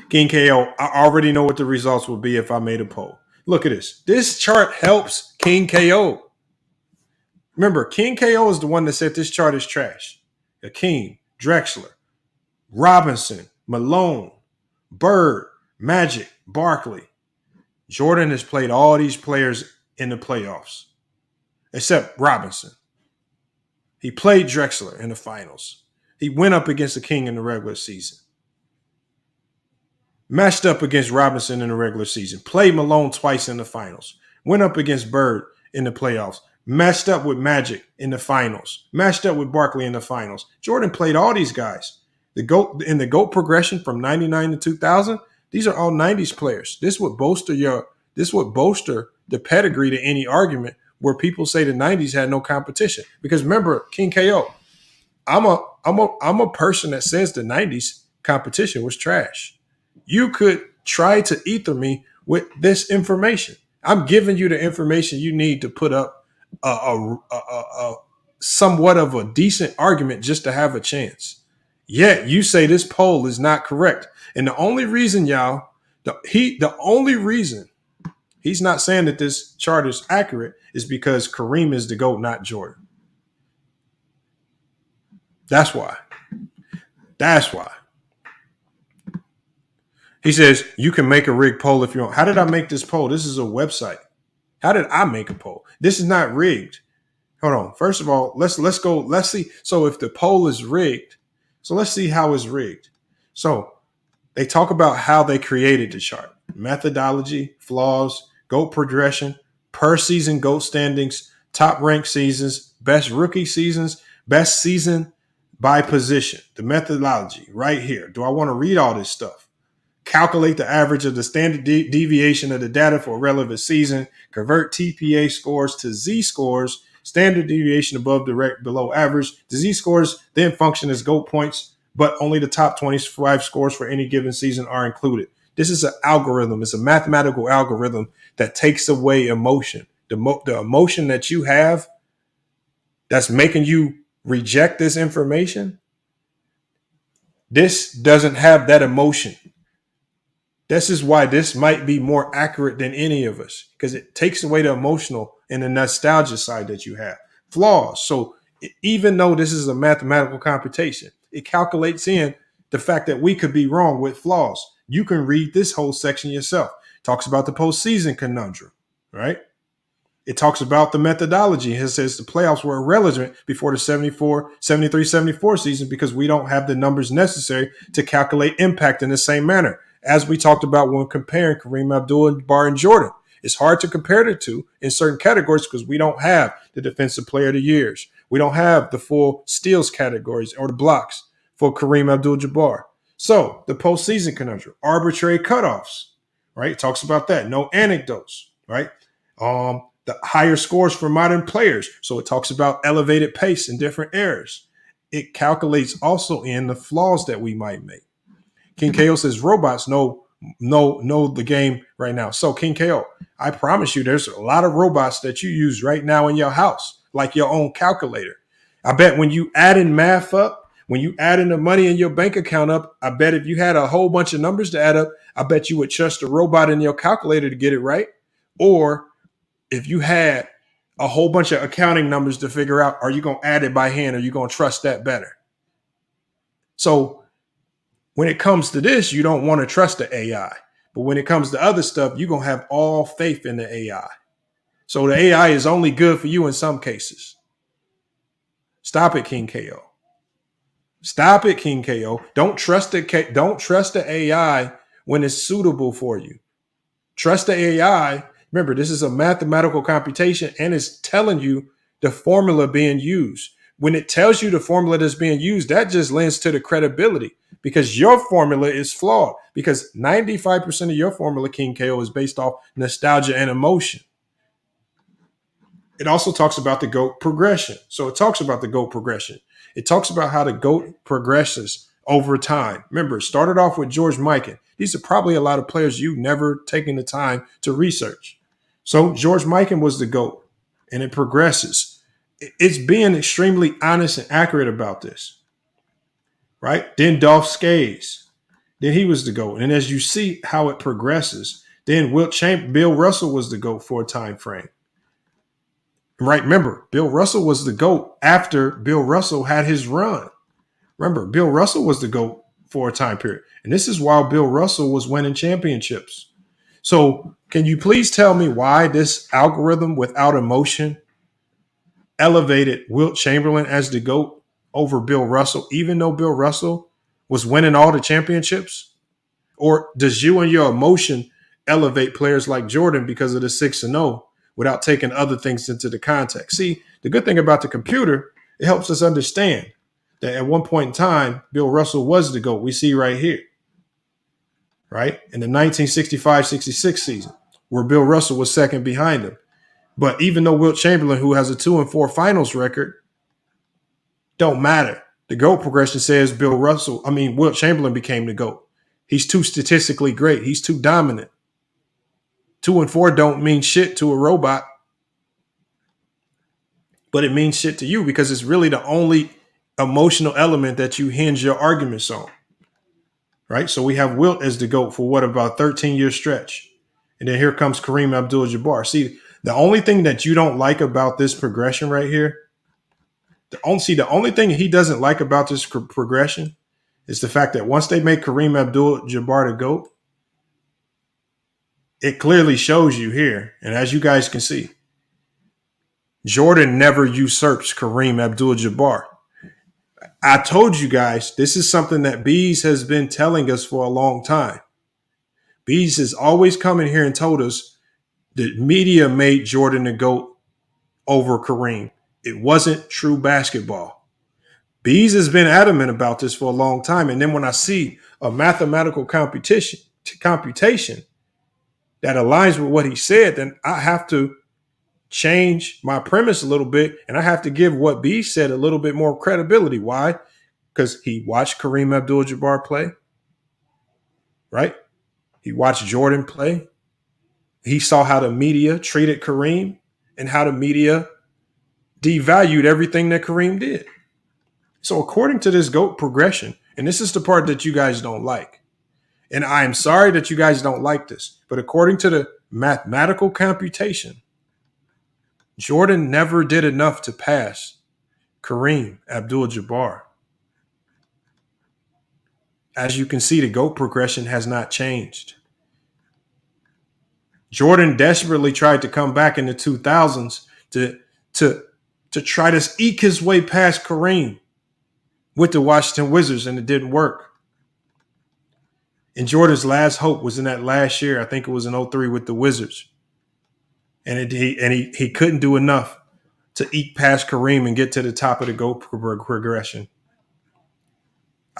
King KO, I already know what the results would be if I made a poll. Look at this. This chart helps King KO. Remember, King KO is the one that said this chart is trash. Akeem, Drexler, Robinson, Malone, Bird, Magic, Barkley. Jordan has played all these players in the playoffs, except Robinson. He played Drexler in the finals. He went up against the King in the regular season. Matched up against Robinson in the regular season. Played Malone twice in the finals. Went up against Bird in the playoffs. Matched up with Magic in the finals. Matched up with Barkley in the finals. Jordan played all these guys. The GOAT progression from 99 to 2000, these are all 90s players. This would bolster the pedigree to any argument where people say the 90s had no competition. Because remember, King KO, I'm a person that says the 90s competition was trash. You could try to ether me with this information. I'm giving you the information you need to put up a somewhat of a decent argument just to have a chance. Yet you say this poll is not correct. And the only reason, y'all, the only reason he's not saying that this chart is accurate is because Kareem is the GOAT, not Jordan. That's why. That's why. He says, you can make a rigged poll if you want. How did I make this poll? This is a website. How did I make a poll? This is not rigged. Hold on. First of all, let's go. Let's see. So if the poll is rigged, so let's see how it's rigged. So they talk about how they created the chart. Methodology, flaws, GOAT progression, per season GOAT standings, top ranked seasons, best rookie seasons, best season by position. The methodology right here. Do I want to read all this stuff? Calculate the average of the standard deviation of the data for a relevant season. Convert TPA scores to Z-scores. Standard deviation above direct below average. The Z-scores then function as GOAT points, but only the top 25 scores for any given season are included. This is an algorithm. It's a mathematical algorithm that takes away emotion. The emotion that you have that's making you reject this information, this doesn't have that emotion. This is why this might be more accurate than any of us, because it takes away the emotional and the nostalgia side that you have. Flaws. So even though this is a mathematical computation, it calculates in the fact that we could be wrong with flaws. You can read this whole section yourself. It talks about the postseason conundrum, right? It talks about the methodology. It says the playoffs were irrelevant before the 73-74 season because we don't have the numbers necessary to calculate impact in the same manner. As we talked about when comparing Kareem Abdul-Jabbar and Jordan. It's hard to compare the two in certain categories because we don't have the defensive player of the years. We don't have the full steals categories or the blocks for Kareem Abdul-Jabbar. So the postseason conundrum, arbitrary cutoffs, right? It talks about that. No anecdotes, right? The higher scores for modern players. So it talks about elevated pace in different eras. It calculates also in the flaws that we might make. King KO says robots know the game right now. So King KO, I promise you there's a lot of robots that you use right now in your house, like your own calculator. I bet when you add in math up, when you add in the money in your bank account up, I bet if you had a whole bunch of numbers to add up, I bet you would trust a robot in your calculator to get it right. Or if you had a whole bunch of accounting numbers to figure out, are you going to add it by hand? Or are you going to trust that better? So when it comes to this, you don't want to trust the AI. But when it comes to other stuff, you're going to have all faith in the AI. So the AI is only good for you in some cases. Stop it, King KO. Stop it, King KO. Don't trust the AI when it's suitable for you. Trust the AI. Remember, this is a mathematical computation and it's telling you the formula being used. When it tells you the formula that's being used, that just lends to the credibility because your formula is flawed because 95% of your formula, King KO, is based off nostalgia and emotion. It also talks about the GOAT progression. So it talks about the GOAT progression. It talks about how the GOAT progresses over time. Remember, it started off with George Mikan. These are probably a lot of players you've never taken the time to research. So George Mikan was the GOAT, and it progresses. It's being extremely honest and accurate about this, right? Then Dolph Skays, then he was the GOAT. And as you see how it progresses, then Bill Russell was the GOAT for a time frame. Right, remember, Bill Russell was the GOAT after Bill Russell had his run. Remember, Bill Russell was the GOAT for a time period. And this is while Bill Russell was winning championships. So can you please tell me why this algorithm without emotion elevated Wilt Chamberlain as the GOAT over Bill Russell, even though Bill Russell was winning all the championships? Or does you and your emotion elevate players like Jordan because of the 6-0 without taking other things into the context? See, the good thing about the computer, it helps us understand that at one point in time, Bill Russell was the GOAT. We see right here, right? In the 1965-66 season, where Bill Russell was second behind him. But even though Wilt Chamberlain, who has a 2-4 finals record, don't matter. The GOAT progression says Wilt Chamberlain became the GOAT. He's too statistically great. He's too dominant. 2-4 don't mean shit to a robot, but it means shit to you because it's really the only emotional element that you hinge your arguments on, right? So we have Wilt as the GOAT for what, about a 13-year stretch. And then here comes Kareem Abdul-Jabbar. See, the only thing that you don't like about this progression right here, the only thing he doesn't like about this progression is the fact that once they make Kareem Abdul-Jabbar the GOAT, it clearly shows you here, and as you guys can see, Jordan never usurps Kareem Abdul-Jabbar. I told you guys, this is something that Bees has been telling us for a long time. Bees has always come in here and told us that media made Jordan the GOAT over Kareem. It wasn't true basketball. Bees has been adamant about this for a long time. And then when I see a mathematical computation that aligns with what he said, then I have to change my premise a little bit. And I have to give what Bees said a little bit more credibility. Why? Because he watched Kareem Abdul-Jabbar play, right? He watched Jordan play. He saw how the media treated Kareem and how the media devalued everything that Kareem did. So according to this GOAT progression, and this is the part that you guys don't like, and I am sorry that you guys don't like this, but according to the mathematical computation, Jordan never did enough to pass Kareem Abdul-Jabbar. As you can see, the GOAT progression has not changed. Jordan desperately tried to come back in the 2000s to try to eke his way past Kareem with the Washington Wizards, and it didn't work. And Jordan's last hope was in that last year. I think it was in 2003 with the Wizards. And he couldn't do enough to eke past Kareem and get to the top of the GOAT progression.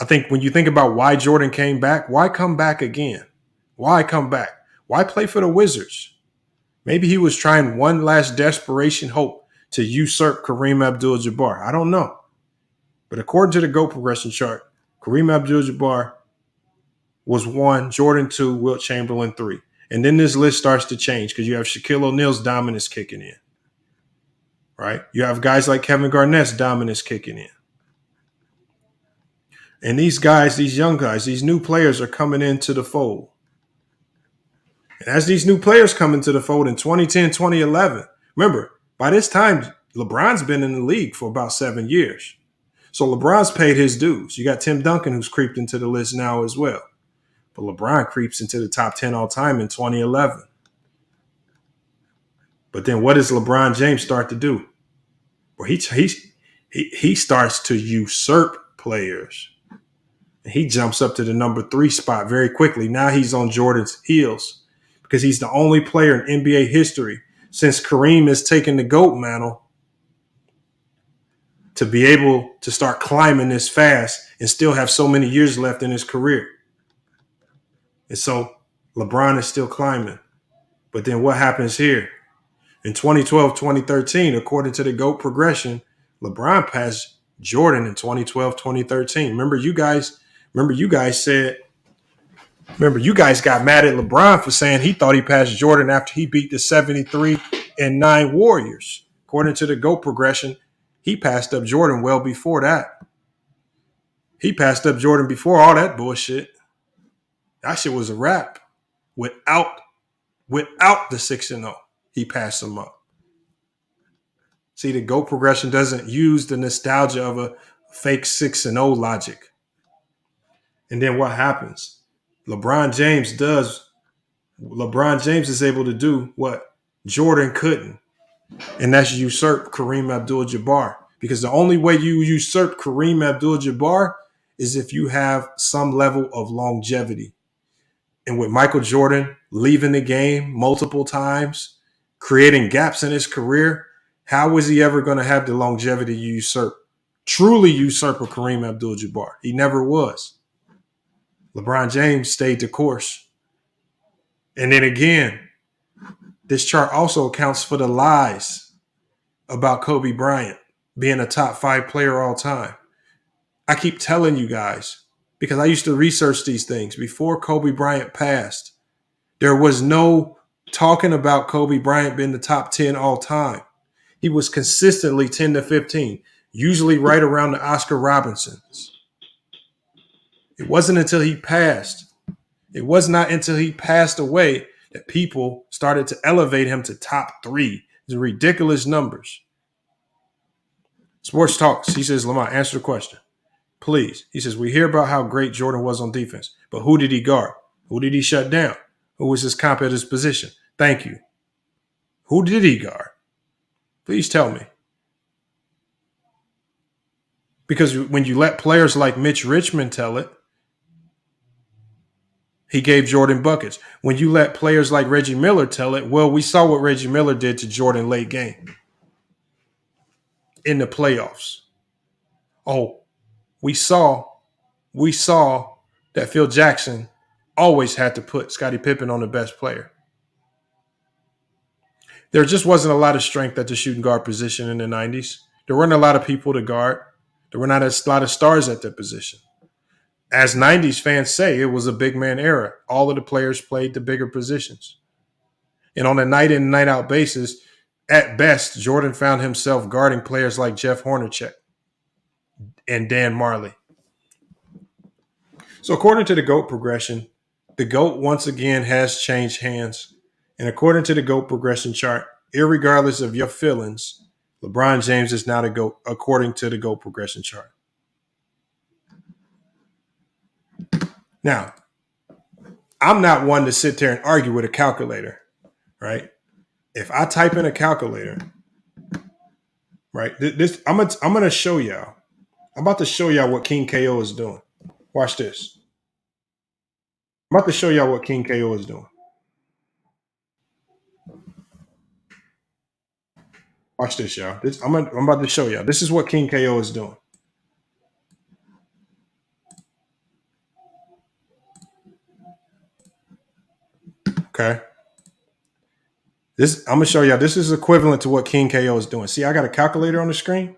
I think when you think about why Jordan came back, why come back again? Why come back? Why play for the Wizards? Maybe he was trying one last desperation hope to usurp Kareem Abdul-Jabbar. I don't know. But according to the GOAT progression chart, Kareem Abdul-Jabbar was 1, Jordan 2, Wilt Chamberlain 3. And then this list starts to change because you have Shaquille O'Neal's dominance kicking in, right? You have guys like Kevin Garnett's dominance kicking in. And these guys, these young guys, these new players are coming into the fold. And as these new players come into the fold in 2010, 2011, remember, by this time, LeBron's been in the league for about 7 years. So LeBron's paid his dues. You got Tim Duncan, who's creeped into the list now as well. But LeBron creeps into the top 10 all time in 2011. But then what does LeBron James start to do? Well, he starts to usurp players. And he jumps up to the number 3 spot very quickly. Now he's on Jordan's heels because he's the only player in NBA history since Kareem has taken the GOAT mantle to be able to start climbing this fast and still have so many years left in his career. And so LeBron is still climbing. But then what happens here? In 2012, 2013, according to the GOAT progression, LeBron passed Jordan in 2012, 2013. Remember, you guys got mad at LeBron for saying he thought he passed Jordan after he beat the 73-9 Warriors. According to the GOAT progression, he passed up Jordan well before that. He passed up Jordan before all that bullshit. That shit was a wrap. Without the 6-0, he passed him up. See, the GOAT progression doesn't use the nostalgia of a fake 6-0 logic. And then what happens? LeBron James is able to do what Jordan couldn't. and that's usurp Kareem Abdul-Jabbar. Because the only way you usurp Kareem Abdul-Jabbar is if you have some level of longevity. And with Michael Jordan leaving the game multiple times, creating gaps in his career, how was he ever going to have the longevity to truly usurp a Kareem Abdul-Jabbar? He never was. LeBron James stayed the course. And then again, this chart also accounts for the lies about Kobe Bryant being a top 5 player all time. I keep telling you guys, because I used to research these things before Kobe Bryant passed. There was no talking about Kobe Bryant being the top 10 all time. He was consistently 10 to 15, usually right around the Oscar Robinsons. It wasn't until he passed. It was not until he passed away that people started to elevate him to top 3. These ridiculous numbers. Sports Talks. He says, Lamont, answer the question. Please. He says, we hear about how great Jordan was on defense, but who did he guard? Who did he shut down? Who was his comp at his position? Thank you. Who did he guard? Please tell me. Because when you let players like Mitch Richmond tell it, he gave Jordan buckets. When you let players like Reggie Miller tell it, well, we saw what Reggie Miller did to Jordan late game in the playoffs. Oh, we saw that Phil Jackson always had to put Scottie Pippen on the best player. There just wasn't a lot of strength at the shooting guard position in the 90s. There weren't a lot of people to guard. There were not a lot of stars at that position. As 90s fans say, it was a big man era. All of the players played the bigger positions. And on a night in, night out basis, at best, Jordan found himself guarding players like Jeff Hornacek and Dan Marley. So according to the GOAT progression, the GOAT once again has changed hands. And according to the GOAT progression chart, irregardless of your feelings, LeBron James is now the GOAT according to the GOAT progression chart. Now, I'm not one to sit there and argue with a calculator, right? If I type in a calculator, right, I'm gonna show y'all. I'm about to show y'all what King KO is doing. Watch this. I'm about to show y'all what King KO is doing. Watch this, y'all. I'm about to show y'all. This is what King KO is doing. Okay. I'm gonna show y'all. This is equivalent to what King KO is doing. See, I got a calculator on the screen.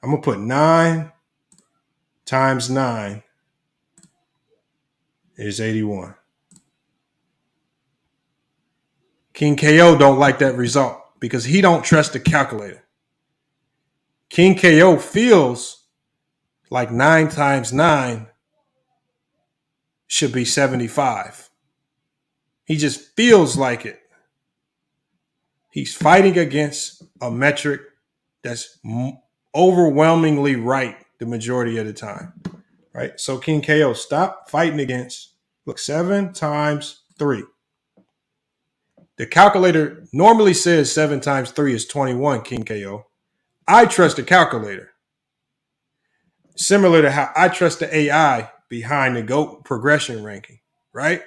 I'm gonna put 9 times 9 is 81. King KO don't like that result because he don't trust the calculator. King KO feels like 9 times 9 should be 75. He just feels like it. He's fighting against a metric that's overwhelmingly right the majority of the time, right? So King KO, stop fighting against, look, 7 times 3. The calculator normally says 7 times 3 is 21, King KO. I trust the calculator. Similar to how I trust the AI behind the GOAT progression ranking, right?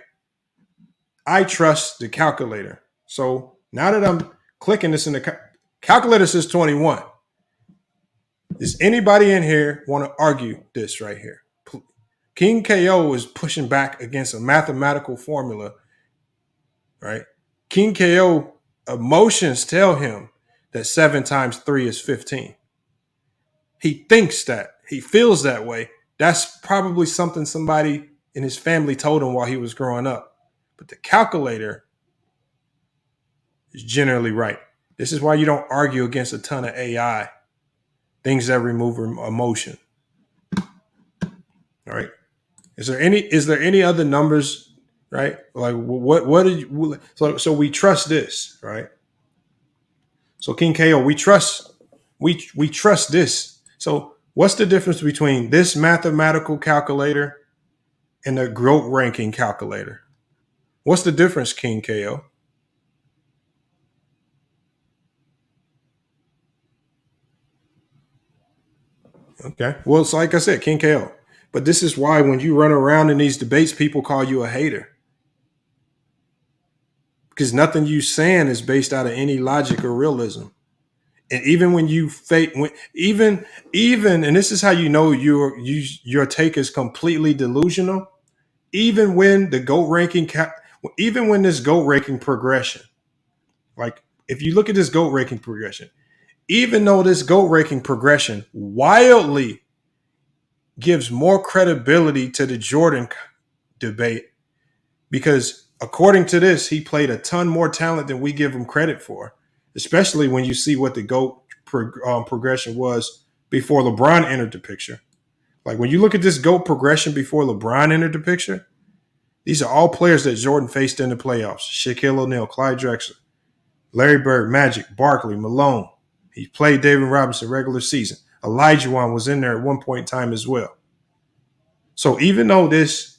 I trust the calculator. So now that I'm clicking this in the calculator says 21. Does anybody in here want to argue this right here? King KO is pushing back against a mathematical formula, right? King KO emotions tell him that 7 times 3 is 15. He thinks that. He feels that way. That's probably something somebody in his family told him while he was growing up. But the calculator is generally right. This is why you don't argue against a ton of AI, things that remove emotion. All right. Is there any other numbers, right? Like what did you, so we trust this, right? So King KO, we trust this. So what's the difference between this mathematical calculator and the GOAT ranking calculator? What's the difference, King KO? Okay. Well, it's like I said, King KO. But this is why when you run around in these debates, people call you a hater. Because nothing you saying is based out of any logic or realism. And even when you fake, even, and this is how you know your take is completely delusional. Even when the GOAT ranking, even when this GOAT ranking progression, like if you look at this GOAT ranking progression, even though this GOAT ranking progression wildly gives more credibility to the Jordan debate, because according to this, he played a ton more talent than we give him credit for, especially when you see what the GOAT progression was before LeBron entered the picture. Like when you look at this GOAT progression before LeBron entered the picture, these are all players that Jordan faced in the playoffs. Shaquille O'Neal, Clyde Drexler, Larry Bird, Magic, Barkley, Malone. He played David Robinson regular season. Olajuwon was in there at one point in time as well. So even though this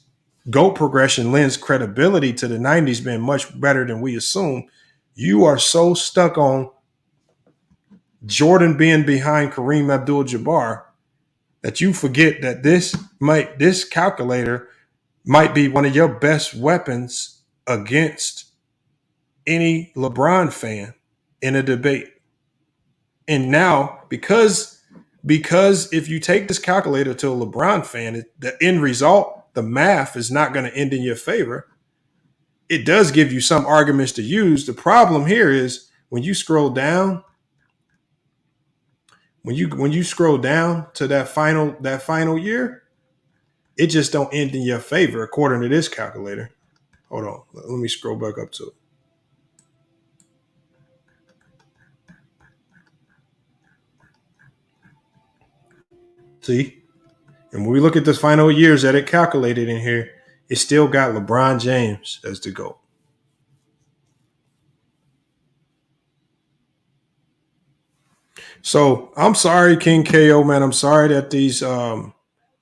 GOAT progression lends credibility to the 90s being much better than we assume, you are so stuck on Jordan being behind Kareem Abdul-Jabbar that you forget that this calculator might be one of your best weapons against any LeBron fan in a debate. And now, because if you take this calculator to a LeBron fan, the end result, the math is not going to end in your favor. It does give you some arguments to use. The problem here is when you scroll down, when you scroll down to that final year, it just don't end in your favor according to this calculator. Hold on, let me scroll back up to it. See? And when we look at the final years that it calculated in here, it still got LeBron James as the GOAT. So I'm sorry, King KO, man. I'm sorry that these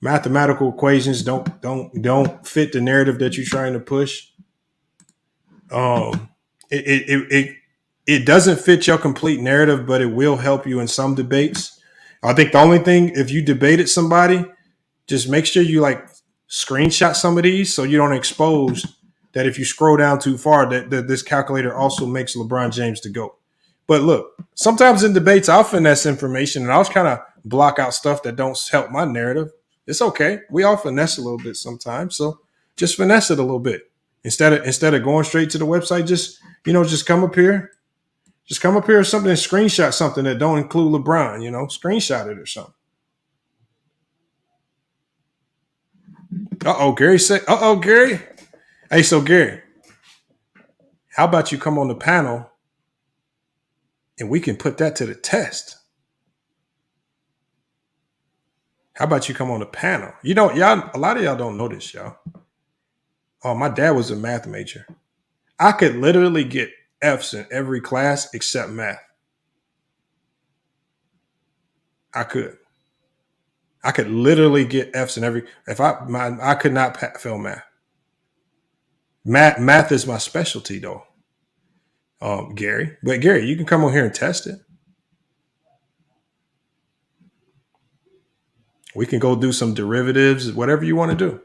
mathematical equations don't fit the narrative that you're trying to push. It doesn't fit your complete narrative, but it will help you in some debates. I think the only thing, if you debated somebody, just make sure you like screenshot some of these so you don't expose that if you scroll down too far, that this calculator also makes LeBron James the GOAT. But look, sometimes in debates, I'll finesse information and I'll kind of block out stuff that don't help my narrative. It's okay. We all finesse a little bit sometimes. So just finesse it a little bit. Instead of going straight to the website, just come up here. Just come up here or something and screenshot something that don't include LeBron, screenshot it or something. Gary. Hey, so Gary, how about you come on the panel and we can put that to the test? How about you come on the panel? Y'all, a lot of y'all don't know this, y'all. Oh, my dad was a math major. I could literally get F's in every class except math. I could literally get F's in every. I could not fail math. Math is my specialty, though. Gary, but Gary, you can come on here and test it. We can go do some derivatives, whatever you want to do.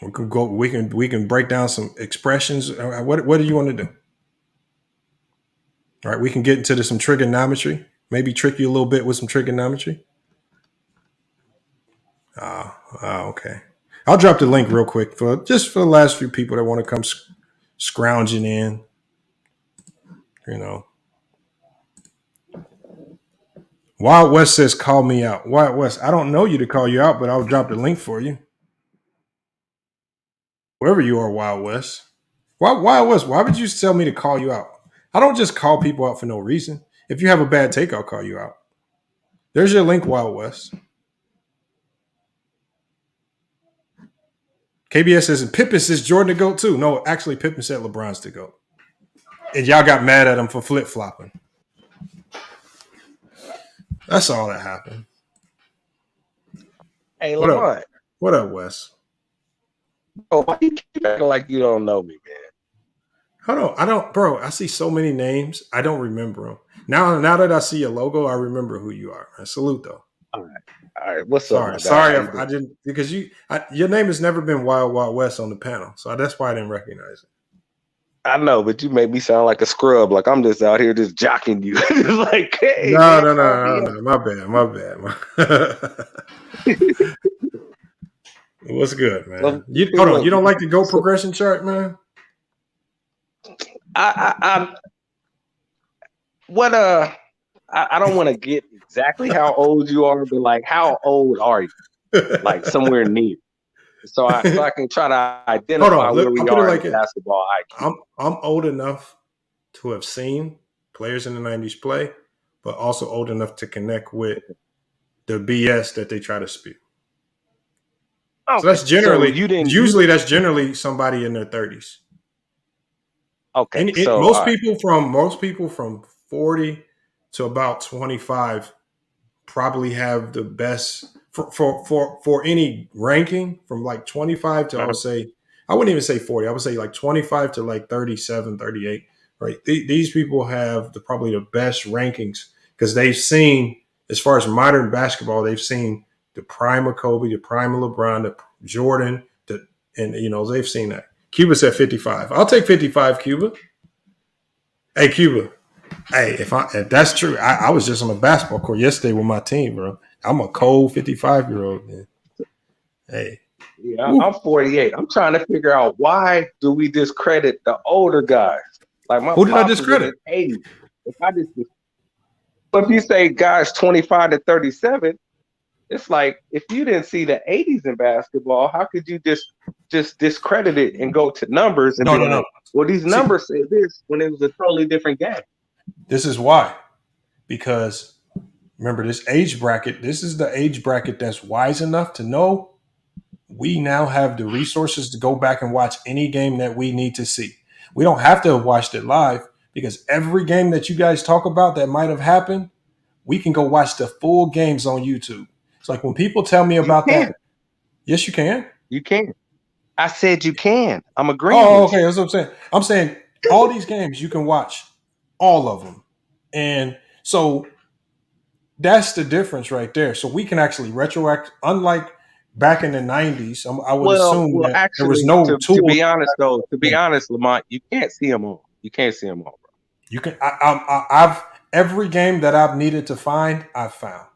We can break down some expressions. What do you want to do? All right, we can get into some trigonometry. Maybe trick you a little bit with some trigonometry. Okay. I'll drop the link real quick for the last few people that want to come scrounging in. Wild West says, call me out. Wild West, I don't know you to call you out, but I'll drop the link for you. Whoever you are, Wild West. Wild West, why would you tell me to call you out? I don't just call people out for no reason. If you have a bad take, I'll call you out. There's your link, Wild West. KBS says, and Pippen says Jordan to GOAT too. No, actually, Pippen said LeBron's to GOAT. And y'all got mad at him for flip-flopping. That's all that happened. Hey, LeBron. What up, Wes? Oh, why you keep acting like you don't know me, man? Hold on, I don't, bro. I see so many names, I don't remember them. Now that I see your logo, I remember who you are. Man. Salute though. All right. What's up, Sorry, my guy? How you I doing? didn't because your name has never been Wild Wild West on the panel, so that's why I didn't recognize it. I know, but you make me sound like a scrub. Like I'm just out here just jocking you. Just like, hey, No, man, no, call no, me no, up. no. My bad. What's good, man? You hold on. Look, You don't like the GOAT so progression chart, man? I what I don't want to get exactly how old you are, but like how old are you? Like somewhere near. So I can try to Hold identify on. where Look, I'll we put it are in like the it. basketball IQ. I'm old enough to have seen players in the '90s play, but also old enough to connect with the BS that they try to spew. So Okay. that's So usually that's generally somebody in their 30s. Okay. Most people from 40 to about 25 probably have the best for any ranking from like 25 to I wouldn't even say 40. I would say like 25 to like 37, 38. Right. These people have probably the best rankings because they've seen, as far as modern basketball, they've seen the prime of Kobe, the prime of LeBron, the Jordan, and they've seen that. Cuba's at 55. I'll take 55, Cuba. Hey, Cuba. Hey, if that's true, I was just on a basketball court yesterday with my team, bro. I'm a cold 55-year-old, man. Hey. Yeah, I'm 48. I'm trying to figure out why do we discredit the older guys? Like my Who did I pops was in his discredit? 80s. But if you say guys 25 to 37, it's like if you didn't see the 80s in basketball, how could you just discredit it and go to numbers and be No. like, well, these See, numbers say this when it was a totally different game. this is why. Because remember this age bracket, this is the age bracket that's wise enough to know we now have the resources to go back and watch any game that we need to see. We don't have to have watched it live because every game that you guys talk about that might have happened, we can go watch the full games on YouTube. It's like when people tell me about that. Yes, you can. You can. I said you can. I'm agreeing Oh, with okay. you. That's what I'm saying. I'm saying all these games you can watch all of them, and so that's the difference right there. So we can actually retroact, unlike back in the '90s. I would assume Well, that there was actually, no to tool. be honest though, Lamont, you can't see them all. You can't see them all, bro. You can. I've every game that I've needed to find, I've found.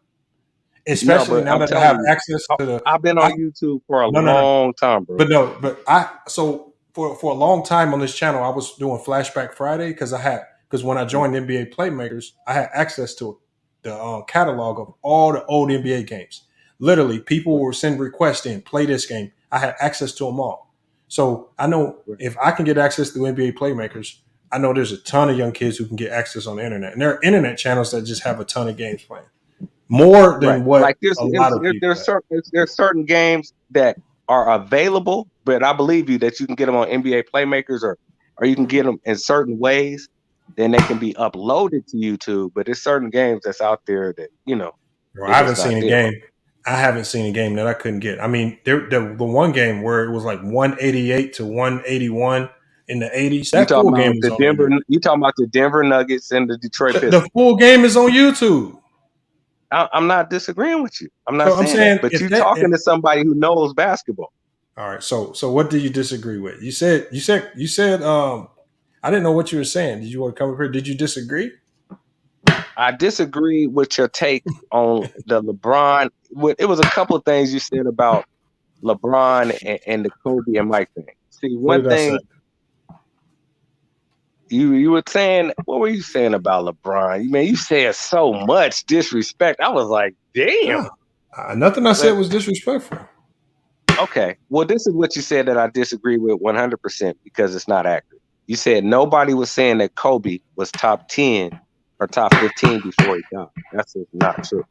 No, Especially but now I'm that I telling have you, access to the. I've been on YouTube for a No. long time, bro. But so for a long time on this channel, I was doing Flashback Friday because when I joined NBA Playmakers, I had access to the catalog of all the old NBA games. Literally, people were sending requests in, play this game. I had access to them all. So I know if I can get access to NBA Playmakers, I know there's a ton of young kids who can get access on the internet. And there are internet channels that just have a ton of games playing. More than what Like a lot of people have. there's certain games that are available, but I believe you that you can get them on NBA Playmakers or you can get them in certain ways. Then they can be uploaded to YouTube. But there's certain games that's out there that Bro, they're I haven't just seen not a there. game. I haven't seen a game that I couldn't get. I mean, the one game where it was like 188 to 181 in the 80s. You That full talking game about is on the internet. You talking about the Denver Nuggets and the Detroit Pistons? The full game is on YouTube. I'm not disagreeing with you. I'm not So I'm saying that, saying but you talking to somebody who knows basketball. all right. So what do you disagree with? You said I didn't know what you were saying. Did you want to come up here? Did you disagree? I disagree with your take on the LeBron. It was a couple of things you said about LeBron and the Kobe and Mike thing. See, What one did I say? thing you were saying, what were you saying about LeBron? You said so much disrespect. I was like, damn. Nothing I said was disrespectful. Okay. Well, this is what you said that I disagree with 100% because it's not accurate. You said nobody was saying that Kobe was top 10 or top 15 before he died. That's just not true.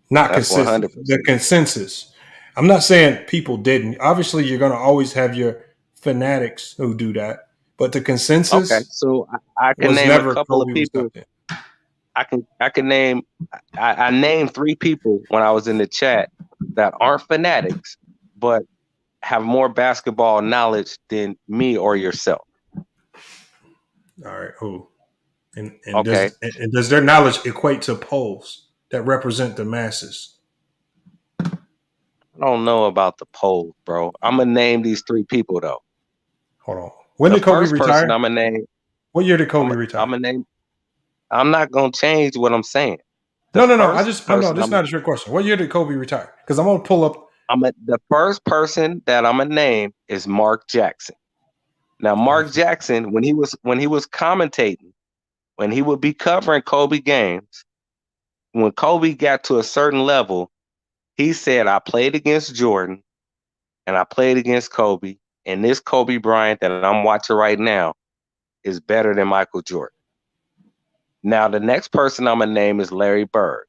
Not That's consistent. 100%. The consensus. I'm not saying people didn't. Obviously, you're going to always have your fanatics who do that, but the consensus. Okay, so I can was name never a couple of Kobe was top people. 10. I can name. I named 3 people when I was in the chat that aren't fanatics, but have more basketball knowledge than me or yourself? All right, who? And Okay. does their knowledge equate to polls that represent the masses? I don't know about the polls, bro. I'm gonna name these 3 people though. Hold on. When The did Kobe first person retire? I'm gonna name. What year did Kobe retire? I'm gonna name. I'm not gonna change what I'm saying. No. The I first just no. person This is not a trick question. What year did Kobe retire? Because I'm gonna pull up. The first person that I'm gonna name is Mark Jackson. Now, Mark Jackson, when he was commentating, when he would be covering Kobe games, when Kobe got to a certain level, he said, "I played against Jordan, and I played against Kobe, and this Kobe Bryant that I'm watching right now is better than Michael Jordan." Now, the next person I'm gonna name is Larry Bird.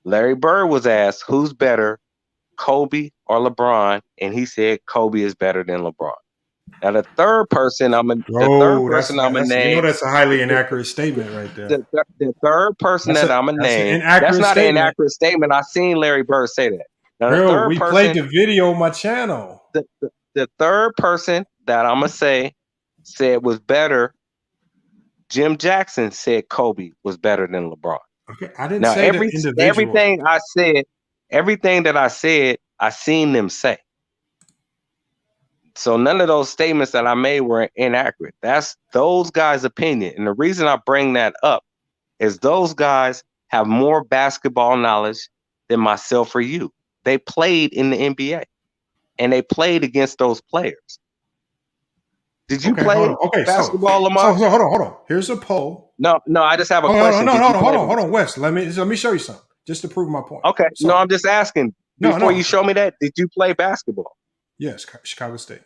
Larry Bird was asked, "Who's better, Kobe or LeBron?" And he said, "Kobe is better than LeBron." Now, the third person I'm gonna name. that's a highly inaccurate statement right there. The third person that I'm gonna name. That's not an inaccurate statement. I seen Larry Bird say that. Now, the Bro, third we person, played the video on my channel. The third person that I'm gonna say said was better. Jim Jackson said Kobe was better than LeBron. Okay, I didn't Now, say the individual. everything that I said, I seen them say. So none of those statements that I made were inaccurate. That's those guys' opinion. And the reason I bring that up is those guys have more basketball knowledge than myself or you. They played in the NBA and they played against those players. Did you play basketball, Lamar? So hold on. Here's a poll. No, I just have a question. Hold on, Wes. Let me show you something just to prove my point. Okay. So, no, I'm just asking. Before you show me that, did you play basketball? Yes, Chicago State.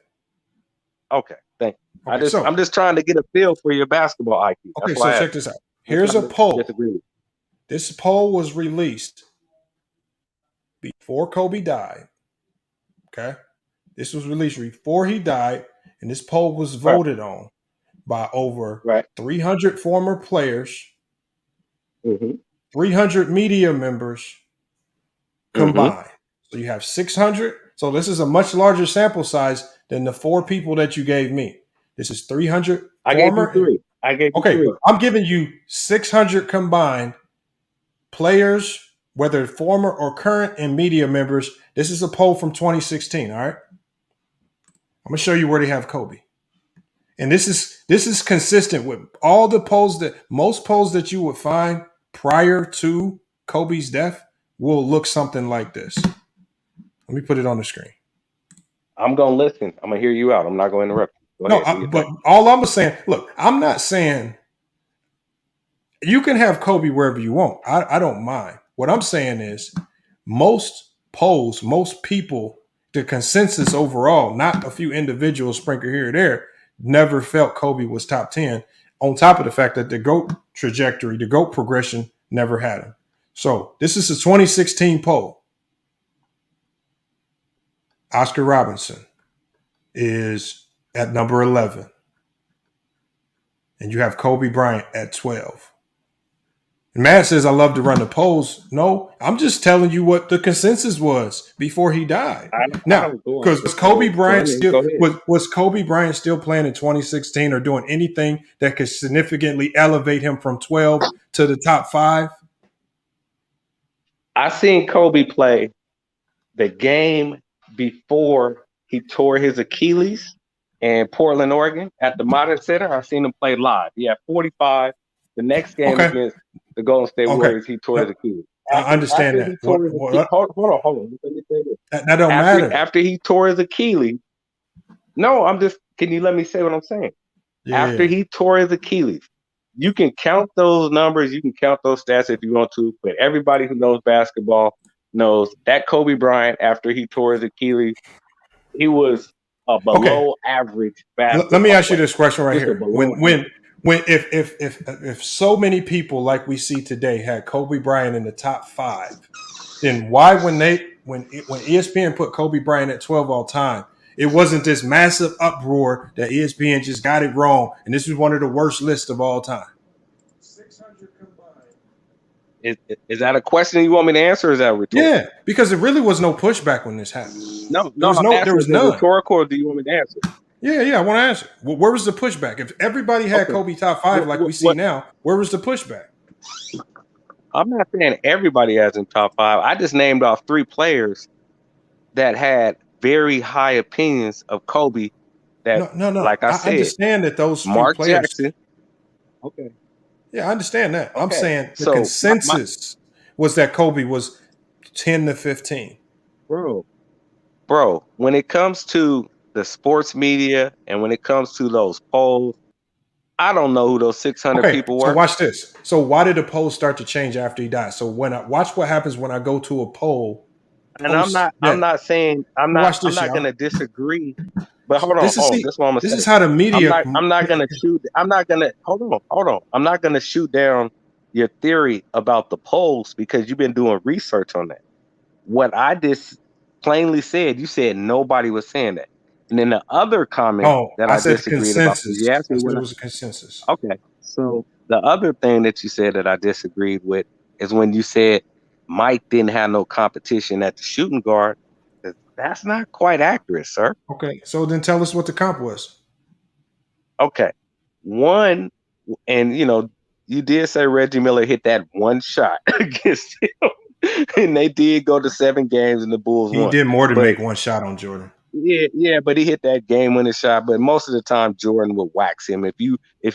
Okay, thank you. I'm just trying to get a feel for your basketball IQ. Okay, so check this out. Here's a poll. This poll was released before Kobe died. Okay, this was released before he died, and this poll was voted on by over 300 former players, 300 media members combined. So you have 600. So this is a much larger sample size than the 4 people that you gave me. This is 300. I gave you 3. Okay, I'm giving you 600 combined players, whether former or current, and media members. This is a poll from 2016. All right, I'm gonna show you where they have Kobe, and this is consistent with all the polls most polls that you would find prior to Kobe's death will look something like this. Let me put it on the screen. I'm gonna listen. I'm gonna hear you out. I'm not gonna interrupt you. But all I'm saying, look, I'm not saying you can have Kobe wherever you want. I don't mind. What I'm saying is most polls, most people, the consensus overall, not a few individuals sprinkled here or there, never felt Kobe was top 10, on top of the fact that the GOAT trajectory, the GOAT progression never had him. So this is a 2016 poll. Oscar Robinson is at number 11. And you have Kobe Bryant at 12. And Matt says, I love to run the polls. No, I'm just telling you what the consensus was before he died. Now, because was Kobe Bryant still playing in 2016 or doing anything that could significantly elevate him from 12 to the top 5? I seen Kobe play the game before he tore his Achilles in Portland, Oregon at the Modern Center. I seen him play live. He had 45. The next game against the Golden State Warriors, he tore his Achilles. I understand that. Hold on. Let me say this. That don't matter. After he tore his Achilles. No, can you let me say what I'm saying? Yeah. After he tore his Achilles, you can count those numbers, you can count those stats if you want to, but everybody who knows basketball knows that Kobe Bryant, after he tore his Achilles, he was a below average basketball Let me ask you this question right Just here. If so many people like we see today had Kobe Bryant in the top 5, then why when ESPN put Kobe Bryant at 12 all time, it wasn't this massive uproar that ESPN just got it wrong and this is one of the worst lists of all time? 600 combined. Is that a question you want me to answer? Or is that rhetorical? Yeah, because it really was no pushback when this happened. No, There was I'm no, there asking, was is it none. rhetorical, or do you want me to answer? Yeah, I want to answer. Well, where was the pushback? If everybody had Okay. Kobe top 5 like we see now, where was the pushback? I'm not saying everybody has in top 5. I just named off 3 players that had very high opinions of Kobe. That, No. like I I said, understand that those few Mark players. Jackson. Okay. Yeah, I understand that. I'm Okay. saying the So consensus was that Kobe was 10 to 15. Bro, when it comes to the sports media and when it comes to those polls, I don't know who those 600 Okay, people so were. watch this. So why did the polls start to change after he died? So when I watch what happens when I go to a poll And I'm post not saying I'm watch not this, y'all. gonna disagree. But hold on, This is this is what I'm gonna this say. is how the media I'm not gonna shoot. I'm not gonna hold on. I'm not gonna shoot down your theory about the polls because you've been doing research on that. What I just plainly said, you said nobody was saying that. And then the other comment Oh, that I I said disagreed about, consensus. you asked I me said when it was a consensus. okay. So the other thing that you said that I disagreed with is when you said Mike didn't have no competition at the shooting guard. That's not quite accurate, sir. Okay, so then tell us what the comp was. Okay. One, and you did say Reggie Miller hit that one shot against him. And they did go to 7 games and the Bulls He won. did more than But make one shot on Jordan. yeah, but he hit that game-winning shot. But most of the time, Jordan would wax him. If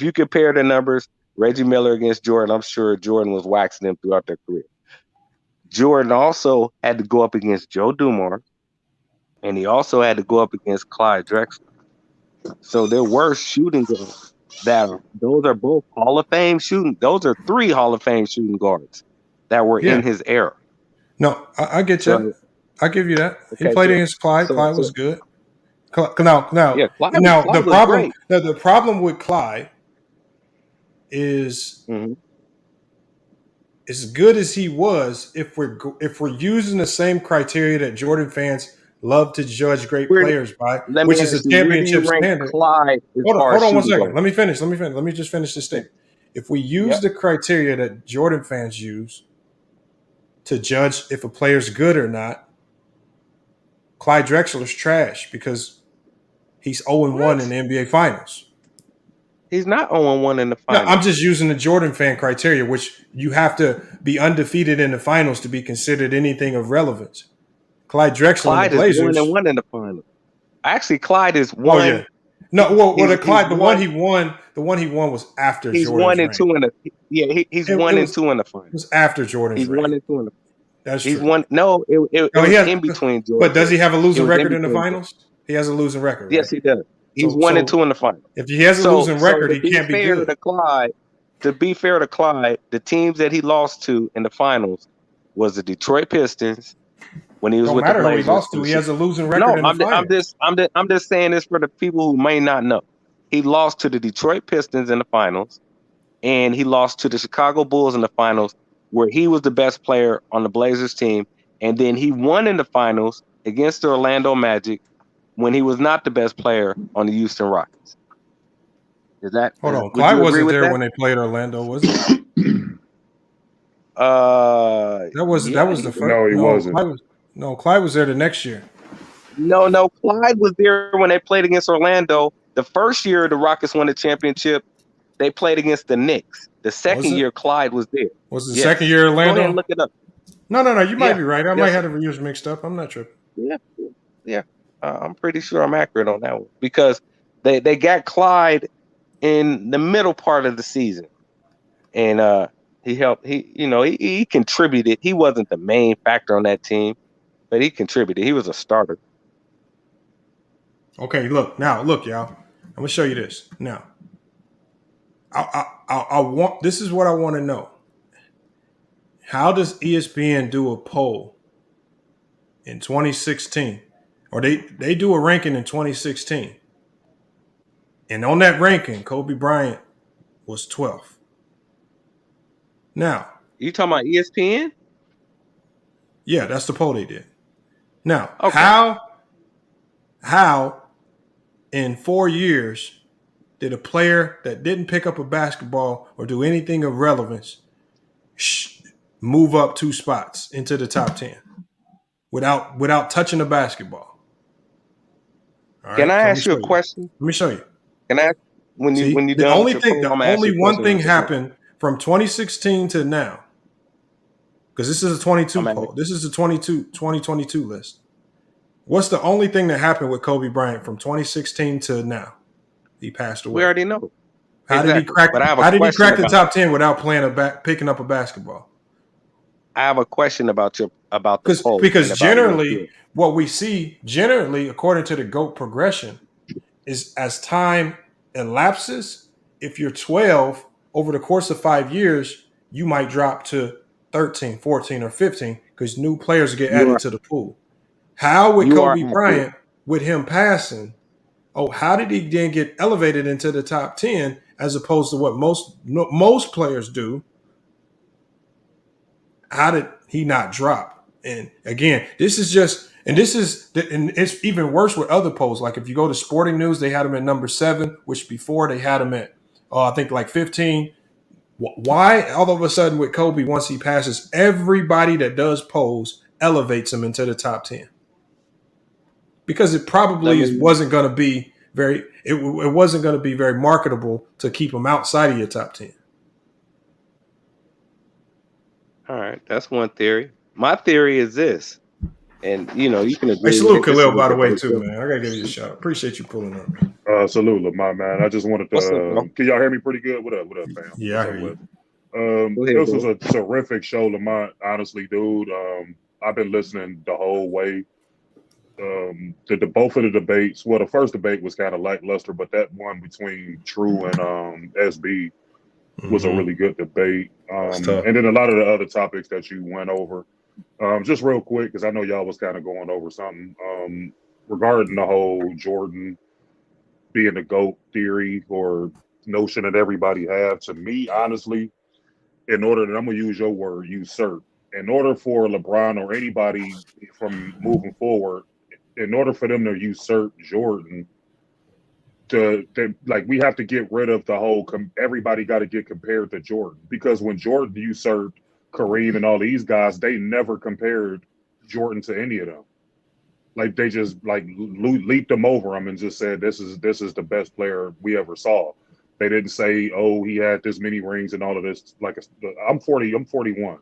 you compare the numbers, Reggie Miller against Jordan, I'm sure Jordan was waxing them throughout their career. Jordan also had to go up against Joe Dumars, and he also had to go up against Clyde Drexler. So there were shooting guards those are both Hall of Fame shooting. Those are 3 Hall of Fame shooting guards that were Yeah. in his era. No, I get you. So I give you that. He okay, played against Clyde. Clyde was good. Now, yeah, Clyde the was great. problem with Clyde is as good as he was. If we're using the same criteria that Jordan fans love to judge great players by, Let me which is a ask you, where do you championship rank standard. Clyde as far Hold as on one shooting second. guard? Let me finish. Let me just finish this statement. If we use the criteria that Jordan fans use to judge if a player's good or not, Clyde Drexler's trash because he's 0-1 in the NBA Finals. He's not 0-1 in the No, finals. I'm just using the Jordan fan criteria, which you have to be undefeated in the finals to be considered anything of relevance. Clyde Drexler and the Clyde is Blazers. 1-1 in the finals. Actually, Clyde is Oh one. yeah. No, the Clyde, the one he won was after He's Jordan's 1 and reign. 2 in the he's It 1 and was 2 in the finals. It was after Jordan's He's reign. 1 and 2 in the. That's he's true. one. No, it No, was he has, in between Jordan. but does he have a losing record in the between. finals? He has a losing record, right? Yes, he does. He's So 1 and 2 in the finals. if he has a losing record, to he be can't be fair good. to Clyde, the teams that he lost to in the finals was the Detroit Pistons when he was Don't with the matter who he Blazers. lost to. He has a losing record No, in the finals. I'm just saying this for the people who may not know. He lost to the Detroit Pistons in the finals, and he lost to the Chicago Bulls in the finals, where he was the best player on the Blazers team, and then he won in the finals against the Orlando Magic when he was not the best player on the Houston Rockets. Hold on, Would Clyde you agree wasn't with there that? when they played Orlando, was he? That was the first. No, he wasn't. Clyde was there the next year. No, Clyde was there when they played against Orlando. The first year the Rockets won the championship, they played against the Knicks. The second year, Clyde was there. Was the second year Orlando? Go ahead and look it up. No. You might be right. I might have the years mixed up. I'm not tripping. Yeah. I'm pretty sure I'm accurate on that one because they got Clyde in the middle part of the season, and he helped. He contributed. He wasn't the main factor on that team, but he contributed. He was a starter. Okay, look, y'all. I'm gonna show you this now. I want. This is what I want to know. How does ESPN do a poll in 2016, or they do a ranking in 2016, and on that ranking, Kobe Bryant was 12th. Now, you talking about ESPN? Yeah, that's the poll they did. Now, okay. how in 4 years did a player that didn't pick up a basketball or do anything of relevance move up 2 spots into the top 10 without touching the basketball. All Can right, I so let me ask you show a you. question? Let me show you. Can I when See, you the done with only your thing, poll, the I'm gonna ask you only a one question thing after that. happened from 2016 to now, because this is a 22 I'm asking, poll. This is a 2022 list. What's the only thing that happened with Kobe Bryant from 2016 to now? He passed we away. already know. How did he Exactly. crack? But I have a How did he question crack the about top 10 without picking up a basketball? I have a question about the poll and Because about your generally, theory. what we see according to the GOAT progression, is as time elapses, if you're 12 over the course of 5 years, you might drop to 13, 14, or 15 because new players get You added are to the pool. How with you are Kobe accurate. Bryant, with him passing, how did he then get elevated into the top 10 as opposed to what most players do? How did he not drop? And again, this is it's even worse with other polls. Like if you go to Sporting News, they had him at number 7, which before they had him at, I think like 15. Why all of a sudden with Kobe, once he passes, everybody that does polls elevates him into the top 10? Because it Let probably me wasn't going to be it wasn't going to be very marketable to keep him outside of your top 10. all right, that's one theory. My theory is this, and you can Hey, agree with salute it. This Khalil, is a by the way, debate. too, man. I gotta give you a shout. Appreciate you pulling up. Salute, Lamont, man. I just wanted What's up, bro? to. Can y'all hear me pretty good? What up, fam? Yeah, What's I up, hear Wes? you. Go ahead, This was bro. a terrific show, Lamont. Honestly, dude. I've been listening the whole way. Both of the debates. Well, the first debate was kind of lackluster, but that one between True and SB was a really good debate. It's tough. And then a lot of the other topics that you went over. Just real quick, because I know y'all was kind of going over something regarding the whole Jordan being the GOAT theory or notion that everybody have. To me, honestly, in order, and I'm gonna use your word, usurp. In order for LeBron or anybody from moving forward, in order for them to usurp Jordan, like we have to get rid of the whole. Everybody got to get compared to Jordan, because when Jordan usurped Kareem and all these guys, they never compared Jordan to any of them. Like they just like leaped them over him and just said this is the best player we ever saw. They didn't say, oh, he had this many rings and all of this. Like I'm 40, I'm 41.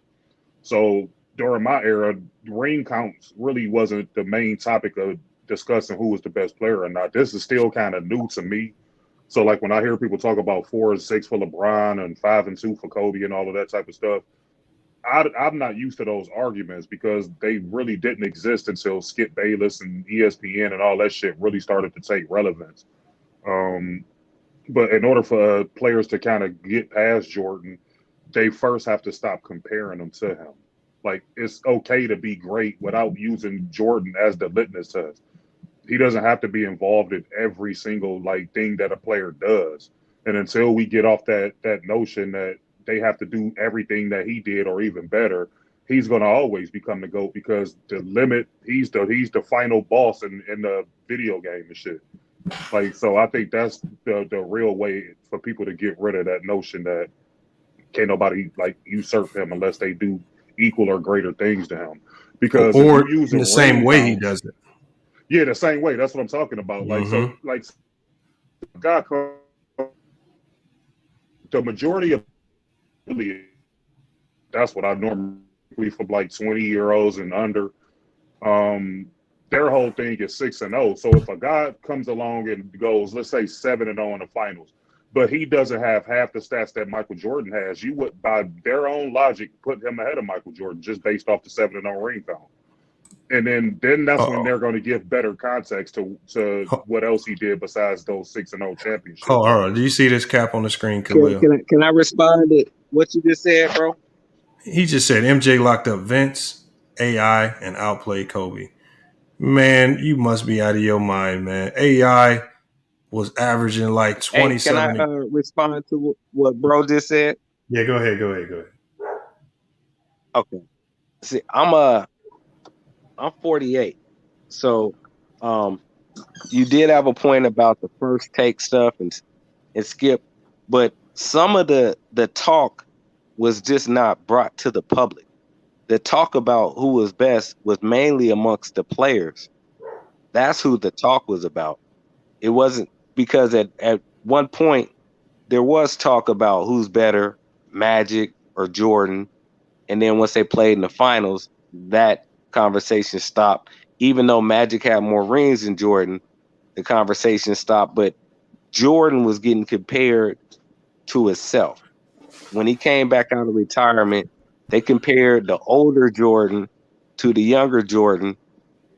So during my era, ring counts really wasn't the main topic of discussing who was the best player or not. This is still kind of new to me. So like when I hear people talk about 4 and 6 for LeBron and 5 and 2 for Kobe and all of that type of stuff, I'm not used to those arguments because they really didn't exist until Skip Bayless and ESPN and all that shit really started to take relevance. But in order for players to kind of get past Jordan, they first have to stop comparing them to him. Like it's okay to be great without using Jordan as the litmus test. He doesn't have to be involved in every single like thing that a player does. And until we get off that notion that they have to do everything that he did or even better, he's going to always become the GOAT because the limit he's the final boss in the video game and shit. Like so, I think that's the real way for people to get rid of that notion that can't nobody like usurp him unless they do equal or greater things to him. Because if you Or use in a the same ring way he counts, does it. yeah, the same way. That's what I'm talking about. Like so, Mm-hmm. like God, the majority of that's what I normally from like 20-year-olds and under. Their whole thing is 6-0. So if a guy comes along and goes, let's say 7-0 in the finals, but he doesn't have half the stats that Michael Jordan has, you would, by their own logic, put him ahead of Michael Jordan just based off the 7-0 ring count. And then that's when they're going to give better context to what else he did besides those 6-0 championships. Hold on. Do you see this cap on the screen, Can, Khalil? can, I, can I respond to what you just said, bro? He just said MJ locked up Vince, AI, and outplayed Kobe. Man, you must be out of your mind, man. AI was averaging like Hey, can I 27. respond to what bro just said? Yeah, go ahead. Okay. See, I'm 48. So you did have a point about the first take stuff and Skip, but some of the talk was just not brought to the public. the talk about who was best was mainly amongst the players. That's who the talk was about. It wasn't because at one point there was talk about who's better, Magic or Jordan. And then once they played in the finals, that conversation stopped. Even though Magic had more rings than Jordan, the conversation stopped. But Jordan was getting compared to himself. When he came back out of retirement, they compared the older Jordan to the younger Jordan.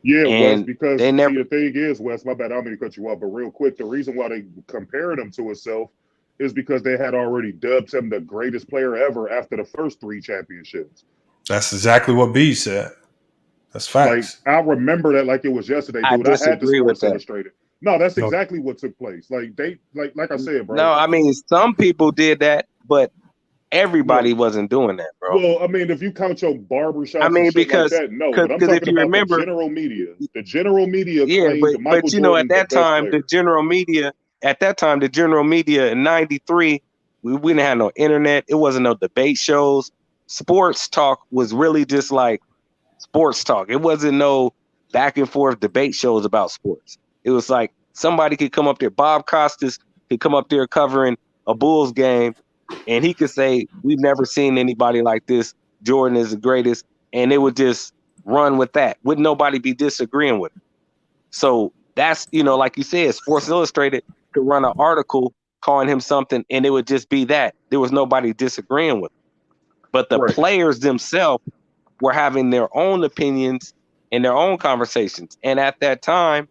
Yeah, Wes, And because they never see the thing is, Wes, my bad, I don't mean to cut you off, but real quick, the reason why they compared him to himself is because they had already dubbed him the greatest player ever after the first 3 championships. That's exactly what B said. That's Like, facts. I remember that like it was yesterday, I dude. I had the disagree with Sports that. Illustrated. No, that's No. exactly what took place. Like they like I said, bro. No, I mean some people did that, but everybody Look, wasn't doing that, bro. well, I mean, if you count your barbershops I and mean shit like because that, no. because But I'm if talking you about the remember, general media. The general media yeah, claimed Michael but you know at Jordan the that best time player. the general media in '93 we didn't have no internet. It wasn't no debate shows. Sports talk was really just like sports talk. It wasn't no back and forth debate shows about sports. It was like somebody could come up there. Bob Costas could come up there covering a Bulls game, and he could say, "We've never seen anybody like this. Jordan is the greatest," and it would just run with that. Would nobody be disagreeing with it? So that's like you said, Sports Illustrated could run an article calling him something, and it would just be that there was nobody disagreeing with him. But the Right. players themselves were having their own opinions and their own conversations. And at that time,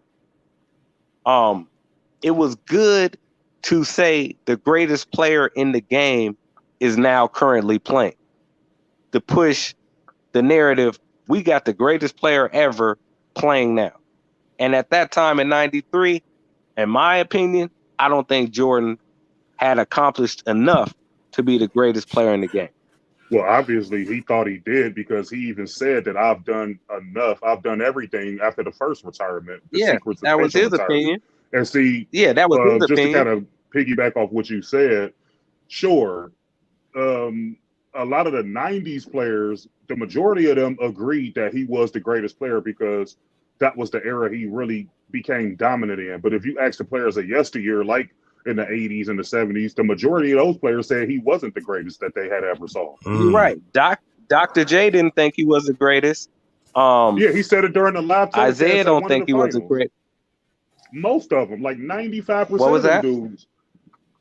it was good to say the greatest player in the game is now currently playing. To push the narrative, we got the greatest player ever playing now. And at that time in '93, in my opinion, I don't think Jordan had accomplished enough to be the greatest player in the game. Well, obviously, he thought he did because he even said that I've done enough. I've done everything after the first retirement, the Yeah, sequence of that was facial his retirement. opinion. And see, Yeah, that was his just to opinion. kind of piggyback off what you said, sure, a lot of the 90s players, the majority of them agreed that he was the greatest player because that was the era he really became dominant in. But if you ask the players of yesteryear, like in the 80s and the 70s, the majority of those players said he wasn't the greatest that they had ever saw. You're right. Dr. J didn't think he was the greatest. Yeah, he said it during the live telecast Isaiah at don't one think of the he was a finals. great. Most of them, like 95% What was of them that? dudes.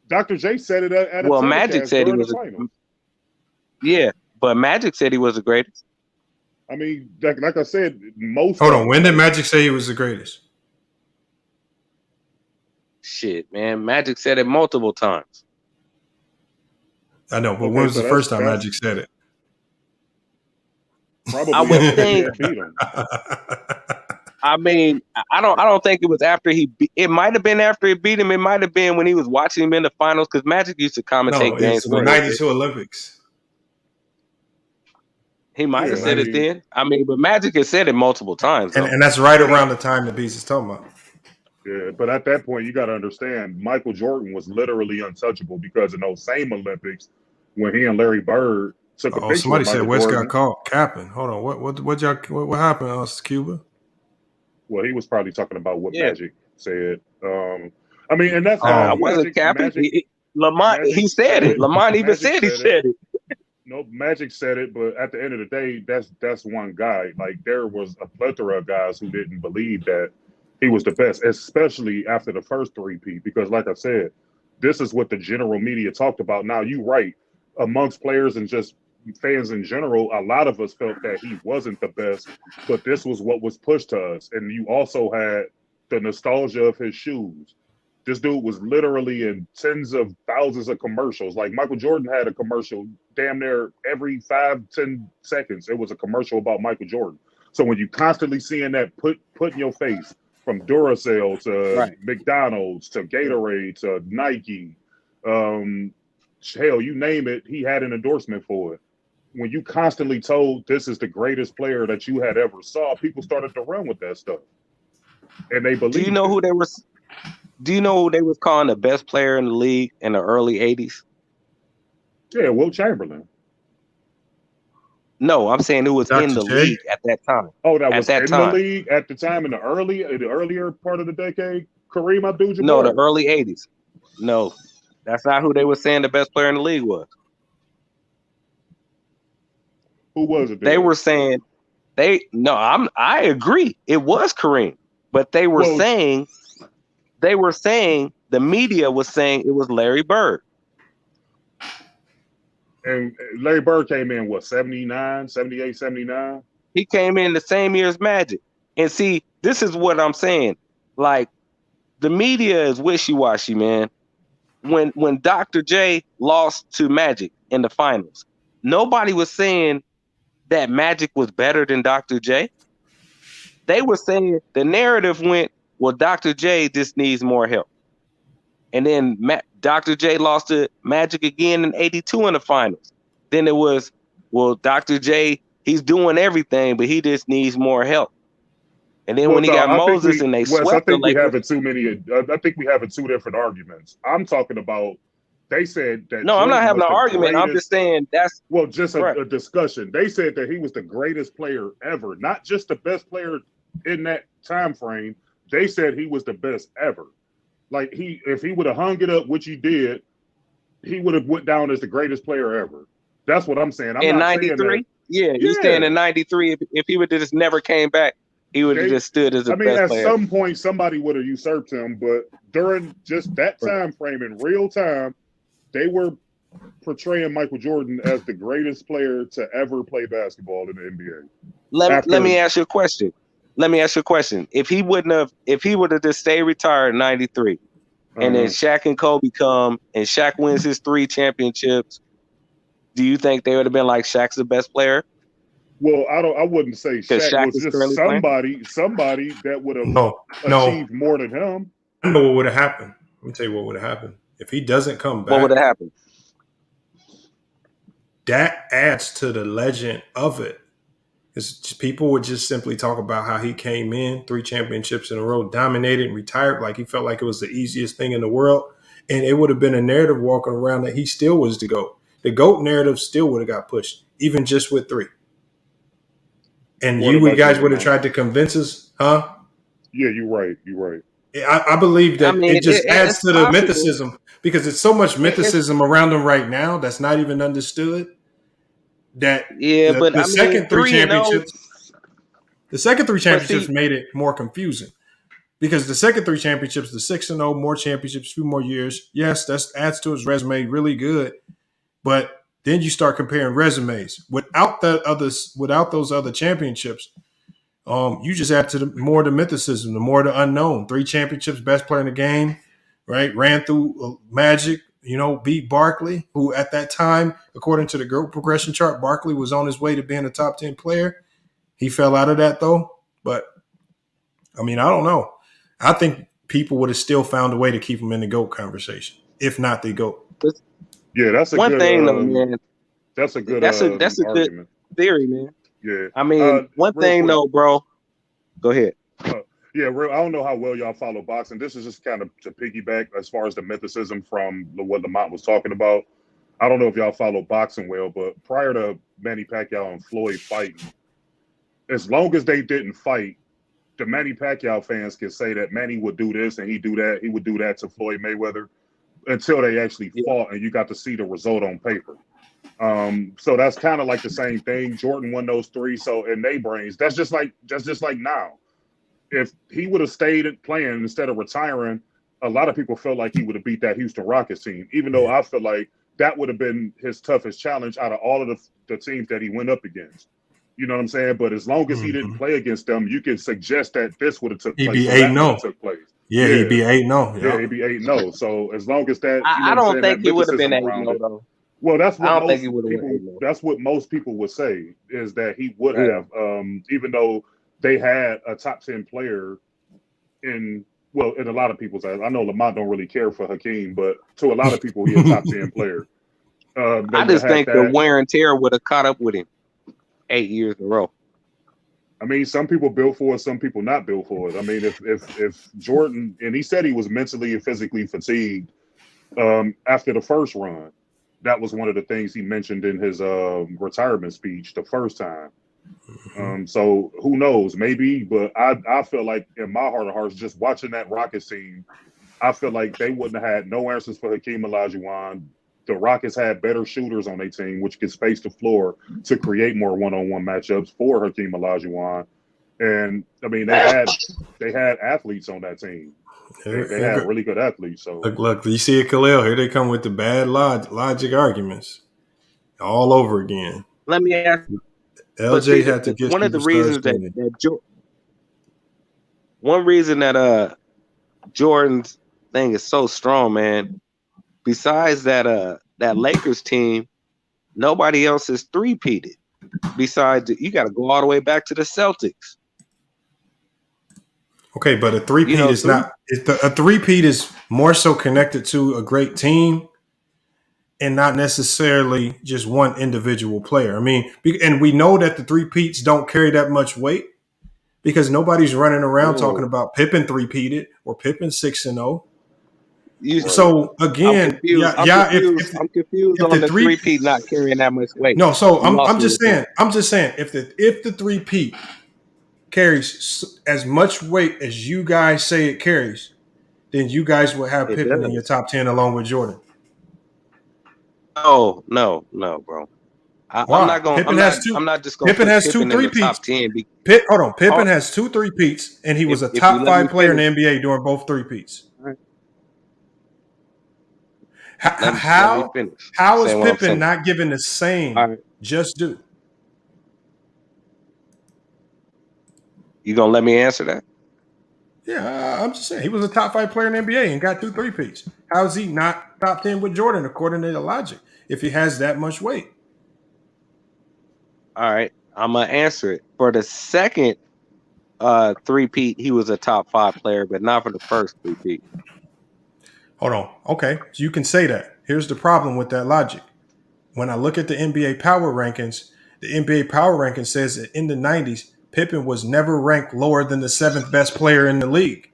Dr. J said it at a Well, telecast Magic said he during was the a. finals. Yeah, but Magic said he was the greatest. I mean, like I said, most. Hold of on. them, When did like, Magic say he was the greatest? Shit, man. Magic said it multiple times. I know, but Okay, when was so the first time that's Magic said it? probably I would after he think. had beat him. I mean, I don't think it was after it might have been after he beat him. It might have been when he was watching him in the finals because Magic used to commentate No, games it's the for a little bit. '92 Olympics. He might Yeah, have said I it mean, then. I mean, but Magic has said it multiple times though. And that's right around the time that Beast is talking about. yeah, but at that point, you got to understand, Michael Jordan was literally untouchable because in those same Olympics, when he and Larry Bird took a Oh, picture somebody with said Michael West got Jordan. caught capping. Hold on, what happened, Cuba? Well, he was probably talking about what Yeah, Magic said. I mean, and that's I how wasn't capping. Magic He said it. Lamont even Magic said he said said it. No, Magic said it, but at the end of the day, that's one guy. Like there was a plethora of guys who didn't believe that he was the best, especially after the first three-peat. Because, like I said, this is what the general media talked about. Now, you right, amongst players and just fans in general, a lot of us felt that he wasn't the best, but this was what was pushed to us. And you also had the nostalgia of his shoes. This dude was literally in tens of thousands of commercials. Like Michael Jordan had a commercial damn near every 5-10 seconds. It was a commercial about Michael Jordan. So when you constantly seeing that put in your face, from Duracell to McDonald's to Gatorade to Nike, hell, you name it, he had an endorsement for it. When you constantly told this is the greatest player that you had ever saw, people started to run with that stuff, and they believed. Do you know who they were? Do you know who they was calling the best player in the league in the early '80s? Yeah, Wilt Chamberlain. No, I'm saying who was in Dr. the J? league at that time. Oh, that At was that in the time. league at the time in the earlier part of the decade. Kareem No, Abdul-Jabbar. the early 80s. No, that's not who they were saying the best player in the league was. Who was it They then? were saying I agree. It was Kareem. But they were Well, saying the media was saying it was Larry Bird. and Larry Bird came in, what, 79, 78, 79? He came in the same year as Magic. And see, this is what I'm saying. Like, the media is wishy-washy, man. When Dr. J lost to Magic in the finals, nobody was saying that Magic was better than Dr. J. They were saying the narrative went, well, Dr. J just needs more help. And then Dr. J lost to Magic again in 82 in the finals. Then it was, well, Dr. J, he's doing everything, but he just needs more help. And then Well, when he no, got I think Moses and they Wes, I swept the think we Lakers. having too many. I think we having two different arguments. I'm talking about. They said that No, I'm not Jordan having was an the argument. I'm greatest. just saying that's Just right. a discussion. They said that he was the greatest player ever, not just the best player in that time frame. They said he was the best ever. Like if he would have hung it up, which he did, he would have went down as the greatest player ever. That's what I'm saying. I'm In not saying that. '93, yeah, you saying in '93, if he would have just never came back, he would have just stood as the best at player. some point, somebody would have usurped him, but during just that time frame in real time, they were portraying Michael Jordan as the greatest player to ever play basketball in the NBA. Let me ask you a question. If he would have just stayed retired in '93, and then Shaq and Kobe come and Shaq wins his 3 championships, do you think they would have been like, Shaq's the best player? Well, I wouldn't say Shaq was just somebody that would have achieved more than him. I know what would have happened. Let me tell you what would have happened. If he doesn't come back, what would have happened? That adds to the legend of it. Because people would just simply talk about how he came in, 3 championships in a row, dominated and retired like he felt like it was the easiest thing in the world. And it would have been a narrative walking around that he still was the GOAT. The GOAT narrative still would have got pushed, even just with 3. And you guys would have tried to convince us, huh? Yeah, you're right. You're right. I believe that it just adds to the mythicism, because it's so much mythicism around him right now that's not even understood. That the second 3 championships, made it more confusing, because the second 3 championships, the 6-0, more championships, few more years. Yes, that adds to his resume, really good. But then you start comparing resumes without those other championships. You just add to the mythicism, the more the unknown. 3 championships, best player in the game, right? Ran through Magic, beat Barkley, who at that time, according to the GOAT progression chart, Barkley was on his way to being a top 10 player. He fell out of that though. But I mean, I don't know. I think people would have still found a way to keep him in the GOAT conversation, if not the GOAT. Yeah, that's one thing though, man. That's a good argument. Good theory, man. Yeah. I mean, one thing though, bro. Go ahead. Yeah, I don't know how well y'all follow boxing. This is just kind of to piggyback as far as the mythicism from what Lamont was talking about. I don't know if y'all follow boxing well, but prior to Manny Pacquiao and Floyd fighting, as long as they didn't fight, the Manny Pacquiao fans can say that Manny would do this and he'd do that. He would do that to Floyd Mayweather until they actually fought and you got to see the result on paper. So that's kind of like the same thing. Jordan won those 3. So in their brains, that's just like now. If he would have stayed playing instead of retiring, a lot of people felt like he would have beat that Houston Rockets team, even though I feel like that would have been his toughest challenge out of all of the teams that he went up against. You know what I'm saying? But as long as he didn't play against them, you can suggest that this would have took place. He'd be 8-0. Yeah, he'd be 8-0. Yeah, he'd be 8-0. So as long as that, I don't think he would have been 8-0 though. Well, that's what that's what most people would say, is that he would have, even though they had a top 10 player in a lot of people's eyes. I know Lamont don't really care for Hakeem, but to a lot of people, he's a top 10 player. I just think the wear and tear would have caught up with him 8 years in a row. I mean, some people built for it, some people not built for it. I mean, if Jordan, and he said he was mentally and physically fatigued after the first run. that was one of the things he mentioned in his retirement speech the first time. So who knows? Maybe, but I feel like in my heart of hearts, just watching that Rockets team, I feel like they wouldn't have had no answers for Hakeem Olajuwon. The Rockets had better shooters on their team, which could space the floor to create more one-on-one matchups for Hakeem Olajuwon. And I mean, they had athletes on that team. They had really good athletes. So look, you see it, Khalil. Here they come with the bad logic arguments all over again. Let me ask you. LJ had to get one of the reasons one reason that Jordan's thing is so strong, man. Besides that Lakers team, nobody else is three-peated. Besides, you got to go all the way back to the Celtics. Okay, but a three-peat is not. A three-peat is more so connected to a great team and not necessarily just one individual player. I mean, and we know that the three-peats don't carry that much weight because nobody's running around talking about Pippen three-peated or Pippen 6-0. So again, I'm confused on the three-peat not carrying that much weight. No, so I'm just saying if the three-peat carries as much weight as you guys say it carries, then you guys will have Pippen in your top 10 along with Jordan. No, bro. I'm not going. I'm not just going. Pippen has two three-peats. Pippen has two three-peats, and he was a top 5 player in the NBA during both three-peats. How is Pippen not given the same just due? You gonna let me answer that? Yeah, I'm just saying he was a top 5 player in the NBA and got 2 three-peats. How is he not top 10 with Jordan according to the logic if he has that much weight? All right, I'm gonna answer it. For the second three-peat, he was a top 5 player, but not for the first three-peat. Hold on. Okay, so you can say that. Here's the problem with that logic. When I look at the NBA power rankings, the NBA power ranking says that in the 90s, Pippen was never ranked lower than the 7th best player in the league.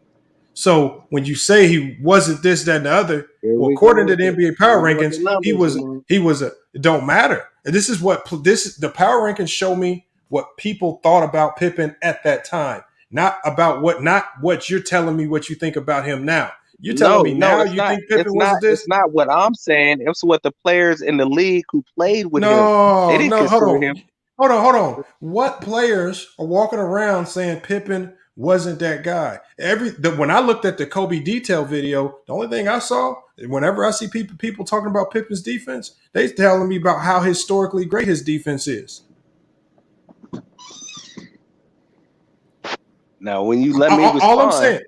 So when you say he wasn't this, that, and the other, well, according to the NBA power rankings, he was a. It don't matter. And this is what the power rankings show me what people thought about Pippen at that time, not what you're telling me what you think about him now. You're telling me now you think Pippen was this? It's not what I'm saying. It's what the players in the league who played with him. They didn't consider him. Hold on. What players are walking around saying Pippen wasn't that guy? When I looked at the Kobe detail video, the only thing I saw, whenever I see people talking about Pippen's defense, they telling me about how historically great his defense is. Now, when you let me respond, all I'm saying,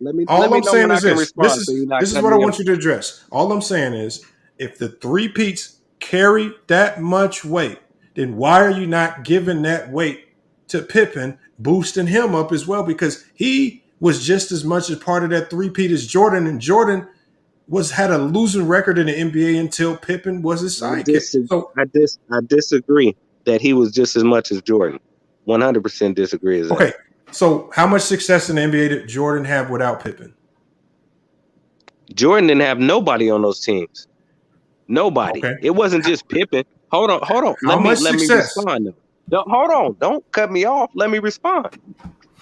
this is what I want you to address. All I'm saying is, if the three-peats carry that much weight, then why are you not giving that weight to Pippen, boosting him up as well? Because he was just as much a part of that three-peat as Jordan, and Jordan had a losing record in the NBA until Pippen was his sidekick. I disagree that he was just as much as Jordan. 100% disagree with that. Okay. So how much success in the NBA did Jordan have without Pippen? Jordan didn't have nobody on those teams. Nobody. Okay. It wasn't just Pippen. Hold on. Let me respond. Hold on. Don't cut me off. Let me respond.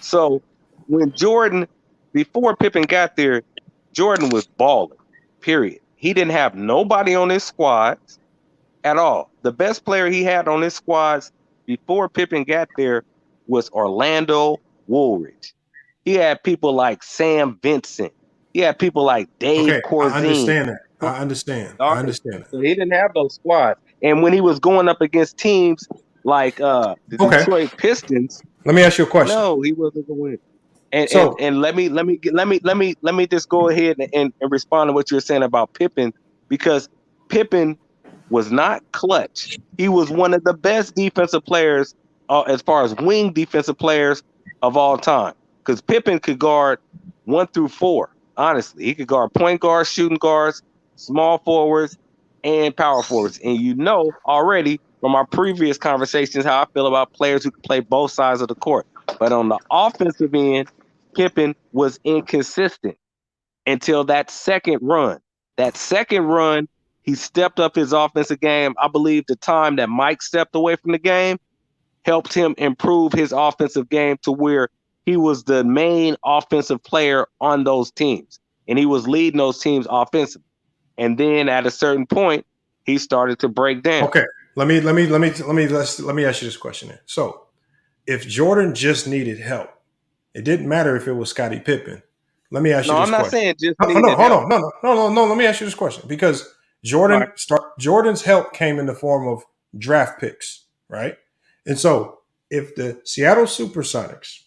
So when Jordan, before Pippen got there, Jordan was balling, period. He didn't have nobody on his squads at all. The best player he had on his squads before Pippen got there was Orlando Woolridge. He had people like Sam Vincent. He had people like Dave Corzine. I understand that. So he didn't have those squads. And when he was going up against teams like the Detroit Pistons, let me ask you a question. No, he wasn't going to win. And let me just go ahead and respond to what you're saying about Pippen, because Pippen was not clutch. He was one of the best defensive players as far as wing defensive players of all time, because Pippen could guard 1 through 4. Honestly, he could guard point guards, shooting guards, small forwards, and power forwards. And you know already from our previous conversations how I feel about players who can play both sides of the court. But on the offensive end, Pippen was inconsistent until that second run. That second run, He stepped up his offensive game. I believe the time that Mike stepped away from the game helped him improve his offensive game to where he was the main offensive player on those teams, and he was leading those teams offensively. And then at a certain point, he started to break down. Okay, let me ask you this question here. So, if Jordan just needed help, it didn't matter if it was Scottie Pippen. Let me ask you this question. No, I'm not saying just hold needed help. on. No. Let me ask you this question because Jordan's help came in the form of draft picks, right? And so, if the Seattle Supersonics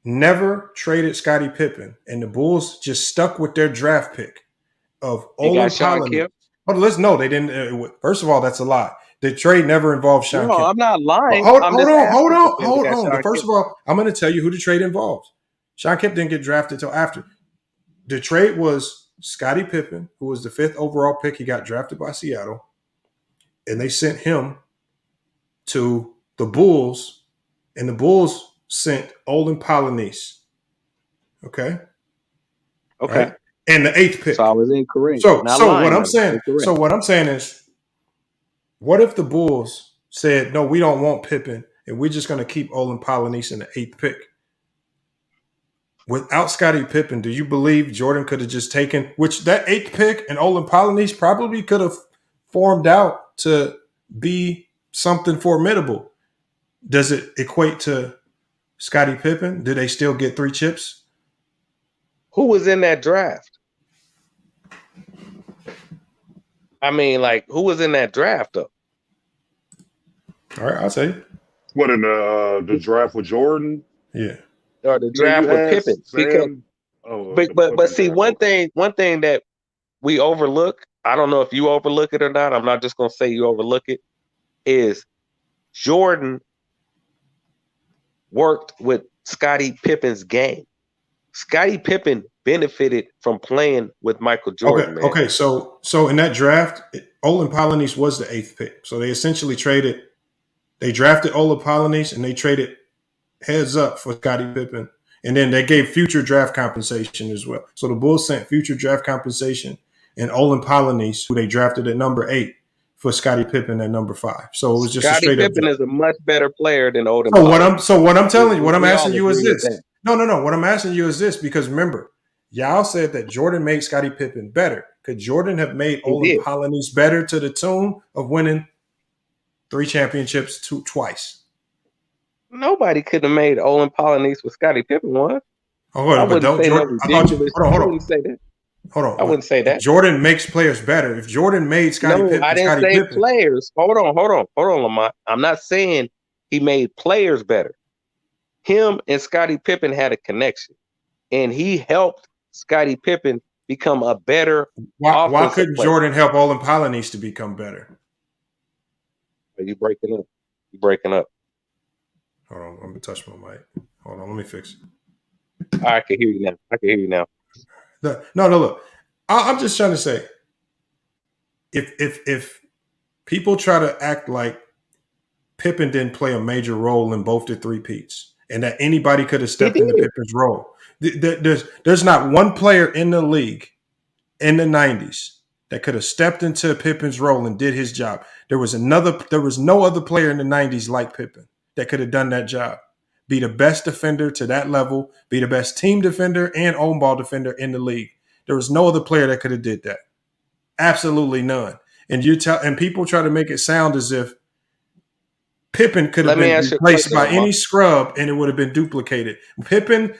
never traded Scottie Pippen and the Bulls just stuck with their draft pick of Olin Pollin. Oh, they didn't. First of all, that's a lie. The trade never involved Sean Kemp. No, I'm not lying. Hold on. First of all, I'm going to tell you who the trade involved. Sean Kemp didn't get drafted until after. The trade was Scottie Pippen, who was the 5th overall pick. He got drafted by Seattle. And they sent him to the Bulls. And the Bulls sent Olin Polynice. Okay? Right? And the 8th pick. So I was incorrect. So what I'm saying is, what if the Bulls said, no, we don't want Pippen, and we're just going to keep Olin Polynice in the 8th pick? Without Scottie Pippen, do you believe Jordan could have just taken, which that 8th pick and Olin Polynice probably could have formed out to be something formidable? Does it equate to Scottie Pippen? Do they still get 3 chips? Who was in that draft? I mean, like, who was in that draft, though? All right, I'll say. What, in the draft with Jordan? Yeah. Or the draft with Pippen? But see, one thing that we overlook, I don't know if you overlook it or not, I'm not just going to say you overlook it, is Jordan worked with Scottie Pippen's game. Scottie Pippen benefited from playing with Michael Jordan. Okay. So in that draft, Olin Polynice was the 8th pick. So they essentially they drafted Olin Polynice and they traded heads up for Scottie Pippen. And then they gave future draft compensation as well. So the Bulls sent future draft compensation and Olin Polynice, who they drafted at number 8, for Scottie Pippen at number 5. So it was just Scottie a straight Pippen is a much better player than Olin. What I'm telling you, what I'm asking you is this. No. What I'm asking you is this, because remember, y'all said that Jordan made Scottie Pippen better. Could Jordan have made Olin Polynice better to the tune of winning 3 championships twice? Nobody could have made Olin Polynice with Scottie Pippen one. Hold on. I wouldn't say that. Jordan makes players better. If Jordan made Scottie Pippen, I didn't say players. Hold on, Lamont. I'm not saying he made players better. Him and Scottie Pippen had a connection, and he helped Scottie Pippen become a better. Why couldn't Jordan help Olin Polynice to become better? Are you breaking up? Hold on, let me touch my mic. Hold on, let me fix it. I can hear you now. No, look. I'm just trying to say, if people try to act like Pippen didn't play a major role in both the three-peats and that anybody could have stepped into Pippen's role, there's not one player in the league in the 90s that could have stepped into Pippen's role and did his job. There was no other player in the 90s like Pippen that could have done that job. Be the best defender to that level, be the best team defender and own ball defender in the league. There was no other player that could have did that. Absolutely none. And people try to make it sound as if Pippen could have been replaced by any scrub and it would have been duplicated. Pippen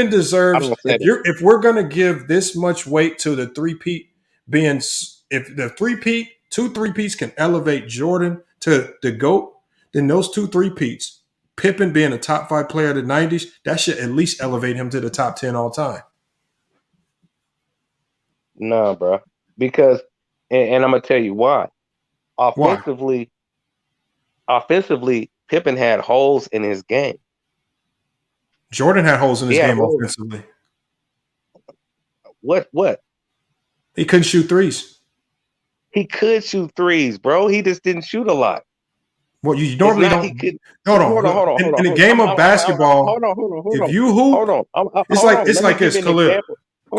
deserves, if we're going to give this much weight to the three-peat being, if the two three-peats can elevate Jordan to the GOAT, then those 2 three-peats, Pippen being a top 5 player of the 90s, that should at least elevate him to the top 10 all time. No, bro. Because, and I'm going to tell you why. Offensively, Pippen had holes in his game. Jordan had holes in his game offensively. What? He couldn't shoot threes. He could shoot threes, bro. He just didn't shoot a lot. Well, you normally don't. Hold on. In the game of basketball, if you hoop, it's like this, Khalil.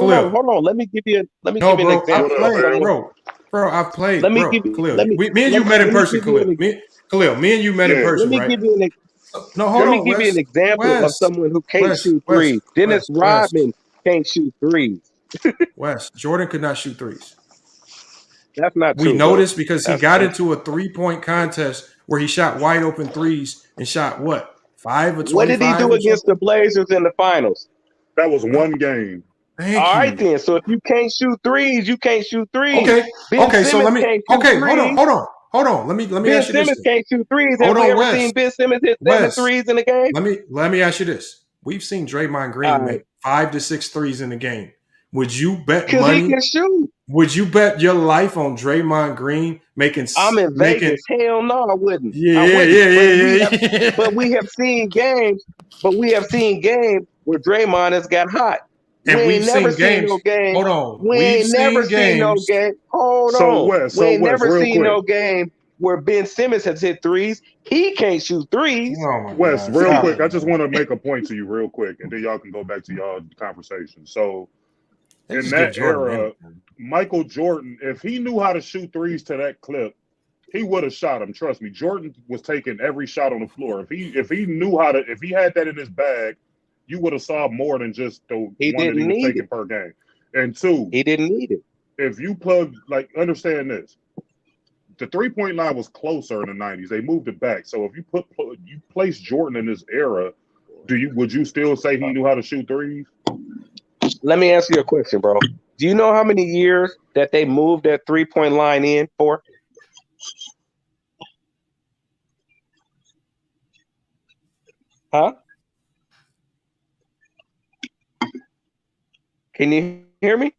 Hold on. Let me give you an bro, I've example of played, someone. bro, I've played, Let me bro. give you. Khalil, Let me. me and you met in Let me person, give you Khalil. an. Me and you met in Yeah. Let person, me right? give you an. No, hold Let me on, give you an Wes. example of Wes, someone who can't Wes, shoot Wes, threes. Dennis Wes, Wes, Rodman can't shoot threes. Wes. Jordan could not shoot threes. That's not We true, bro. noticed because he That's got into a 3-point contest where he shot wide open threes and shot what, 5 or What did he 25 do or against the something? Blazers in the finals? That was one game. Thank All right, you. then. So if you can't shoot threes, you can't shoot threes. Okay, Ben okay. So Simmons let me. can't shoot Okay, threes. hold on. Let me Ben ask you this. Simmons Then. can't shoot threes. Have Hold we on, ever Wes. seen Ben Simmons hit 7 Wes. threes in a game? Let me ask you this. We've seen Draymond All Green right. make 5 to 6 threes in a game. Would you bet Because he money? can shoot. Would you bet your life on Draymond Green making? I'm in Vegas. Hell no, I wouldn't. I Yeah, wouldn't. yeah. But we have seen games. But we have seen games where Draymond has got hot. We And we've ain't never seen seen no games. game. Hold on. We We've ain't never seen seen no games. game. Hold So on. Wes, We ain't never real seen quick. no game where Ben Simmons has hit threes. He can't shoot threes. Oh my Wes, God. real Stop quick. it, I just man. want to make a point to you real quick, and then y'all can go back to y'all conversation. So They in just give that Jordan era, anything. Michael Jordan, if he knew how to shoot threes to that clip, he would have shot him. Trust me. Jordan was taking every shot on the floor. If he knew how to, if he had that in his bag, you would have saw more than just the He one that he didn't was need taking it. per game. And two, He didn't need it. if you plug, like, understand this, the 3-point line was closer in the 90s. They moved it back. So if you place Jordan in this era, would you still say he knew how to shoot threes? Let me ask you a question, bro. Do you know how many years that they moved that 3-point line in for? Huh? Can you hear me?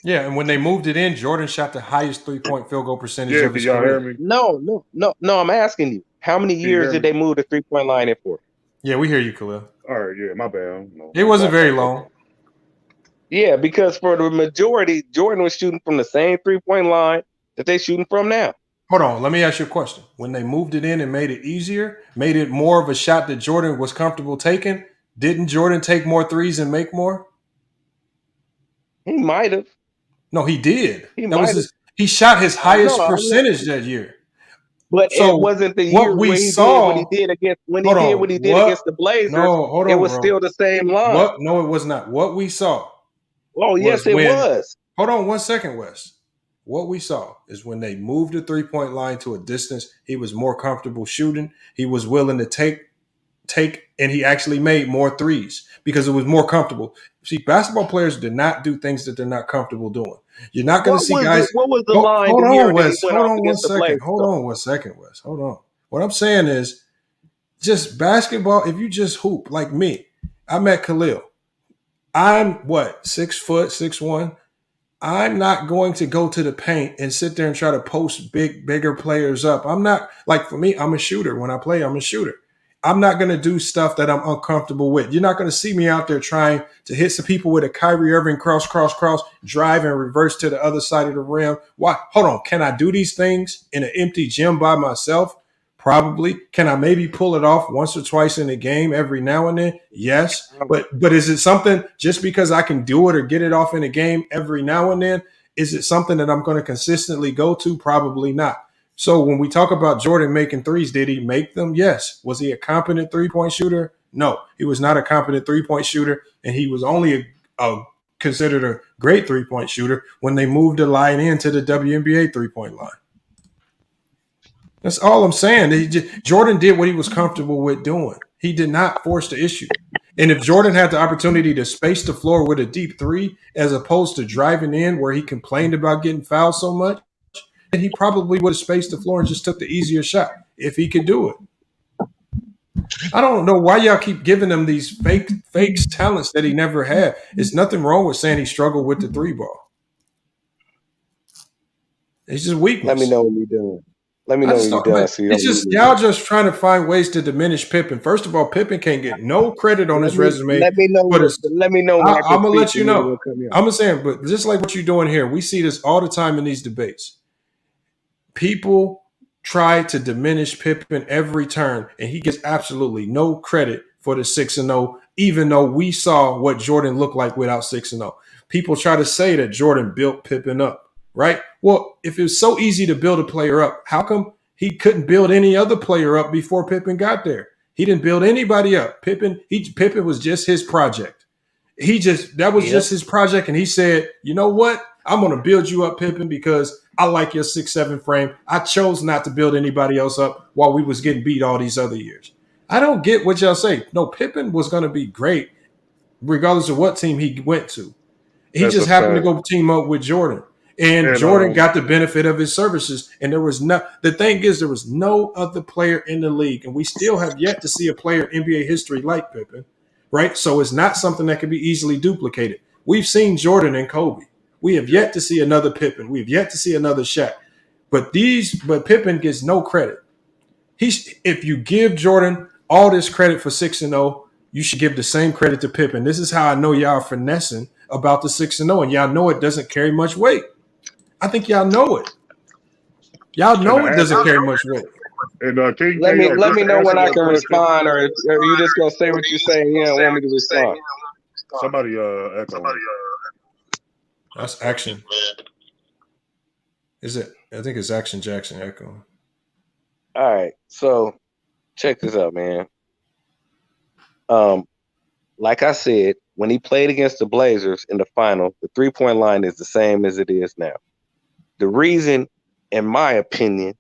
Yeah, and when they moved it in, Jordan shot the highest 3-point field goal percentage Yeah, of can his y'all hear career. me? No. I'm asking you. How many Can you years hear did me? they move the 3-point line in for? Yeah, we hear you, Khalil. All right, yeah, my bad. No, It wasn't very long. Yeah, because for the majority, Jordan was shooting from the same 3-point line that they shooting from now. Hold on, let me ask you a question. When they moved it in and made it easier, made it more of a shot that Jordan was comfortable taking, didn't Jordan take more threes and make more? He might have. No, he did. He That was might have. he shot his No, highest I'm not. percentage that year. But it So wasn't the what year we where he did what he saw, did against hold on, what? against the Blazers. No, hold It on, was bro. still the same line. What? No, it was not. What we saw Oh, was yes, it when, was. hold on 1 second, Wes. What we saw is when they moved the 3-point line to a distance, he was more comfortable shooting. He was willing to take, and he actually made more threes because it was more comfortable. See, basketball players did not do things that they're not comfortable doing. You're not going to see guys. What was the Go, line hold the year on, that he Wes. went Hold off on 1 against the second. Blazers? Hold on 1 second, Wes. Hold on. What I'm saying is, just basketball. If you just hoop like me, I met Khalil. I'm what, 6 foot, 6'1". I'm not going to go to the paint and sit there and try to post bigger players up. I'm not, like, for me, I'm a shooter. When I play, I'm a shooter. I'm not going to do stuff that I'm uncomfortable with. You're not going to see me out there trying to hit some people with a Kyrie Irving cross, drive and reverse to the other side of the rim. Why? Hold on. Can I do these things in an empty gym by myself? Probably. Can I maybe pull it off once or twice in a game every now and then? Yes. But is it something just because I can do it or get it off in a game every now and then? Is it something that I'm going to consistently go to? Probably not. So when we talk about Jordan making threes, did he make them? Yes. Was he a competent 3-point shooter? No, he was not a competent 3-point shooter, and he was only considered a great 3-point shooter when they moved the line into the WNBA 3-point line. That's all I'm saying. Jordan did what he was comfortable with doing. He did not force the issue. And if Jordan had the opportunity to space the floor with a deep three, as opposed to driving in where he complained about getting fouled so much, then he probably would have spaced the floor and just took the easier shot if he could do it. I don't know why y'all keep giving him these fake talents that he never had. There's nothing wrong with saying he struggled with the 3 ball. It's just weakness. Let me know when you're done. Let me know when you're done. So you it's don't just y'all just trying to find ways to diminish Pippen. First of all, Pippen can't get no credit on his resume. Let me know. Let me know when I I'm can gonna speak. let you and then know. we'll come in. I'm saying, but just like what you're doing here, we see this all the time in these debates. People try to diminish Pippen every turn, and he gets absolutely no credit for the 6-0, even though we saw what Jordan looked like without 6-0. People try to say that Jordan built Pippen up, right? Well, if it was so easy to build a player up, how come he couldn't build any other player up before Pippen got there? He didn't build anybody up. Pippen was just his project. That was just his project, and he said, you know what? I'm going to build you up, Pippen, because I like your 6'7" frame. I chose not to build anybody else up while we was getting beat all these other years. I don't get what y'all say. No, Pippen was going to be great regardless of what team he went to. He That's just a happened to fact. go team up with Jordan. And Jordan got the benefit of his services. And there was the thing is, there was no other player in the league. And we still have yet to see a player in NBA history like Pippen, right? So it's not something that can be easily duplicated. We've seen Jordan and Kobe. We have yet to see another Pippen. We have yet to see another Shaq. But Pippen gets no credit. If you give Jordan all this credit for 6-0, you should give the same credit to Pippen. This is how I know y'all are finessing about the 6-0, and y'all know it doesn't carry much weight. I think y'all know it. Y'all know it doesn't carry much weight. And let me know when I can respond, or are you just gonna say what you're saying? You don't want me to respond. Somebody echo. That's Action. Is it? I think it's Action Jackson echo. All right, so check this out, man. Like I said, when he played against the Blazers in the final, the 3-point line is the same as it is now. The reason, in my opinion,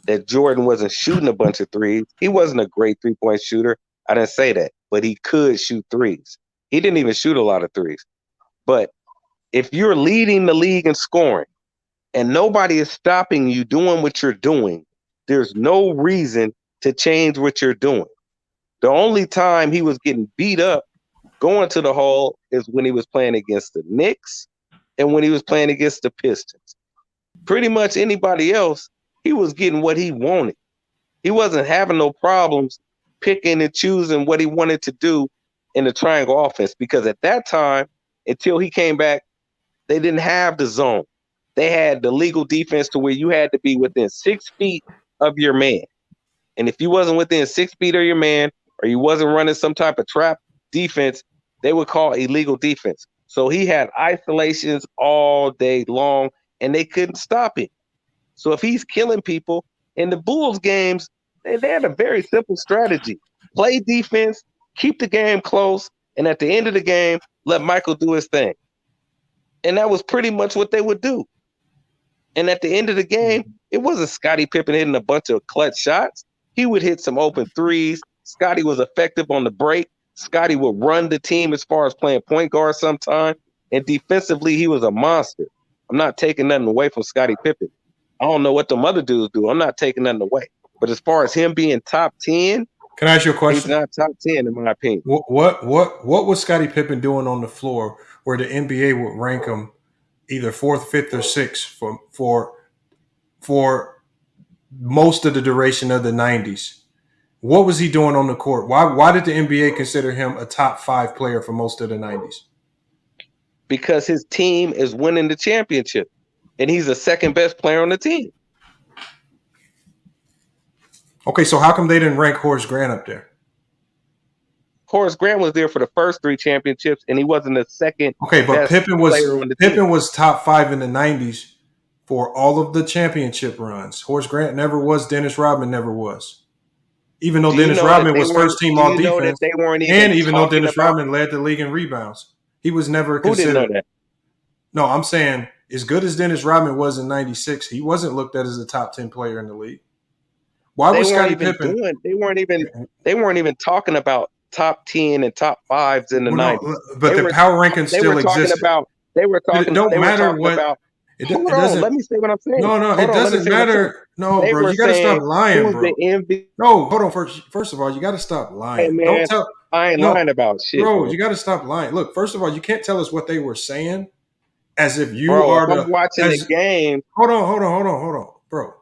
that Jordan wasn't shooting a bunch of threes, he wasn't a great 3-point shooter. I didn't say that, but he could shoot threes. He didn't even shoot a lot of threes. But if you're leading the league in scoring and nobody is stopping you doing what you're doing, there's no reason to change what you're doing. The only time he was getting beat up going to the hole is when he was playing against the Knicks and when he was playing against the Pistons. Pretty much anybody else, he was getting what he wanted. He wasn't having no problems picking and choosing what he wanted to do in the triangle offense, because at that time, until he came back, they didn't have the zone. They had the legal defense to where you had to be within 6 feet of your man. And if you wasn't within 6 feet of your man, or you wasn't running some type of trap defense, they would call illegal defense. So he had isolations all day long, and they couldn't stop him. So if he's killing people in the Bulls games, they had a very simple strategy. Play defense, keep the game close, and at the end of the game, let Michael do his thing. And that was pretty much what they would do. And at the end of the game, it wasn't Scottie Pippen hitting a bunch of clutch shots. He would hit some open threes. Scottie was effective on the break. Scottie would run the team as far as playing point guard sometime. And defensively, he was a monster. I'm not taking nothing away from Scottie Pippen. I don't know what the other dudes do. I'm not taking nothing away. But as far as him being top 10, can I ask you a question? He's not top 10 in my opinion. What was Scottie Pippen doing on the floor where the NBA would rank him either 4th, 5th, or 6th for most of the duration of the 90s? What was he doing on the court? Why did the NBA consider him a top 5 player for most of the 90s? Because his team is winning the championship, and he's the second best player on the team. Okay, so how come they didn't rank Horace Grant up there? Horace Grant was there for the first 3 championships, and he wasn't the second. Okay, but best player on the team. Pippen was top 5 in the 90s for all of the championship runs. Horace Grant never was. Dennis Rodman never was. Even though Dennis Rodman was first team all defense, and even though Dennis Rodman led the league in rebounds, he was never considered. Who didn't know that? No, I'm saying as good as Dennis Rodman was in '96, he wasn't looked at as a top 10 player in the league. Why was Scottie Pippen? They weren't even talking about top 10 and top 5s in the 90s. But the power rankings still exist. They were talking. It don't matter what. Hold on, let me say what I'm saying. No, it doesn't matter. No, bro, you got to stop lying, bro. No, hold on. First of all, you got to stop lying. Hey, man, I ain't lying about shit, bro. You got to stop lying. Look, first of all, you can't tell us what they were saying as if you are watching the game. Hold on, bro.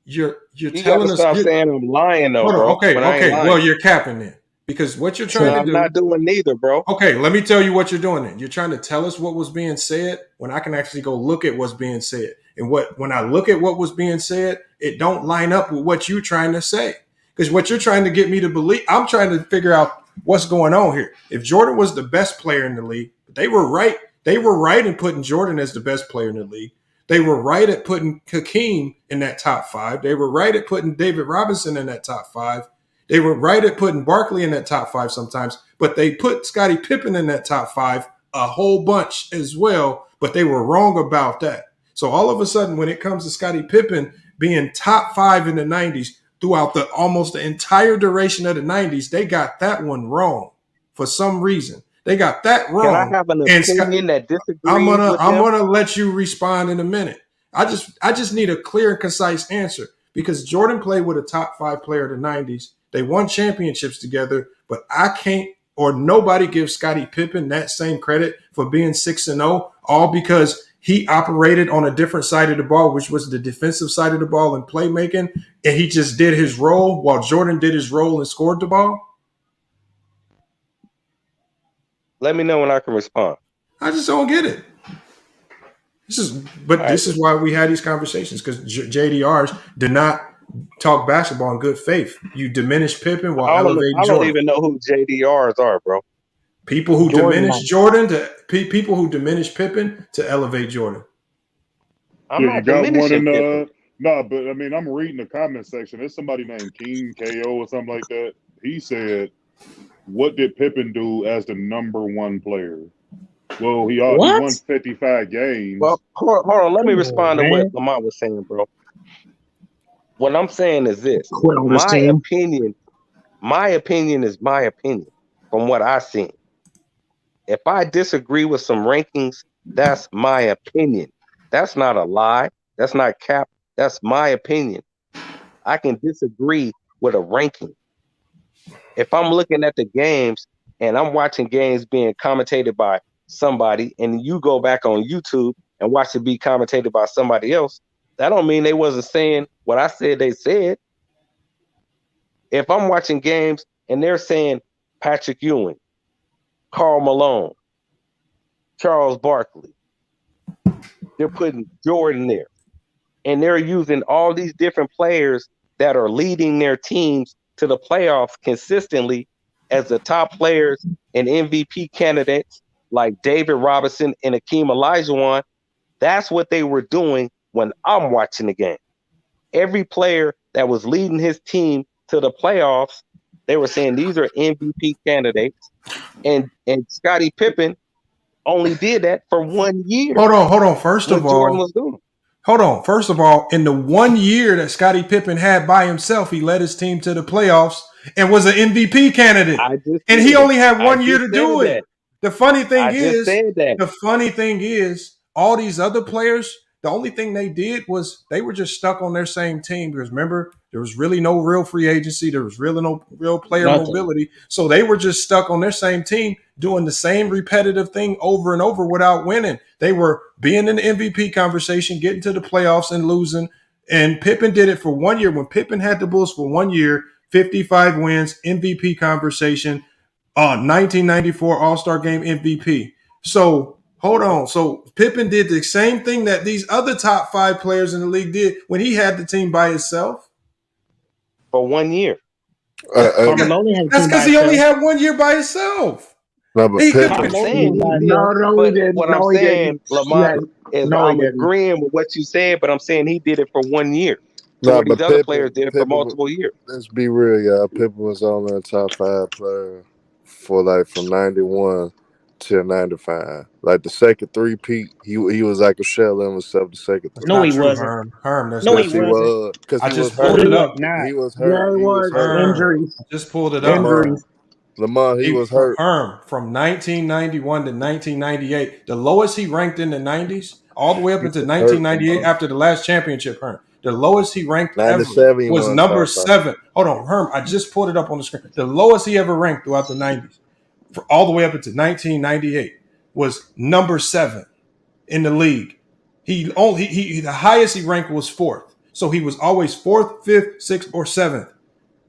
You're telling us. Stop saying I'm lying, though, bro. Okay. Well, you're capping then. Because what you're trying to do, I'm not doing neither, bro. Okay, let me tell you what you're doing then. You're trying to tell us what was being said when I can actually go look at what's being said. And when I look at what was being said, it don't line up with what you're trying to say. Because what you're trying to get me to believe, I'm trying to figure out what's going on here. If Jordan was the best player in the league, they were right. They were right in putting Jordan as the best player in the league. They were right at putting Hakeem in that top 5. They were right at putting David Robinson in that top 5. They were right at putting Barkley in that top 5 sometimes, but they put Scottie Pippen in that top 5 a whole bunch as well, but they were wrong about that. So all of a sudden, when it comes to Scottie Pippen being top 5 in the 90s throughout the almost the entire duration of the 90s, they got that one wrong for some reason. They got that wrong. Can I have an opinion that disagrees I'm with gonna let you respond in a minute. I just need a clear and concise answer because Jordan played with a top 5 player of the 90s. They won championships together, but I can't or nobody gives Scottie Pippen that same credit for being 6-0, all because he operated on a different side of the ball, which was the defensive side of the ball and playmaking, and he just did his role while Jordan did his role and scored the ball. Let me know when I can respond. I just don't get it. This is why we had these conversations because JDRs did not talk basketball in good faith. You diminish Pippen while elevating Jordan. I don't even know who JDRs are, bro. People who diminish Jordan to people who diminish Pippen to elevate Jordan. I'm not diminishing Pippen. No, but I mean, I'm reading the comment section. There's somebody named King KO or something like that. He said, "What did Pippen do as the number 1 player?" Well, he won 55 games. Well, hold on. Let me respond to what Lamont was saying, bro. What I'm saying is this: my opinion is my opinion from what I've seen. If I disagree with some rankings, that's my opinion. That's not a lie. That's not cap. That's my opinion. I can disagree with a ranking. If I'm looking at the games and I'm watching games being commentated by somebody, and you go back on YouTube and watch it be commentated by somebody else, that don't mean they wasn't saying what I said they said. If I'm watching games and they're saying Patrick Ewing, Karl Malone, Charles Barkley, they're putting Jordan there, and they're using all these different players that are leading their teams to the playoffs consistently as the top players and MVP candidates like David Robinson and Hakeem Olajuwon. That's what they were doing when I'm watching the game. Every player that was leading his team to the playoffs, they were saying these are MVP candidates. And Scottie Pippen only did that for 1 year. Hold on. First of all, Jordan was doing. Hold on. First of all, in the 1 year that Scottie Pippen had by himself, he led his team to the playoffs and was an MVP candidate. And he only had 1 year to do it. The funny thing is, all these other players, the only thing they did was they were just stuck on their same team. Because remember, there was really no real free agency. There was really no real player mobility. So they were just stuck on their same team doing the same repetitive thing over and over without winning. They were being in the MVP conversation, getting to the playoffs and losing. And Pippen did it for 1 year. When Pippen had the Bulls for 1 year, 55 wins, MVP conversation, 1994 All-Star Game MVP. So hold on. So Pippen did the same thing that these other top 5 players in the league did when he had the team by himself. For 1 year. That's because he only had 1 year by himself. No, but I'm saying, Lamont, is I'm agreeing with what you said, but I'm saying he did it for 1 year. So these other players did it for multiple years. Let's be real, y'all. Pippen was only a top 5 player for like from 91 till 95. Like the second 3-peat, he was like a shell of himself. The second 3-peat. No, he wasn't. Herm, that's no, he wasn't. Because I he just was pulled hurt. it up. He was hurt. He was hurt. Injuries. I just pulled it up. Injuries. Lamont, he was hurt. Herm, from 1991 to 1998, the lowest he ranked in the 90s, all the way up into 1998 after the last championship, Herm. The lowest he ranked ever was number 7. Hold on, Herm, I just pulled it up on the screen. The lowest he ever ranked throughout the 90s, all the way up into 1998, was number 7 in the league. The highest he ranked was 4th. So he was always 4th, 5th, 6th, or 7th.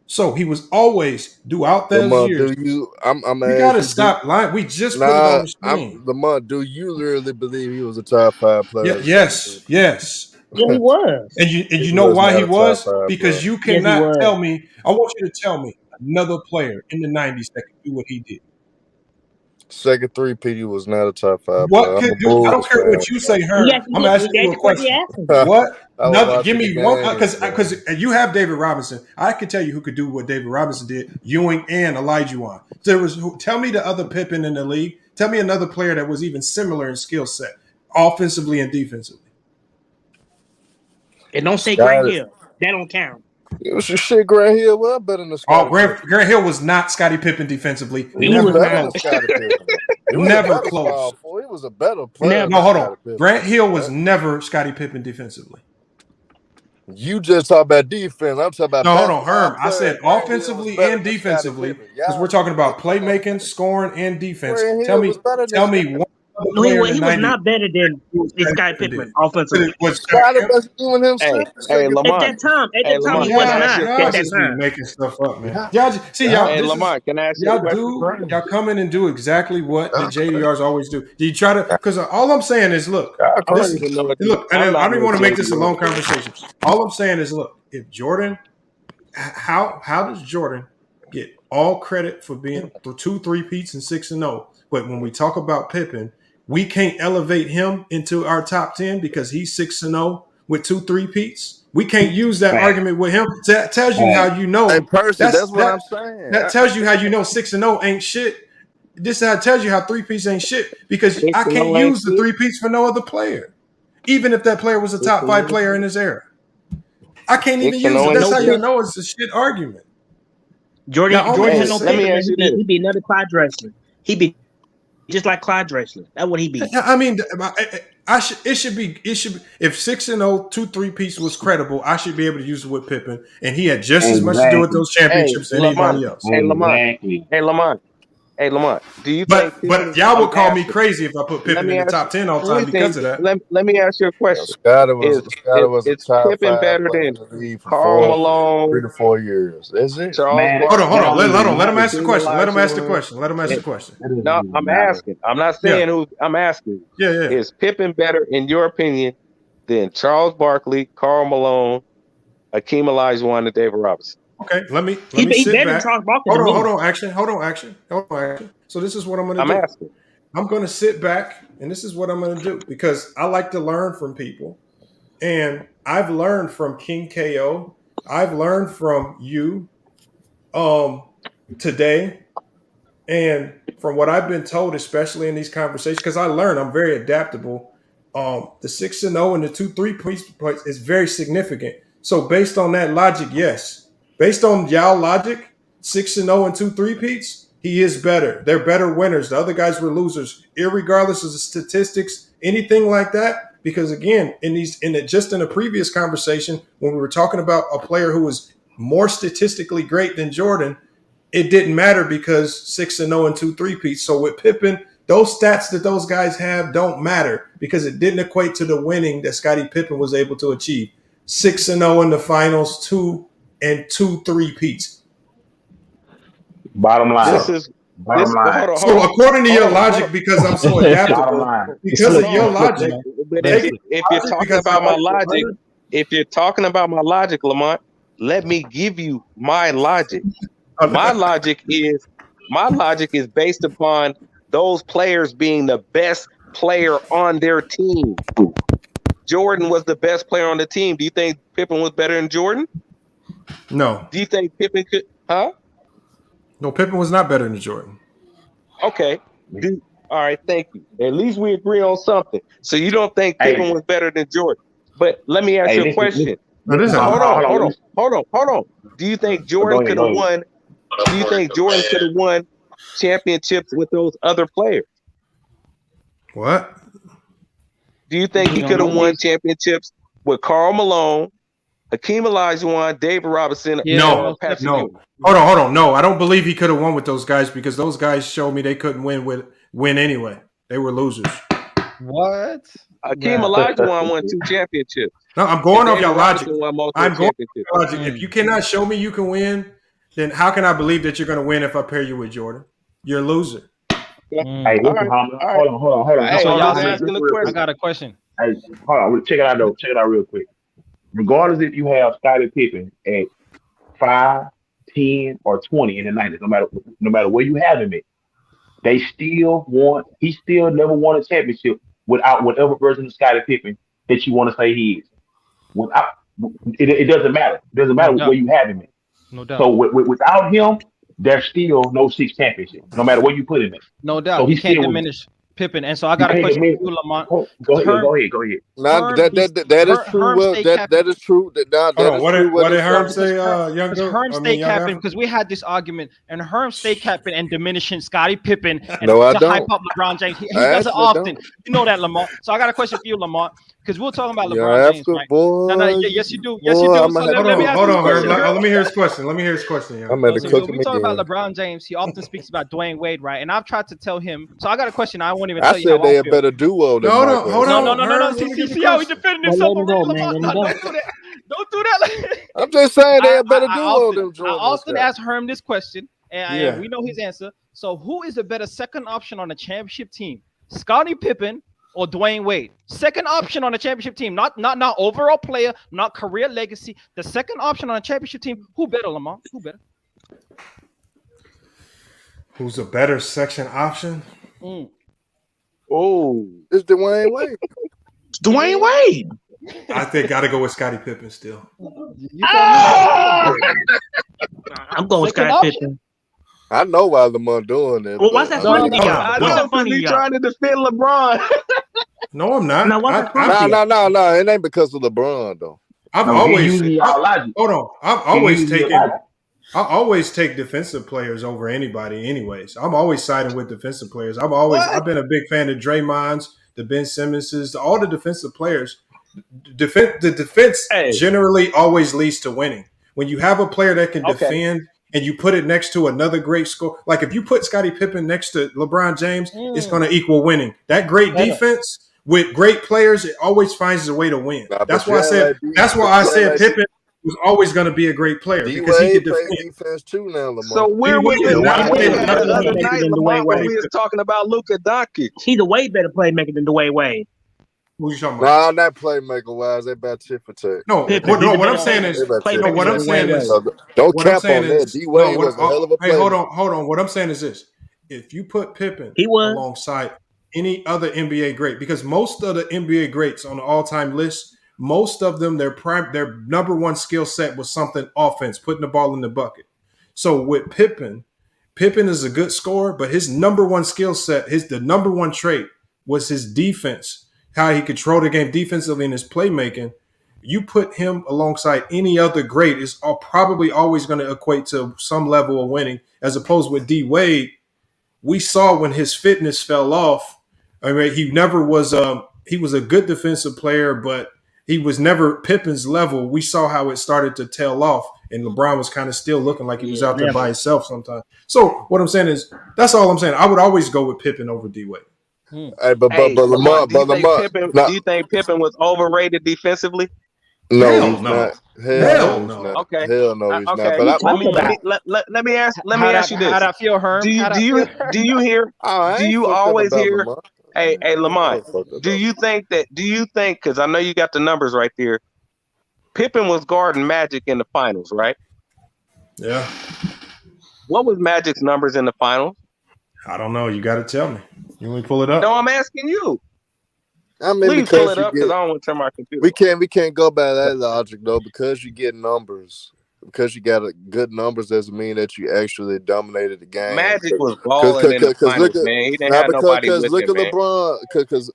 So he was always throughout those years. I'm we gotta stop lying. We just put it on the screen. Lamont, do you literally believe he was a top 5 player? Yes. Yeah, he was. And you know why he was? Because you cannot tell me. I want you to tell me. another player in the 90s that could do what he did? Second three-peat, he was not a top 5 What player. I'm could a do? I don't Bulls care fan. what you say, He Herm. actually I'm did. asking you That's a the question question. you asked him. What? I was Another? Give watching me the one games, because man. you have David Robinson. I could tell you who could do what David Robinson did. Ewing and Olajuwon. Tell me the other Pippen in the league. Tell me another player that was even similar in skill set, offensively and defensively. And don't say Grant Scotty, Hill. That don't count. it was your shit. Grant Hill well better than Oh, Scottie Grant Pippen. Hill was not Scottie Pippen defensively. He He was was Never better than not. close. Scottie Pippen. He was a Never better close. small forward. He was a better player Never. No, than hold on. Scottie Pippen. Grant Hill was never Scottie Pippen defensively. You just talk about defense. I'm talking about No, hold on, basketball Herm. I said player. Grant Hill was offensively better and than Scottie defensively Pippen. because we're talking about playmaking, scoring, and defense. Grant Tell Hill me, was better than tell Scottie. me one other No, player in the he was 90s not better than Scottie Scottie Pippen Pippen did. offensively. Was Scottie wasn't doing Hey, himself. hey, At Lamont. that time, Hey, he Lamont, was can I ask not you a Y'all at that question? just be time. making stuff up, man. Yeah. Y'all see y'all. Hey, This is Lamont, can I ask you a y'all question? y'all come in and do exactly what the JDRs always do. Do you try to? Because all I'm saying is, look, I don't this even know what you. look, and I'm I not don't even no want to make this a long JDR fan. conversation. All I'm saying is, look, if Jordan, how does Jordan get all credit for being for 2 3-peats and 6-0? But when we talk about Pippen, we can't elevate him into our top 10 because he's 6-0 with 2 3-peats. We can't use that argument with him. That tells you how you know Hey, Percy, that's what that I'm saying. that tells you how you know 6-0 ain't shit. This tells you how 3-peats ain't shit because I can't 6-0 ain't use the shit. 3-peats for no other player, even if that player was a top 5 player in his era. I can't even use 6-0 it. ain't That's how you shit. know it's a shit argument. Jordan Now, only had Hey, no let me Pippen, man. ask you this. He'd be another Clyde Drexler. He'd be just like Clyde Drexler. That's what he be. I mean, it should be if 6-0, 2 3-peats was credible, I should be able to use it with Pippen, and he had just as much to do with Exactly. those Hey, championships as Lamont. anybody else. Hey, Lamont. Exactly. Hey, Lamont. Hey, Lamont. Do you think But Pippen? y'all I'm would call me asking. crazy if I put Let Pippen in me the ask you. top 10 all the Let time me because think. of that. Let me ask you a question. Scotty Is was a is top Pippen 5 better player in than the league for Karl 3 Malone, to 4 years. That's it. Charles Man, Hold on, hold that Barkley, on. don't even Let him matter. ask the Hakeem question. Let him ask the Olajuwon? question. Let him ask the question. That doesn't No, even I'm matter. asking. I'm not Yeah. saying who. I'm asking. Yeah. Is Pippen better, in your opinion, than Charles Barkley, Karl Malone, Hakeem Olajuwon, and David Robinson? Okay, let me He sit better than back. Charles Barkley to Hold me. on, action. So this is what I'm gonna I'm do. asking. I'm gonna sit back and this is what I'm gonna do because I like to learn from people. And I've learned from King KO. I've learned from you today. And from what I've been told, especially in these conversations, because I learn, I'm very adaptable. The 6-0 and the 2 3-peats is very significant. So based on that logic, yes. Based on y'all logic, 6-0 and 2 3-peats, he is better. They're better winners. The other guys were losers, irregardless of the statistics, anything like that. Because again, just in a previous conversation, when we were talking about a player who was more statistically great than Jordan, it didn't matter because 6-0 and 2 3-peats. So with Pippen, those stats that those guys have don't matter because it didn't equate to the winning that Scottie Pippen was able to achieve. 6-0 in the finals, 2 3-peats. Bottom line. This is Bottom this. Hold line. on. So according to your logic, because I'm so Bottom adaptable, line. because of your Hold on. logic, But take if you're talking because I about my like to logic, learn. if you're talking about my logic, Lamont, let me give you my logic. My logic is based upon those players being the best player on their team. Jordan was the best player on the team. Do you think Pippen was better than Jordan? No. Do you think Pippen could? Huh? No, Pippen was not better than Jordan. Okay. All right. Thank you. At least we agree on something. So you don't think Hey, Pippen was better than Jordan? But let me ask hey, you a listen, question. hold on. Hold on. Do you think Jordan could have won? Do you think Jordan could have won championships with those other players? What? Do you think he could have won championships with Karl Malone, Hakeem Olajuwon, David Robinson, No. Patrick Ewing? Hold on. No, I don't believe he could have won with those guys because those guys showed me they couldn't win anyway. They were losers. What? Hakeem Olajuwon won 2 championships. No, I'm going off David your logic. Robinson won multiple I'm going off championships. your logic. If you cannot show me you can win, then how can I believe that you're going to win if I pair you with Jordan? You're a loser. Hey, listen, hold on. Hey, So I'm y'all just say, asking the question. I got a question. Hey, hold on. Check it out, though. Check it out real quick. Regardless if you have Scottie Pippen at 5, 10 or 20 in the 90s, no matter where you have him at. He still never won a championship without whatever version of Scottie Pippen that you want to say he is. Without it doesn't matter. It doesn't No matter doubt. where you have him at. No doubt. So without him, there's still no six championship, no matter where you put him at. No doubt. So You he can't still diminish Pippen. And so I you got a can't question for admit. you, Lamont. Go ahead. Now that is true. Well, that is true. That Hold on. is What true. did What Herm it say, says. young Because goat? Herm I mean, stay young capping, African? because we had this argument, and Herm stay capping and diminishing Scottie Pippen and No, I to hype don't. up LeBron James. He I does it actually often. don't. You know that, Lamont. So I got a question for you, Lamont, because we're talking about Yeah, LeBron James, Africa right? boy. Yes, you do. Yes, you Boy, do. I'm So gonna have let me to ask Hold you on, this Herm. question. Let me hear his question. Young. I'm gonna So cook we him talking about again. LeBron James. He often speaks about Dwayne Wade, right? And I've tried to tell him. So I got a question. I won't even I tell you how said they I a feel. better duo than Hold Michael. on, No. Herm. Let me get the See how he question. defended Well, himself let him already, go, man. Lamont. Let him No, go. don't do that. Don't do that. I'm just saying they a better duo than I Jordan and often Scott. ask Herm this question, and Yeah. we know his answer. So, who is a better second option on a championship team, Scottie Pippen or Dwayne Wade? Second option on a championship team, not overall player, not career legacy. The second option on a championship team. Who better, Lamont? Who better? Who's a better section option? Oh, it's Dwayne Wade. Dwayne Wade. I think got to go with Scottie Pippen still. I'm going with Second Scottie option? Pippen. I know why Lamont doing it. Well, what's but that I funny mean, to y'all? I What's know that funny because to he y'all? trying to defend LeBron. No, I'm not. Now, what's that funny to y'all? No. It ain't because of LeBron though. I've No, he always using y'all logic. hold on. I've He always using your taken. logic. I always take defensive players over anybody. Anyways, I'm always siding with defensive players. I've been a big fan of Draymond's, the Ben Simmonses, all the defensive players. The defense Hey, generally always leads to winning. When you have a player that can okay. defend and you put it next to another great score, like if you put Scottie Pippen next to LeBron James, it's going to equal winning. That great defense with great players, it always finds a way to win. Nah, That's but you why I act said. like That's why I said Pippen was always going to be a great player D because he could Wade plays defend. defense too now, So Lamont. where was Yeah, it? why Where I was say it that? the other Playmaker night, than Dwayne Lamont, when Wade. we was talking about Luka Doncic? He's a way better playmaker than Dwayne Wade. Who you talking about? Nah, not playmaker wise. They about tit for tat. No, Pippen. He's a what I'm better saying is, They about tit no, for what I'm tat. saying is, So don't what I'm cap saying on that. is, D Wade was a hell of a hey, player. hold on. What I'm saying is this: if you put Pippen He was. alongside any other NBA great, because most of the NBA greats on the all-time list, most of them their number one skill set was something offense, putting the ball in the bucket. So with Pippen is a good scorer, but his number one skill set, the number one trait was his defense, how he controlled the game defensively in his playmaking. You put him alongside any other great is probably always going to equate to some level of winning, as opposed with D Wade. We saw when his fitness fell off. I mean, he never was. He was a good defensive player, but he was never Pippen's level. We saw how it started to tail off, and LeBron was kind of still looking like he was out there by himself sometimes. So what I'm saying is, that's all I'm saying. I would always go with Pippen over D Wade. Hey, but Lamont, do you think Pippen was overrated defensively? No, Hell he's no. not. Hell Hell no. not. Okay. Hell no, he's Okay. not. But Let me ask you this. How'd I feel, Herm? Do you hear? I Do ain't you fucked up always about hear? Lamont. Hey, I Lamont. ain't fucked up Do about you think? Because I know you got the numbers right there. Pippen was guarding Magic in the finals, right? Yeah. What was Magic's numbers in the finals? I don't know. You got to tell me. You want me to pull it up? No, I'm asking you. I mean, Please pull because it up because I don't want to turn my computer. we can't go by that logic though, because you get numbers. Because you got good numbers doesn't mean that you actually dominated the game. Magic was balling in the finals, man. He didn't have nobody with look him, at man. LeBron.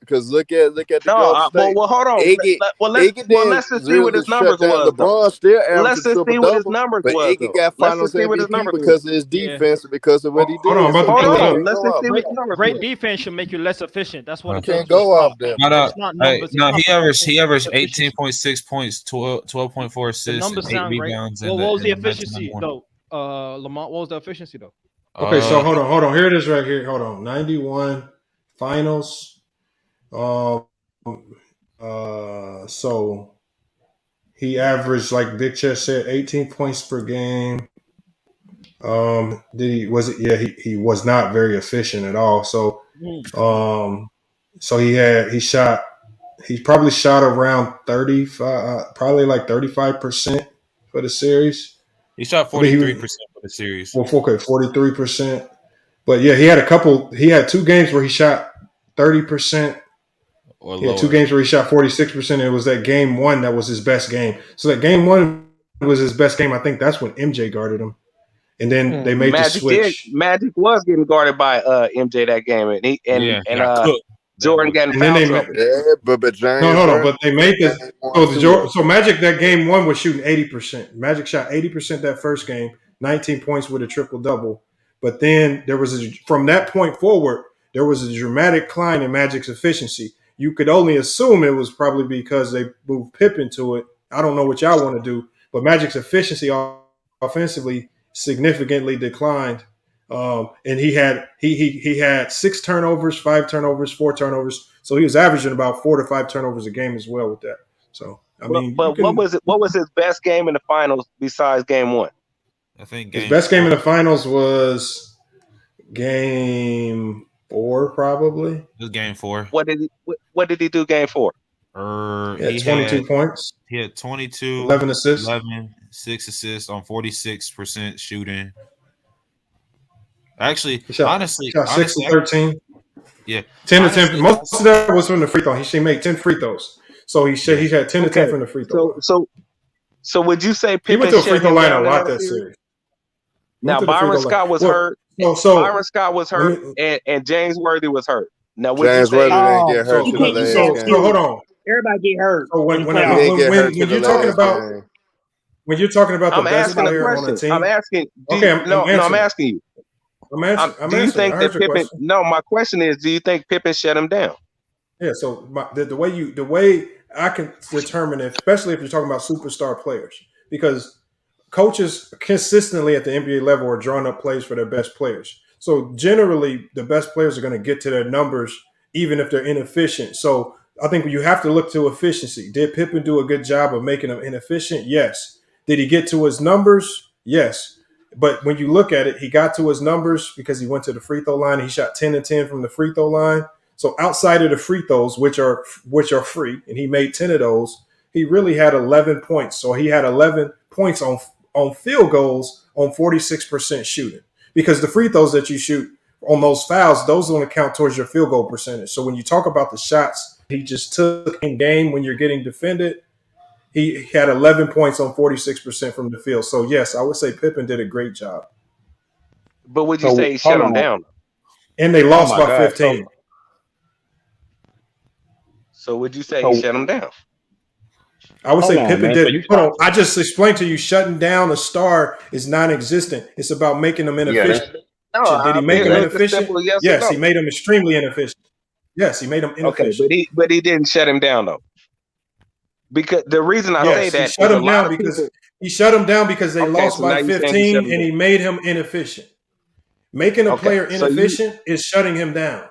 Because look at the No, Golden State. well, hold on. Let's just see what his numbers was. LeBron still averaged Let's just see what his numbers but was. Iggy got Let's Finals just see what his MVP numbers because was. of his defense and because of what he did. Hold on, I'm about to Hold pull it up. on. Let's just see what his numbers Great was. defense should make you less efficient. That's what it Can't does. go off there. It's not numbers. No, it's he not averaged efficiency. 18.6 points, 12.4 The assists, numbers and 8 sound great. rebounds. Well, what was the efficiency though? Lamont, what was the efficiency though? Okay, so hold on. Here it is right here. Hold on. 91 finals. So he averaged, like Big Chess said, 18 points per game. He was not very efficient at all. So he probably shot around 35, probably like 35% for the series. He shot 43% for the series. Well, okay, 43%. But yeah, he had 2 games where he shot 30%. Or He had 2 lower. games where he shot 46%. It was that game 1 that was his best game. So that game 1 was his best game. I think that's when MJ guarded him. And then they made the switch. Magic was getting guarded by MJ that game, and Jordan got in And then foul they trouble. but James. No, but they made this. So Magic that game 1 was shooting 80%. Magic shot 80% that first game, 19 points with a triple double. But then from that point forward, there was a dramatic decline in Magic's efficiency. You could only assume it was probably because they moved Pippen to it. I don't know what y'all want to do, but Magic's efficiency offensively significantly declined. And he had 6 turnovers, 5 turnovers, 4 turnovers. So he was averaging about 4 to 5 turnovers a game as well with that. So What was his best game in the finals besides game 1? I think his best game in the finals was game 4, probably. It was game 4. What did he do game 4? He had 22 points. He had 22, 11 assists. 6 assists on 46% shooting. Actually, He shot 6 to 13. Yeah. 10 to 10. Most of that was from the free throw. He made 10 free throws. So he had 10 to 10 from the free throw. So would you say he went Pippen to a free throw line a lot that series? series? Now Byron Scott was hurt. Byron Scott was hurt, and James Worthy was hurt. Now would you say didn't get hurt to the last game. So hold on. Everybody get hurt. So when you're talking about when you're talking about the best player on the team, I'm asking. I'm asking you. I'm do you answering. think that Pippen? No, my question is: do you think Pippen shut him down? Yeah. So the way I can determine it, especially if you're talking about superstar players, because coaches consistently at the NBA level are drawing up plays for their best players. So generally, the best players are going to get to their numbers even if they're inefficient. So I think you have to look to efficiency. Did Pippen do a good job of making them inefficient? Yes. Did he get to his numbers? Yes. But when you look at it, he got to his numbers because he went to the free throw line. He shot 10 to 10 from the free throw line. So outside of the free throws, which are free, and he made 10 of those, he really had 11 points. So he had 11 points on field goals on 46% shooting, because the free throws that you shoot on those fouls, those don't count towards your field goal percentage. So when you talk about the shots he just took in game when you're getting defended, he had 11 points on 46% from the field. So yes, I would say Pippen did a great job. But would you say he shut him down? And they lost by 15. So would you say he shut him down? I would say Pippen did. Hold on. I just explained to you, shutting down a star is non-existent. It's about making them inefficient. Did he make them inefficient? Yes, he made them extremely inefficient. Yes, he made them inefficient. Okay, but he didn't shut him down though. Because the reason I say that, he shut him down because they lost by 15, and he made him inefficient. Making a player inefficient is shutting him down.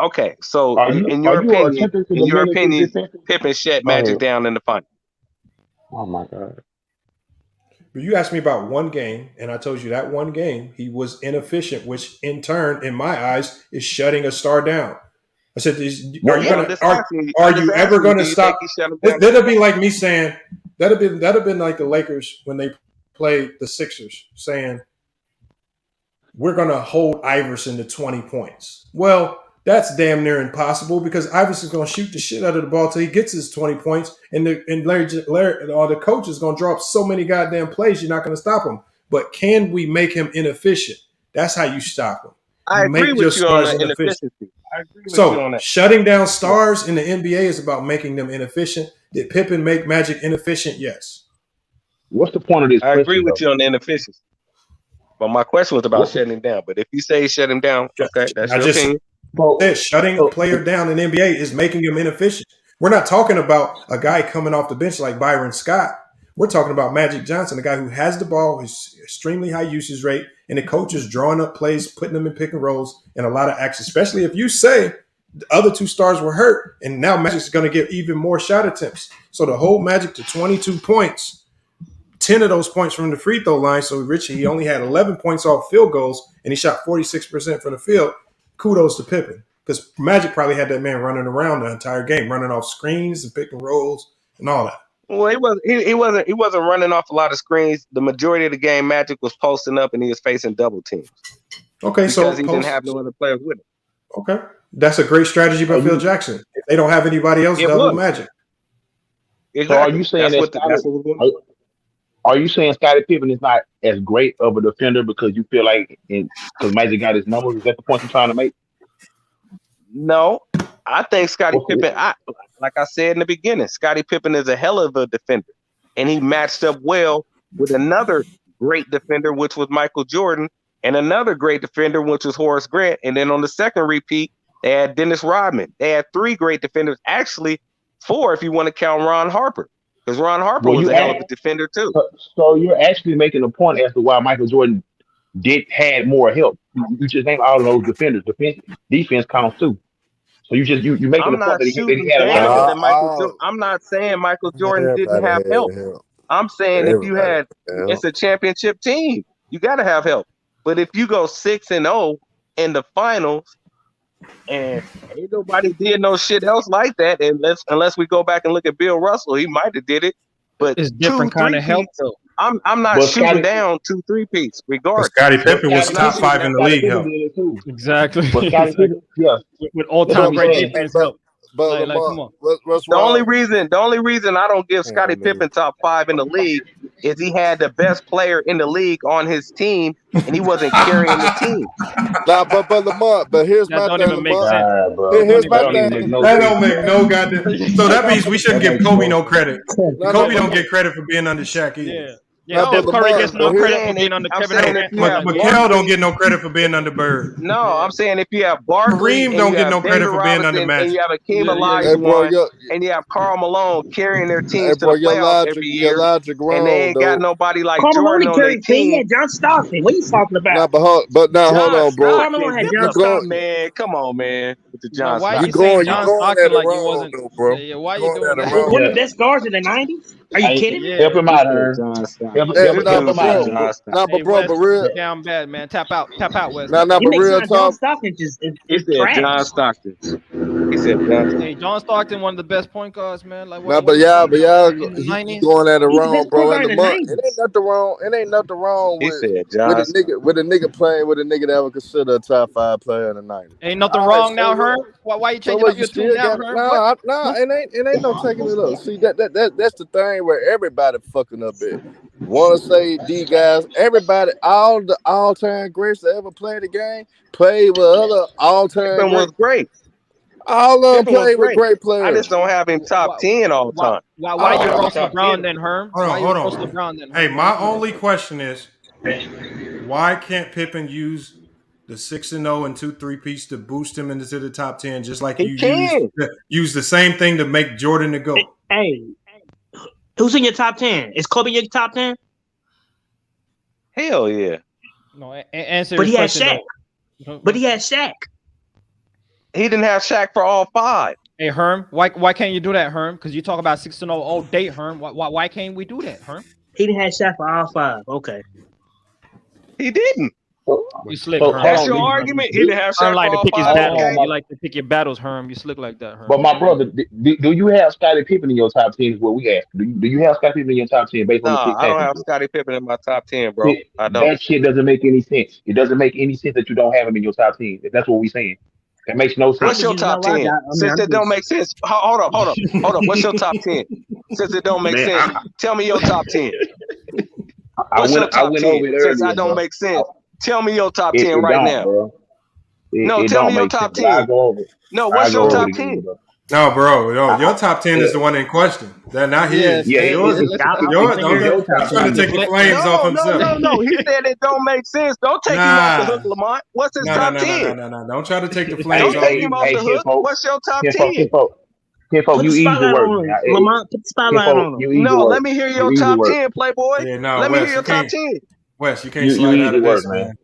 Okay, so in your opinion, Pippen shut Magic down in the final. Oh my God! But you asked me about one game, and I told you that one game he was inefficient, which in turn, in my eyes, is shutting a star down. I said, "Are you ever going to stop?" That'd be like me saying, that'd have been like the Lakers when they played the Sixers, saying, "We're going to hold Iverson to 20 points." Well, that's damn near impossible because Iverson's going to shoot the shit out of the ball till he gets his 20 points, and the coach is going to draw up so many goddamn plays, you're not going to stop him. But can we make him inefficient? That's how you stop him. I agree with you on that inefficiency. So shutting down stars in the NBA is about making them inefficient. Did Pippen make Magic inefficient? Yes. What's the point of this? I agree with you on the inefficiency. But my question was about shutting him down. But if you say shut him down, okay, that's your opinion. Shutting a player down in the NBA is making him inefficient. We're not talking about a guy coming off the bench like Byron Scott. We're talking about Magic Johnson, a guy who has the ball, his extremely high usage rate, and the coach is drawing up plays, putting them in pick and rolls, and a lot of action, especially if you say the other 2 stars were hurt, and now Magic's going to get even more shot attempts. So to hold Magic to 22 points, 10 of those points from the free throw line. So Richie, he only had 11 points off field goals, and he shot 46% from the field. Kudos to Pippen, because Magic probably had that man running around the entire game, running off screens and pick and rolls and all that. Well, he wasn't running off a lot of screens. The majority of the game, Magic was posting up and he was facing double teams. Okay, because he didn't have no other players with him. Okay, that's a great strategy by Phil Jackson. If they don't have anybody else, double Magic. Exactly. So are you saying are you saying Scottie Pippen is not as great of a defender because you feel like because Magic got his numbers? Is that the point you're trying to make? No, I think Scottie Pippen. Like I said in the beginning, Scottie Pippen is a hell of a defender, and he matched up well with another great defender, which was Michael Jordan, and another great defender, which was Horace Grant. And then on the second repeat, they had Dennis Rodman. They had 3 great defenders, actually 4 if you want to count Ron Harper, because Ron Harper was a hell of a defender too. So you're actually making a point as to why Michael Jordan had more help. You just named all of those defenders. Defense counts too. So you making the point that he had a lot of help. I'm not saying Michael Jordan didn't have help. I'm saying if you had, it's a championship team, you got to have help. But if you go 6-0 in the finals, and ain't nobody did no shit else like that, unless we go back and look at Bill Russell, he might have did it. But it's different kind of help though. I'm not shooting down 2 3-peats regardless. Scottie Pippen was top 5 in the league. Help. Exactly. Yeah. With all-time great defense help. But like, come on. The only reason I don't give Scottie Pippen top 5 in the league is he had the best player in the league on his team, and he wasn't carrying the team. Nah, but Lamont, but here's my thing, Lamont. Here's my thing. That don't make no goddamn. So that means we shouldn't give Kobe no credit. Kobe don't get credit for being under Shaq either. Yeah, Steph Curry gets no credit for being under Kevin Durant. McHale don't get no credit for being under Bird. No, I'm saying if you have Barkley, Kareem don't get no credit for being under Magic. And you have Akeem Olajuwon, and you have Karl Malone carrying their teams to the playoffs every year, and they ain't got nobody like Jordan on their team. He had John Stockton. What are you talking about? Nah, but now hold on, bro. Karl Malone had John Stockton. Man, come on, man. With the John Why Stockton. you saying John Stockton like you wasn't, bro? Yeah, why you doing that? One of the best guards in the 90s? Are you kidding me? Help him out, Nah, but bro, but real down bad, man. Tap out, Wes. Nah, but real John talk. Stockton just He said John Stockton. He said John Stockton. Hey, John Stockton, one of the best point guards, man. Like, Nah, but y'all going at it wrong, bro. In the month, it ain't nothing wrong. It ain't nothing wrong with a nigga playing with a nigga that would consider a top 5 player in the 90s. Ain't nothing wrong now, Herm. Why you changing up your tune now, Herm? Nah, it ain't no taking it up. See, that's the thing where everybody fucking up it. Want to say D guys, everybody, all the all-time greats that ever played the game, played with other all-time Pippen was great. All of them played with great players. I just don't have him top 10 all the time. Why you roast LeBron then, Herm? Hold on. Hey, my only question is, why can't Pippen use the 6-0 and 2 3-peats to boost him into the top 10, just like you use the same thing to make Jordan the GOAT? Hey, who's in your top 10? Is Kobe in your top 10? Hell yeah. No, answer. But he had Shaq. But he had Shaq. He didn't have Shaq for all 5. Hey, Herm, why can't you do that, Herm? Because you talk about 6-0 all day, Herm. Why can't we do that, Herm? He didn't have Shaq for all 5. Okay. He didn't. You slick, So Herm. that's your argument? He didn't have Shaq I like for to all pick his 5. battles. Okay. You like to pick your battles, Herm. You slick like that, Herm. But my brother, do you have Scottie Pippen in your top 10? Is what we asked. Do you have Scottie Pippen in your top 10 based on the I don't have Scottie Pippen in my top 10, bro. I don't. That shit doesn't make any sense. It doesn't make any sense that you don't have him in your top 10. That's what we're saying. That makes no sense. What's your top 10? Since it don't make sense. Hold up. What's your top 10? Since it don't make sense, tell me your top 10. What's your top 10? Since I don't make sense, tell me your top 10 right now. Bro. No, tell me your top 10. No, what's your top 10? No, bro. Your top 10 is the one in question. They're not his. Yours trying to take the flames off himself. No. He said it don't make sense. Don't take him off the hook, Lamont. What's his top 10? No. Don't try to take the flames Don't take him off the hook. What's your top 10? Kinfolk, you easy work. Lamont, put the spotlight on him. No, let me hear your top 10, Playboy. Let me hear your top 10. Wes, you can't slide out of this, man.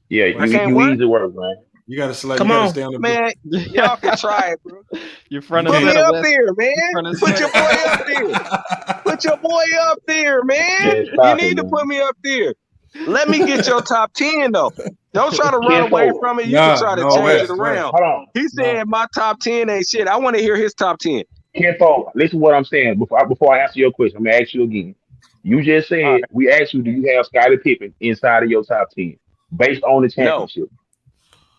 Yeah, you easy work, man. You got to select. Come on, stay on the man. Y'all can try it, bro. You're front of Put me up there, man. Put your boy up there. Put your boy up there, man. You need to put me up there. Let me get your top 10 though. Don't try to run away from it. You can try to change it around. He said my top 10 ain't shit. I want to hear his top 10. Kenpo, listen to what I'm saying. Before I answer your question, I'm gonna ask you again. You just said we asked you, do you have Scottie Pippen inside of your top 10 based on the No, championship?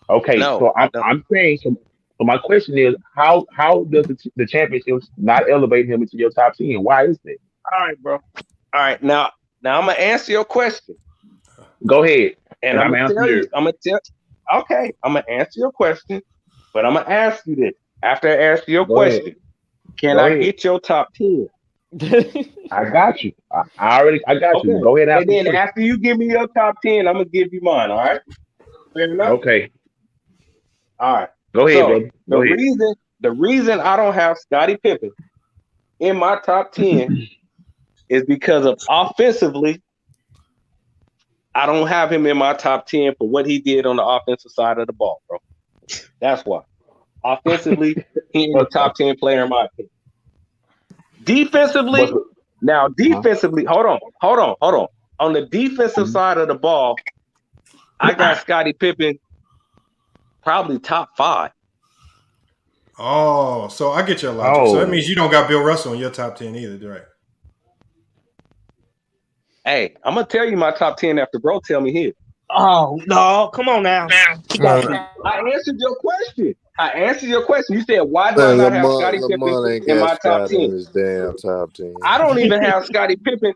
Okay, no, so I I'm don't. I'm saying so my question is how does the championships not elevate him into your top 10? Why is that? All right, bro. All right, now I'm gonna answer your question, Go ahead, and and I'm I'm gonna answering tell you. yours. I'm gonna tell. Okay, I'm gonna answer your question, but I'm gonna ask you this. After I ask you your Go ahead. question, can Go I ahead. get your top 10? I got you. I got you. Okay, Go ahead and and answer the then question. after you give me your top 10, I'm gonna give you mine. All right, fair enough. Okay. All right. Go ahead, So brother. the Go ahead. reason the reason I don't have Scottie Pippen in my top 10 is because of offensively, I don't have him in my top 10 for what he did on the offensive side of the ball, bro. That's why. Offensively, he ain't a top 10 player in my opinion. But Defensively, now defensively, hold on. On the defensive side of the ball, I got Scottie Pippen probably top 5. Oh, so I get your logic. So that oh, means you don't got Bill Russell in your top 10 either, right? Hey, I'm gonna tell you my top 10 after bro tell me his. Oh no, come on now. He got Man, two. I answered your question. You said, why do I man, not have Scottie Pippen Lamont ain't in got my top Scott 10? in his damn top 10. I don't even have Scottie Pippen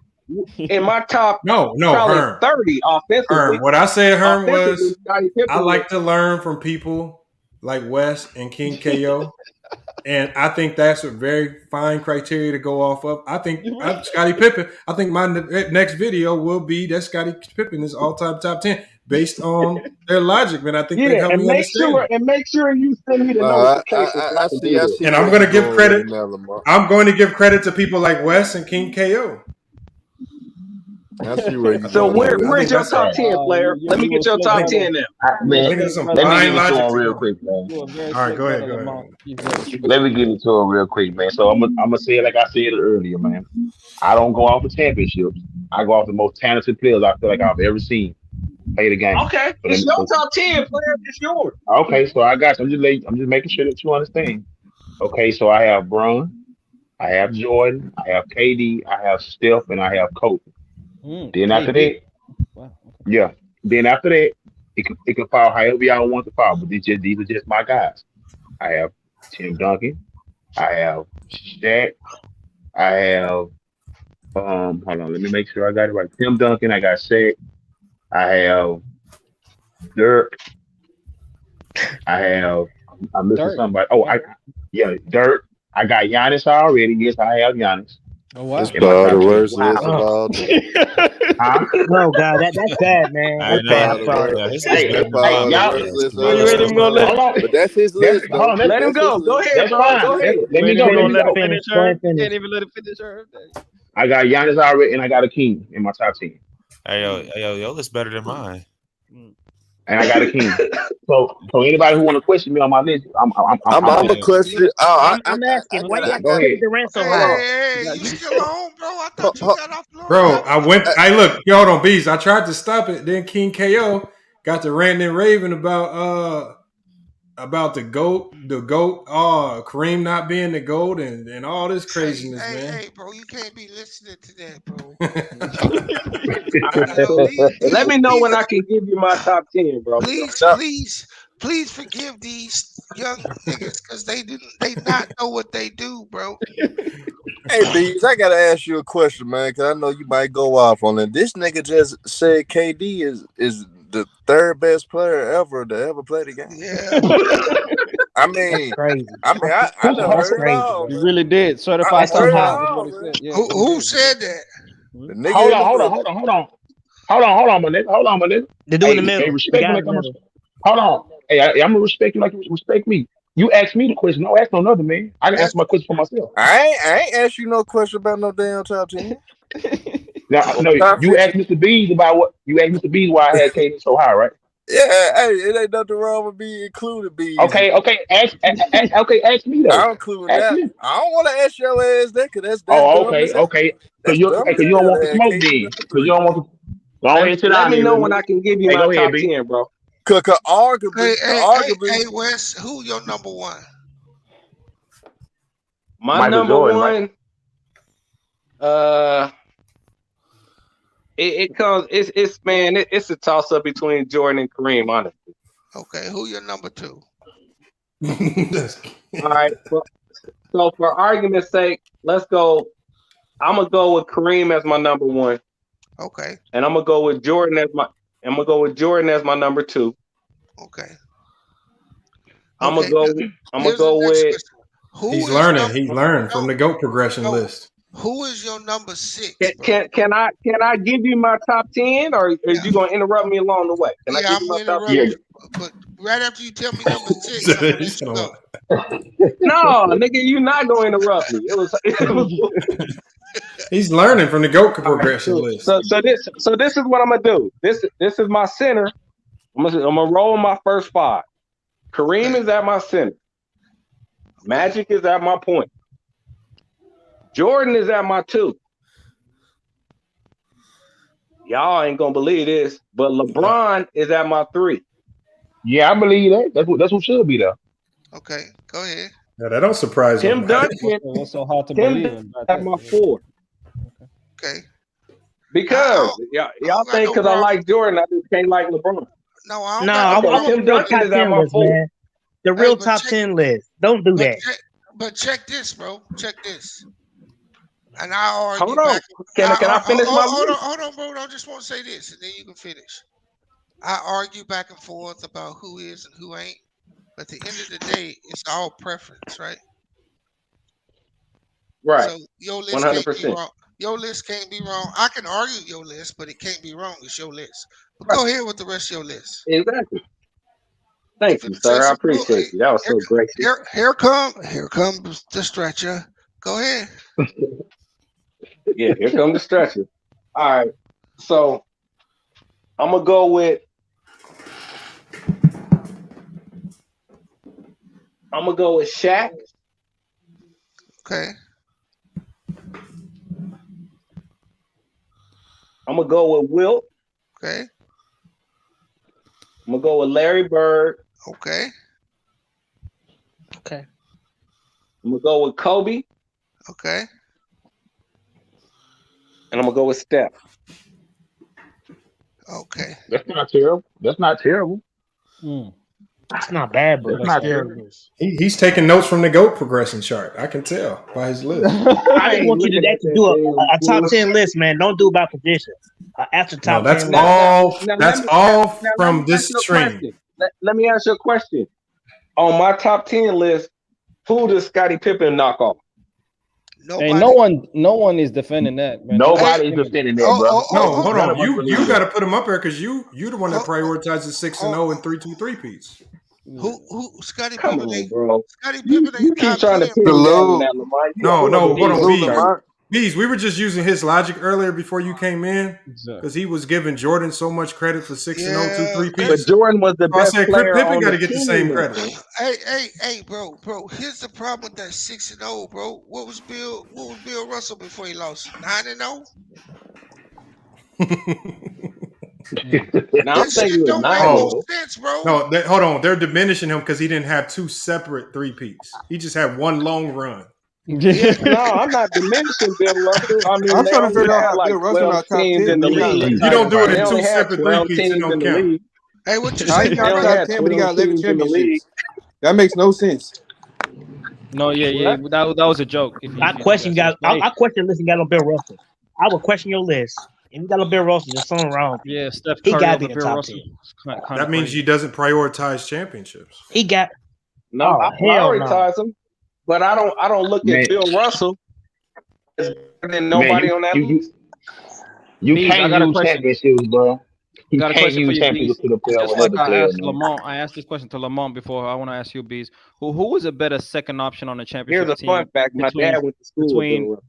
in my top No, probably Herm. 30 offensively. What I said, Herm, Offensively, was Scottie I Pippen was like to learn from people like Wes and King KO. And I think that's a very fine criteria to go off of. I think Scottie Pippen. I think my next video will be that Scottie Pippen is all-time top 10 based on their logic, man. I think that helped and me understand it. make sure you send me the No, notification so I I can see do I this. see And I'm where going you to give going with credit. it now, Lamont. I'm going to give credit to people like Wes and King KO. I see where you So going with I where's think it. your that's top a, 10, player? Let me get your slow top brother. 10 now. man, I think it's some let me fine give it to logic him to real go. quick, man. You a very All right, slick go ahead, brother, go ahead. Lamont. You very slick. Let me give it to him real quick, man. So I'm gonna say it like I said earlier, man. I don't go off of championships. I go off the most talented players I feel like I've ever seen play the game. Okay, So it's your top 10, player. It's yours. okay, so I got you. I'm just making sure that you understand. Okay, so I have Bron, I have Jordan, I have KD, I have Steph, and I have Kobe. Then after KD. that, Wow. yeah. Then after that, it can fall however y'all want to fall, but these are just my guys. I have Tim Duncan, I have Shaq, I have hold on, let me make sure I got it right. Tim Duncan, I got Shaq, I have Dirk, I have I'm missing Dirk. somebody. Oh, Wow. Dirk. I got Giannis already. Yes, I have Giannis Oh wow. It's in my probably top the 10. worst list of all time. Huh? No, God, that's bad, man. I That's know. bad. I'm Probably the sorry. worst. Yeah, his list Hey, better That's than hey, probably mine. the y'all. worst list of You all ain't even gonna let time. Hold on. But that's his That's list, hold though. on. Let him That's his go. Go list. ahead, That's bro. fine. Go ahead. Let You me ain't go. even Let gonna me let him go. finish, Go her. ahead, You finish. can't even let him finish, her. I got Giannis already, and I got a king in my top 10, Your list better than mine. and I got a king. So anybody who want to question me on my list, I'm I'm a open. question. Oh, I'm asking, why you got Go Kevin ahead. Durant so Hold high? on. Hey, you still on, bro? I thought you got off long Bro, time ago. I look, yo, hold on, bees. I tried to stop it. Then King KO got to ranting and raving about the goat, Kareem not being the goat and all this craziness, man. Hey, bro, you can't be listening to that, bro. Let me know when These I can give you my top 10, bro. please forgive these young niggas because they not know what they do, bro. Hey, Bees, I gotta ask you a question, man, because I know you might go off on it. This nigga just said KD is the third best player ever to ever play the game. Yeah. That's crazy. I done That's heard it crazy, all, bro. You man. really did. I Certified top heard it five is all, what he man. said. Yeah, Who said that? The nigga Hold in the on, middle. hold on, my nigga. Hold on, my nigga. The dude in the Hey, middle, the respect me guy in like the I'm. middle. Hold on. Hey, I'm gonna respect you like you respect me. You ask me the question. Don't ask no another man. I can answer my question for myself. I ain't asked you no question about no damn top 10. Now, no, Top you 50. asked Mr. Bees about what you asked Mr. Bees why I had KD so high, right? Yeah, hey, it ain't nothing wrong with being included, Bees. Okay. Ask me though. I'm including Ask that. me. I don't want to ask your ass that because that's Oh, dumb as hell. okay. That's dumb Cause as you don't hell want to the have smoke KD then. number Cause you 3. don't want to go ahead and sit Let down me there, know little when I nigga. can give you Hey, my go ahead, top B. 10, bro. Cause arguably, Hey, Wes, who your number one? My Michael number Jordan, right? one, it comes. It's a toss up between Jordan and Kareem, honestly. Okay, who your number two? All right. So for argument's sake, let's go. I'm gonna go with Kareem as my number one. Okay. And I'm gonna go with Jordan as my. I'm gonna go with Jordan as my number two. Okay. I'm gonna go. I'm gonna Here's the go next with. question. Who He's is learning. number? He learned from the GOAT progression list. Who is your number 6, bro? Can I give you my top 10, or are you gonna interrupt me along the way? Can I give you I'm my gonna top interrupt 10? you, but right after you tell me number 6, I'm gonna let you go. No, nigga, you're not gonna interrupt me. It was He's learning from the GOAT progression list. So this is what I'm gonna do. This is my center. I'm gonna roll my first 5. Kareem is at my center. Magic is at my point. Jordan is at my 2. Y'all ain't gonna believe this, but LeBron is at my 3. Yeah, I believe that. That's what should be there. Okay, go ahead. Yeah, that don't surprise Tim him. Duncan. What's so hard to Tim believe Duncan in? at my 4. Okay. Because y'all think because I like Jordan, I just can't like LeBron. No, I don't No, got I no want Tim the real Duncan top is at 10 my list, 4. man. The real top 10 list. Don't do that. But check this, bro. Check this. And I argue Hold on. back. Can I finish my hold list? on, bro. I just want to say this, and then you can finish. I argue back and forth about who is and who ain't. But at the end of the day, it's all preference, right? Right. So your list can't be 100%. wrong. Your list can't be wrong. I can argue your list, but it can't be wrong. It's your list. But go ahead with the rest of your list. Exactly. Thank you, sir. I appreciate you. That was so gracious. Here comes the stretcher. Go ahead. Yeah, here comes the stretcher. All right. So I'm gonna go with Shaq. Okay. I'm gonna go with Wilt. Okay. I'm gonna go with Larry Bird. Okay. Okay. I'm gonna go with Kobe. Okay. And I'm gonna go with Steph. Okay. That's not terrible. That's not terrible. It's not bad, but That's not terrible. He's taking notes from the GOAT progression chart. I can tell by his list. I just want you to actually do a top 10 list, man. Don't do about position. After top 10 list. That's all from this training. Let me ask you a question. On my top 10 list, who does Scottie Pippen knock off? Hey, no one is defending that, man. Nobody's defending that, bro. No, hold on. You got to put him up there because you the one that prioritizes 6-0 and 3-2 3-peats. Who Scottie Come Pippen on, ain't bro. Scottie Pippen You ain't keep top trying to 10. pin me down on that, Lamar. No, hold on, Bees. Bees, we were just using his logic earlier before you came in because he was giving Jordan so much credit for 6-0 2 3-peats. But Jordan was the best I said player Pippen on got the to get the team, same though. credit. Hey, bro. Here's the problem with that 6-0, bro. What was Bill Russell before he lost? 9-0? Now I'm saying you don't make no sense, bro. No, hold on. They're diminishing him because he didn't have 2 separate 3-peats. He just had one long run. No, I'm not diminishing Bill Russell. I mean, I'm they trying to only figure out had how like Bill Russell 12 not top teams 10. in the league. You don't do it They in 2 only had separate 12 3-peats. It teams don't in the count. league. Hey, what you How say? he They not only top had 10 when he 12 got 11 teams in the league. championships? That makes no sense. No, yeah, that was a joke. I question you guys. I question the list you got on Bill Russell. I would question your list. If you got on Bill Russell, there's something wrong. Yeah, Steph He Curry got to over be in the Bill top Russell. 10. That means he doesn't prioritize championships. He got. No, Oh, I hell no. prioritize him, but I don't look Man. at Bill Russell as better than nobody on that list. You Bees, I can't got a use question. championships, bro. You Got a can't question for use you, championships Bees. to the player Just with like other I players, asked man. Lamont, I asked this question to Lamont before. I want to ask you, Bees. Who is a better second option on the championship Here's a team fun fact: my dad went to school with Bill Russell.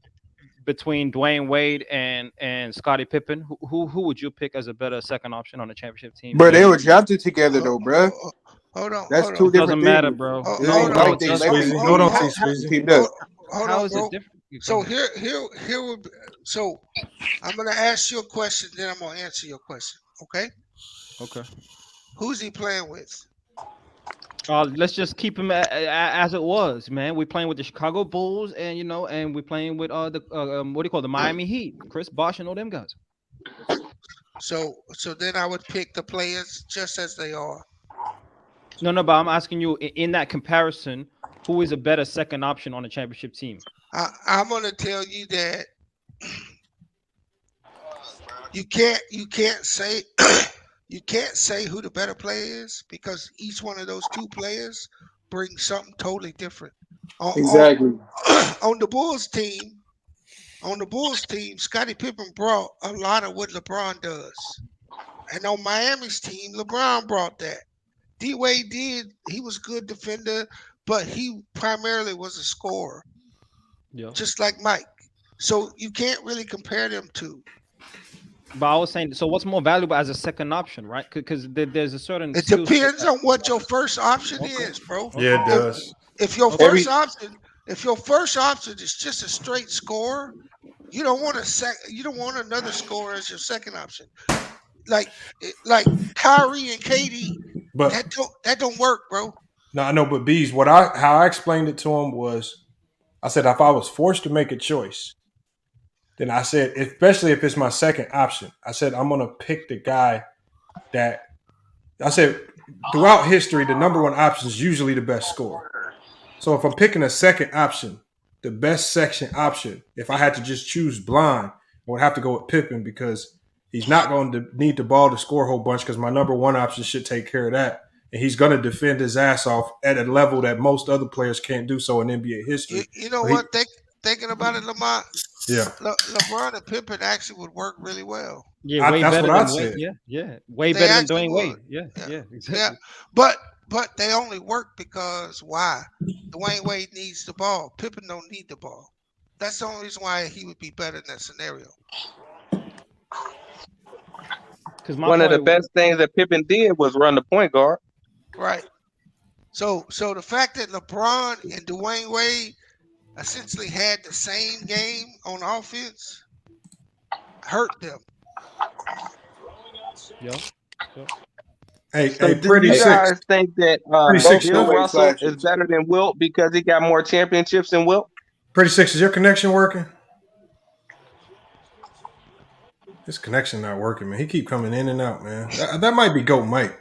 between Dwayne Wade and Scottie Pippen? Who would you pick as a better second option on the championship team? But they were drafted together though, bro. Hold on. That's hold two on. It doesn't different matter, things. bro. It No, ain't no, like it they doesn't. like Hold on, they Squeezy. teamed up. Hold How on, is bro. it different? So here would be, so I'm gonna ask you a question, then I'm gonna answer your question. Okay? Okay. Who's he playing with? Let's just keep him as it was, man. We're playing with the Chicago Bulls, and and we're playing with the what do you call the Miami Heat, Chris Bosh and all them guys. So then I would pick the players just as they are. No, but I'm asking you in that comparison, who is a better second option on a championship team? I'm gonna tell you that you can't say you can't say who the better player is because each one of those two players brings something totally different. Exactly. On the Bulls team, Scottie Pippen brought a lot of what LeBron does, and on Miami's team, LeBron brought that. D-Wade he was a good defender, but he primarily was a scorer. Yeah. Just like Mike. So you can't really compare them two. But I was saying, so what's more valuable as a second option, right? Because there's a certain. It depends on what your first option is, bro. Yeah, it does. If your first option is just a straight scorer, you don't want another scorer as your second option. Like Kyrie and KD. But that don't work, bro. No, I know, but Bees, how I explained it to him was, I said if I was forced to make a choice, then I said, especially if it's my second option, I said I'm gonna pick the guy that I said throughout history, the number one option is usually the best scorer. So if I'm picking a second option, the best section option, if I had to just choose blind, I would have to go with Pippen because he's not going to need the ball to score a whole bunch because my number one option should take care of that. And he's going to defend his ass off at a level that most other players can't do so in NBA history. You know what? Thinking about it, Lamont. Yeah. LeBron and Pippen actually would work really well. Yeah, way that's better what I than said. Wade. Yeah. Way better than Dwayne Wade. Yeah, exactly. Yeah. But they only work because why? Dwayne Wade needs the ball. Pippen don't need the ball. That's the only reason why he would be better in that scenario. One of the best things that Pippen did was run the point guard. Right. So the fact that LeBron and Dwayne Wade essentially had the same game on offense hurt them. Yeah. Hey, so do you guys think that Bill Russell is better than Wilt because he got more championships than Wilt? Pretty Six, is your connection working? His connection not working, man. He keep coming in and out, man. That might be Goat Mike.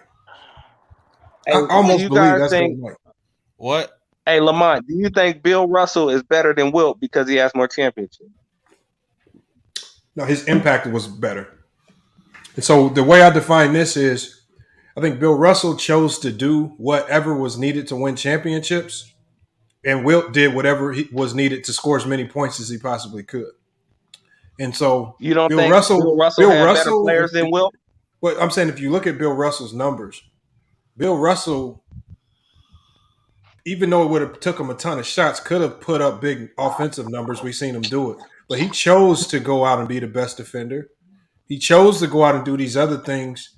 Hey, I almost believe that's Goat Mike. What? Hey, Lamont, do you think Bill Russell is better than Wilt because he has more championships? No, his impact was better. And so the way I define this is, I think Bill Russell chose to do whatever was needed to win championships, and Wilt did whatever was needed to score as many points as he possibly could. And so you don't Bill think Russell, Bill Russell had better players than Wilt? Well, I'm saying if you look at Bill Russell's numbers, Bill Russell, even though it would have took him a ton of shots, could have put up big offensive numbers. We've seen him do it. But he chose to go out and be the best defender. He chose to go out and do these other things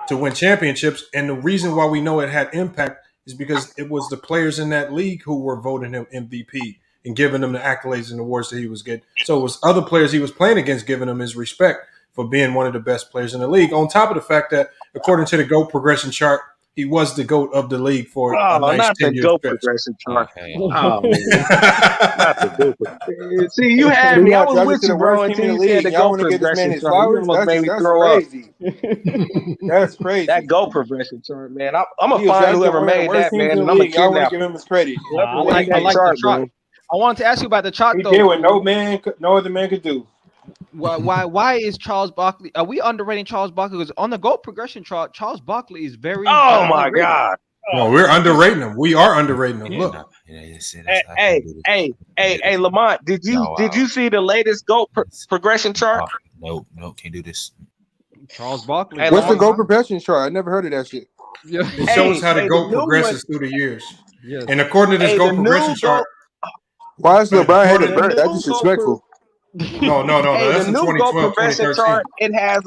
to win championships. And the reason why we know it had impact is because it was the players in that league who were voting him MVP and giving him the accolades and awards that he was getting. So it was other players he was playing against giving him his respect for being one of the best players in the league. On top of the fact that, according to the GOAT progression chart, he was the GOAT of the league for a nice not 10 the years. GOAT progression chart. Oh, man. Not the GOAT. See, you had me. I was with you, bro, until you said the GOAT progression chart. You almost made me throw up. That's crazy. That GOAT progression chart, man. I'm going to find whoever made that, man, and I'm going to Y'all want kidnap to give him. him his credit. I like the chart. I wanted to ask you about the chart, He though. did what no other man could do. Why is Charles Barkley? Are we underrating Charles Barkley? Because on the GOAT progression chart, Charles Barkley is very. Oh my God! No, we're underrating him. We are underrating him. Look, hey, Lamont, did you see the latest GOAT progression chart? Nope, can't do this. Charles Barkley. Hey, What's the GOAT progression chart? I never heard of that shit. Yeah. it shows how the GOAT progresses through the years. Yes. And according to this GOAT progression chart, why is LeBron head of bird? That's disrespectful. No. Hey, That's the in new GOAT 2012, progression 2013. chart. It has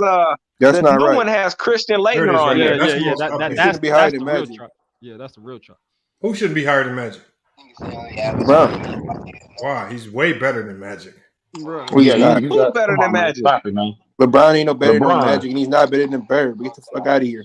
That's the not new right. one has Christian There Laettner it is on right there. there. Yeah. That's shouldn't be higher than the real Magic. chart. Yeah, that's the real chart. Who should be higher than Magic? Bro, Wow, he's way better than Magic. Bro. who you got? Who's better than Magic? Stop it, man. LeBron ain't no better than LeBron. Magic, and he's not better than Bird. But get the fuck out of here.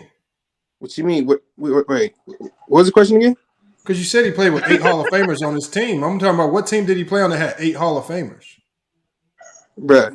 team. What you mean? Wait. What was the question again? Because you said he played with 8 Hall of Famers on his team. I'm talking about what team did he play on that had 8 Hall of Famers? Bruh.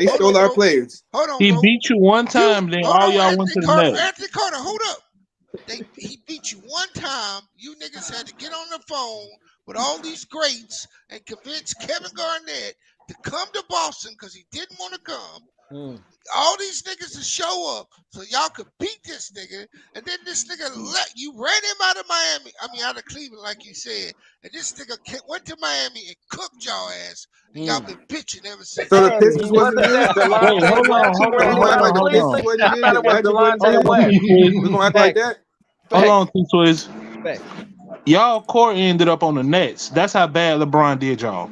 They stole our players. Hold on, He bro. beat you one time, then Hold all on, y'all went Anthony to the Carter. Nets. Anthony Carter, hold up. He beat you one time. You niggas had to get on the phone with all these greats and convince Kevin Garnett to come to Boston because he didn't want to come. All these niggas to show up so y'all could beat this nigga, and then this nigga you ran him out of Miami. I mean, out of Cleveland, like you said, and this nigga went to Miami and cooked y'all ass, and y'all been bitching ever since. So the Hey, Pistons wasn't wasn't good. that Wait, Delonte hold West? on, hold We're on, gonna hold act on, like the hold Pistons on. wasn't I good. thought The it was Magic wasn't Delonte Hold good. on, West. T-Swizz. We're gonna act like that. Hold on, T-Swizz. Facts. Y'all core ended up on the Nets. That's how bad LeBron did y'all.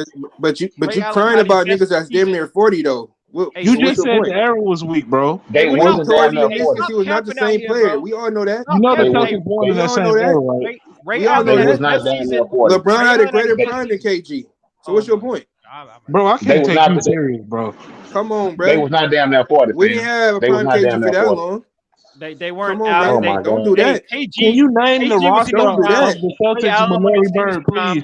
But you Ray Allen crying had his about best niggas that's damn season. near 40 though. You What's just your said point? the era was weak, bro. They we're wasn't not damn near He missed 40. because he was not the capping out same here, player. bro. We all know that. You know the They Celtics wasn't. won in We that all same know era, that. right? Ray We all Allen know They had his was that. not best damn near season. 40. LeBron Ray had a Allen had his greater They, best prime than season. KG. So what's your point? Bro, I they can't was take not. you serious, bro. Come on, They bruh. was not damn near 40, We didn't fam. have a They was prime not damn KG for near that 40. long. They weren't Come on, out. Oh bruh. my Don't god. do that. Can you name the KG was in roster his Don't do of prime. that. the Ray Celtics Allen with when he Larry was in his Bird, prime. please?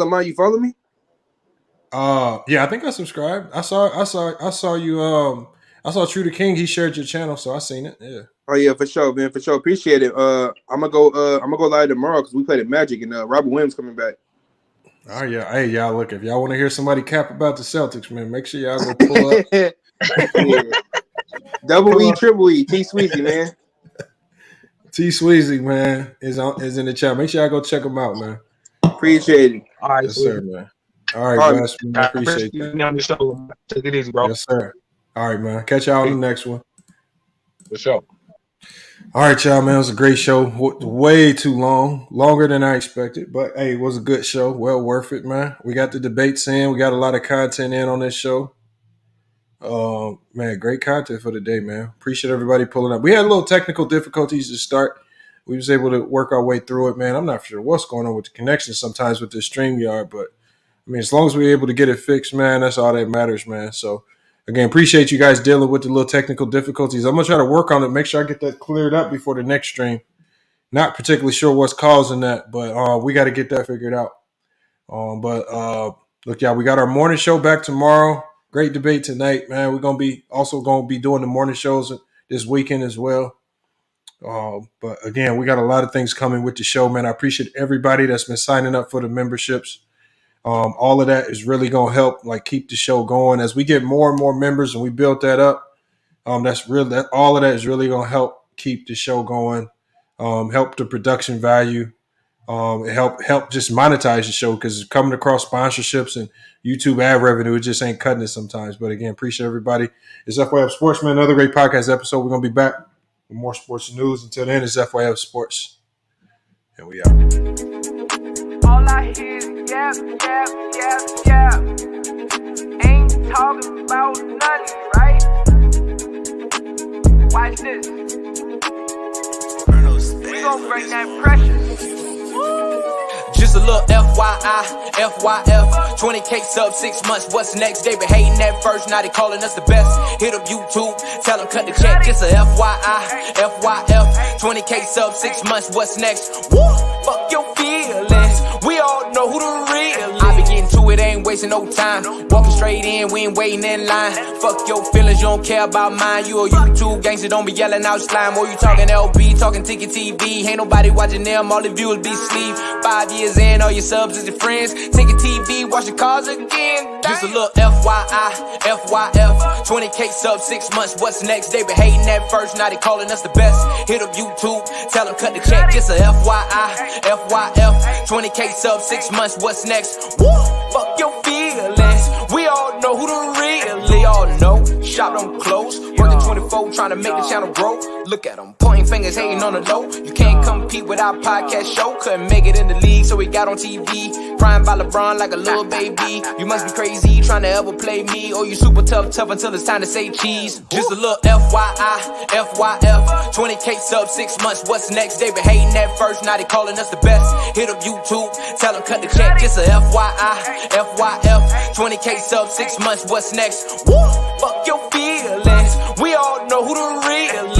Lamont, you follow me? Yeah, I think I subscribed. I saw you. I saw True the King. He shared your channel, so I seen it. Yeah. Oh yeah, for sure, man. For sure, appreciate it. I'm gonna go live tomorrow because we played at Magic and Robert Williams coming back. Oh yeah, hey y'all, look, if y'all want to hear somebody cap about the Celtics, man, make sure y'all go pull up. Yeah. Double E, triple E, T Sweezy, man. T Sweezy, man, is in the chat. Make sure y'all go check him out, man. Appreciate it. All right, Yes, sir, man. All right, Wes, man, appreciate you that. on the show. Take it easy, bro. Yes, sir. All right, man. Catch y'all on the next one. For sure. All right, y'all, man. It was a great show. Way too long. Longer than I expected. But, hey, it was a good show. Well worth it, man. We got the debates in. We got a lot of content in on this show. Man, great content for the day, man. Appreciate everybody pulling up. We had a little technical difficulties to start. We was able to work our way through it, man. I'm not sure what's going on with the connection sometimes with this StreamYard, but, I mean, as long as we're able to get it fixed, man, that's all that matters, man. So, again, appreciate you guys dealing with the little technical difficulties. I'm going to try to work on it, make sure I get that cleared up before the next stream. Not particularly sure what's causing that, but we got to get that figured out. Look, y'all, we got our morning show back tomorrow. Great debate tonight, man. We're going to be doing the morning shows this weekend as well. But, again, we got a lot of things coming with the show, man. I appreciate everybody that's been signing up for the memberships. All of that is really going to help keep the show going as we get more and more members and we build that up. That's really all of that is really going to help keep the show going, help the production value, help just monetize the show because coming across sponsorships and YouTube ad revenue, it just ain't cutting it sometimes. But again, appreciate everybody. It's FYF Sports, man. Another great podcast episode. We're going to be back with more sports news. Until then, it's FYF Sports. And we out. All I hear is yap, yap, yap, yap. Ain't talking about nothing, right? Watch this. We gon' bring that pressure. Just a little FYI, FYF, 20K sub 6 months, what's next? They been hating at first, now they calling us the best. Hit up YouTube, tell them cut the check. Just a FYI, FYF, 20K sub 6 months, what's next? Woo, fuck your feelings, we all know who the real is. I be getting to it, ain't wasting no time. Walking straight in, we ain't waiting in line. Fuck your feelings, you don't care about mine. You a YouTube gangster, don't be yelling out slime. Or you talking LB, talking Ticket TV. Ain't nobody watching them, all the viewers be sleep. 5 years in, all your subs is your friends. Ticket TV, watch the cars again. Just a little FYI, FYF, 20K sub 6 months, what's next? They been hating at first, now they calling us the best. Hit up YouTube, tell them cut the check. Just a FYI, FYF, 20K sub 6 months, what's next? Woo, fuck your feelings, we all know who the real. They all know, shop don't close, working 24, trying to make the channel grow. Look at them, pointing fingers, hating on the low. You can't compete with our podcast show. Couldn't make it in the league, so we got on TV. Crying by LeBron like a little baby. You must be crazy, trying to ever play me. Or you super tough until it's time to say cheese. Just a little FYI, FYF, 20K sub 6 months, what's next? They been hating at first, now they calling us the best. Hit up YouTube, tell them cut the check. Just a FYI, FYF, 20K sub 6 months, what's next? Woo, fuck your feelings, we all know who the real